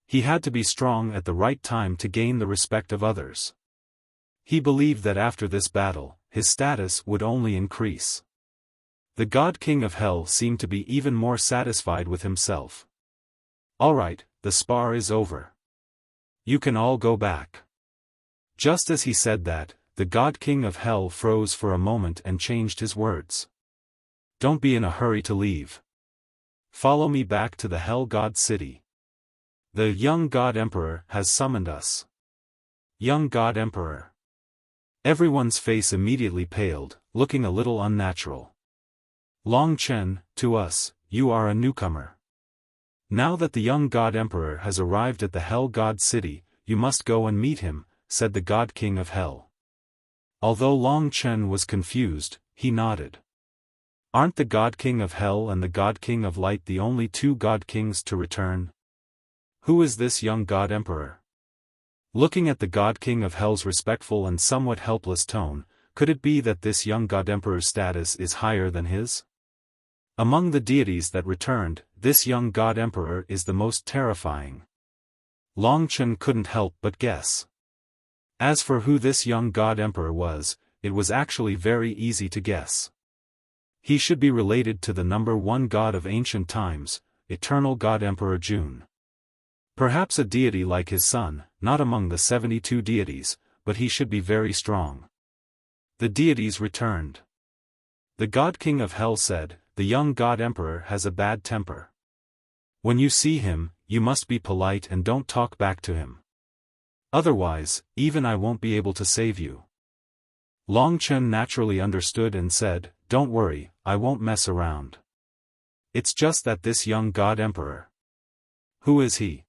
He had to be strong at the right time to gain the respect of others. He believed that after this battle, his status would only increase. The God King of Hell seemed to be even more satisfied with himself. "Alright, the spar is over. You can all go back." Just as he said that, the God King of Hell froze for a moment and changed his words. "Don't be in a hurry to leave. Follow me back to the Hell God City. The young God Emperor has summoned us." Young God Emperor. Everyone's face immediately paled, looking a little unnatural. "Long Chen, to us, you are a newcomer. Now that the young God Emperor has arrived at the Hell God City, you must go and meet him," said the God King of Hell. Although Long Chen was confused, he nodded. Aren't the God King of Hell and the God King of Light the only two God Kings to return? Who is this young God Emperor? Looking at the God King of Hell's respectful and somewhat helpless tone, could it be that this young God Emperor's status is higher than his? Among the deities that returned, this young God Emperor is the most terrifying. Long Chen couldn't help but guess. As for who this young God Emperor was, it was actually very easy to guess. He should be related to the number one god of ancient times, eternal God Emperor Jun. Perhaps a deity like his son, not among the 72 deities, but he should be very strong. The deities returned. The God King of Hell said, "The young God Emperor has a bad temper. When you see him, you must be polite and don't talk back to him. Otherwise, even I won't be able to save you." Long Chen naturally understood and said, "Don't worry, I won't mess around. It's just that this young God Emperor." "Who is he?"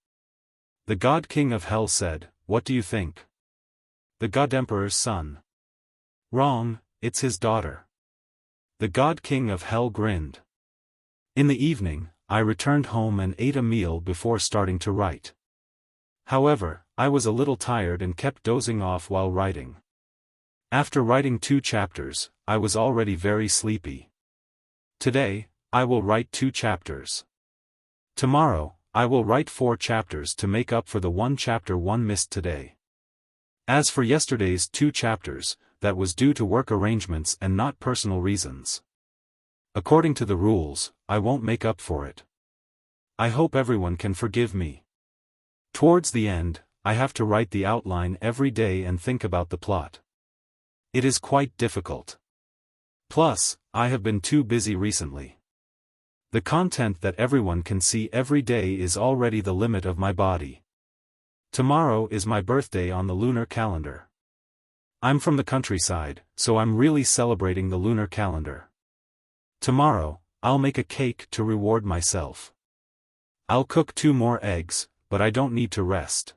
The God King of Hell said, "What do you think?" "The God Emperor's son." "Wrong, it's his daughter." The God King of Hell grinned. "In the evening, I returned home and ate a meal before starting to write. However, I was a little tired and kept dozing off while writing. After writing 2 chapters, I was already very sleepy. Today, I will write 2 chapters. Tomorrow, I will write 4 chapters to make up for the 1 chapter missed today. As for yesterday's 2 chapters, that was due to work arrangements and not personal reasons. According to the rules, I won't make up for it. I hope everyone can forgive me. Towards the end, I have to write the outline every day and think about the plot. It is quite difficult. Plus, I have been too busy recently. The content that everyone can see every day is already the limit of my body. Tomorrow is my birthday on the lunar calendar. I'm from the countryside, so I'm really celebrating the lunar calendar. Tomorrow, I'll make a cake to reward myself. I'll cook 2 more eggs, but I don't need to rest.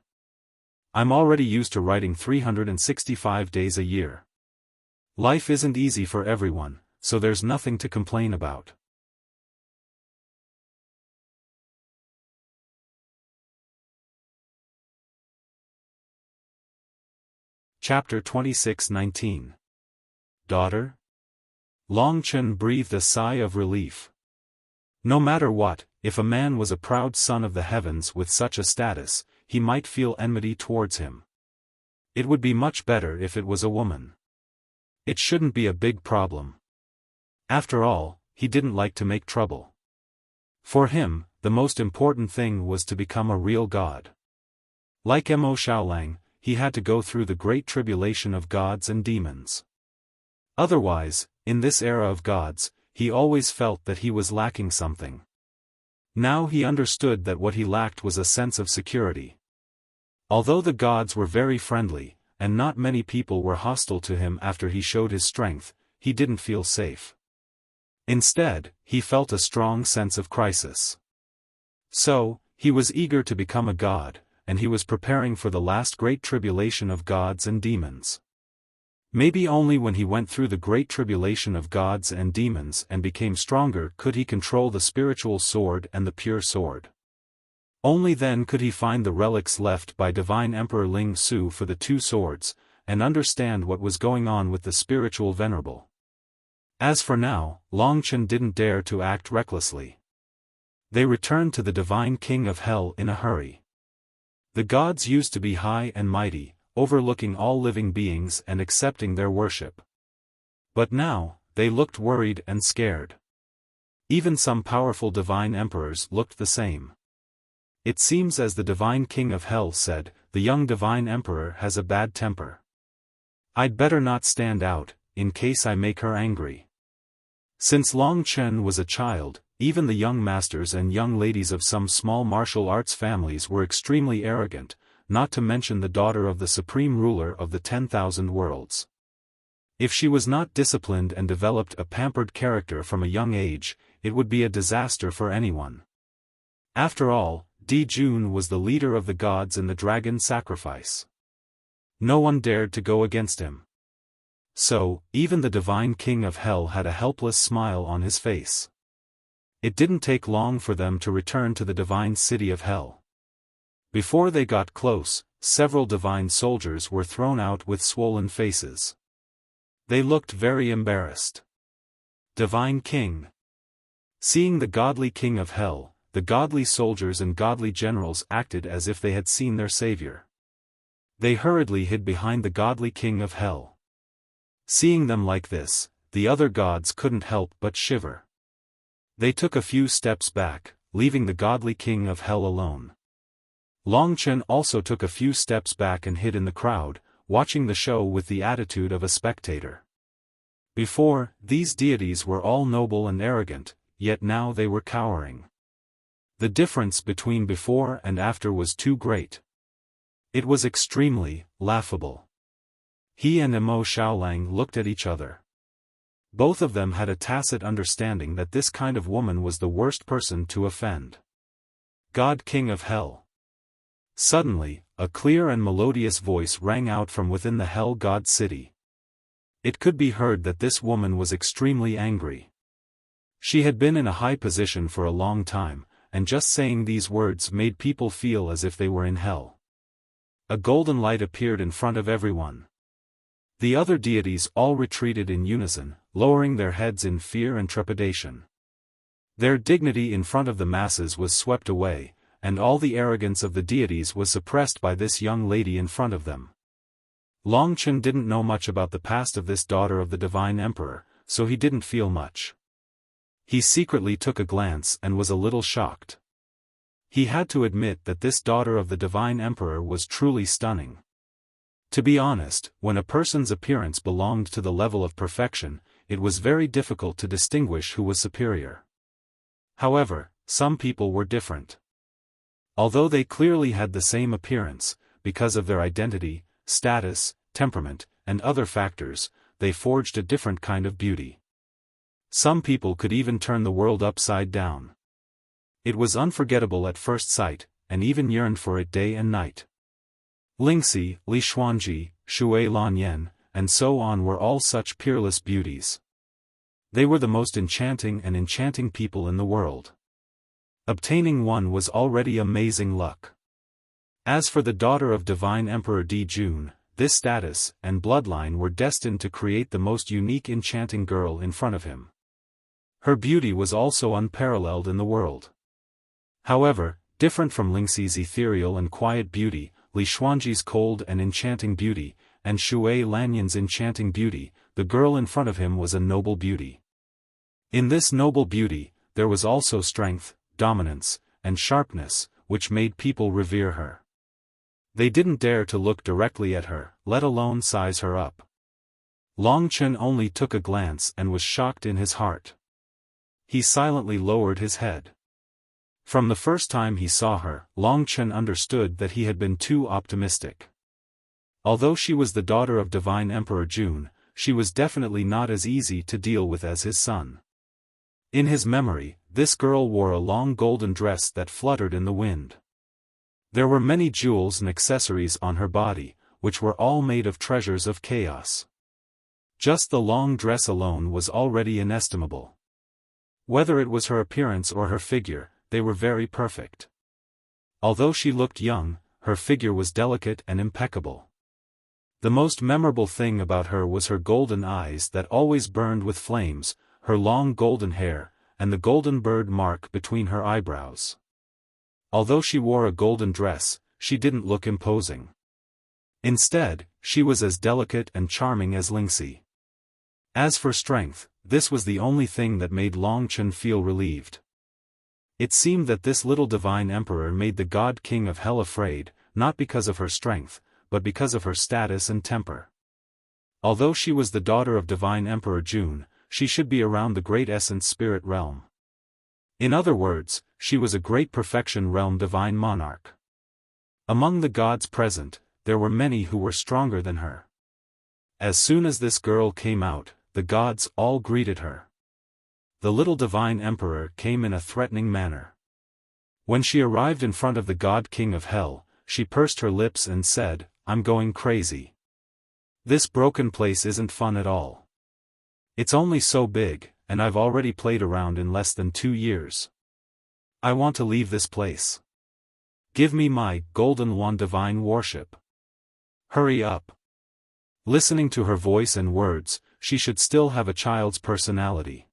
I'm already used to writing 365 days a year. Life isn't easy for everyone, so there's nothing to complain about. Chapter 26:19. Daughter? Long Chen breathed a sigh of relief. No matter what, if a man was a proud son of the heavens with such a status, he might feel enmity towards him. It would be much better if it was a woman. It shouldn't be a big problem. After all, he didn't like to make trouble. For him, the most important thing was to become a real god. Like Mo Xiaolang, he had to go through the great tribulation of gods and demons. Otherwise, in this era of gods, he always felt that he was lacking something. Now he understood that what he lacked was a sense of security. Although the gods were very friendly, and not many people were hostile to him after he showed his strength, he didn't feel safe. Instead, he felt a strong sense of crisis. So, he was eager to become a god, and he was preparing for the last great tribulation of gods and demons. Maybe only when he went through the great tribulation of gods and demons and became stronger could he control the spiritual sword and the pure sword. Only then could he find the relics left by Divine Emperor Ling Su for the two swords, and understand what was going on with the spiritual venerable. As for now, Longchen didn't dare to act recklessly. They returned to the Divine King of Hell in a hurry. The gods used to be high and mighty, overlooking all living beings and accepting their worship. But now, they looked worried and scared. Even some powerful divine emperors looked the same. It seems, as the Divine King of Hell said, the young Divine Emperor has a bad temper. I'd better not stand out, in case I make her angry. Since Long Chen was a child, even the young masters and young ladies of some small martial arts families were extremely arrogant, not to mention the daughter of the supreme ruler of the 10,000 worlds. If she was not disciplined and developed a pampered character from a young age, it would be a disaster for anyone. After all, Di Jun was the leader of the gods in the dragon sacrifice. No one dared to go against him. So, even the Divine King of Hell had a helpless smile on his face. It didn't take long for them to return to the divine city of Hell. Before they got close, several divine soldiers were thrown out with swollen faces. They looked very embarrassed. Divine King. Seeing the godly King of Hell, the godly soldiers and godly generals acted as if they had seen their savior. They hurriedly hid behind the godly King of Hell. Seeing them like this, the other gods couldn't help but shiver. They took a few steps back, leaving the godly King of Hell alone. Longchen also took a few steps back and hid in the crowd, watching the show with the attitude of a spectator. Before, these deities were all noble and arrogant, yet now they were cowering. The difference between before and after was too great. It was extremely laughable. He and Emo Xiaolang looked at each other. Both of them had a tacit understanding that this kind of woman was the worst person to offend. God King of Hell. Suddenly, a clear and melodious voice rang out from within the Hell God City. It could be heard that this woman was extremely angry. She had been in a high position for a long time, and just saying these words made people feel as if they were in hell. A golden light appeared in front of everyone. The other deities all retreated in unison, lowering their heads in fear and trepidation. Their dignity in front of the masses was swept away, and all the arrogance of the deities was suppressed by this young lady in front of them. Longchen didn't know much about the past of this daughter of the Divine Emperor, so he didn't feel much. He secretly took a glance and was a little shocked. He had to admit that this daughter of the Divine Emperor was truly stunning. To be honest, when a person's appearance belonged to the level of perfection, it was very difficult to distinguish who was superior. However, some people were different. Although they clearly had the same appearance, because of their identity, status, temperament, and other factors, they forged a different kind of beauty. Some people could even turn the world upside down. It was unforgettable at first sight, and even yearned for it day and night. Lingxi, Li Xuanji, Shui Lanyan, and so on were all such peerless beauties. They were the most enchanting and enchanting people in the world. Obtaining one was already amazing luck. As for the daughter of Divine Emperor Di Jun, this status and bloodline were destined to create the most unique enchanting girl in front of him. Her beauty was also unparalleled in the world. However, different from Lingxi's ethereal and quiet beauty, Li Xuanji's cold and enchanting beauty, and Shui Lanyan's enchanting beauty, the girl in front of him was a noble beauty. In this noble beauty, there was also strength, dominance, and sharpness, which made people revere her. They didn't dare to look directly at her, let alone size her up. Longchen only took a glance and was shocked in his heart. He silently lowered his head. From the first time he saw her, Longchen understood that he had been too optimistic. Although she was the daughter of Divine Emperor Jun, she was definitely not as easy to deal with as his son. In his memory, this girl wore a long golden dress that fluttered in the wind. There were many jewels and accessories on her body, which were all made of treasures of chaos. Just the long dress alone was already inestimable. Whether it was her appearance or her figure, they were very perfect. Although she looked young, her figure was delicate and impeccable. The most memorable thing about her was her golden eyes that always burned with flames, her long golden hair, and the golden bird mark between her eyebrows. Although she wore a golden dress, she didn't look imposing. Instead, she was as delicate and charming as Lingxi. As for strength, this was the only thing that made Long Chen feel relieved. It seemed that this little divine emperor made the god king of hell afraid, not because of her strength, but because of her status and temper. Although she was the daughter of divine emperor Jun, she should be around the great essence spirit realm. In other words, she was a great perfection realm divine monarch. Among the gods present, there were many who were stronger than her. As soon as this girl came out, the gods all greeted her. The little divine emperor came in a threatening manner. When she arrived in front of the god king of hell, she pursed her lips and said, "I'm going crazy. This broken place isn't fun at all. It's only so big, and I've already played around in less than 2 years. I want to leave this place. Give me my golden wand divine worship. Hurry up." Listening to her voice and words, she should still have a child's personality.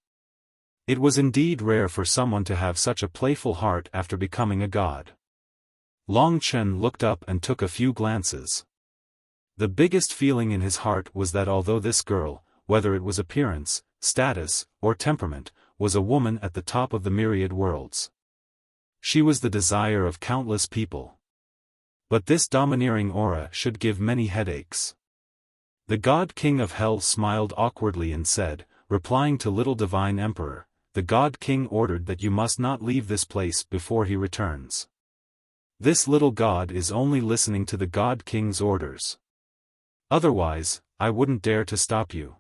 It was indeed rare for someone to have such a playful heart after becoming a god. Long Chen looked up and took a few glances. The biggest feeling in his heart was that although this girl, whether it was appearance, status, or temperament, was a woman at the top of the myriad worlds. She was the desire of countless people. But this domineering aura should give many headaches. The god king of hell smiled awkwardly and said, replying to little divine emperor, "The god king ordered that you must not leave this place before he returns. This little god is only listening to the god king's orders. Otherwise, I wouldn't dare to stop you.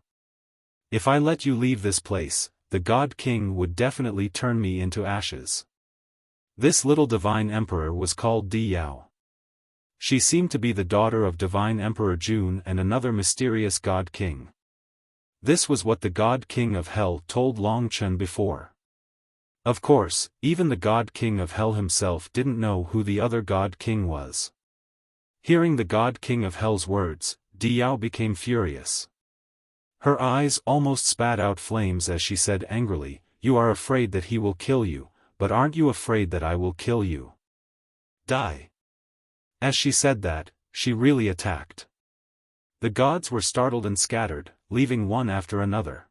If I let you leave this place, the god king would definitely turn me into ashes." This little divine emperor was called Di Yao. She seemed to be the daughter of divine emperor Jun and another mysterious god king. This was what the god king of hell told Long Chen before. Of course, even the god king of hell himself didn't know who the other god king was. Hearing the god king of hell's words, Di Yao became furious. Her eyes almost spat out flames as she said angrily, "You are afraid that he will kill you, but aren't you afraid that I will kill you? Die." As she said that, she really attacked. The gods were startled and scattered, leaving one after another.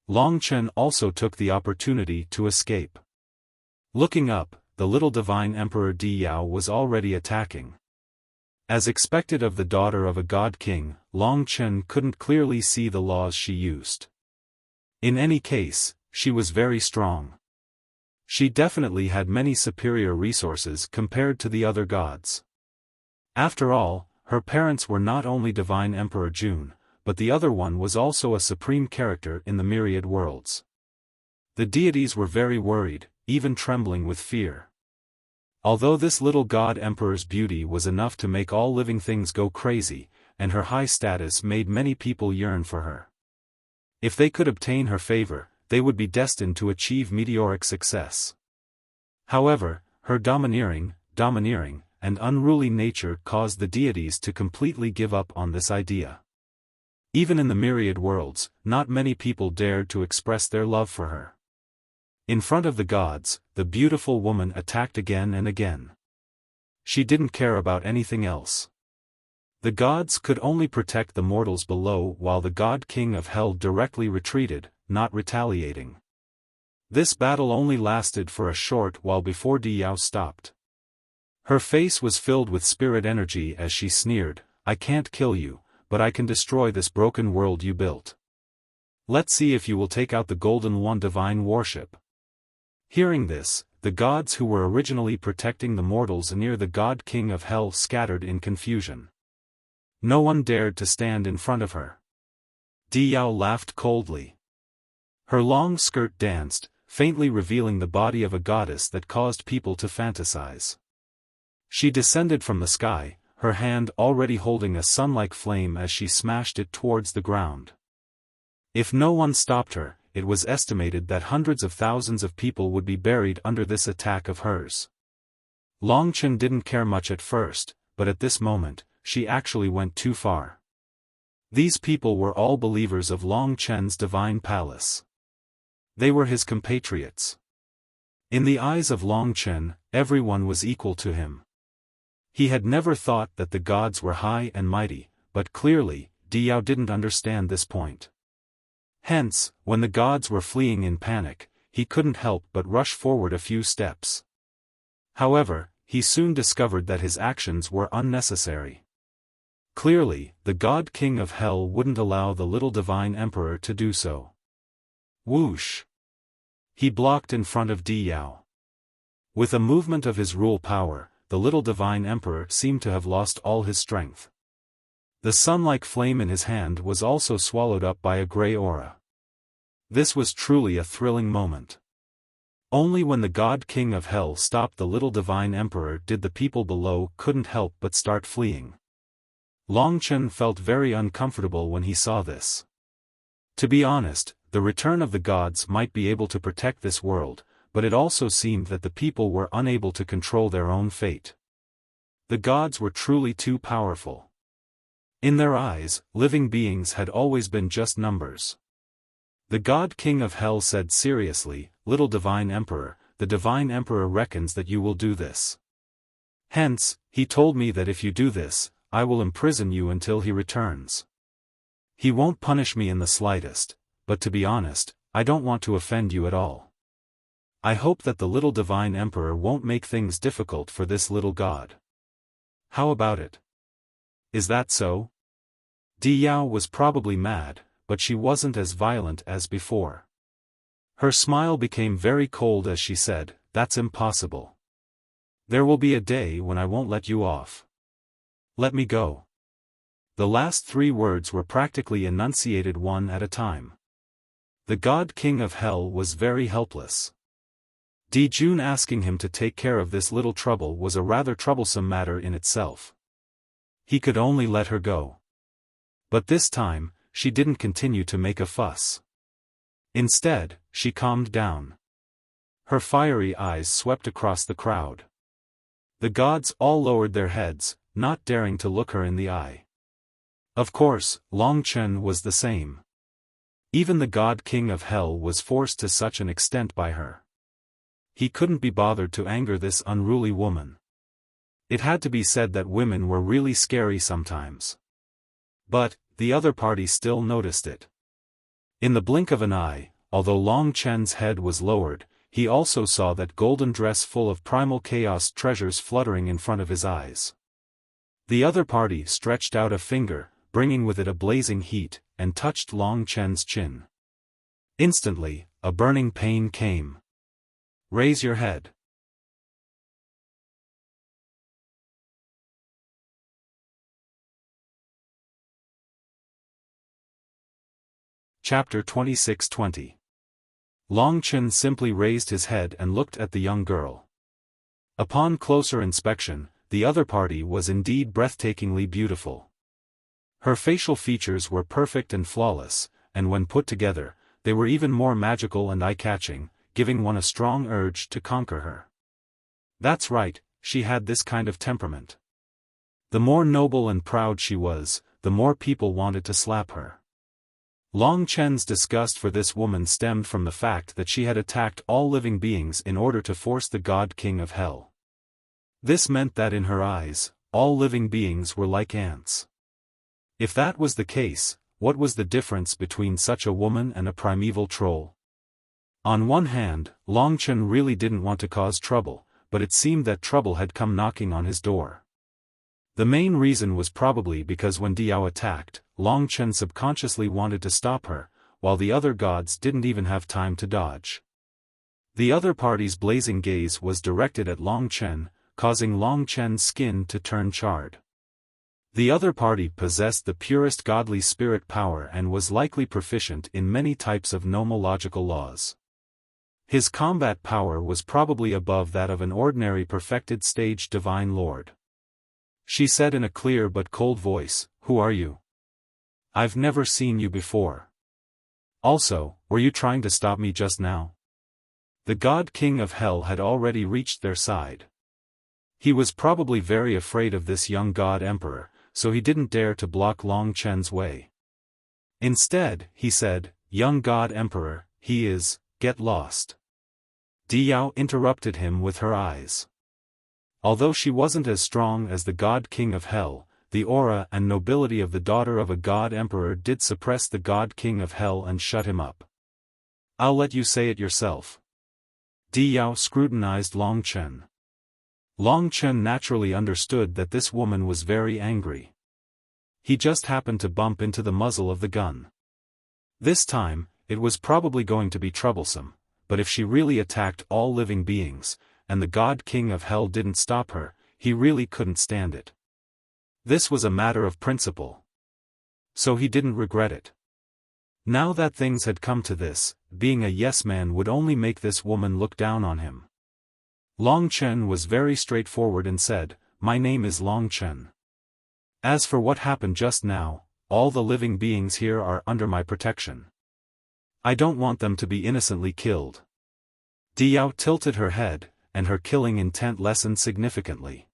Long Chen also took the opportunity to escape. Looking up, the little divine emperor Di Yao was already attacking. As expected of the daughter of a god king, Long Chen couldn't clearly see the laws she used. In any case, she was very strong. She definitely had many superior resources compared to the other gods. After all, her parents were not only divine emperor Jun, but the other one was also a supreme character in the myriad worlds. The deities were very worried, even trembling with fear. Although this little god emperor's beauty was enough to make all living things go crazy, and her high status made many people yearn for her. If they could obtain her favor, they would be destined to achieve meteoric success. However, her domineering, and unruly nature caused the deities to completely give up on this idea. Even in the myriad worlds, not many people dared to express their love for her. In front of the gods, the beautiful woman attacked again and again. She didn't care about anything else. The gods could only protect the mortals below while the god king of hell directly retreated, not retaliating. This battle only lasted for a short while before Di Yao stopped. Her face was filled with spirit energy as she sneered, "I can't kill you, but I can destroy this broken world you built. Let's see if you will take out the golden wand divine worship." Hearing this, the gods who were originally protecting the mortals near the god king of hell scattered in confusion. No one dared to stand in front of her. Di Yao laughed coldly. Her long skirt danced, faintly revealing the body of a goddess that caused people to fantasize. She descended from the sky, her hand already holding a sun-like flame as she smashed it towards the ground. If no one stopped her, it was estimated that hundreds of thousands of people would be buried under this attack of hers. Long Chen didn't care much at first, but at this moment, she actually went too far. These people were all believers of Long Chen's divine palace. They were his compatriots. In the eyes of Long Chen, everyone was equal to him. He had never thought that the gods were high and mighty, but clearly, Diao didn't understand this point. Hence, when the gods were fleeing in panic, he couldn't help but rush forward a few steps. However, he soon discovered that his actions were unnecessary. Clearly, the God King of Hell wouldn't allow the little divine emperor to do so. Whoosh! He blocked in front of Diao. With a movement of his rule power, the little divine emperor seemed to have lost all his strength. The sun-like flame in his hand was also swallowed up by a gray aura. This was truly a thrilling moment. Only when the God King of Hell stopped the little divine emperor did the people below couldn't help but start fleeing. Long Chen felt very uncomfortable when he saw this. To be honest, the return of the gods might be able to protect this world, but it also seemed that the people were unable to control their own fate. The gods were truly too powerful. In their eyes, living beings had always been just numbers. The God King of Hell said seriously, "Little Divine Emperor, the Divine Emperor reckons that you will do this. Hence, he told me that if you do this, I will imprison you until he returns. He won't punish me in the slightest, but to be honest, I don't want to offend you at all. I hope that the little Divine Emperor won't make things difficult for this little god. How about it? Is that so?" Diao was probably mad, but she wasn't as violent as before. Her smile became very cold as she said, "That's impossible. There will be a day when I won't let you off. Let me go." The last three words were practically enunciated one at a time. The God King of Hell was very helpless. Di Jun asking him to take care of this little trouble was a rather troublesome matter in itself. He could only let her go. But this time, she didn't continue to make a fuss. Instead, she calmed down. Her fiery eyes swept across the crowd. The gods all lowered their heads, not daring to look her in the eye. Of course, Long Chen was the same. Even the God King of Hell was forced to such an extent by her. He couldn't be bothered to anger this unruly woman. It had to be said that women were really scary sometimes. But, the other party still noticed it. In the blink of an eye, although Long Chen's head was lowered, he also saw that golden dress full of primal chaos treasures fluttering in front of his eyes. The other party stretched out a finger, bringing with it a blazing heat, and touched Long Chen's chin. Instantly, a burning pain came. "Raise your head." Chapter 26-20. Long Chen simply raised his head and looked at the young girl. Upon closer inspection, the other party was indeed breathtakingly beautiful. Her facial features were perfect and flawless, and when put together, they were even more magical and eye-catching, giving one a strong urge to conquer her. That's right, she had this kind of temperament. The more noble and proud she was, the more people wanted to slap her. Long Chen's disgust for this woman stemmed from the fact that she had attacked all living beings in order to force the God King of Hell. This meant that in her eyes, all living beings were like ants. If that was the case, what was the difference between such a woman and a primeval troll? On one hand, Long Chen really didn't want to cause trouble, but it seemed that trouble had come knocking on his door. The main reason was probably because when Diao attacked, Long Chen subconsciously wanted to stop her, while the other gods didn't even have time to dodge. The other party's blazing gaze was directed at Long Chen, causing Long Chen's skin to turn charred. The other party possessed the purest godly spirit power and was likely proficient in many types of nomological laws. His combat power was probably above that of an ordinary perfected stage divine lord. She said in a clear but cold voice, "Who are you? I've never seen you before." Also, were you trying to stop me just now? The God King of Hell had already reached their side. He was probably very afraid of this young God Emperor, so he didn't dare to block Long Chen's way. Instead, he said, "Young God Emperor, he is, get lost." Diao interrupted him with her eyes. Although she wasn't as strong as the God King of Hell, the aura and nobility of the daughter of a God Emperor did suppress the God King of Hell and shut him up. "I'll let you say it yourself." Diao scrutinized Long Chen. Long Chen naturally understood that this woman was very angry. He just happened to bump into the muzzle of the gun. This time, it was probably going to be troublesome, but if she really attacked all living beings, and the God King of Hell didn't stop her, he really couldn't stand it. This was a matter of principle. So he didn't regret it. Now that things had come to this, being a yes-man would only make this woman look down on him. Long Chen was very straightforward and said, "My name is Long Chen. As for what happened just now, all the living beings here are under my protection. I don't want them to be innocently killed." Diao tilted her head, and her killing intent lessened significantly.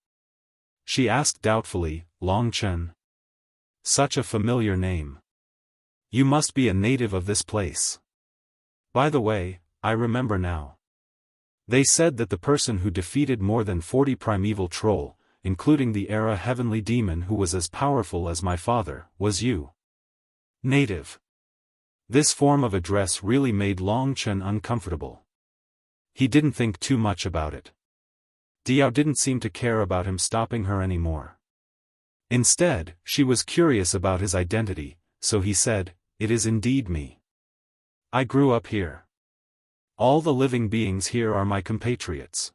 She asked doubtfully, "Long Chen? Such a familiar name. You must be a native of this place. By the way, I remember now. They said that the person who defeated more than 40 primeval troll, including the era heavenly demon who was as powerful as my father, was you. Native." This form of address really made Long Chen uncomfortable. He didn't think too much about it. Diao didn't seem to care about him stopping her anymore. Instead, she was curious about his identity, so he said, "It is indeed me. I grew up here. All the living beings here are my compatriots.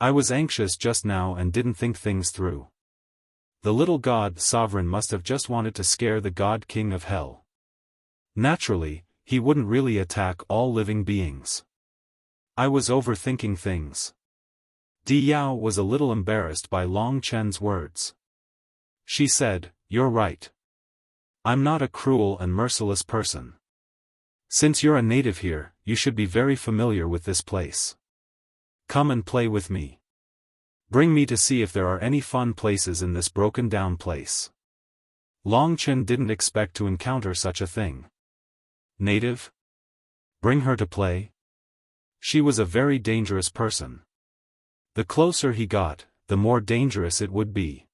I was anxious just now and didn't think things through. The little god sovereign must have just wanted to scare the God King of Hell. Naturally, he wouldn't really attack all living beings. I was overthinking things." Diao was a little embarrassed by Long Chen's words. She said, "You're right. I'm not a cruel and merciless person. Since you're a native here, you should be very familiar with this place. Come and play with me. Bring me to see if there are any fun places in this broken-down place." Long Chen didn't expect to encounter such a thing. Native? Bring her to play? She was a very dangerous person. The closer he got, the more dangerous it would be.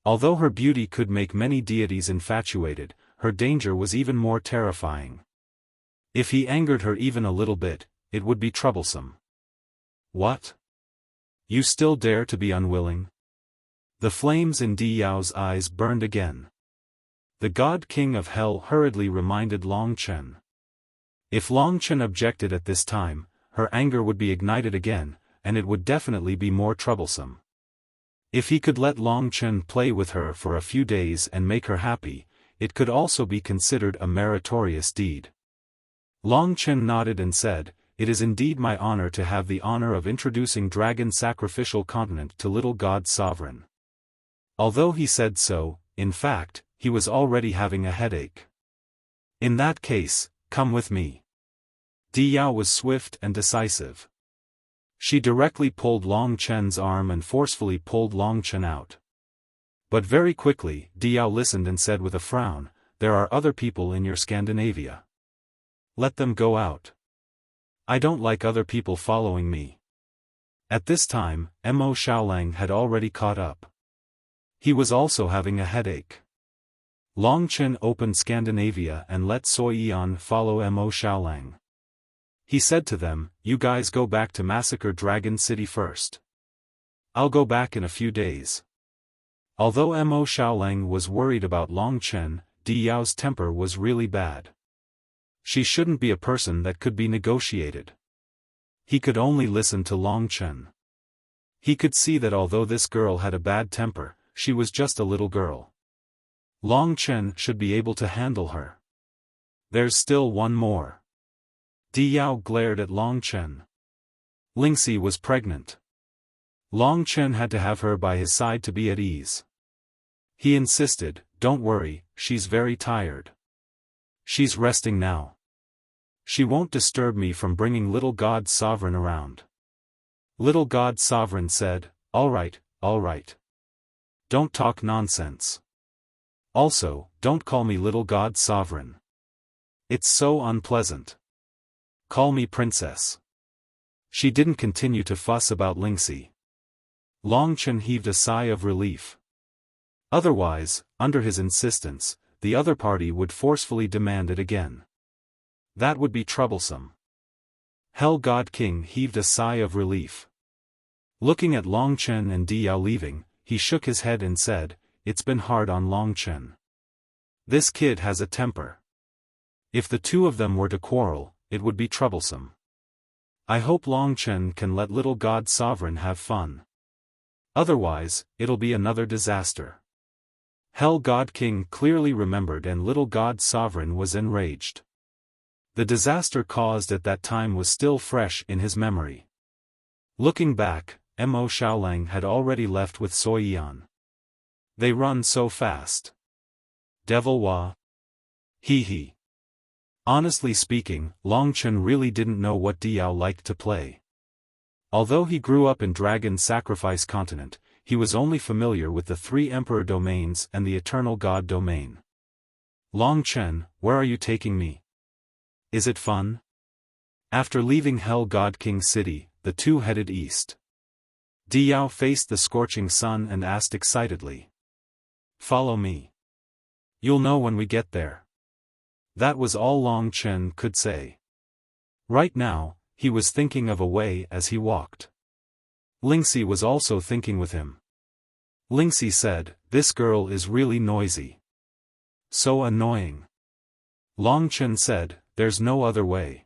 Although her beauty could make many deities infatuated, her danger was even more terrifying. If he angered her even a little bit, it would be troublesome. "What? You still dare to be unwilling?" The flames in Diao's eyes burned again. The God King of Hell hurriedly reminded Long Chen. If Long Chen objected at this time, her anger would be ignited again, and it would definitely be more troublesome. If he could let Long Chen play with her for a few days and make her happy, it could also be considered a meritorious deed. Long Chen nodded and said, "It is indeed my honor to have the honor of introducing Dragon Sacrificial Continent to Little God Sovereign." Although he said so, in fact, he was already having a headache. "In that case, come with me." Diao was swift and decisive. She directly pulled Long Chen's arm and forcefully pulled Long Chen out. But very quickly, Diao listened and said with a frown, "There are other people in your Scandinavia. Let them go out. I don't like other people following me." At this time, Mo Xiaolang had already caught up. He was also having a headache. Long Chen opened Scandinavia and let Soi Yan follow Mo Xiaolang. He said to them, "You guys go back to massacre Dragon City first. I'll go back in a few days." Although Mo Xiaolang was worried about Long Chen, Diao's temper was really bad. She shouldn't be a person that could be negotiated. He could only listen to Long Chen. He could see that although this girl had a bad temper, she was just a little girl. Long Chen should be able to handle her. "There's still one more." Diao glared at Long Chen. Lingxi was pregnant. Long Chen had to have her by his side to be at ease. He insisted, "Don't worry, she's very tired. She's resting now. She won't disturb me from bringing little god sovereign around. Little god sovereign said, all right. Don't talk nonsense. Also, don't call me little god sovereign. It's so unpleasant. Call me princess. She didn't continue to fuss about Lingxi. Long Chen heaved a sigh of relief. Otherwise, under his insistence, the other party would forcefully demand it again. That would be troublesome. Hell God King heaved a sigh of relief. Looking at Long Chen and Di Yao leaving, he shook his head and said, it's been hard on Long Chen. This kid has a temper. If the two of them were to quarrel, it would be troublesome. I hope Long Chen can let little god sovereign have fun. Otherwise, it'll be another disaster. Hell God King clearly remembered and little god sovereign was enraged. The disaster caused at that time was still fresh in his memory. Looking back, Mo Xiaolang had already left with Sui Yan. They run so fast. Devil Wa. He. Honestly speaking, Long Chen really didn't know what Di Yao liked to play. Although he grew up in Dragon Sacrifice Continent, he was only familiar with the 3 Emperor domains and the Eternal God domain. Long Chen, where are you taking me? Is it fun? After leaving Hell God King City, the two headed east. Di Yao faced the scorching sun and asked excitedly. Follow me. You'll know when we get there. That was all Long Chen could say. Right now, he was thinking of a way as he walked. Lingxi was also thinking with him. Lingxi said, this girl is really noisy. So annoying. Long Chen said, there's no other way.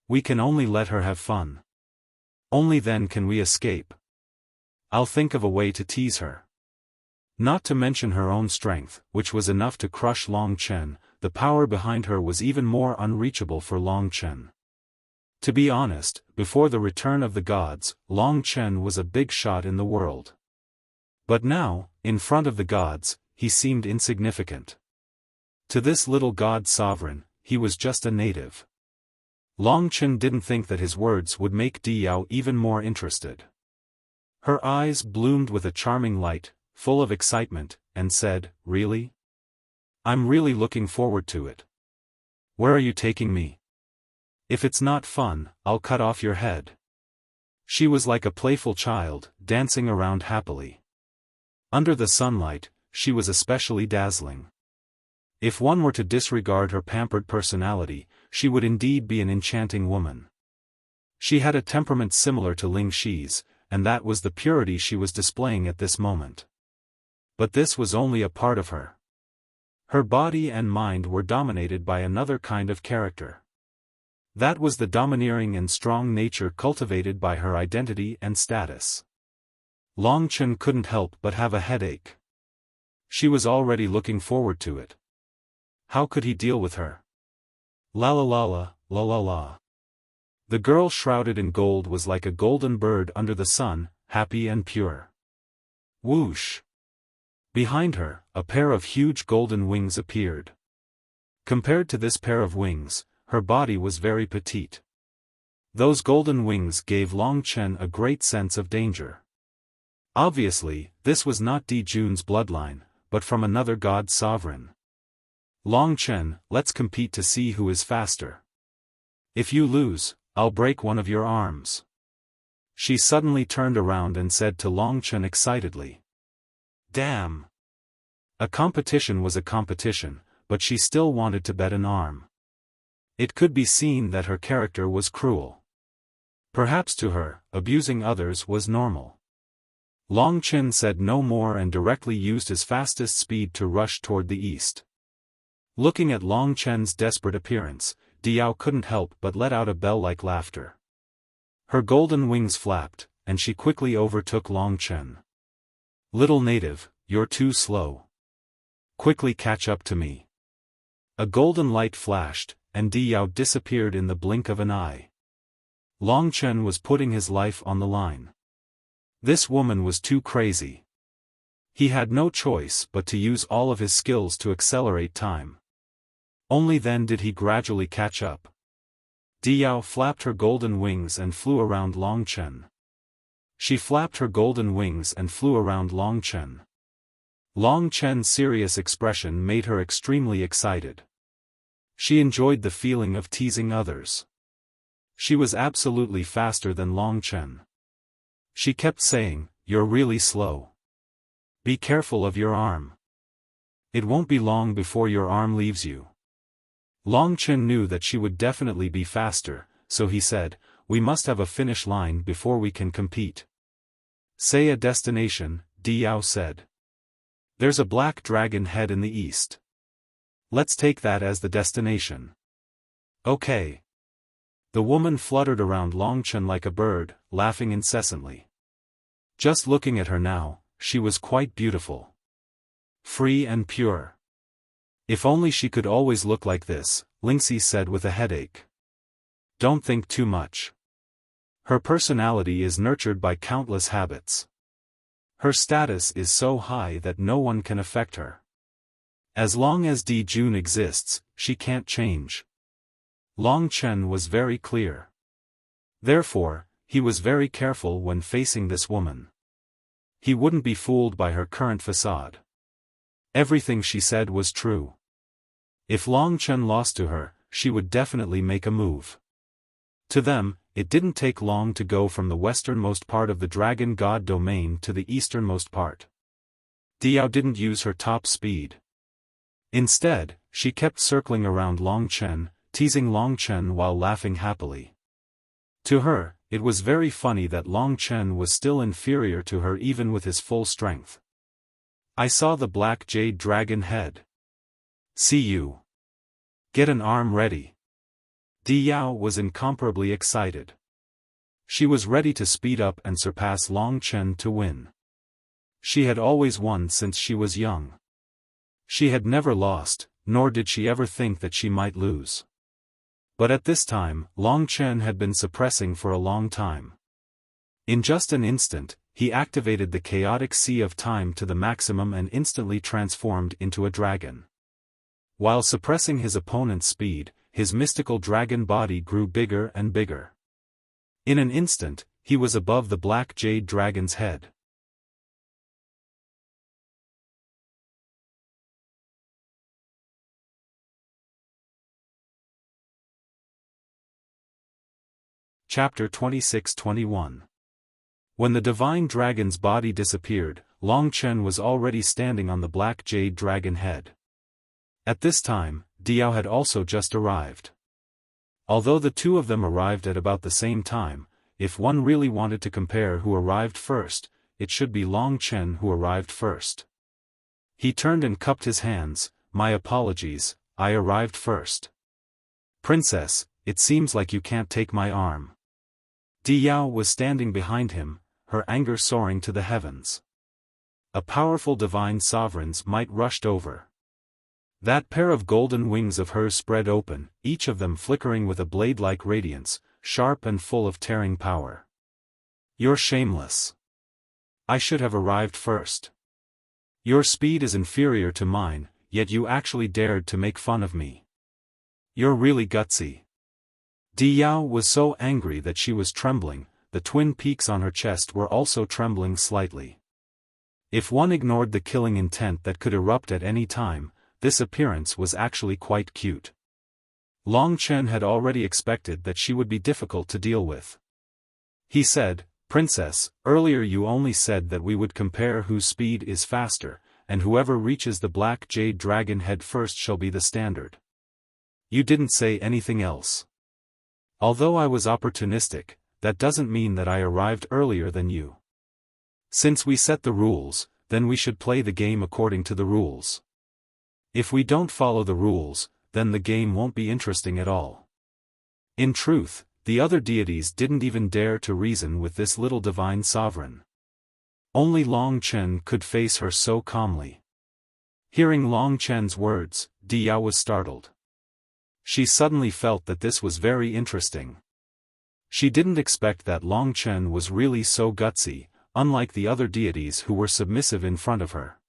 We can only let her have fun. Only then can we escape. I'll think of a way to tease her. Not to mention her own strength, which was enough to crush Long Chen, the power behind her was even more unreachable for Long Chen. To be honest, before the return of the gods, Long Chen was a big shot in the world. But now, in front of the gods, he seemed insignificant. To this little god sovereign, he was just a native. Long Chen didn't think that his words would make Di Yao even more interested. Her eyes bloomed with a charming light, full of excitement, and said, really? I'm really looking forward to it. Where are you taking me? If it's not fun, I'll cut off your head. She was like a playful child, dancing around happily. Under the sunlight, she was especially dazzling. If one were to disregard her pampered personality, she would indeed be an enchanting woman. She had a temperament similar to Ling Xi's, and that was the purity she was displaying at this moment. But this was only a part of her. Her body and mind were dominated by another kind of character. That was the domineering and strong nature cultivated by her identity and status. Long Chen couldn't help but have a headache. She was already looking forward to it. How could he deal with her? La la la la, la la la. The girl shrouded in gold was like a golden bird under the sun, happy and pure. Whoosh! Behind her, a pair of huge golden wings appeared. Compared to this pair of wings, her body was very petite. Those golden wings gave Long Chen a great sense of danger. Obviously, this was not Di Jun's bloodline, but from another god sovereign. Long Chen, let's compete to see who is faster. If you lose, I'll break one of your arms. She suddenly turned around and said to Long Chen excitedly. Damn! A competition was a competition, but she still wanted to bet an arm. It could be seen that her character was cruel. Perhaps to her, abusing others was normal. Long Chen said no more and directly used his fastest speed to rush toward the east. Looking at Long Chen's desperate appearance, Di Yao couldn't help but let out a bell-like laughter. Her golden wings flapped, and she quickly overtook Long Chen. Little native, you're too slow. Quickly catch up to me. A golden light flashed, and Di Yao disappeared in the blink of an eye. Long Chen was putting his life on the line. This woman was too crazy. He had no choice but to use all of his skills to accelerate time. Only then did he gradually catch up. Diao flapped her golden wings and flew around Long Chen. She flapped her golden wings and flew around Long Chen. Long Chen's serious expression made her extremely excited. She enjoyed the feeling of teasing others. She was absolutely faster than Long Chen. She kept saying, "You're really slow. Be careful of your arm. It won't be long before your arm leaves you." Long Chen knew that she would definitely be faster, so he said, "We must have a finish line before we can compete." "Say a destination," Diao said. "There's a black dragon head in the east. Let's take that as the destination." "Okay." The woman fluttered around Long Chen like a bird, laughing incessantly. Just looking at her now, she was quite beautiful. Free and pure. If only she could always look like this, Lingxi said with a headache. Don't think too much. Her personality is nurtured by countless habits. Her status is so high that no one can affect her. As long as Di Jun exists, she can't change. Long Chen was very clear. Therefore, he was very careful when facing this woman. He wouldn't be fooled by her current facade. Everything she said was true. If Long Chen lost to her, she would definitely make a move. To them, it didn't take long to go from the westernmost part of the Dragon God domain to the easternmost part. Diao didn't use her top speed. Instead, she kept circling around Long Chen, teasing Long Chen while laughing happily. To her, it was very funny that Long Chen was still inferior to her even with his full strength. I saw the black jade dragon head. See you. Get an arm ready. Diao was incomparably excited. She was ready to speed up and surpass Long Chen to win. She had always won since she was young. She had never lost, nor did she ever think that she might lose. But at this time, Long Chen had been suppressing for a long time. In just an instant, he activated the chaotic sea of time to the maximum and instantly transformed into a dragon. While suppressing his opponent's speed, his mystical dragon body grew bigger and bigger. In an instant, he was above the black jade dragon's head. Chapter 26-21. When the divine dragon's body disappeared, Long Chen was already standing on the black jade dragon head. At this time, Diao had also just arrived. Although the two of them arrived at about the same time, if one really wanted to compare who arrived first, it should be Long Chen who arrived first. He turned and cupped his hands. My apologies, I arrived first. Princess, it seems like you can't take my arm. Diao was standing behind him, her anger soaring to the heavens. A powerful divine sovereign's might rushed over. That pair of golden wings of hers spread open, each of them flickering with a blade-like radiance, sharp and full of tearing power. You're shameless. I should have arrived first. Your speed is inferior to mine, yet you actually dared to make fun of me. You're really gutsy. Diao was so angry that she was trembling, the twin peaks on her chest were also trembling slightly. If one ignored the killing intent that could erupt at any time, this appearance was actually quite cute. Long Chen had already expected that she would be difficult to deal with. He said, Princess, earlier you only said that we would compare whose speed is faster, and whoever reaches the black jade dragon head first shall be the standard. You didn't say anything else. Although I was opportunistic, that doesn't mean that I arrived earlier than you. Since we set the rules, then we should play the game according to the rules. If we don't follow the rules, then the game won't be interesting at all. In truth, the other deities didn't even dare to reason with this little divine sovereign. Only Long Chen could face her so calmly. Hearing Long Chen's words, Diao was startled. She suddenly felt that this was very interesting. She didn't expect that Long Chen was really so gutsy, unlike the other deities who were submissive in front of her.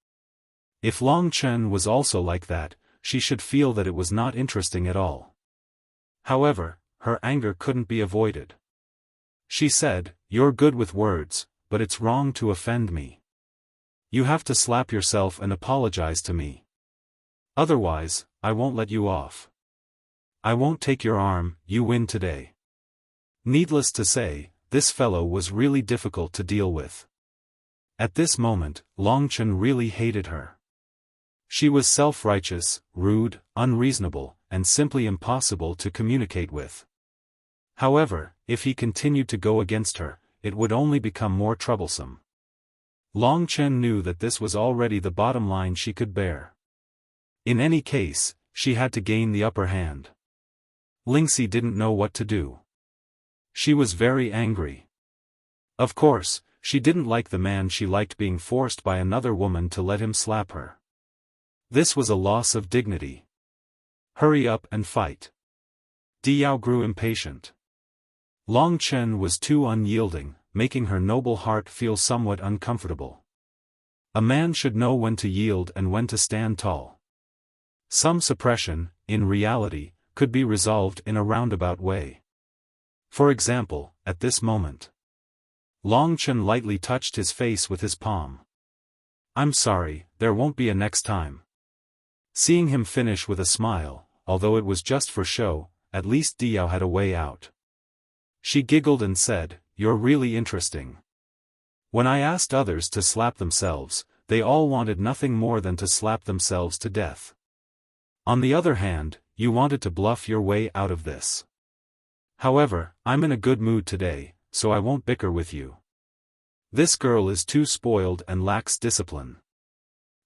If Long Chen was also like that, she should feel that it was not interesting at all. However, her anger couldn't be avoided. She said, "You're good with words, but it's wrong to offend me. You have to slap yourself and apologize to me. Otherwise, I won't let you off. I won't take your arm, you win today." Needless to say, this fellow was really difficult to deal with. At this moment, Long Chen really hated her. She was self-righteous, rude, unreasonable, and simply impossible to communicate with. However, if he continued to go against her, it would only become more troublesome. Long Chen knew that this was already the bottom line she could bear. In any case, she had to gain the upper hand. Lingxi didn't know what to do. She was very angry. Of course, she didn't like the man she liked being forced by another woman to let him slap her. This was a loss of dignity. "Hurry up and fight." Diyao grew impatient. Long Chen was too unyielding, making her noble heart feel somewhat uncomfortable. A man should know when to yield and when to stand tall. Some suppression, in reality, could be resolved in a roundabout way. For example, at this moment, Long Chen lightly touched his face with his palm. "I'm sorry, there won't be a next time." Seeing him finish with a smile, although it was just for show, at least Diyao had a way out. She giggled and said, "You're really interesting. When I asked others to slap themselves, they all wanted nothing more than to slap themselves to death. On the other hand, you wanted to bluff your way out of this. However, I'm in a good mood today, so I won't bicker with you. This girl is too spoiled and lacks discipline.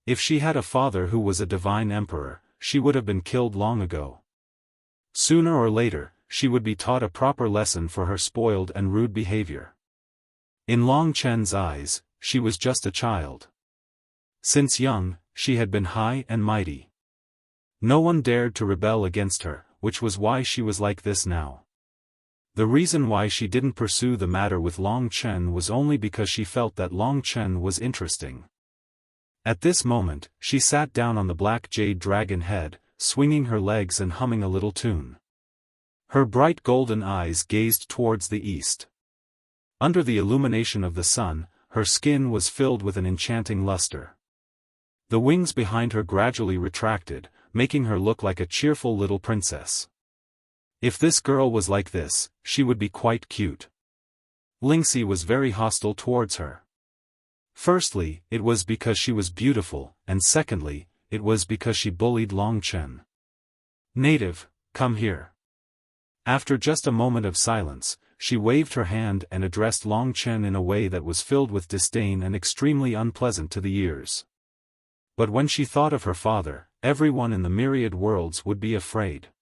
If she had a father who was a divine emperor, she would have been killed long ago. Sooner or later, she would be taught a proper lesson for her spoiled and rude behavior." In Long Chen's eyes, she was just a child. Since young, she had been high and mighty. No one dared to rebel against her, which was why she was like this now. The reason why she didn't pursue the matter with Long Chen was only because she felt that Long Chen was interesting. At this moment, she sat down on the black jade dragon head, swinging her legs and humming a little tune. Her bright golden eyes gazed towards the east. Under the illumination of the sun, her skin was filled with an enchanting luster. The wings behind her gradually retracted, making her look like a cheerful little princess. If this girl was like this, she would be quite cute. Lingxi was very hostile towards her. Firstly, it was because she was beautiful, and secondly, it was because she bullied Long Chen. "Native, come here." After just a moment of silence, she waved her hand and addressed Long Chen in a way that was filled with disdain and extremely unpleasant to the ears. But when she thought of her father, everyone in the myriad worlds would be afraid.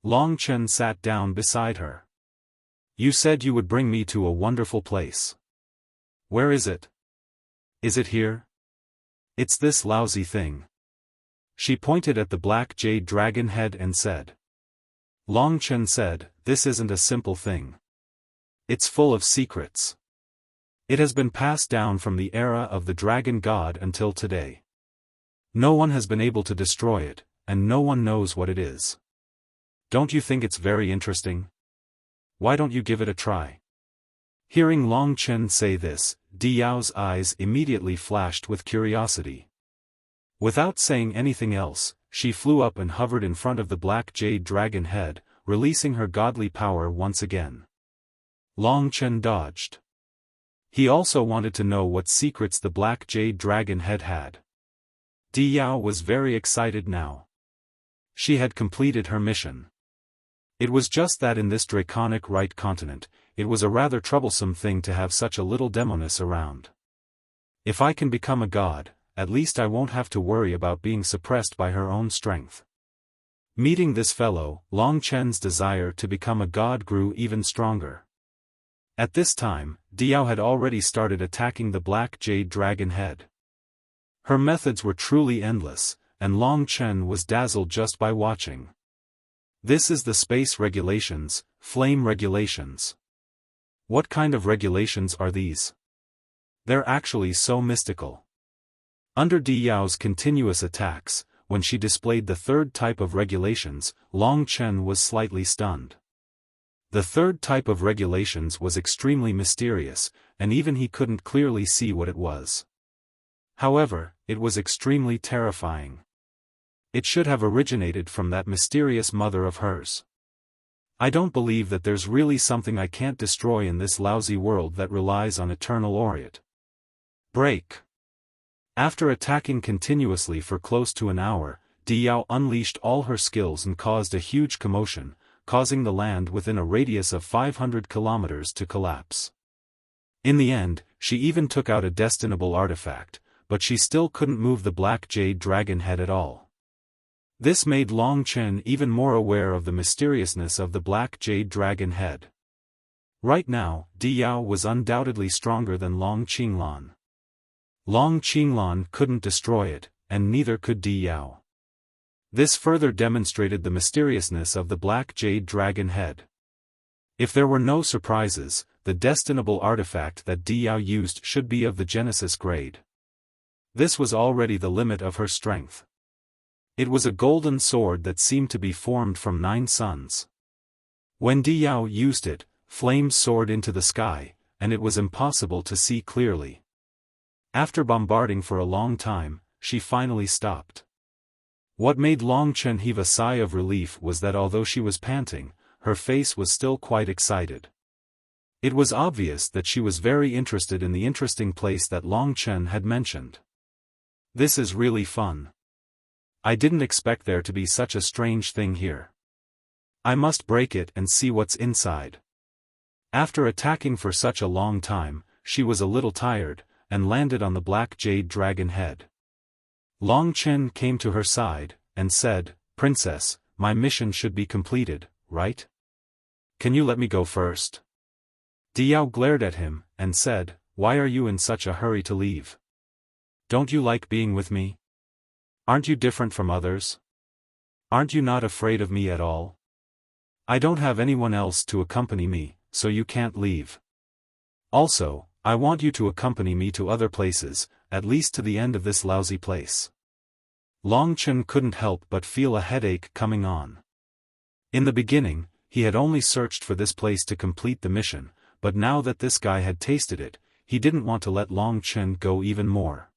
Long Chen sat down beside her. "You said you would bring me to a wonderful place. Where is it? Is it here? It's this lousy thing." She pointed at the black jade dragon head and said. Long Chen said, "This isn't a simple thing. It's full of secrets. It has been passed down from the era of the dragon god until today. No one has been able to destroy it, and no one knows what it is. Don't you think it's very interesting? Why don't you give it a try?" Hearing Long Chen say this, Diyao's eyes immediately flashed with curiosity. Without saying anything else, she flew up and hovered in front of the black jade dragon head, releasing her godly power once again. Long Chen dodged. He also wanted to know what secrets the black jade dragon head had. Diyao was very excited now. She had completed her mission. It was just that in this draconic right continent, it was a rather troublesome thing to have such a little demoness around. If I can become a god, at least I won't have to worry about being suppressed by her own strength. Meeting this fellow, Long Chen's desire to become a god grew even stronger. At this time, Diyao had already started attacking the black jade dragon head. Her methods were truly endless, and Long Chen was dazzled just by watching. This is the space regulations, flame regulations. What kind of regulations are these? They're actually so mystical. Under Diyao's continuous attacks, when she displayed the third type of regulations, Long Chen was slightly stunned. The third type of regulations was extremely mysterious, and even he couldn't clearly see what it was. However, it was extremely terrifying. It should have originated from that mysterious mother of hers. I don't believe that there's really something I can't destroy in this lousy world that relies on eternal Oriot. Break. After attacking continuously for close to an hour, Diao unleashed all her skills and caused a huge commotion, causing the land within a radius of 500 kilometers to collapse. In the end, she even took out a destinable artifact, but she still couldn't move the black jade dragon head at all. This made Long Chen even more aware of the mysteriousness of the black jade dragon head. Right now, Diao was undoubtedly stronger than Long Qinglan. Long Qinglan couldn't destroy it, and neither could Diao. This further demonstrated the mysteriousness of the black jade dragon head. If there were no surprises, the destinable artifact that Diao used should be of the Genesis grade. This was already the limit of her strength. It was a golden sword that seemed to be formed from 9 suns. When Diao used it, flames soared into the sky, and it was impossible to see clearly. After bombarding for a long time, she finally stopped. What made Long Chen heave a sigh of relief was that although she was panting, her face was still quite excited. It was obvious that she was very interested in the interesting place that Long Chen had mentioned. This is really fun. I didn't expect there to be such a strange thing here. I must break it and see what's inside. After attacking for such a long time, she was a little tired, and landed on the black jade dragon head. Long Chen came to her side, and said, "Princess, my mission should be completed, right? Can you let me go first?" Diao glared at him, and said, "Why are you in such a hurry to leave? Don't you like being with me? Aren't you different from others? Aren't you not afraid of me at all? I don't have anyone else to accompany me, so you can't leave. Also, I want you to accompany me to other places, at least to the end of this lousy place." Long Chen couldn't help but feel a headache coming on. In the beginning, he had only searched for this place to complete the mission, but now that this guy had tasted it, he didn't want to let Long Chen go even more.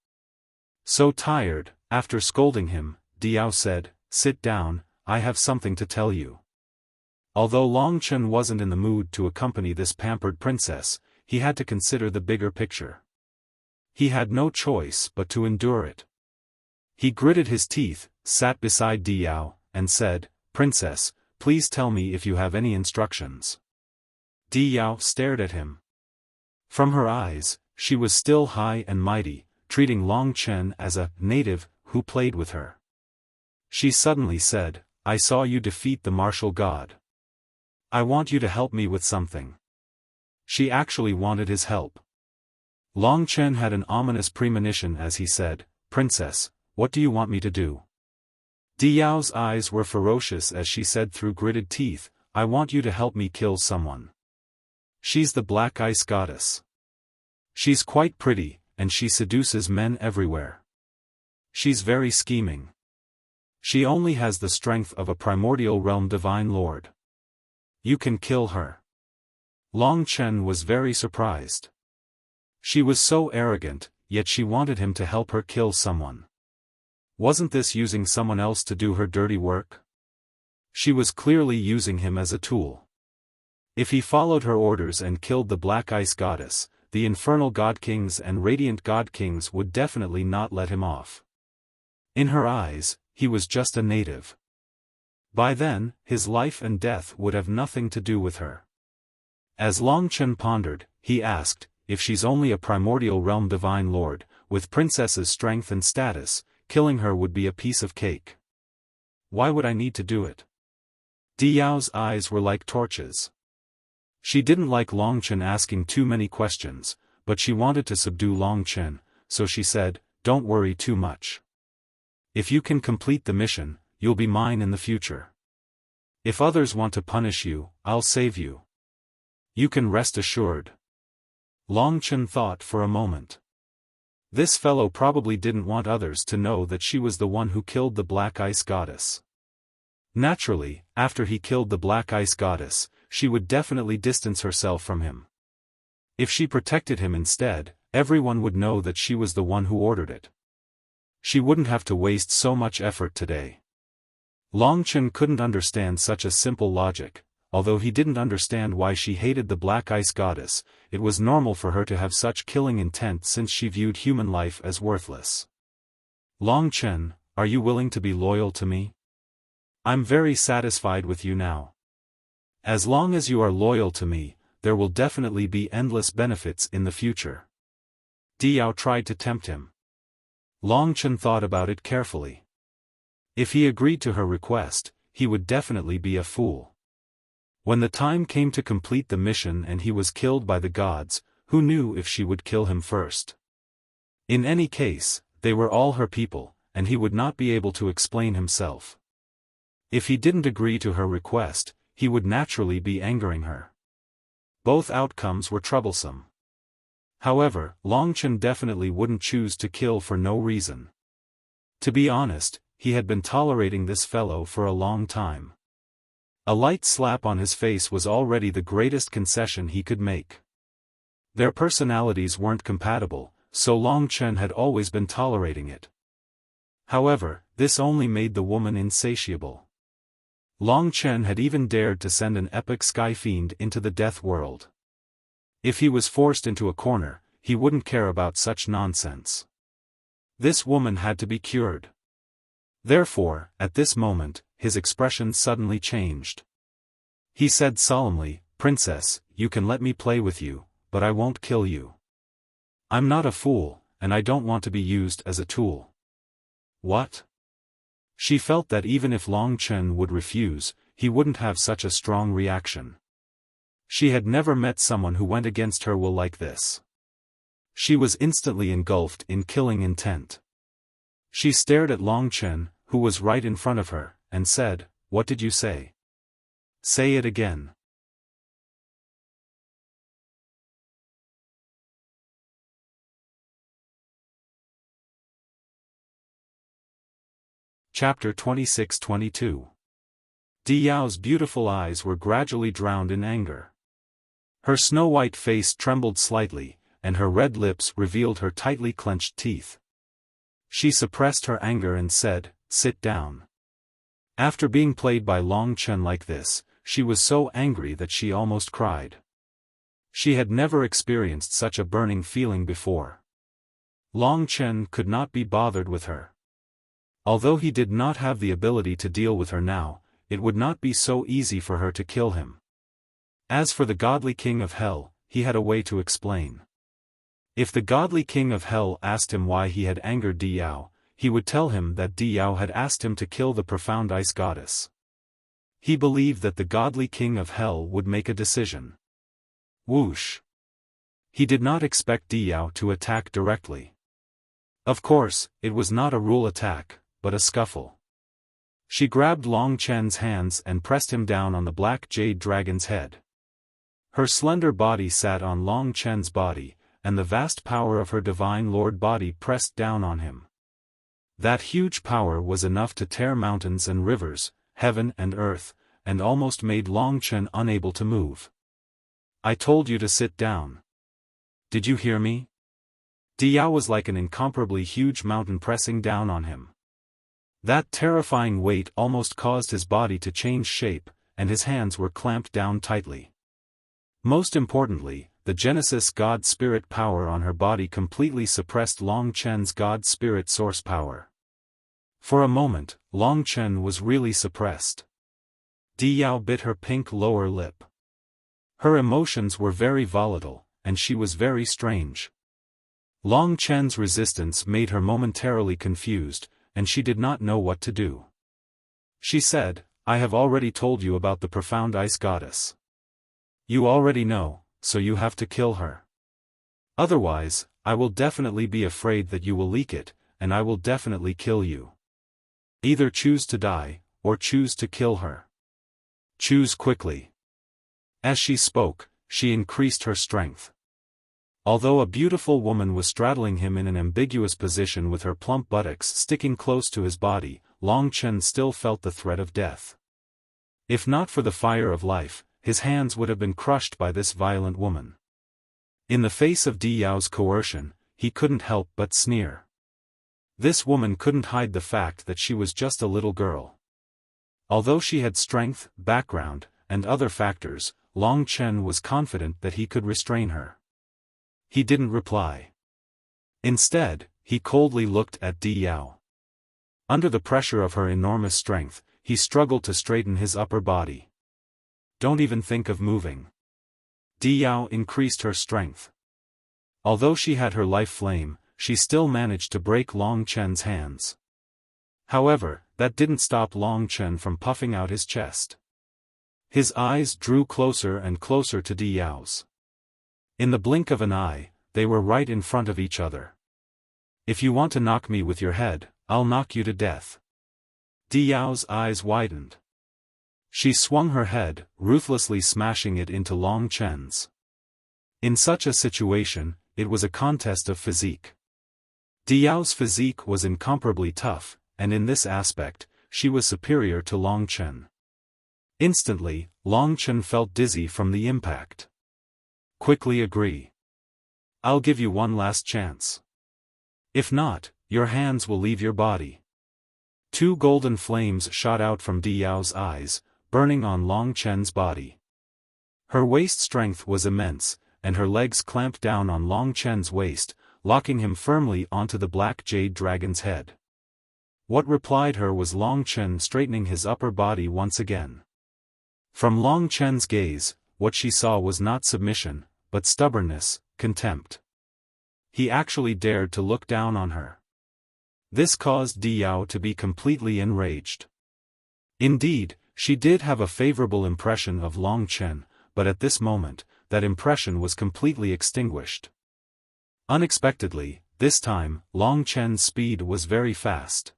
So tired, after scolding him, Diao said, "Sit down, I have something to tell you." Although Long Chen wasn't in the mood to accompany this pampered princess, he had to consider the bigger picture. He had no choice but to endure it. He gritted his teeth, sat beside Diao, and said, "Princess, please tell me if you have any instructions." Diao stared at him. From her eyes, she was still high and mighty, treating Long Chen as a native who played with her. She suddenly said, "I saw you defeat the martial god. I want you to help me with something." She actually wanted his help. Long Chen had an ominous premonition as he said, "Princess, what do you want me to do?" Diao's eyes were ferocious as she said through gritted teeth, "I want you to help me kill someone. She's the Black Ice Goddess. She's quite pretty, and she seduces men everywhere. She's very scheming. She only has the strength of a primordial realm divine lord. You can kill her." Long Chen was very surprised. She was so arrogant, yet she wanted him to help her kill someone. Wasn't this using someone else to do her dirty work? She was clearly using him as a tool. If he followed her orders and killed the Black Ice Goddess, the Infernal God Kings and Radiant God Kings would definitely not let him off. In her eyes, he was just a native. By then, his life and death would have nothing to do with her. As Long Chen pondered, he asked, "If she's only a primordial realm divine lord, with princess's strength and status, killing her would be a piece of cake. Why would I need to do it?" Diao's eyes were like torches. She didn't like Long Chen asking too many questions, but she wanted to subdue Long Chen, so she said, "Don't worry too much. If you can complete the mission, you'll be mine in the future. If others want to punish you, I'll save you. You can rest assured." Long Chen thought for a moment. This fellow probably didn't want others to know that she was the one who killed the Black Ice Goddess. Naturally, after he killed the Black Ice Goddess, she would definitely distance herself from him. If she protected him instead, everyone would know that she was the one who ordered it. She wouldn't have to waste so much effort today. Long Chen couldn't understand such a simple logic. Although he didn't understand why she hated the Black Ice Goddess, it was normal for her to have such killing intent since she viewed human life as worthless. Long Chen, are you willing to be loyal to me? I'm very satisfied with you now. As long as you are loyal to me, there will definitely be endless benefits in the future. Diao tried to tempt him. Long Chen thought about it carefully. If he agreed to her request, he would definitely be a fool. When the time came to complete the mission and he was killed by the gods, who knew if she would kill him first? In any case, they were all her people, and he would not be able to explain himself. If he didn't agree to her request, he would naturally be angering her. Both outcomes were troublesome. However, Long Chen definitely wouldn't choose to kill for no reason. To be honest, he had been tolerating this fellow for a long time. A light slap on his face was already the greatest concession he could make. Their personalities weren't compatible, so Long Chen had always been tolerating it. However, this only made the woman insatiable. Long Chen had even dared to send an epic sky fiend into the death world. If he was forced into a corner, he wouldn't care about such nonsense. This woman had to be cured. Therefore, at this moment, his expression suddenly changed. He said solemnly, "Princess, you can let me play with you, but I won't kill you. I'm not a fool, and I don't want to be used as a tool." What? She felt that even if Long Chen would refuse, he wouldn't have such a strong reaction. She had never met someone who went against her will like this. She was instantly engulfed in killing intent. She stared at Long Chen, who was right in front of her, and said, "What did you say? Say it again." Chapter 26-22. Diao's beautiful eyes were gradually drowned in anger. Her snow-white face trembled slightly, and her red lips revealed her tightly clenched teeth. She suppressed her anger and said, "Sit down." After being played by Long Chen like this, she was so angry that she almost cried. She had never experienced such a burning feeling before. Long Chen could not be bothered with her. Although he did not have the ability to deal with her now, it would not be so easy for her to kill him. As for the godly king of hell, he had a way to explain. If the godly king of hell asked him why he had angered Diao, he would tell him that Diao had asked him to kill the profound ice goddess. He believed that the godly king of hell would make a decision. Whoosh! He did not expect Diao to attack directly. Of course, it was not a rule attack, but a scuffle. She grabbed Long Chen's hands and pressed him down on the black jade dragon's head. Her slender body sat on Long Chen's body, and the vast power of her divine lord body pressed down on him. That huge power was enough to tear mountains and rivers, heaven and earth, and almost made Long Chen unable to move. "I told you to sit down. Did you hear me?" Diao was like an incomparably huge mountain pressing down on him. That terrifying weight almost caused his body to change shape, and his hands were clamped down tightly. Most importantly, the Genesis God Spirit power on her body completely suppressed Long Chen's God Spirit source power. For a moment, Long Chen was really suppressed. Diao bit her pink lower lip. Her emotions were very volatile, and she was very strange. Long Chen's resistance made her momentarily confused, and she did not know what to do. She said, "I have already told you about the profound ice goddess. You already know, so you have to kill her. Otherwise, I will definitely be afraid that you will leak it, and I will definitely kill you. Either choose to die, or choose to kill her. Choose quickly." As she spoke, she increased her strength. Although a beautiful woman was straddling him in an ambiguous position with her plump buttocks sticking close to his body, Long Chen still felt the threat of death. If not for the fire of life, his hands would have been crushed by this violent woman. In the face of Di Yao's coercion, he couldn't help but sneer. This woman couldn't hide the fact that she was just a little girl. Although she had strength, background, and other factors, Long Chen was confident that he could restrain her. He didn't reply. Instead, he coldly looked at Di Yao. Under the pressure of her enormous strength, he struggled to straighten his upper body. "Don't even think of moving." Di Yao increased her strength. Although she had her life flame, she still managed to break Long Chen's hands. However, that didn't stop Long Chen from puffing out his chest. His eyes drew closer and closer to Di Yao's. In the blink of an eye, they were right in front of each other. "If you want to knock me with your head, I'll knock you to death." Di Yao's eyes widened. She swung her head, ruthlessly smashing it into Long Chen's. In such a situation, it was a contest of physique. Di Yao's physique was incomparably tough, and in this aspect, she was superior to Long Chen. Instantly, Long Chen felt dizzy from the impact. "Quickly agree. I'll give you one last chance. If not, your hands will leave your body." Two golden flames shot out from Di Yao's eyes, burning on Long Chen's body. Her waist strength was immense, and her legs clamped down on Long Chen's waist, locking him firmly onto the black jade dragon's head. What replied her was Long Chen straightening his upper body once again. From Long Chen's gaze, what she saw was not submission, but stubbornness, contempt. He actually dared to look down on her. This caused Di Yao to be completely enraged. Indeed, she did have a favorable impression of Long Chen, but at this moment, that impression was completely extinguished. Unexpectedly, this time, Long Chen's speed was very fast.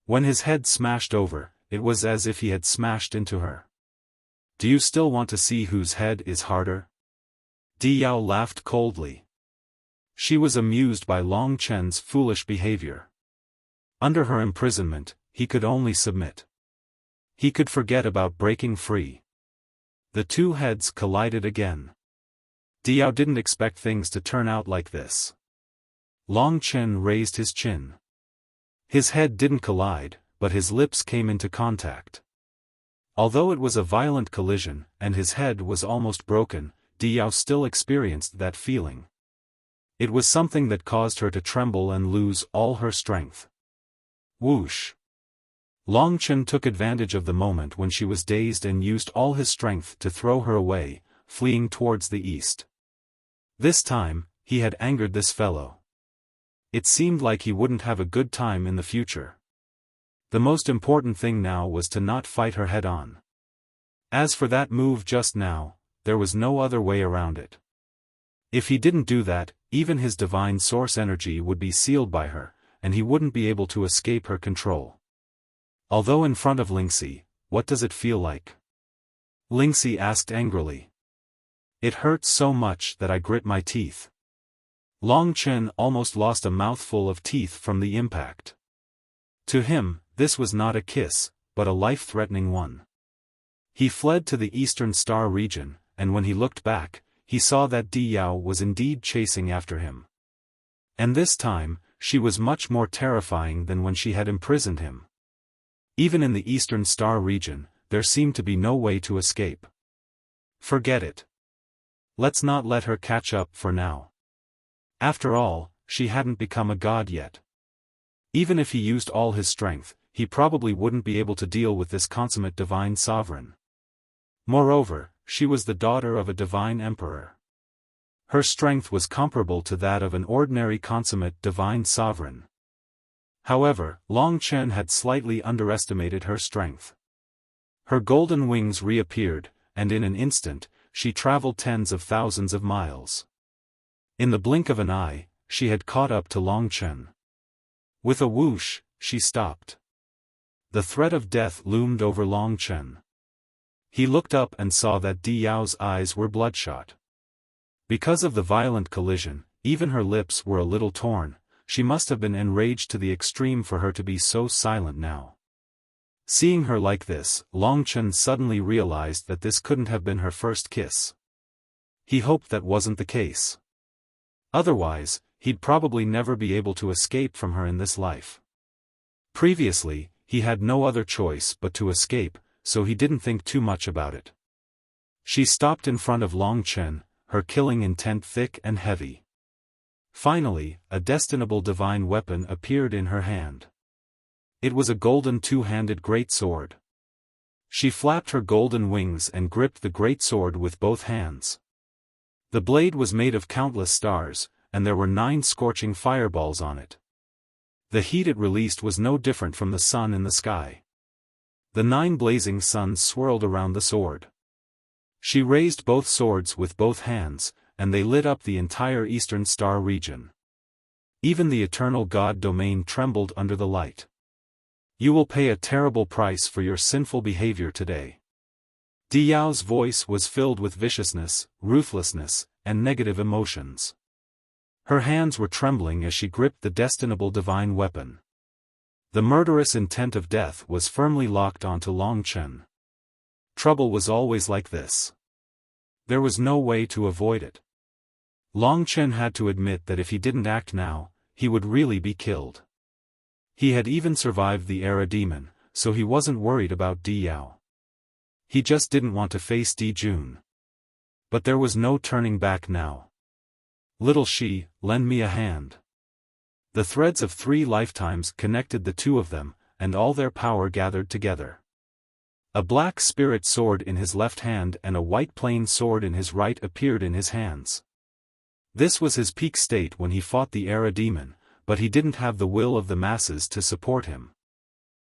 When his head smashed over, it was as if he had smashed into her. "Do you still want to see whose head is harder?" Di Yao laughed coldly. She was amused by Long Chen's foolish behavior. Under her imprisonment, he could only submit. He could forget about breaking free. The two heads collided again. Di Yao didn't expect things to turn out like this. Long Chen raised his chin. His head didn't collide, but his lips came into contact. Although it was a violent collision, and his head was almost broken, Di Yao still experienced that feeling. It was something that caused her to tremble and lose all her strength. Whoosh! Long Chen took advantage of the moment when she was dazed and used all his strength to throw her away, fleeing towards the east. This time, he had angered this fellow. It seemed like he wouldn't have a good time in the future. The most important thing now was to not fight her head-on. As for that move just now, there was no other way around it. If he didn't do that, even his divine source energy would be sealed by her, and he wouldn't be able to escape her control. Although in front of Lingxi, what does it feel like? Lingxi asked angrily. "It hurts so much that I grit my teeth." Long Chen almost lost a mouthful of teeth from the impact. To him, this was not a kiss, but a life-threatening one. He fled to the Eastern Star region, and when he looked back, he saw that Di Yao was indeed chasing after him. And this time, she was much more terrifying than when she had imprisoned him. Even in the Eastern Star region, there seemed to be no way to escape. Forget it. Let's not let her catch up for now. After all, she hadn't become a god yet. Even if he used all his strength, he probably wouldn't be able to deal with this consummate divine sovereign. Moreover, she was the daughter of a divine emperor. Her strength was comparable to that of an ordinary consummate divine sovereign. However, Long Chen had slightly underestimated her strength. Her golden wings reappeared, and in an instant, she traveled tens of thousands of miles. In the blink of an eye, she had caught up to Long Chen. With a whoosh, she stopped. The threat of death loomed over Long Chen. He looked up and saw that Di Yao's eyes were bloodshot. Because of the violent collision, even her lips were a little torn. She must have been enraged to the extreme for her to be so silent now. Seeing her like this, Long Chen suddenly realized that this couldn't have been her first kiss. He hoped that wasn't the case. Otherwise, he'd probably never be able to escape from her in this life. Previously, he had no other choice but to escape, so he didn't think too much about it. She stopped in front of Long Chen, her killing intent thick and heavy. Finally, a destinable divine weapon appeared in her hand. It was a golden two-handed great sword. She flapped her golden wings and gripped the great sword with both hands. The blade was made of countless stars, and there were 9 scorching fireballs on it. The heat it released was no different from the sun in the sky. The 9 blazing suns swirled around the sword. She raised both swords with both hands, and they lit up the entire eastern star region. Even the eternal God domain trembled under the light. You will pay a terrible price for your sinful behavior today. Diyao's voice was filled with viciousness, ruthlessness, and negative emotions. Her hands were trembling as she gripped the destinable divine weapon. The murderous intent of death was firmly locked onto Long Chen. Trouble was always like this. There was no way to avoid it. Long Chen had to admit that if he didn't act now, he would really be killed. He had even survived the Era Demon, so he wasn't worried about Diyao. He just didn't want to face Di Jun. But there was no turning back now. Little Shi, lend me a hand. The threads of 3 lifetimes connected the two of them, and all their power gathered together. A black spirit sword in his left hand and a white plain sword in his right appeared in his hands. This was his peak state when he fought the Era Demon, but he didn't have the will of the masses to support him.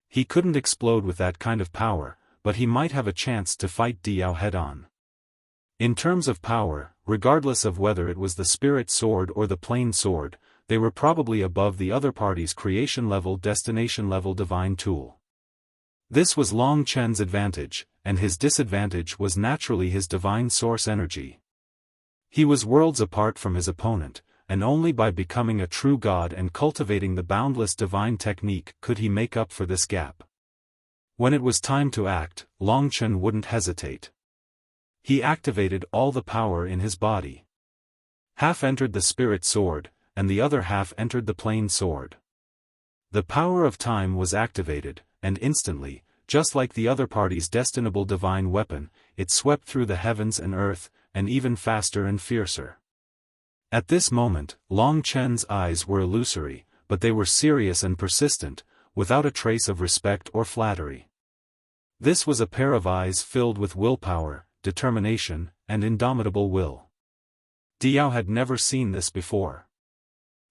He couldn't explode with that kind of power, but he might have a chance to fight Diyao head-on. In terms of power, regardless of whether it was the spirit sword or the plain sword, they were probably above the other party's creation-level destination-level divine tool. This was Long Chen's advantage, and his disadvantage was naturally his divine source energy. He was worlds apart from his opponent, and only by becoming a true god and cultivating the boundless divine technique could he make up for this gap. When it was time to act, Long Chen wouldn't hesitate. He activated all the power in his body. Half entered the spirit sword, and the other half entered the plain sword. The power of time was activated, and instantly, just like the other party's destinable divine weapon, it swept through the heavens and earth, and even faster and fiercer. At this moment, Long Chen's eyes were illusory, but they were serious and persistent, without a trace of respect or flattery. This was a pair of eyes filled with willpower, determination, and indomitable will. Diyao had never seen this before.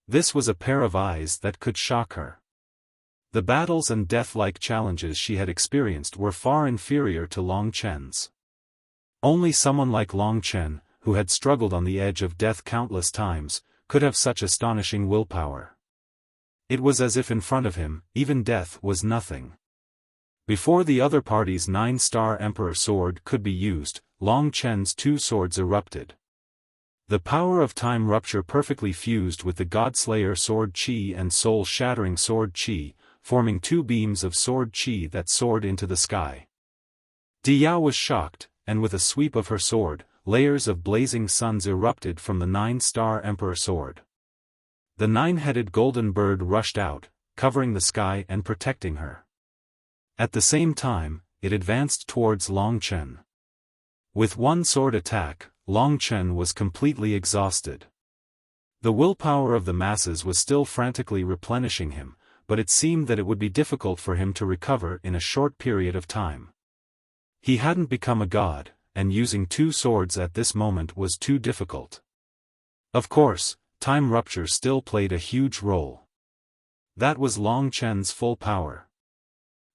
This was a pair of eyes that could shock her. The battles and death-like challenges she had experienced were far inferior to Long Chen's. Only someone like Long Chen, who had struggled on the edge of death countless times, could have such astonishing willpower. It was as if in front of him, even death was nothing. Before the other party's 9-star Emperor sword could be used, Long Chen's 2 swords erupted. The power of time rupture perfectly fused with the God-Slayer sword Qi and soul-shattering sword Qi, forming 2 beams of sword Qi that soared into the sky. Diyao was shocked, and with a sweep of her sword, layers of blazing suns erupted from the 9-star Emperor sword. The 9-headed golden bird rushed out, covering the sky and protecting her. At the same time, it advanced towards Long Chen. With one sword attack, Long Chen was completely exhausted. The willpower of the masses was still frantically replenishing him, but it seemed that it would be difficult for him to recover in a short period of time. He hadn't become a god, and using 2 swords at this moment was too difficult. Of course, time rupture still played a huge role. That was Long Chen's full power.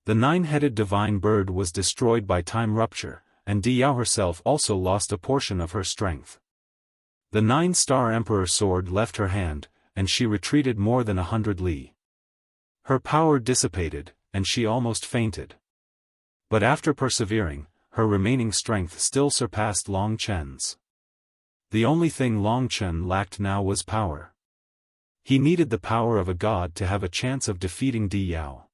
The 9-headed divine bird was destroyed by time rupture, and Diyao herself also lost a portion of her strength. The 9-star Emperor sword left her hand, and she retreated more than 100 li. Her power dissipated, and she almost fainted. But after persevering, her remaining strength still surpassed Long Chen's. The only thing Long Chen lacked now was power. He needed the power of a god to have a chance of defeating Diyao.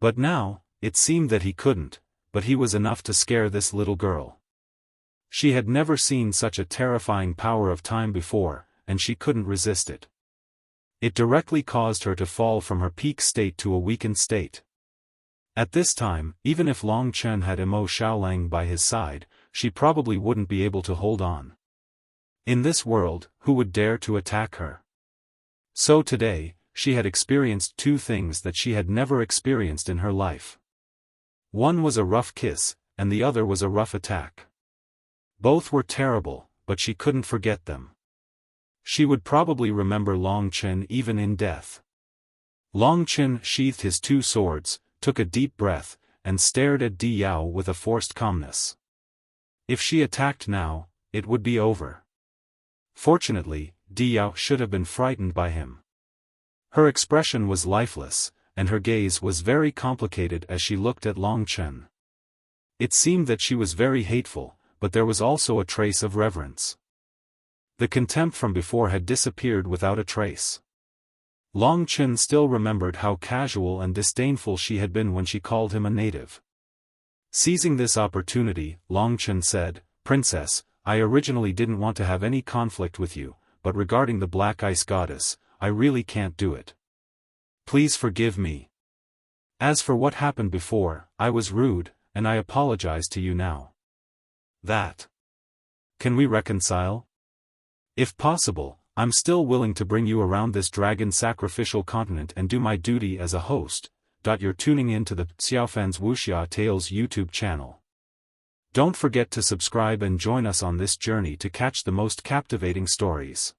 But now, It seemed that he couldn't, but he was enough to scare this little girl. She had never seen such a terrifying power of time before, and she couldn't resist it. It directly caused her to fall from her peak state to a weakened state. At this time, even if Long Chen had Mo Xiaolang by his side, she probably wouldn't be able to hold on. In this world, who would dare to attack her? So today, she had experienced two things that she had never experienced in her life. One was a rough kiss, and the other was a rough attack. Both were terrible, but she couldn't forget them. She would probably remember Long Chen even in death. Long Chen sheathed his two swords, took a deep breath, and stared at Di Yao with a forced calmness. If she attacked now, it would be over. Fortunately, Di Yao should have been frightened by him. Her expression was lifeless, and her gaze was very complicated as she looked at Long Chen. It seemed that she was very hateful, but there was also a trace of reverence. The contempt from before had disappeared without a trace. Long Chen still remembered how casual and disdainful she had been when she called him a native. Seizing this opportunity, Long Chen said, "Princess, I originally didn't want to have any conflict with you, but regarding the Black Ice Goddess, I really can't do it. Please forgive me. As for what happened before, I was rude, and I apologize to you now. Can we reconcile? If possible, I'm still willing to bring you around this dragon sacrificial continent and do my duty as a host." You're tuning in to the Xiaofan's Wuxia Tales YouTube channel. Don't forget to subscribe and join us on this journey to catch the most captivating stories.